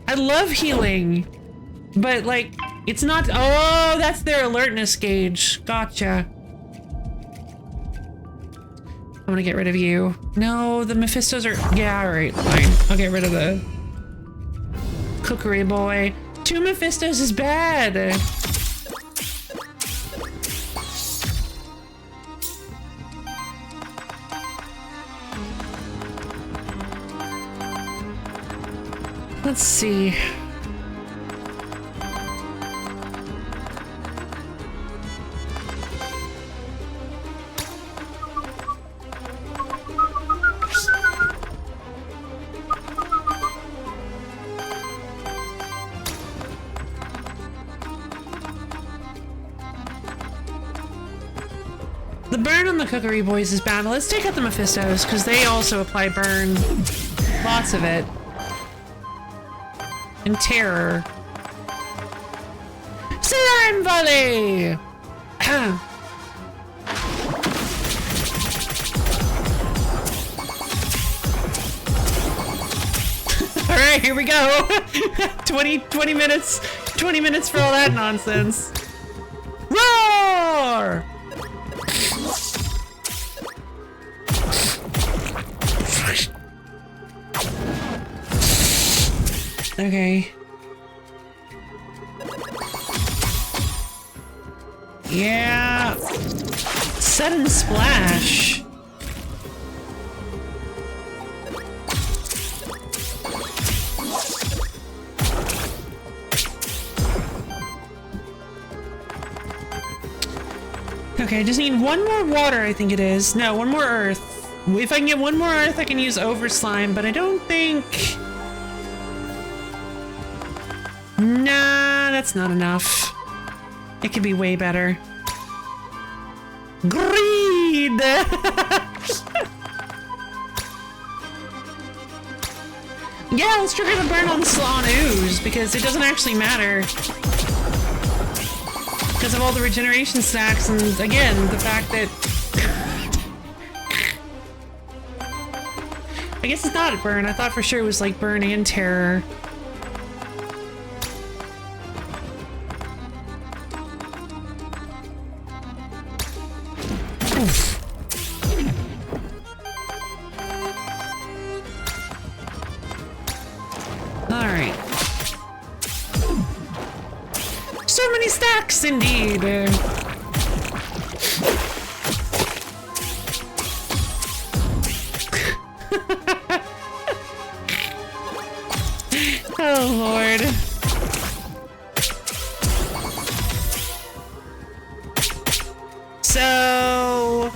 I love healing. But like, it's not. Oh, that's their alertness gauge. Gotcha. I'm gonna get rid of you. No, the Mephistos are. Yeah, alright, fine. I'll get rid of the cookery boy. 2 Mephistos is bad. Let's see. The burn on the cookery boys is bad. Let's take out the Mephistos, because they also apply burn. Lots of it. And terror. Slime Volley! Alright, here we go! 20 minutes for all that nonsense. Roar! Okay. Yeah. Sudden splash. Okay, I just need one more water, I think it is. No, one more earth. If I can get one more earth, I can use over slime, but I don't think... Nah, that's not enough. It could be way better. Greed! Yeah, let's trigger the burn on ooze, because it doesn't actually matter. Because of all the regeneration stacks, and again, the fact that... I guess it's not a burn. I thought for sure it was like burn and terror. Alright. So many stacks, indeed. Oh, Lord. So,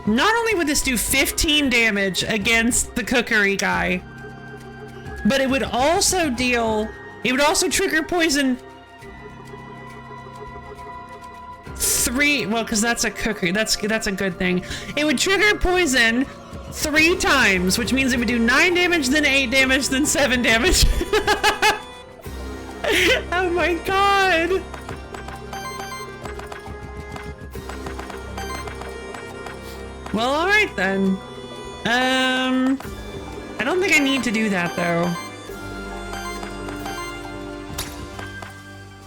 not only would this do 15 damage against the cookery guy, but it would also trigger poison 3, well, because that's a cookery, that's a good thing. It would trigger poison 3 times, which means it would do 9 damage, then 8 damage, then 7 damage. Oh my god! Well, alright then. I don't think I need to do that though.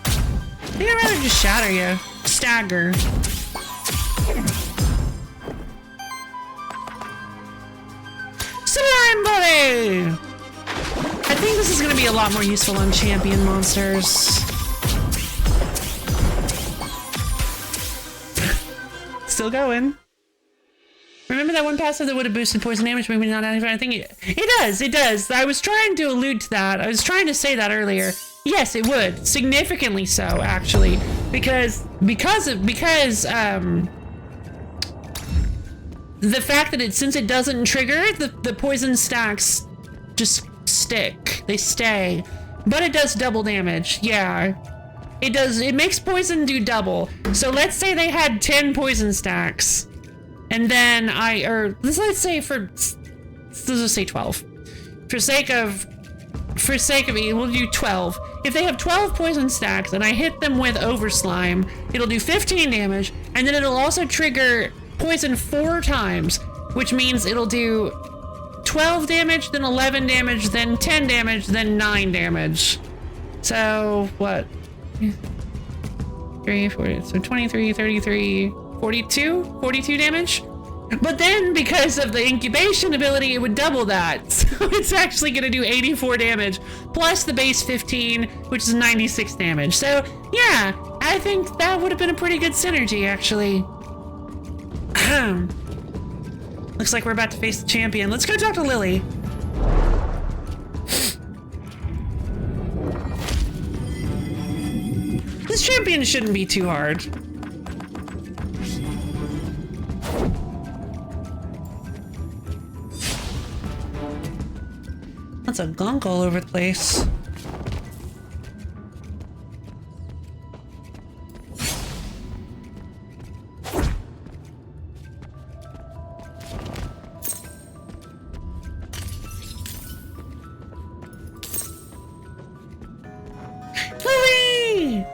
I think I'd rather just shatter you. Stagger. Slime Bully! I think this is going to be a lot more useful on champion monsters. Still going. Remember that one passive that would have boosted poison damage, maybe not anything? I think it does. I was trying to allude to that. I was trying to say that earlier. Yes, it would. Significantly so, actually. Because the fact that since it doesn't trigger, the poison stacks just stick. They stay. But it does double damage, yeah. it makes poison do double. So let's say they had 10 poison stacks. And then let's say let's just say 12. For sake of it, we'll do 12. If they have 12 poison stacks and I hit them with Overslime, it'll do 15 damage, and then it'll also trigger poison 4 times, which means it'll do 12 damage, then 11 damage, then 10 damage, then 9 damage. So, what? 3, 4, so 23, 33, 42? 42 damage? But then, because of the incubation ability, it would double that. So it's actually going to do 84 damage, plus the base 15, which is 96 damage. So, yeah, I think that would have been a pretty good synergy, actually. Looks like we're about to face the champion. Let's go talk to Lily. This champion shouldn't be too hard. That's a gunk all over the place. Lily!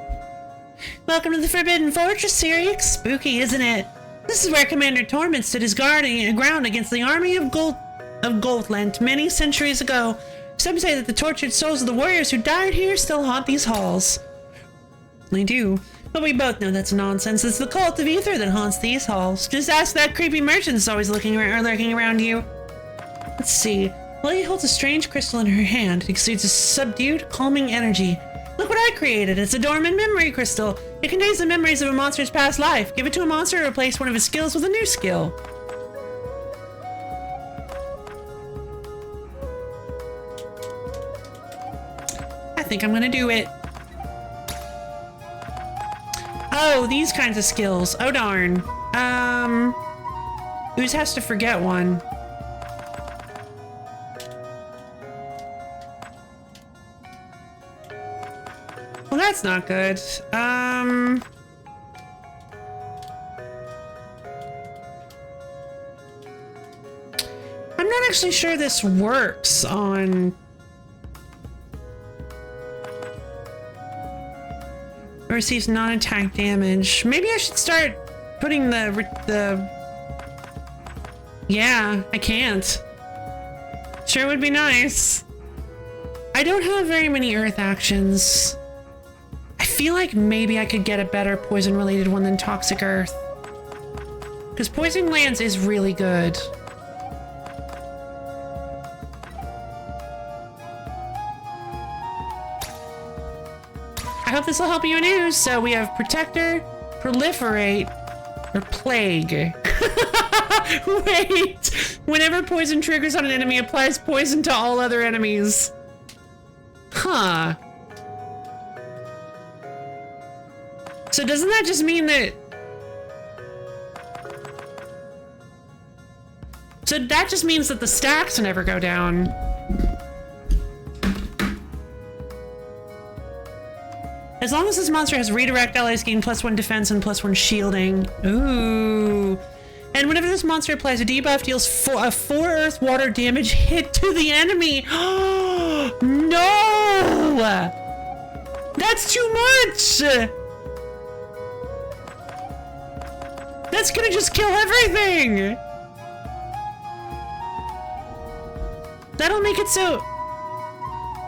Welcome to the Forbidden Fortress, Siri. Spooky, isn't it? This is where Commander Torment stood his ground against the army of Goldland many centuries ago. Some say that the tortured souls of the warriors who died here still haunt these halls. They do, but we both know that's nonsense. It's the cult of Ether that haunts these halls. Just ask that creepy merchant that's always lurking around you. Let's see. Lily holds a strange crystal in her hand. It exudes a subdued, calming energy. Look what I created. It's a dormant memory crystal. It contains the memories of a monster's past life. Give it to a monster to replace one of his skills with a new skill. I think I'm gonna do it. Oh, these kinds of skills. Oh darn. Ooze has to forget one. Well, that's not good. I'm not actually sure this works on... Receives non-attack damage. Maybe I should start putting the... Yeah, I can't. Sure would be nice. I don't have very many earth actions. I feel like maybe I could get a better poison-related one than Toxic Earth. Because Poison Lands is really good. I hope this will help you in news. So we have Protector, Proliferate, or Plague. Wait! Whenever poison triggers on an enemy, applies poison to all other enemies. Huh. So doesn't that just mean that... So that just means that the stacks never go down. As long as this monster has redirect, allies gain +1 defense and +1 shielding. Ooh. And whenever this monster applies a debuff, deals a 4 earth water damage hit to the enemy. No! That's too much! That's gonna just kill everything! That'll make it so...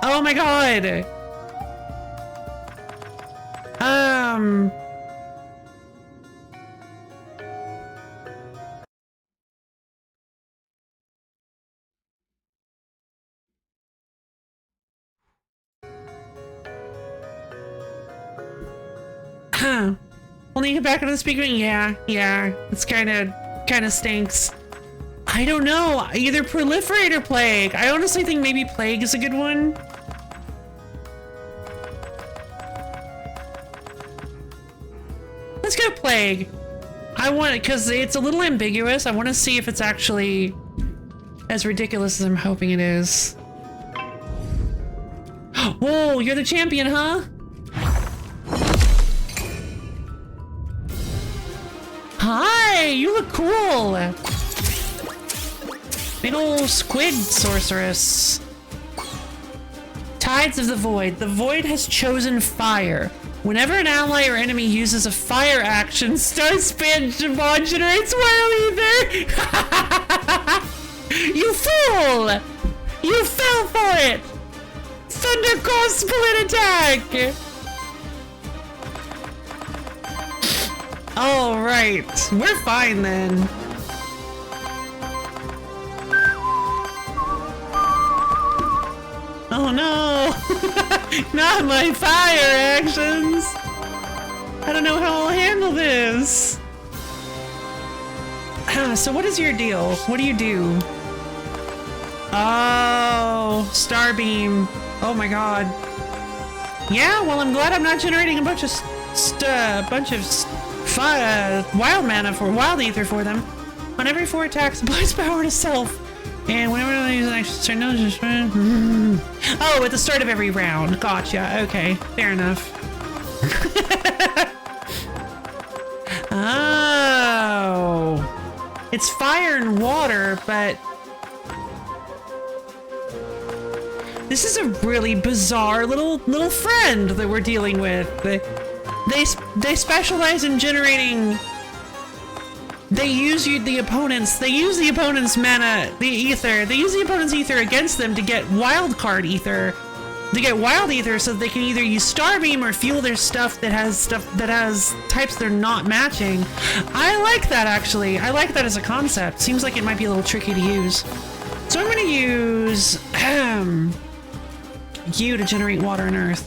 Oh my god! Only get back into the speaker. Yeah, it's kind of stinks. I don't know, either Proliferate or Plague. I honestly think maybe Plague is a good one. Let's go Plague. I want it because it's a little ambiguous. I want to see if it's actually as ridiculous as I'm hoping it is. Whoa, you're the champion, huh? Hey, you look cool. Big ol' squid sorceress. Tides of the Void. The Void has chosen fire. Whenever an ally or enemy uses a fire action, Star Spawn generates wild ether. You fool! You fell for it! Thundercore split attack! Alright, we're fine then. Oh no! Not my fire actions! I don't know how I'll handle this! So what is your deal? What do you do? Oh, Starbeam. Oh my god. Yeah, well I'm glad I'm not generating a bunch of wild mana for wild ether for them. On every 4 attacks, applies power to self. And whenever I use an action, oh, at the start of every round. Gotcha. Okay, fair enough. Oh, it's fire and water, but this is a really bizarre little friend that we're dealing with. They specialize in generating. They use the opponent's mana, the ether. They use the opponent's ether against them to get wild card ether. To get wild ether so they can either use Starbeam or fuel their stuff that has types they're not matching. I like that actually. I like that as a concept. Seems like it might be a little tricky to use. So I'm gonna use you to generate water and earth.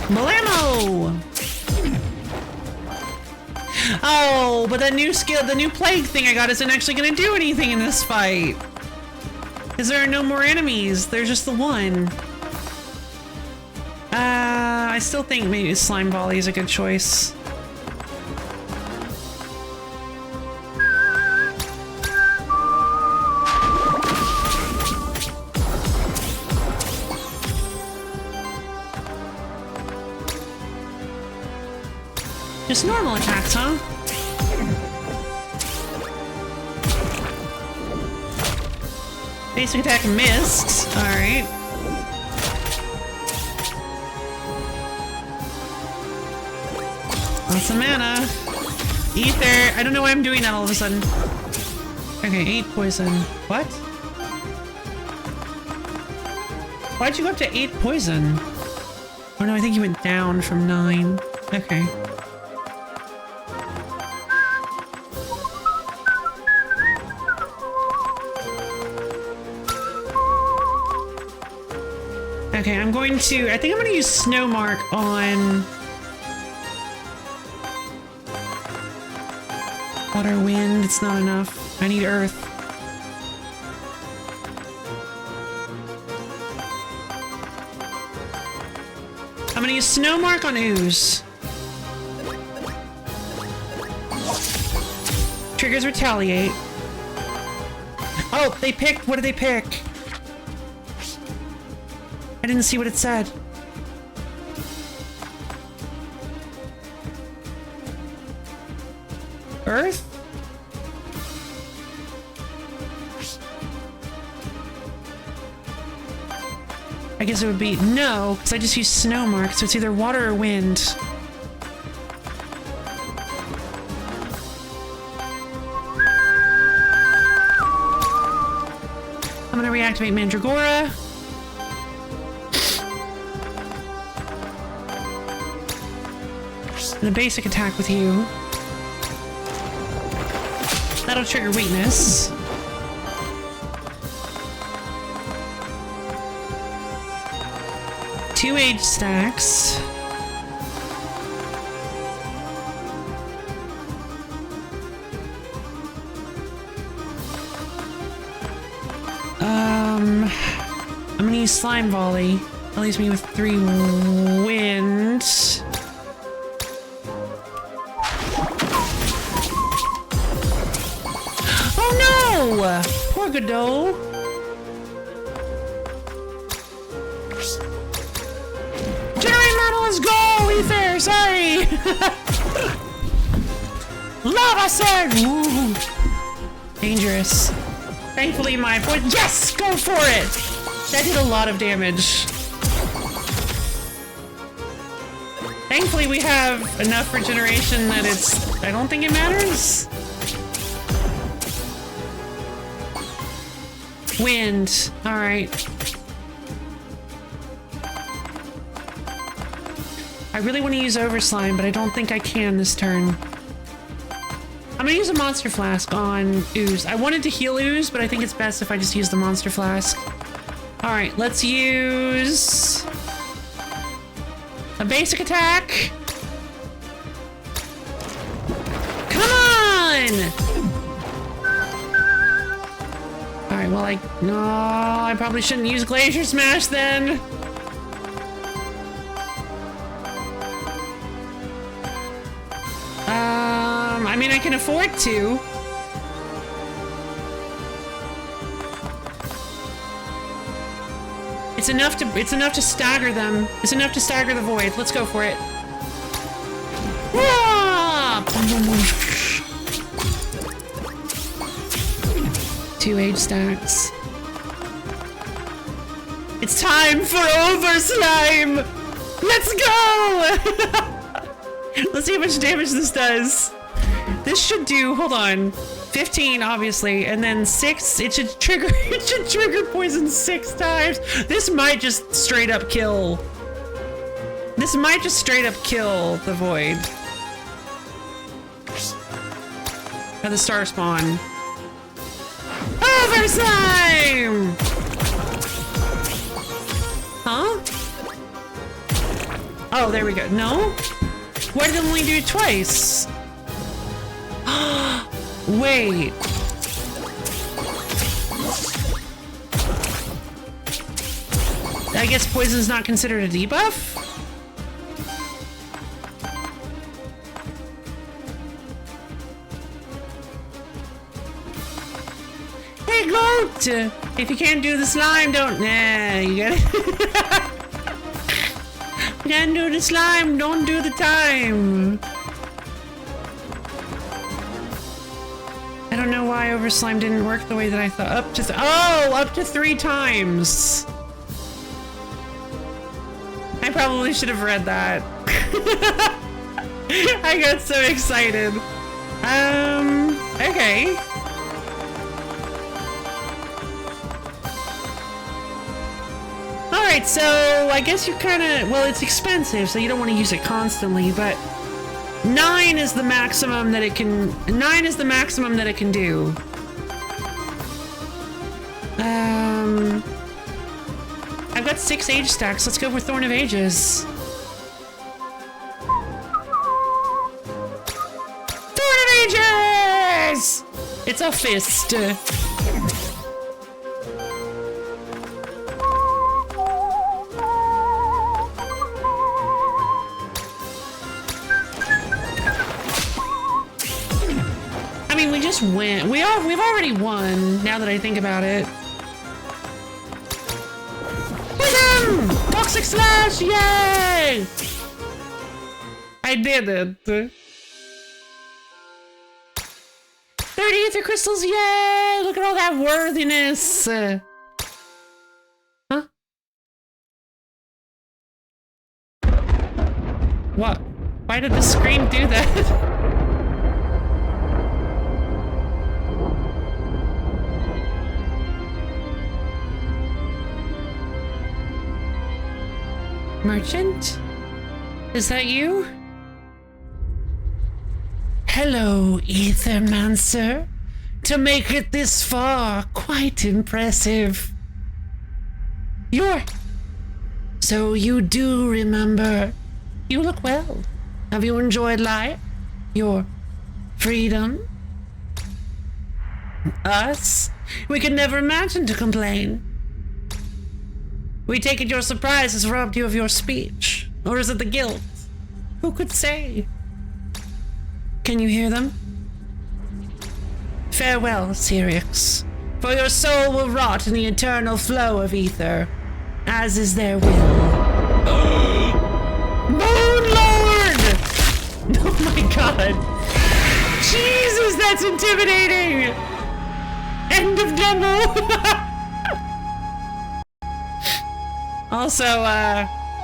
Blammo! Oh, but that new skill, the new plague thing I got isn't actually gonna do anything in this fight. Because there are no more enemies. There's just the one. I still think maybe Slime Volley is a good choice. Just normal attacks, huh? Basic attack missed. Alright. Lots of mana. Ether. I don't know why I'm doing that all of a sudden. Okay, 8 poison. What? Why'd you go up to 8 poison? Oh no, I think you went down from 9. Okay. Okay, I think I'm gonna use Snow Mark on water, wind. It's not enough. I need earth. I'm gonna use Snow Mark on ooze. Triggers retaliate. Oh, they picked. What did they pick? I didn't see what it said. Earth? I guess it would be no, because I just used Snow Mark, so it's either water or wind. I'm gonna reactivate Mandragora. And a basic attack with you. That'll trigger weakness. Two age stacks. I'm gonna use Slime Volley. That leaves me with 3 wind. Poor Godot. Generate metal, let's go! Ether, sorry! Lava surge! Ooh. Dangerous. Thankfully my point. Yes! Go for it! That did a lot of damage. Thankfully we have enough regeneration that I don't think it matters. Wind. Alright. I really want to use Overslime, but I don't think I can this turn. I'm gonna use a Monster Flask on Ooze. I wanted to heal Ooze, but I think it's best if I just use the Monster Flask. Alright, let's use a basic attack. Come on! Alright, well, I probably shouldn't use Glacier Smash then. I mean, I can afford to. It's enough to stagger them. It's enough to stagger the void. Let's go for it. Ah! 2 age stacks. It's time for Overslime! Let's go! Let's see how much damage this does. This should do, hold on, 15 obviously, and then 6, it should trigger poison 6 times. This might just straight up kill. This might just straight up kill the void. Or the star spawn. Overslime! Huh? Oh, there we go. No? Why did it only do it twice? Wait. I guess poison's not considered a debuff? Hey, Goat! If you can't do the slime, don't... Nah, you get it? Can't do the slime, don't do the time. I don't know why Overslime didn't work the way that I thought. Up to 3 times. I probably should have read that. I got so excited. Okay. Alright, so I guess you well, it's expensive, so you don't want to use it constantly, but 9 is the maximum that it can. 9 is the maximum that it can do. I've got 6 age stacks. Let's go for Thorn of Ages. Thorn of Ages! It's a fist. We just win. We've already won, now that I think about it. With him! Toxic Slash! Yay! I did it. 30 Aether Crystals! Yay! Look at all that worthiness! Huh? What? Why did the screen do that? Merchant? Is that you? Hello, Aethermancer. To make it this far, quite impressive. So you do remember. You look well. Have you enjoyed life? Your freedom? Us? We could never imagine to complain. We take it your surprise has robbed you of your speech. Or is it the guilt? Who could say? Can you hear them? Farewell, Syrinx. For your soul will rot in the eternal flow of ether, as is their will. Moon Lord! Oh my god. Jesus, that's intimidating! End of demo! Also,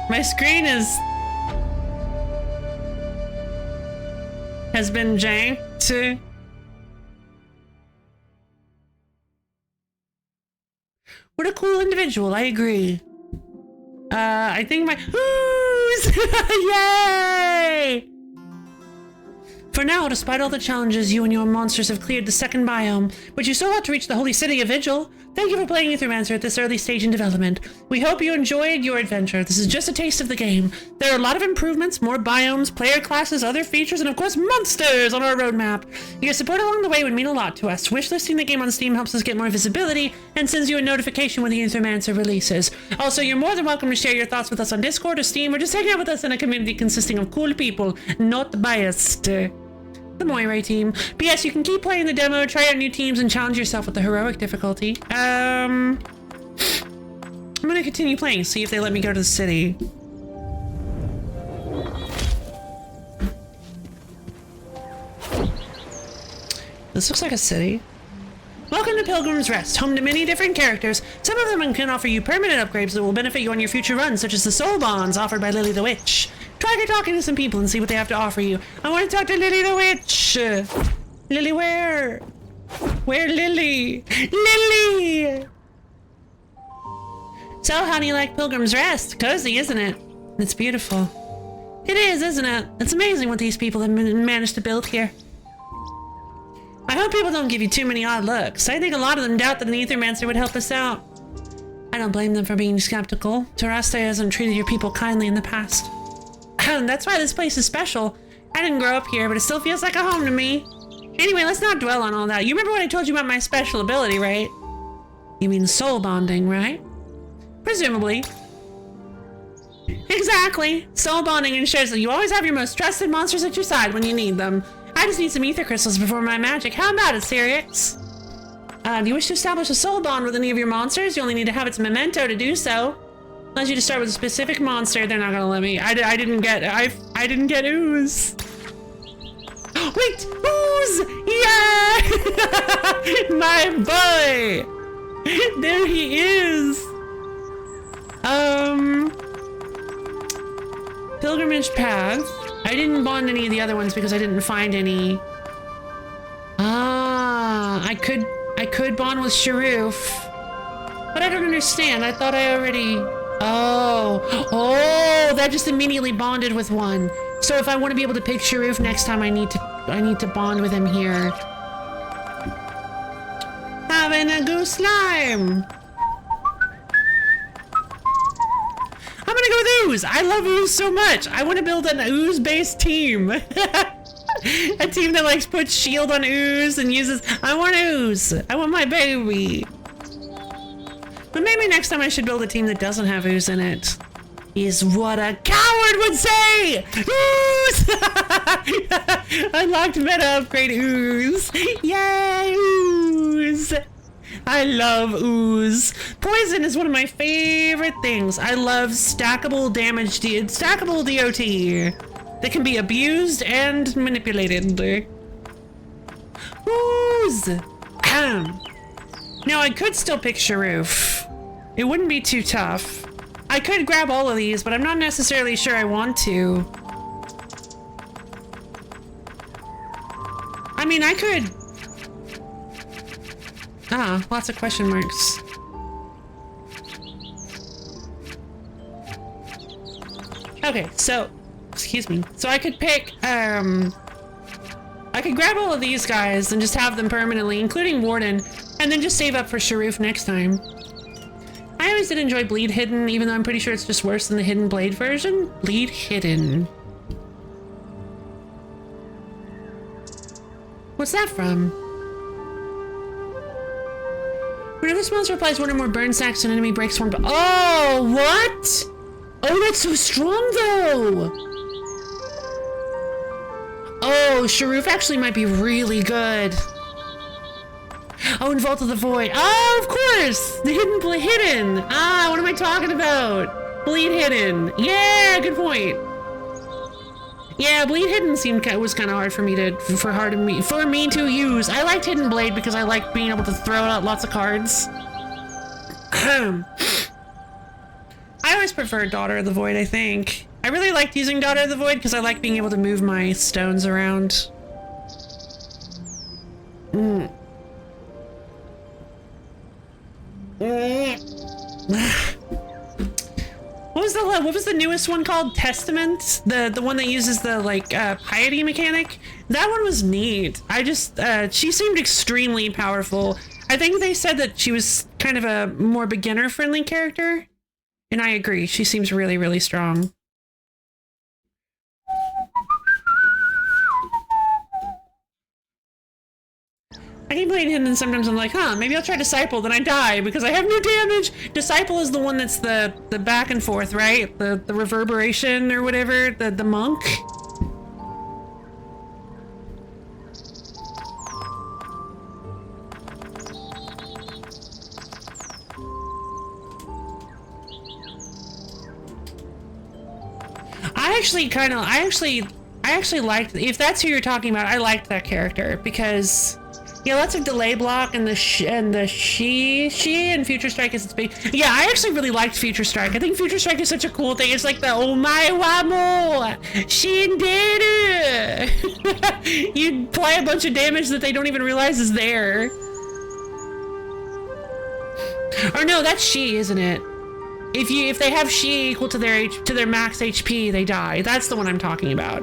my screen has been janked. What a cool individual, I agree. I think my... Yay! For now, despite all the challenges, you and your monsters have cleared the second biome, but you still have to reach the holy city of Vigil. Thank you for playing Aethermancer at this early stage in development. We hope you enjoyed your adventure. This is just a taste of the game. There are a lot of improvements, more biomes, player classes, other features, and of course monsters on our roadmap. Your support along the way would mean a lot to us. Wishlisting the game on Steam helps us get more visibility and sends you a notification when the Aethermancer releases. Also, you're more than welcome to share your thoughts with us on Discord or Steam, or just hang out with us in a community consisting of cool people, not biased. The Moirai team. P.S. You can keep playing the demo, try out new teams, and challenge yourself with the heroic difficulty. I'm gonna continue playing, see if they let me go to the city. This looks like a city. Welcome to Pilgrim's Rest, home to many different characters. Some of them can offer you permanent upgrades that will benefit you on your future runs, such as the soul bonds offered by Lily the Witch. Try talking to some people and see what they have to offer you. I want to talk to Lily the Witch. Lily where? Where Lily? Lily! So, how do you like Pilgrim's Rest? Cozy, isn't it? It's beautiful. It is, isn't it? It's amazing what these people have managed to build here. I hope people don't give you too many odd looks. I think a lot of them doubt that an Aethermancer would help us out. I don't blame them for being skeptical. Taraste hasn't treated your people kindly in the past. That's why this place is special. I didn't grow up here, but it still feels like a home to me. Anyway, let's not dwell on all that. You remember what I told you about my special ability, right? You mean soul bonding, right? Presumably. Exactly. Soul bonding ensures that you always have your most trusted monsters at your side when you need them. I just need some ether crystals before my magic. How about it, Sirix? Do you wish to establish a soul bond with any of your monsters? You only need to have its memento to do so. Allows you to start with a specific monster. They're not gonna let me. I didn't get Ooze. Wait, Ooze! Yeah! My boy! There he is! Pilgrimage path. I didn't bond any of the other ones because I didn't find any. I could bond with Sharoof. But I don't understand. I thought I already... Oh, that just immediately bonded with one. So if I want to be able to pick Sharoof next time, I need to bond with him here. Having a goose slime. I'm gonna go with Ooze. I love Ooze so much. I want to build an Ooze-based team. A team that like puts shield on Ooze and uses... I want Ooze. I want my baby. But maybe next time I should build a team that doesn't have Ooze in it. Is what a coward would say! Ooze! Unlocked meta upgrade Ooze. Yay, Ooze! I love Ooze. Poison is one of my favorite things. I love stackable damage, stackable DOT that can be abused and manipulated. Ooze! Now I could still pick Sharoof. It wouldn't be too tough. I could grab all of these, but I'm not necessarily sure I want to. I mean, I could... lots of question marks. Okay, so... Excuse me. So I could pick, I could grab all of these guys and just have them permanently, including Warden, and then just save up for Sharoof next time. I always did enjoy Bleed Hidden, even though I'm pretty sure it's just worse than the Hidden Blade version. Bleed Hidden. What's that from? Whenever this monster applies one or more burn sacks, an enemy breaks one. Oh, what? Oh, that's so strong, though. Oh, Sharoof actually might be really good. Oh, and Vault of the Void. Oh, of course! The Hidden. What am I talking about? Bleed Hidden. Yeah, good point. Yeah, Bleed Hidden was kind of hard for me to use. I liked Hidden Blade because I liked being able to throw out lots of cards. I always preferred Daughter of the Void, I think. I really liked using Daughter of the Void because I like being able to move my stones around. What was the newest one called? Testament? The one that uses the like piety mechanic? That one was neat. She seemed extremely powerful. I think they said that she was kind of a more beginner friendly character. And I agree. She seems really, really strong. I keep playing him and sometimes I'm like, maybe I'll try Disciple, then I die because I have no damage. Disciple is the one that's the back and forth, right? The reverberation or whatever, the monk. I actually liked, if that's who you're talking about, I liked that character because yeah, lots of delay block and she and Future Strike is its big. Yeah, I actually really liked Future Strike. I think Future Strike is such a cool thing. It's like the oh my wamo, Shinderu. You play a bunch of damage that they don't even realize is there. Or no, that's she, isn't it? If they have she equal to their max HP, they die. That's the one I'm talking about.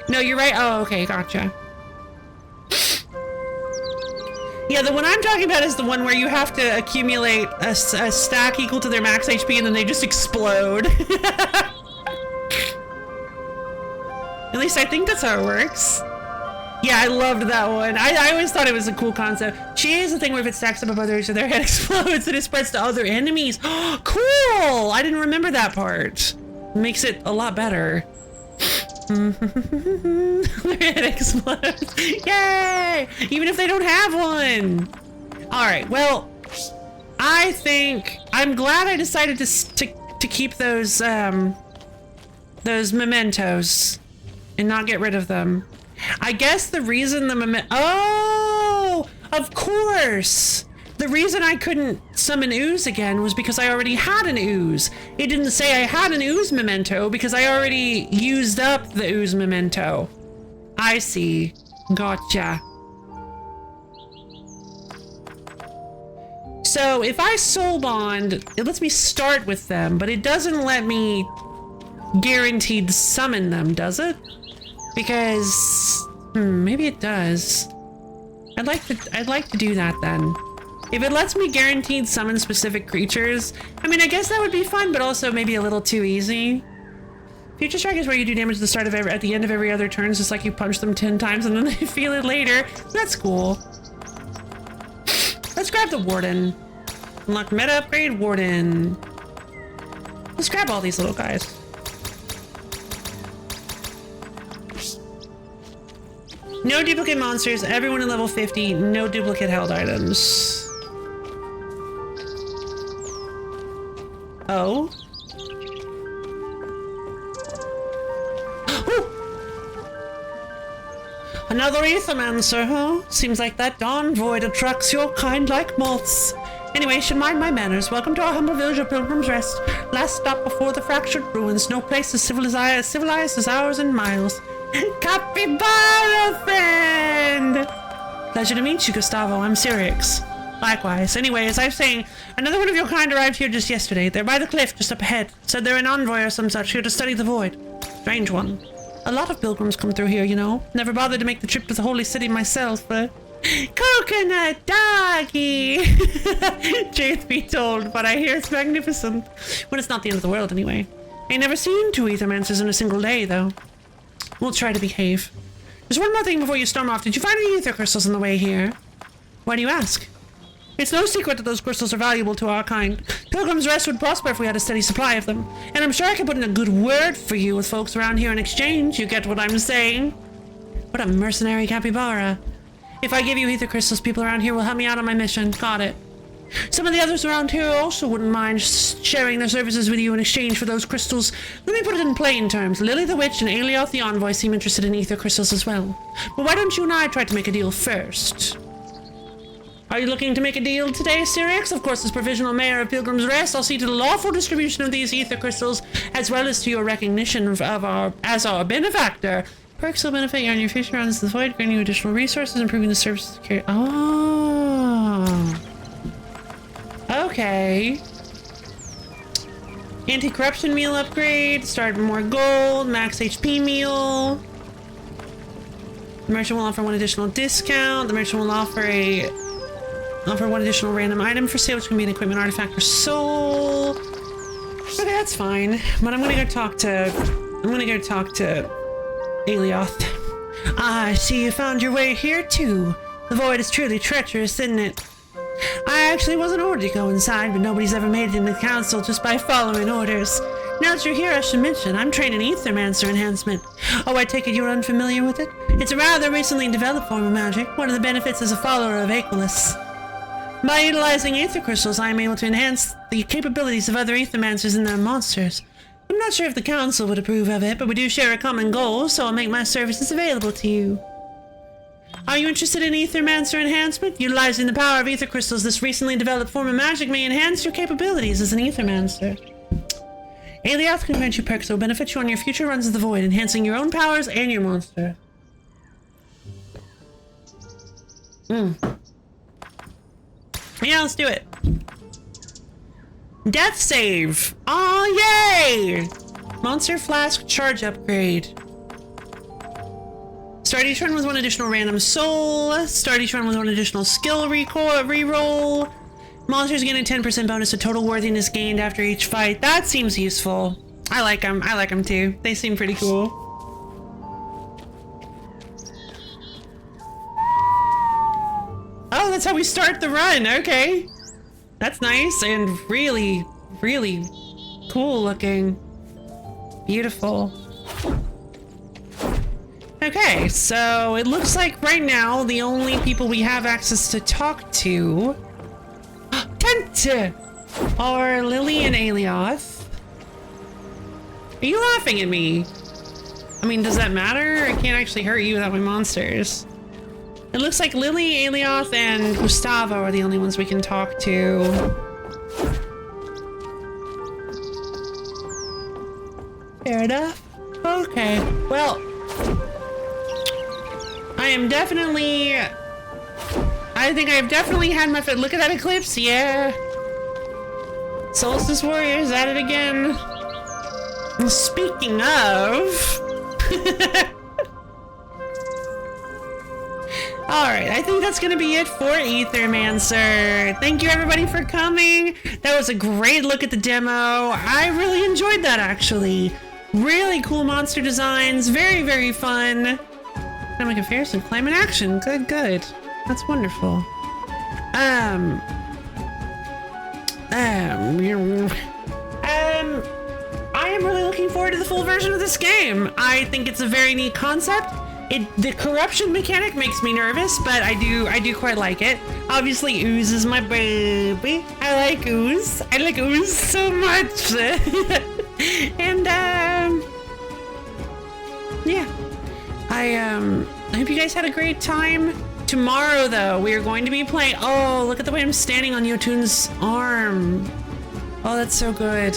No, you're right. Oh, okay, gotcha. Yeah, the one I'm talking about is the one where you have to accumulate a stack equal to their max HP and then they just explode. At least I think that's how it works. Yeah, I loved that one. I always thought it was a cool concept. She is the thing where if it stacks up above others, their head explodes and it spreads to other enemies. Cool! I didn't remember that part. Makes it a lot better. Their head explodes. Yay! Even if they don't have one. All right. Well, I think I'm glad I decided to keep those mementos and not get rid of them. I guess the reason oh, of course. The reason I couldn't summon Ooze again was because I already had an Ooze. It didn't say I had an Ooze memento because I already used up the Ooze memento. I see. Gotcha. So if I soul bond, it lets me start with them, but it doesn't let me guaranteed summon them, does it? Because maybe it does. I'd like to do that then. If it lets me guaranteed summon specific creatures, I mean, I guess that would be fun, but also maybe a little too easy. Future Strike is where you do damage at the end of every other turn. It's just like you punch them 10 times and then they feel it later. That's cool. Let's grab the Warden. Unlock meta upgrade Warden. Let's grab all these little guys. No duplicate monsters, everyone in level 50, no duplicate held items. Oh? Another Aethermancer, huh? Seems like that dawn void attracts your kind like moths. Anyway, should mind my manners. Welcome to our humble village of Pilgrim's Rest. Last stop before the fractured ruins. No place as civilized as ours in miles. Capybara friend! Pleasure to meet you, Gustavo. I'm Sirix. Likewise. Anyway, as I was saying, another one of your kind arrived here just yesterday. They're by the cliff, just up ahead. Said they're an envoy or some such, here to study the void. Strange one. A lot of pilgrims come through here, you know. Never bothered to make the trip to the holy city myself, but... Coconut doggy! Truth be told, but I hear it's magnificent. When it's not the end of the world, anyway. Ain't never seen 2 Aethermancers in a single day, though. We'll try to behave. There's one more thing before you storm off. Did you find any ether crystals on the way here? Why do you ask? It's no secret that those crystals are valuable to our kind. Pilgrim's Rest would prosper if we had a steady supply of them. And I'm sure I could put in a good word for you with folks around here in exchange. You get what I'm saying? What a mercenary capybara. If I give you ether crystals, people around here will help me out on my mission. Got it. Some of the others around here also wouldn't mind sharing their services with you in exchange for those crystals. Let me put it in plain terms. Lily the Witch and Aelioth the Envoy seem interested in ether crystals as well. But why don't you and I try to make a deal first? Are you looking to make a deal today, Syrinx? Of course, as provisional mayor of Pilgrim's Rest, I'll see to the lawful distribution of these ether crystals, as well as to your recognition of as our benefactor. Perks will benefit you on your future runs the void, granting you additional resources, improving the services carry. Oh. Okay. Anti-corruption meal upgrade, start more gold, max HP meal. The merchant will offer one additional discount. The merchant will offer one additional random item for sale, which can be an equipment artifact or soul. Okay, that's fine. But I'm gonna go talk to Aelioth. Ah, I see you found your way here too. The void is truly treacherous, isn't it? I actually wasn't ordered to go inside, but nobody's ever made it into the council just by following orders. Now that you're here, I should mention, I'm trained in Aethermancer enhancement. Oh, I take it you're unfamiliar with it? It's a rather recently developed form of magic, one of the benefits as a follower of Aquilus. By utilizing ether crystals, I am able to enhance the capabilities of other Aethermancers and their monsters. I'm not sure if the council would approve of it, but we do share a common goal, so I'll make my services available to you. Are you interested in Aethermancer enhancement? Utilizing the power of ether crystals, this recently developed form of magic may enhance your capabilities as an Aethermancer. Aelioth can grant you perks that will benefit you on your future runs of the void, enhancing your own powers and your monster. Yeah, let's do it. Death save! Oh, yay! Monster flask charge upgrade. Start each run with one additional random soul. Start each run with one additional skill reroll. Monsters gain a 10% bonus to total worthiness gained after each fight. That seems useful. I like them. I like them too. They seem pretty cool. Oh, that's how we start the run. Okay. That's nice and really, really cool looking. Beautiful. Okay, so it looks like right now the only people we have access to talk to are Lily and Aelioth. Are you laughing at me? I mean, does that matter? I can't actually hurt you without my monsters. It looks like Lily, Aelioth, and Gustavo are the only ones we can talk to. Fair enough. Okay, well, I think I've definitely had my foot. Look at that eclipse, yeah. Solstice Warriors at it again. Speaking of... Alright, I think that's gonna be it for Aethermancer. Thank you everybody for coming. That was a great look at the demo. I really enjoyed that actually. Really cool monster designs, very, very fun. Dynamic affairs and climate action. Good, good. That's wonderful. I am really looking forward to the full version of this game. I think it's a very neat concept. The corruption mechanic makes me nervous, but I do quite like it. Obviously, Ooze is my baby. I like Ooze. I like Ooze so much. And yeah. I hope you guys had a great time. Tomorrow, though, we are going to be playing. Oh, look at the way I'm standing on Yotun's arm. Oh, that's so good.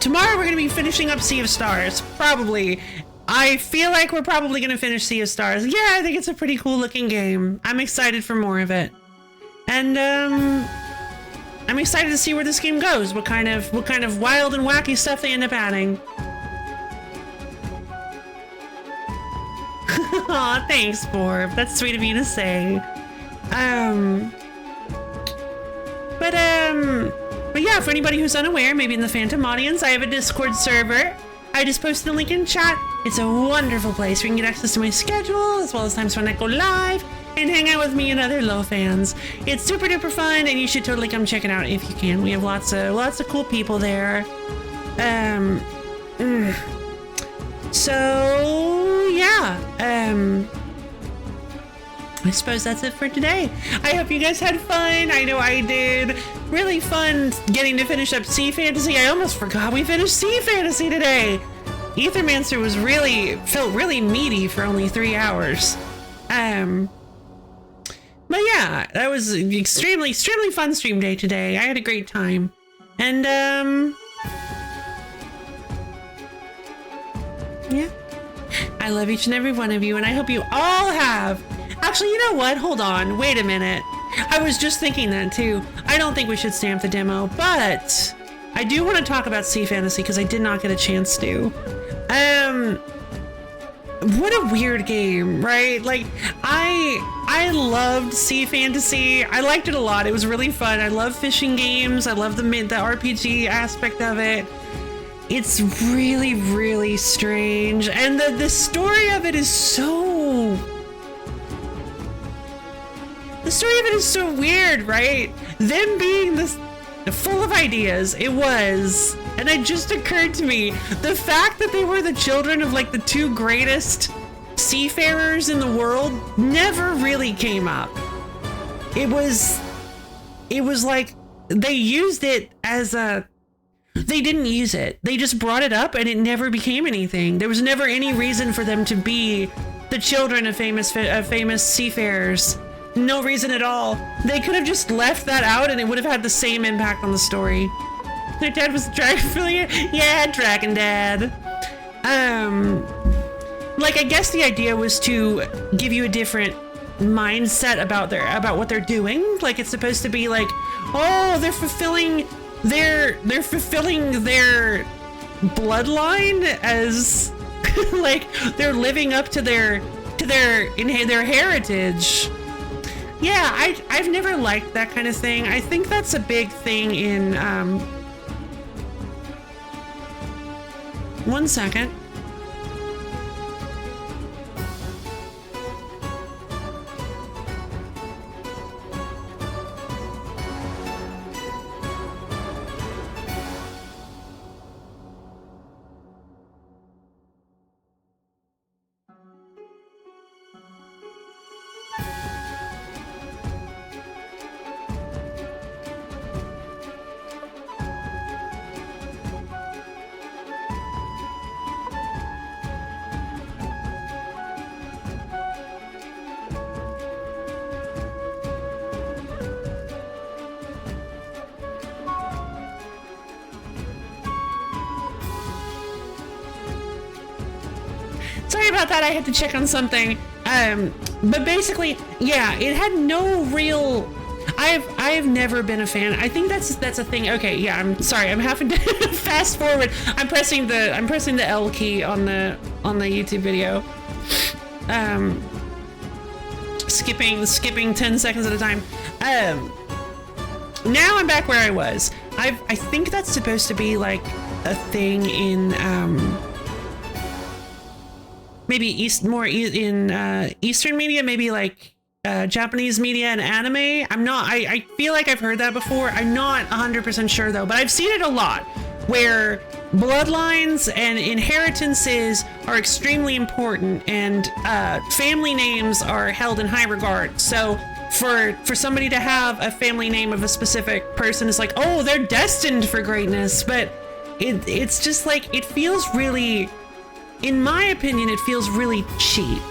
Tomorrow we're going to be finishing up Sea of Stars. Probably. I feel like we're probably going to finish Sea of Stars. Yeah, I think it's a pretty cool looking game. I'm excited for more of it. And, I'm excited to see where this game goes. What kind of wild and wacky stuff they end up adding. Aw, thanks, Borb. That's sweet of you to say. But yeah, for anybody who's unaware, maybe in the Phantom audience, I have a Discord server. I just posted the link in chat. It's a wonderful place where you can get access to my schedule, as well as times when I go live, and hang out with me and other LoL fans. It's super duper fun, and you should totally come check it out if you can. We have lots of cool people there. So yeah, I suppose that's it for today. I hope you guys had fun. I know I did. Really fun getting to finish up Sea Fantasy. I almost forgot we finished Sea Fantasy today. Aethermancer felt really meaty for only 3 hours. But yeah, that was an extremely fun stream day today. I had a great time. And yeah. I love each and every one of you, and I hope you all have. Actually, you know what? Hold on. Wait a minute. I was just thinking that too. I don't think we should stamp the demo, but I do want to talk about Sea Fantasy because I did not get a chance to. What a weird game, right? Like, I loved Sea Fantasy. I liked it a lot. It was really fun. I love fishing games. I love the RPG aspect of it. It's really strange, and the story of it is so. The story of it is so weird, right? Them being this full of ideas, it was, and it just occurred to me, the fact that they were the children of like the 2 greatest seafarers in the world never really came up. It was like they used it as a. They didn't use it. They just brought it up and it never became anything. There was never any reason for them to be the children of famous seafarers. No reason at all. They could have just left that out and it would have had the same impact on the story. Their dad was a dragon affiliate? Yeah, Dragon Dad. Like, I guess the idea was to give you a different mindset about what they're doing. Like, it's supposed to be like, oh, they're fulfilling their bloodline as like they're living up to their heritage. Yeah, I've never liked that kind of thing. I think that's a big thing in 1 second. Sorry about that, I had to check on something. But basically, yeah, it had no real. I've never been a fan. I think that's a thing. Okay, yeah, I'm sorry, I'm having to fast forward. I'm pressing the L key on the YouTube video. Skipping 10 seconds at a time. Now I'm back where I was. I think that's supposed to be like a thing in maybe Eastern media, maybe like Japanese media and anime. I feel like I've heard that before. I'm not 100% sure though, but I've seen it a lot where bloodlines and inheritances are extremely important and family names are held in high regard. So for somebody to have a family name of a specific person is like, oh, they're destined for greatness. But it's just like, it feels really, in my opinion, it feels really cheap,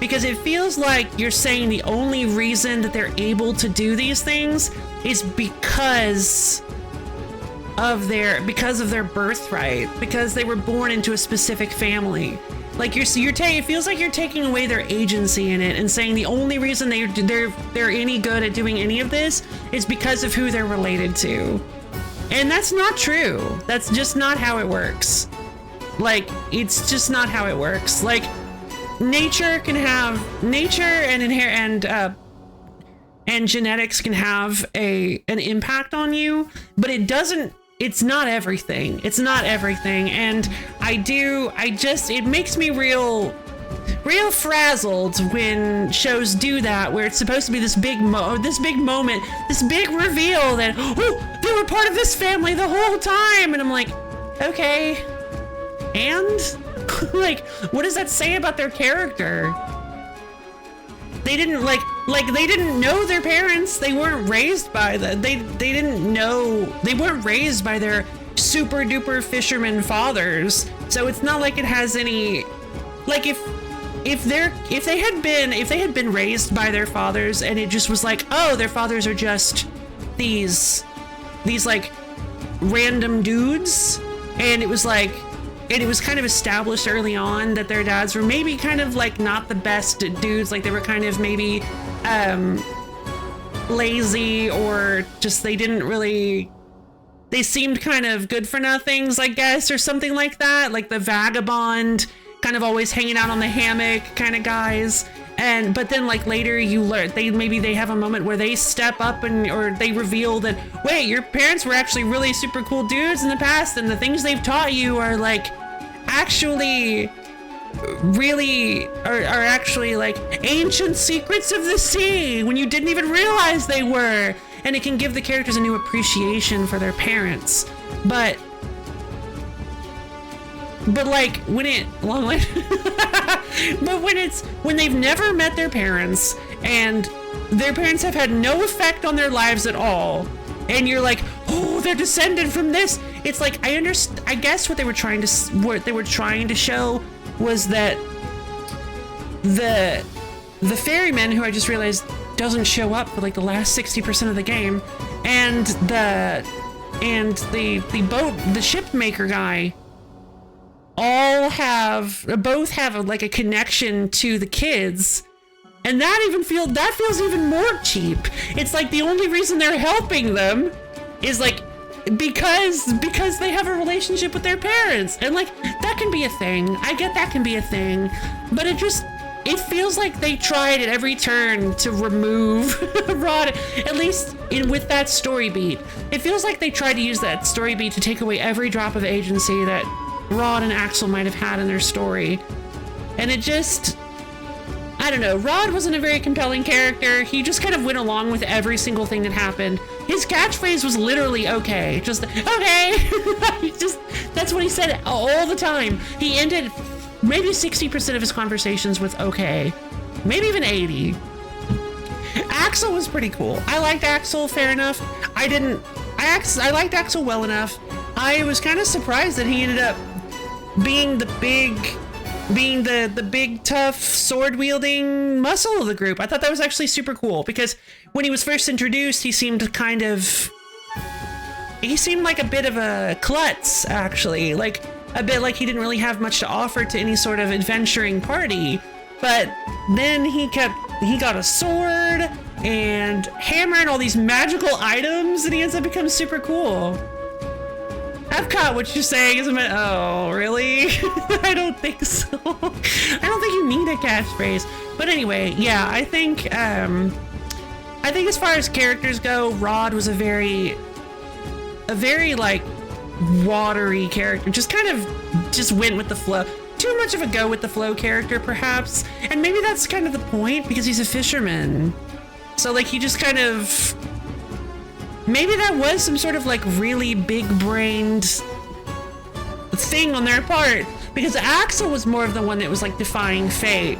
because it feels like you're saying the only reason that they're able to do these things is because of their birthright, because they were born into a specific family. Like it feels like you're taking away their agency in it and saying the only reason they're any good at doing any of this is because of who they're related to. And that's not true. That's just not how it works. Like, it's just not how it works. Like, nature and genetics can have an impact on you, but it's not everything. It's not everything. And it makes me real frazzled when shows do that, where it's supposed to be this big moment, this big reveal that, oh, they were part of this family the whole time. And I'm like, okay. And like, what does that say about their character? They didn't like they didn't know their parents. They weren't raised by they didn't know, they weren't raised by their super duper fisherman fathers. So it's not like it has any, like, if they had been raised by their fathers and it just was like, oh, their fathers are just these like random dudes, and it was like, and it was kind of established early on that their dads were maybe kind of like not the best dudes, like they were kind of maybe lazy, or just they seemed kind of good for nothings, I guess, or something like that, like the vagabond, kind of always hanging out on the hammock kind of guys. But then like later you learn they have a moment where they step up or they reveal that, wait, your parents were actually really super cool dudes in the past, and the things they've taught you are like actually really are actually like ancient secrets of the sea when you didn't even realize they were. And it can give the characters a new appreciation for their parents. But like when when they've never met their parents and their parents have had no effect on their lives at all, and you're like, oh, they're descended from this. It's like, I guess what they were trying to show was that the ferryman, who I just realized doesn't show up for like the last 60% of the game, and the ship maker guy both have like a connection to the kids, and that feels even more cheap. It's like the only reason they're helping them is like because they have a relationship with their parents, and like that can be a thing. I get that can be a thing, but it feels like they tried at every turn to remove Rod, at least with that story beat. It feels like they tried to use that story beat to take away every drop of agency that Rod and Axel might have had in their story. And it just, I don't know, Rod wasn't a very compelling character. He just kind of went along with every single thing that happened. His catchphrase was literally okay. Just, okay. That's what he said all the time. He ended maybe 60% of his conversations with okay. Maybe even 80. Axel was pretty cool. I liked Axel fair enough. I liked Axel well enough. I was kind of surprised that he ended up being the big tough sword wielding muscle of the group. I thought that was actually super cool, because when he was first introduced, he seemed like a bit of a klutz, actually, like a bit like he didn't really have much to offer to any sort of adventuring party. But then he got a sword and hammer and all these magical items, and he ends up becoming super cool. I've caught what you're saying, isn't it? Oh, really? I don't think so. I don't think you need a catchphrase. But anyway, yeah, I think as far as characters go, Rod was a very like watery character. Just went with the flow. Too much of a go with the flow character, perhaps. And maybe that's kind of the point, because he's a fisherman. So like he just kind of, maybe that was some sort of like really big-brained thing on their part, because Axel was more of the one that was like defying fate.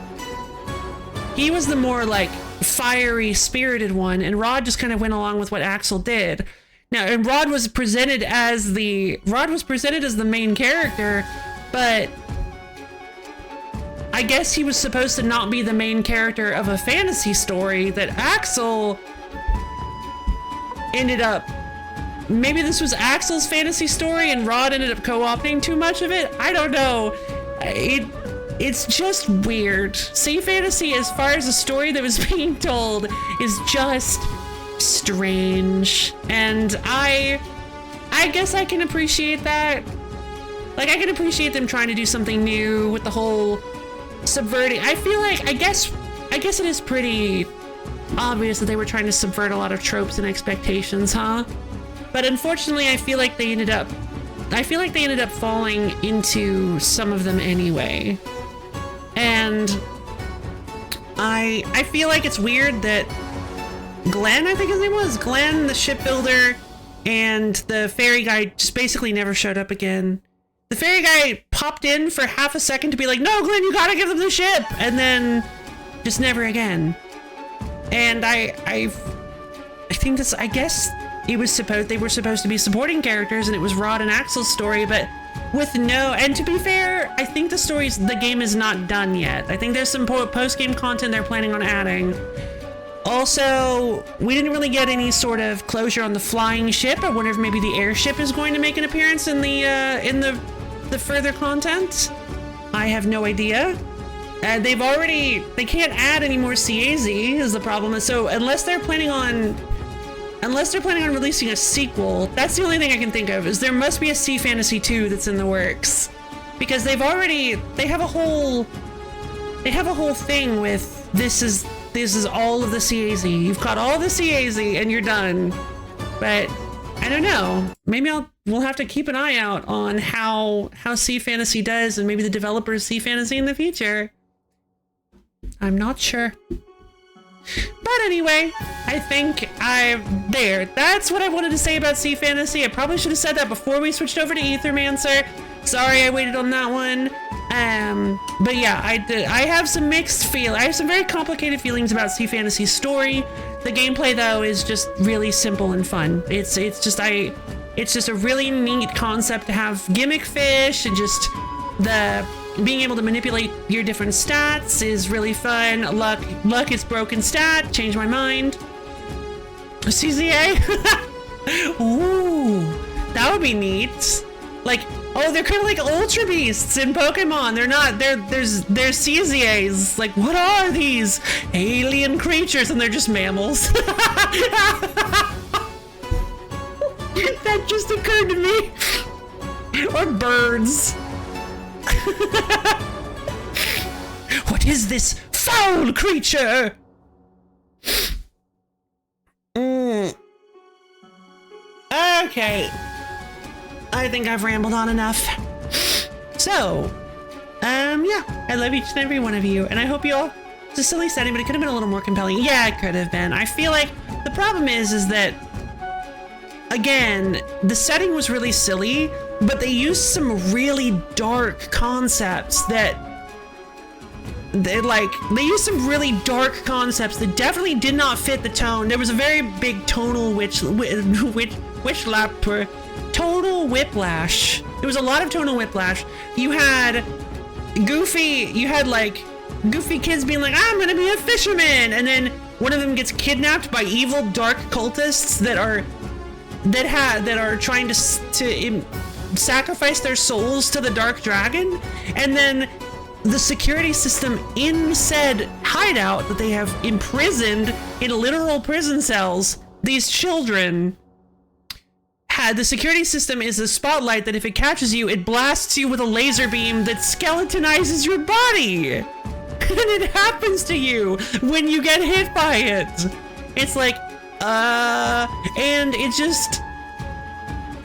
He was the more like fiery, spirited one, and Rod just kind of went along with what Axel did. Now, and Rod was presented as the main character, but I guess he was supposed to not be the main character of a fantasy story that Axel ended up, maybe this was Axel's fantasy story and Rod ended up co-opting too much of it. I don't know. It's just weird. Sea fantasy, as far as the story that was being told, is just strange. And I guess I can appreciate that. Like, I can appreciate them trying to do something new with the whole subverting. I feel like, I guess it is pretty obvious that they were trying to subvert a lot of tropes and expectations, huh? But unfortunately, I feel like they ended up falling into some of them anyway. And I feel like it's weird that Glenn, I think his name was Glenn, the shipbuilder, and the fairy guy just basically never showed up again. the fairy guy popped in for half a second to be like, no, Glenn, you gotta give them the ship, and then just never again. And I think this, I guess they were supposed to be supporting characters, and it was Rod and Axel's story, but with no, and to be fair, I think the game is not done yet. I think there's some post-game content they're planning on adding. Also, we didn't really get any sort of closure on the flying ship. I wonder if maybe the airship is going to make an appearance in the further content. I have no idea. They can't add any more Seaz is the problem. So unless they're planning on releasing a sequel, that's the only thing I can think of, is there must be a Sea Fantasy 2 that's in the works. Because they have a whole thing with this is all of the Seaz. You've caught all the Seaz and you're done. But I don't know. Maybe we'll have to keep an eye out on how Sea Fantasy does, and maybe the developers Sea Fantasy in the future. I'm not sure. But anyway, I think I'm there. That's what I wanted to say about Sea Fantasy. I probably should have said that before we switched over to Aethermancer. Sorry I waited on that one. But yeah, I have some I have some very complicated feelings about Sea Fantasy's story. The gameplay though is just really simple and fun. It's just a really neat concept to have gimmick fish, and just being able to manipulate your different stats is really fun. Luck is broken stat. Change my mind. CZA? Ooh, that would be neat. Like, oh, they're kind of like Ultra Beasts in Pokemon. They're CZAs. Like, what are these alien creatures? And they're just mammals. That just occurred to me. Or birds. What is this foul creature? Okay. I think I've rambled on enough. So, yeah, I love each and every one of you, and I hope you all, it's a silly setting, but it could have been a little more compelling. Yeah, it could have been. I feel like the problem is that, again, the setting was really silly, but they used some really dark concepts that they used some really dark concepts that definitely did not fit the tone. There was a very big tonal tonal whiplash. There was a lot of tonal whiplash. You had Goofy kids being like, I'm gonna be a fisherman, and then one of them gets kidnapped by evil dark cultists that are trying to sacrifice their souls to the dark dragon, and then the security system in said hideout that they have imprisoned in literal prison cells these children. The security system is a spotlight that if it catches you, it blasts you with a laser beam that skeletonizes your body. And it happens to you when you get hit by it. It's like, and it just,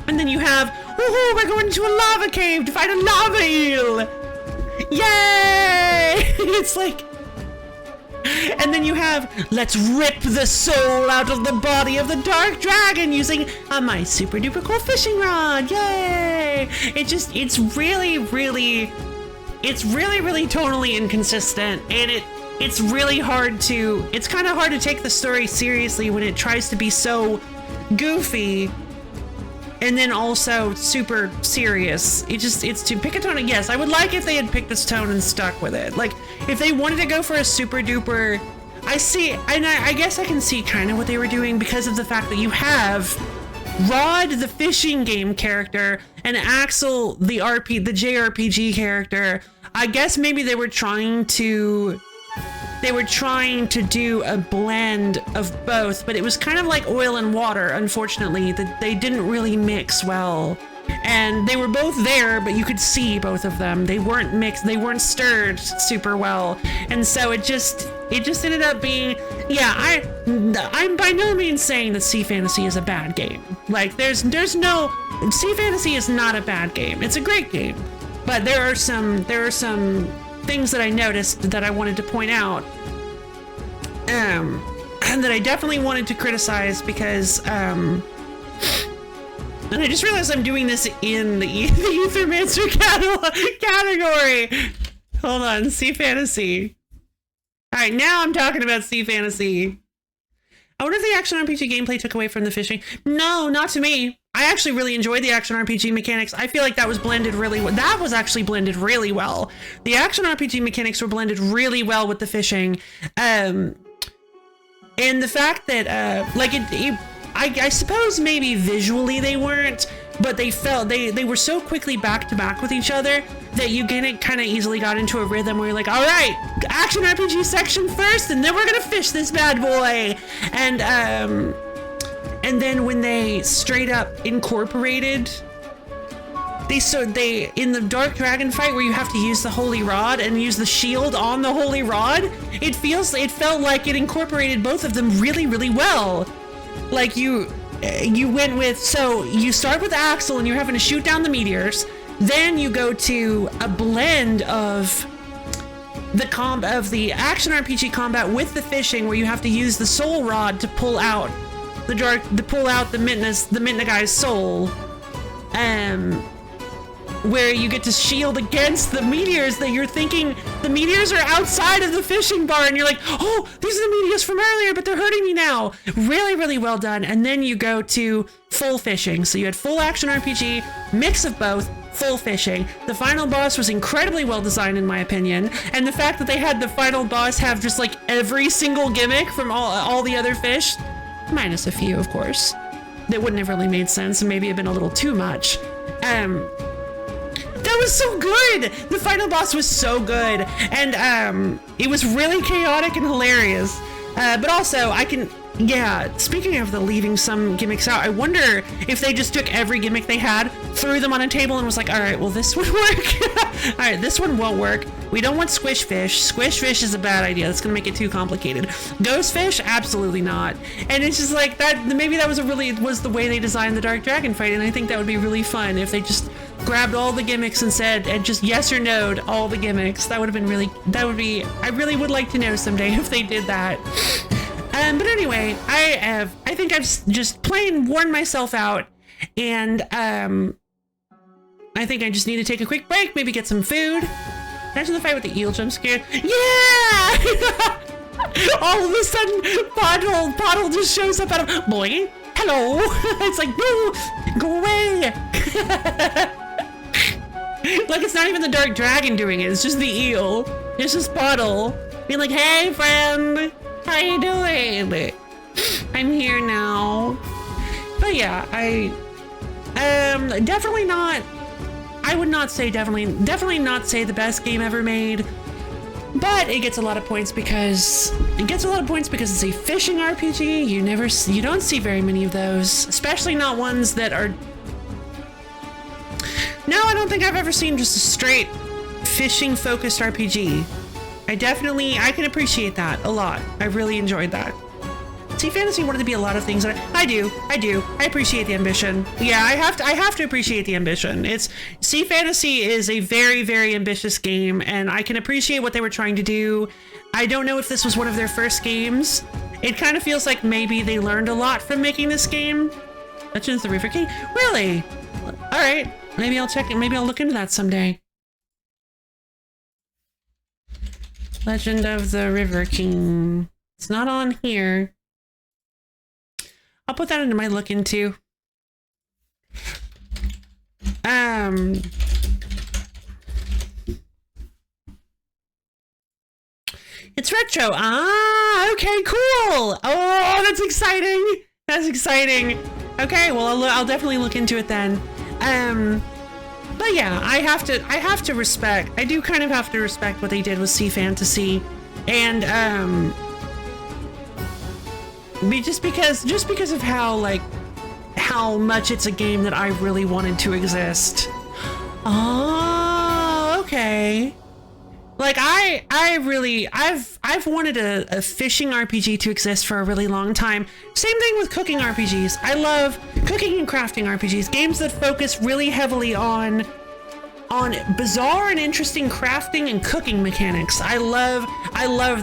and then you have, woohoo, we're going to a lava cave to fight a lava eel. Yay! It's like, and then you have, let's rip the soul out of the body of the dark dragon using my super duper cool fishing rod. Yay! It's really tonally inconsistent, and it's really hard to, it's kind of hard to take the story seriously when it tries to be so goofy and then also super serious. It's to pick a tone. Yes, I would like if they had picked this tone and stuck with it. Like, if they wanted to go for a super duper, I guess I can see kind of what they were doing, because of the fact that you have Rod, the fishing game character, and Axel, the JRPG character. I guess maybe they were trying to do a blend of both, but it was kind of like oil and water, unfortunately, that they didn't really mix well. And they were both there, but you could see both of them. They weren't mixed, they weren't stirred super well. And so it just ended up being, yeah, I'm by no means saying that Sea Fantasy is a bad game. Like, there's no, Sea Fantasy is not a bad game. It's a great game. But there are some things that I noticed that I wanted to point out, and that I definitely wanted to criticize, because And I just realized I'm doing this in the Aethermancer category. Hold on, Sea Fantasy. All right, now I'm talking about Sea Fantasy. I wonder if the action RPG gameplay took away from the fishing. No, not to me. I actually really enjoyed the action RPG mechanics. I feel like that was blended really well. That was actually blended really well. The action RPG mechanics were blended really well with the fishing. And the fact that, I suppose maybe visually they weren't, but they felt they were so quickly back to back with each other that you kind of easily got into a rhythm where you're like, all right, action RPG section first, and then we're gonna fish this bad boy. And then when they straight up incorporated, they in the Dark Dragon fight where you have to use the Holy Rod and use the shield on the Holy Rod, it felt like it incorporated both of them really, really well. Like you went with, so you start with Axel and you're having to shoot down the meteors. Then you go to a blend of the action RPG combat with the fishing, where you have to use the soul rod to pull out the Midna guy's soul. Where you get to shield against the meteors that you're thinking the meteors are outside of the fishing bar, and you're like, oh, these are the meteors from earlier, but they're hurting me now. Really, really well done. And then you go to full fishing. So you had full action RPG, mix of both, full fishing. The final boss was incredibly well designed, in my opinion. And the fact that they had the final boss have just like every single gimmick from all the other fish, minus a few, of course, that wouldn't have really made sense and maybe have been a little too much. That was so good. The final boss was so good, and it was really chaotic and hilarious. But also, speaking of the leaving some gimmicks out, I wonder if they just took every gimmick they had, threw them on a table, and was like, all right, well, this would work. All right, this one won't work. We don't want squish fish. Squish fish is a bad idea. That's gonna make it too complicated. Ghost fish, absolutely not. And it's just like that. Maybe that was the way they designed the Dark Dragon fight, and I think that would be really fun if they just grabbed all the gimmicks and said, and just yes or no'd all the gimmicks. That would have been I really would like to know someday if they did that. But anyway, I think I've just plain worn myself out, and I think I just need to take a quick break, maybe get some food. Imagine the fight with the eel jump scare. Yeah! All of a sudden, Poddle just shows up out of, boy, hello. It's like, no, go away. Like, it's not even the Dark Dragon doing it, it's just the eel. It's just Poddle being like, hey friend, how you doing? I'm here now. But yeah, definitely not, I would not say definitely not say the best game ever made, but it gets a lot of points because it's a fishing RPG. You don't see very many of those, especially not ones that are. No, I don't think I've ever seen just a straight fishing focused RPG. I can appreciate that a lot. I really enjoyed that. Sea Fantasy wanted to be a lot of things, and I do. I appreciate the ambition. Yeah, I have to appreciate the ambition. Sea Fantasy is a very, very ambitious game, and I can appreciate what they were trying to do. I don't know if this was one of their first games. It kind of feels like maybe they learned a lot from making this game. Legends of the River King? Really? All right. Maybe I'll check it. Maybe I'll look into that someday. Legend of the River King. It's not on here. I'll put that into my look into. It's retro. Ah, okay, cool. Oh, that's exciting. That's exciting. Okay, well, I'll definitely look into it then. But yeah, I do kind of have to respect what they did with Sea Fantasy, and just because of how much it's a game that I really wanted to exist. Oh, okay. Like I've wanted a fishing RPG to exist for a really long time. Same thing with cooking RPGs. I love cooking and crafting RPGs, games that focus really heavily on bizarre and interesting crafting and cooking mechanics. I love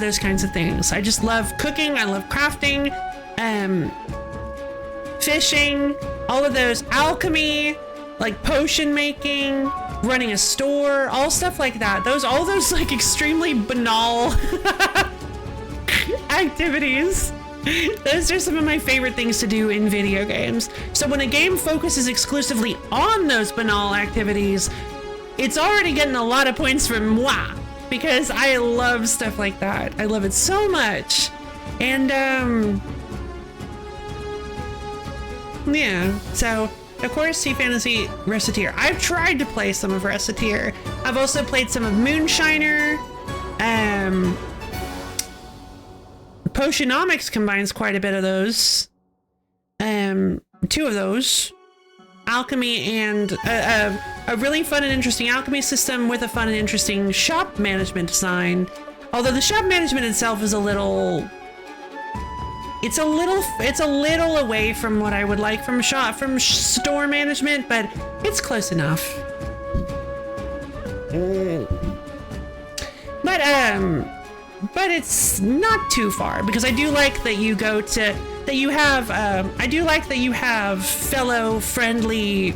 those kinds of things. I just love cooking, I love crafting, fishing, all of those alchemy, like potion making, running a store, all stuff like that. All those like extremely banal activities. Those are some of my favorite things to do in video games. So when a game focuses exclusively on those banal activities, it's already getting a lot of points from moi, because I love stuff like that. I love it so much. And yeah, so of course Sea Fantasy Reciteer. I've tried to play some of Reciteer. I've also played some of Moonshiner. Potionomics combines quite a bit of those. Two of those. Alchemy and a really fun and interesting alchemy system with a fun and interesting shop management design. Although the shop management itself is a little away from what I would like from store management, but it's close enough. But it's not too far, because I do like that you have fellow friendly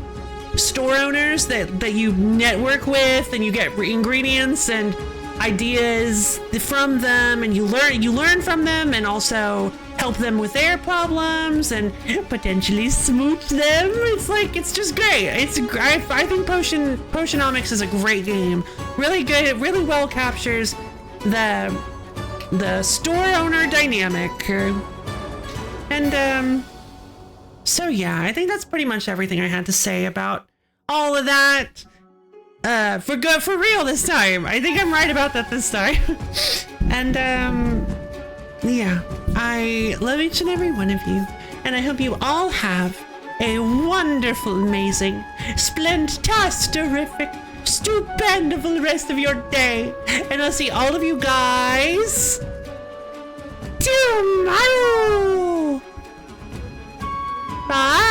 store owners that you network with, and you get ingredients and ideas from them, and you learn from them, and also help them with their problems and potentially smooch them. It's just great. I think Potionomics is a great game. Really good. It really well captures the store owner dynamic. And so yeah, I think that's pretty much everything I had to say about all of that. For real this time. I think I'm right about that this time. And yeah, I love each and every one of you, and I hope you all have a wonderful, amazing, splendid-tastic, stupendous rest of your day. And I'll see all of you guys tomorrow. Bye.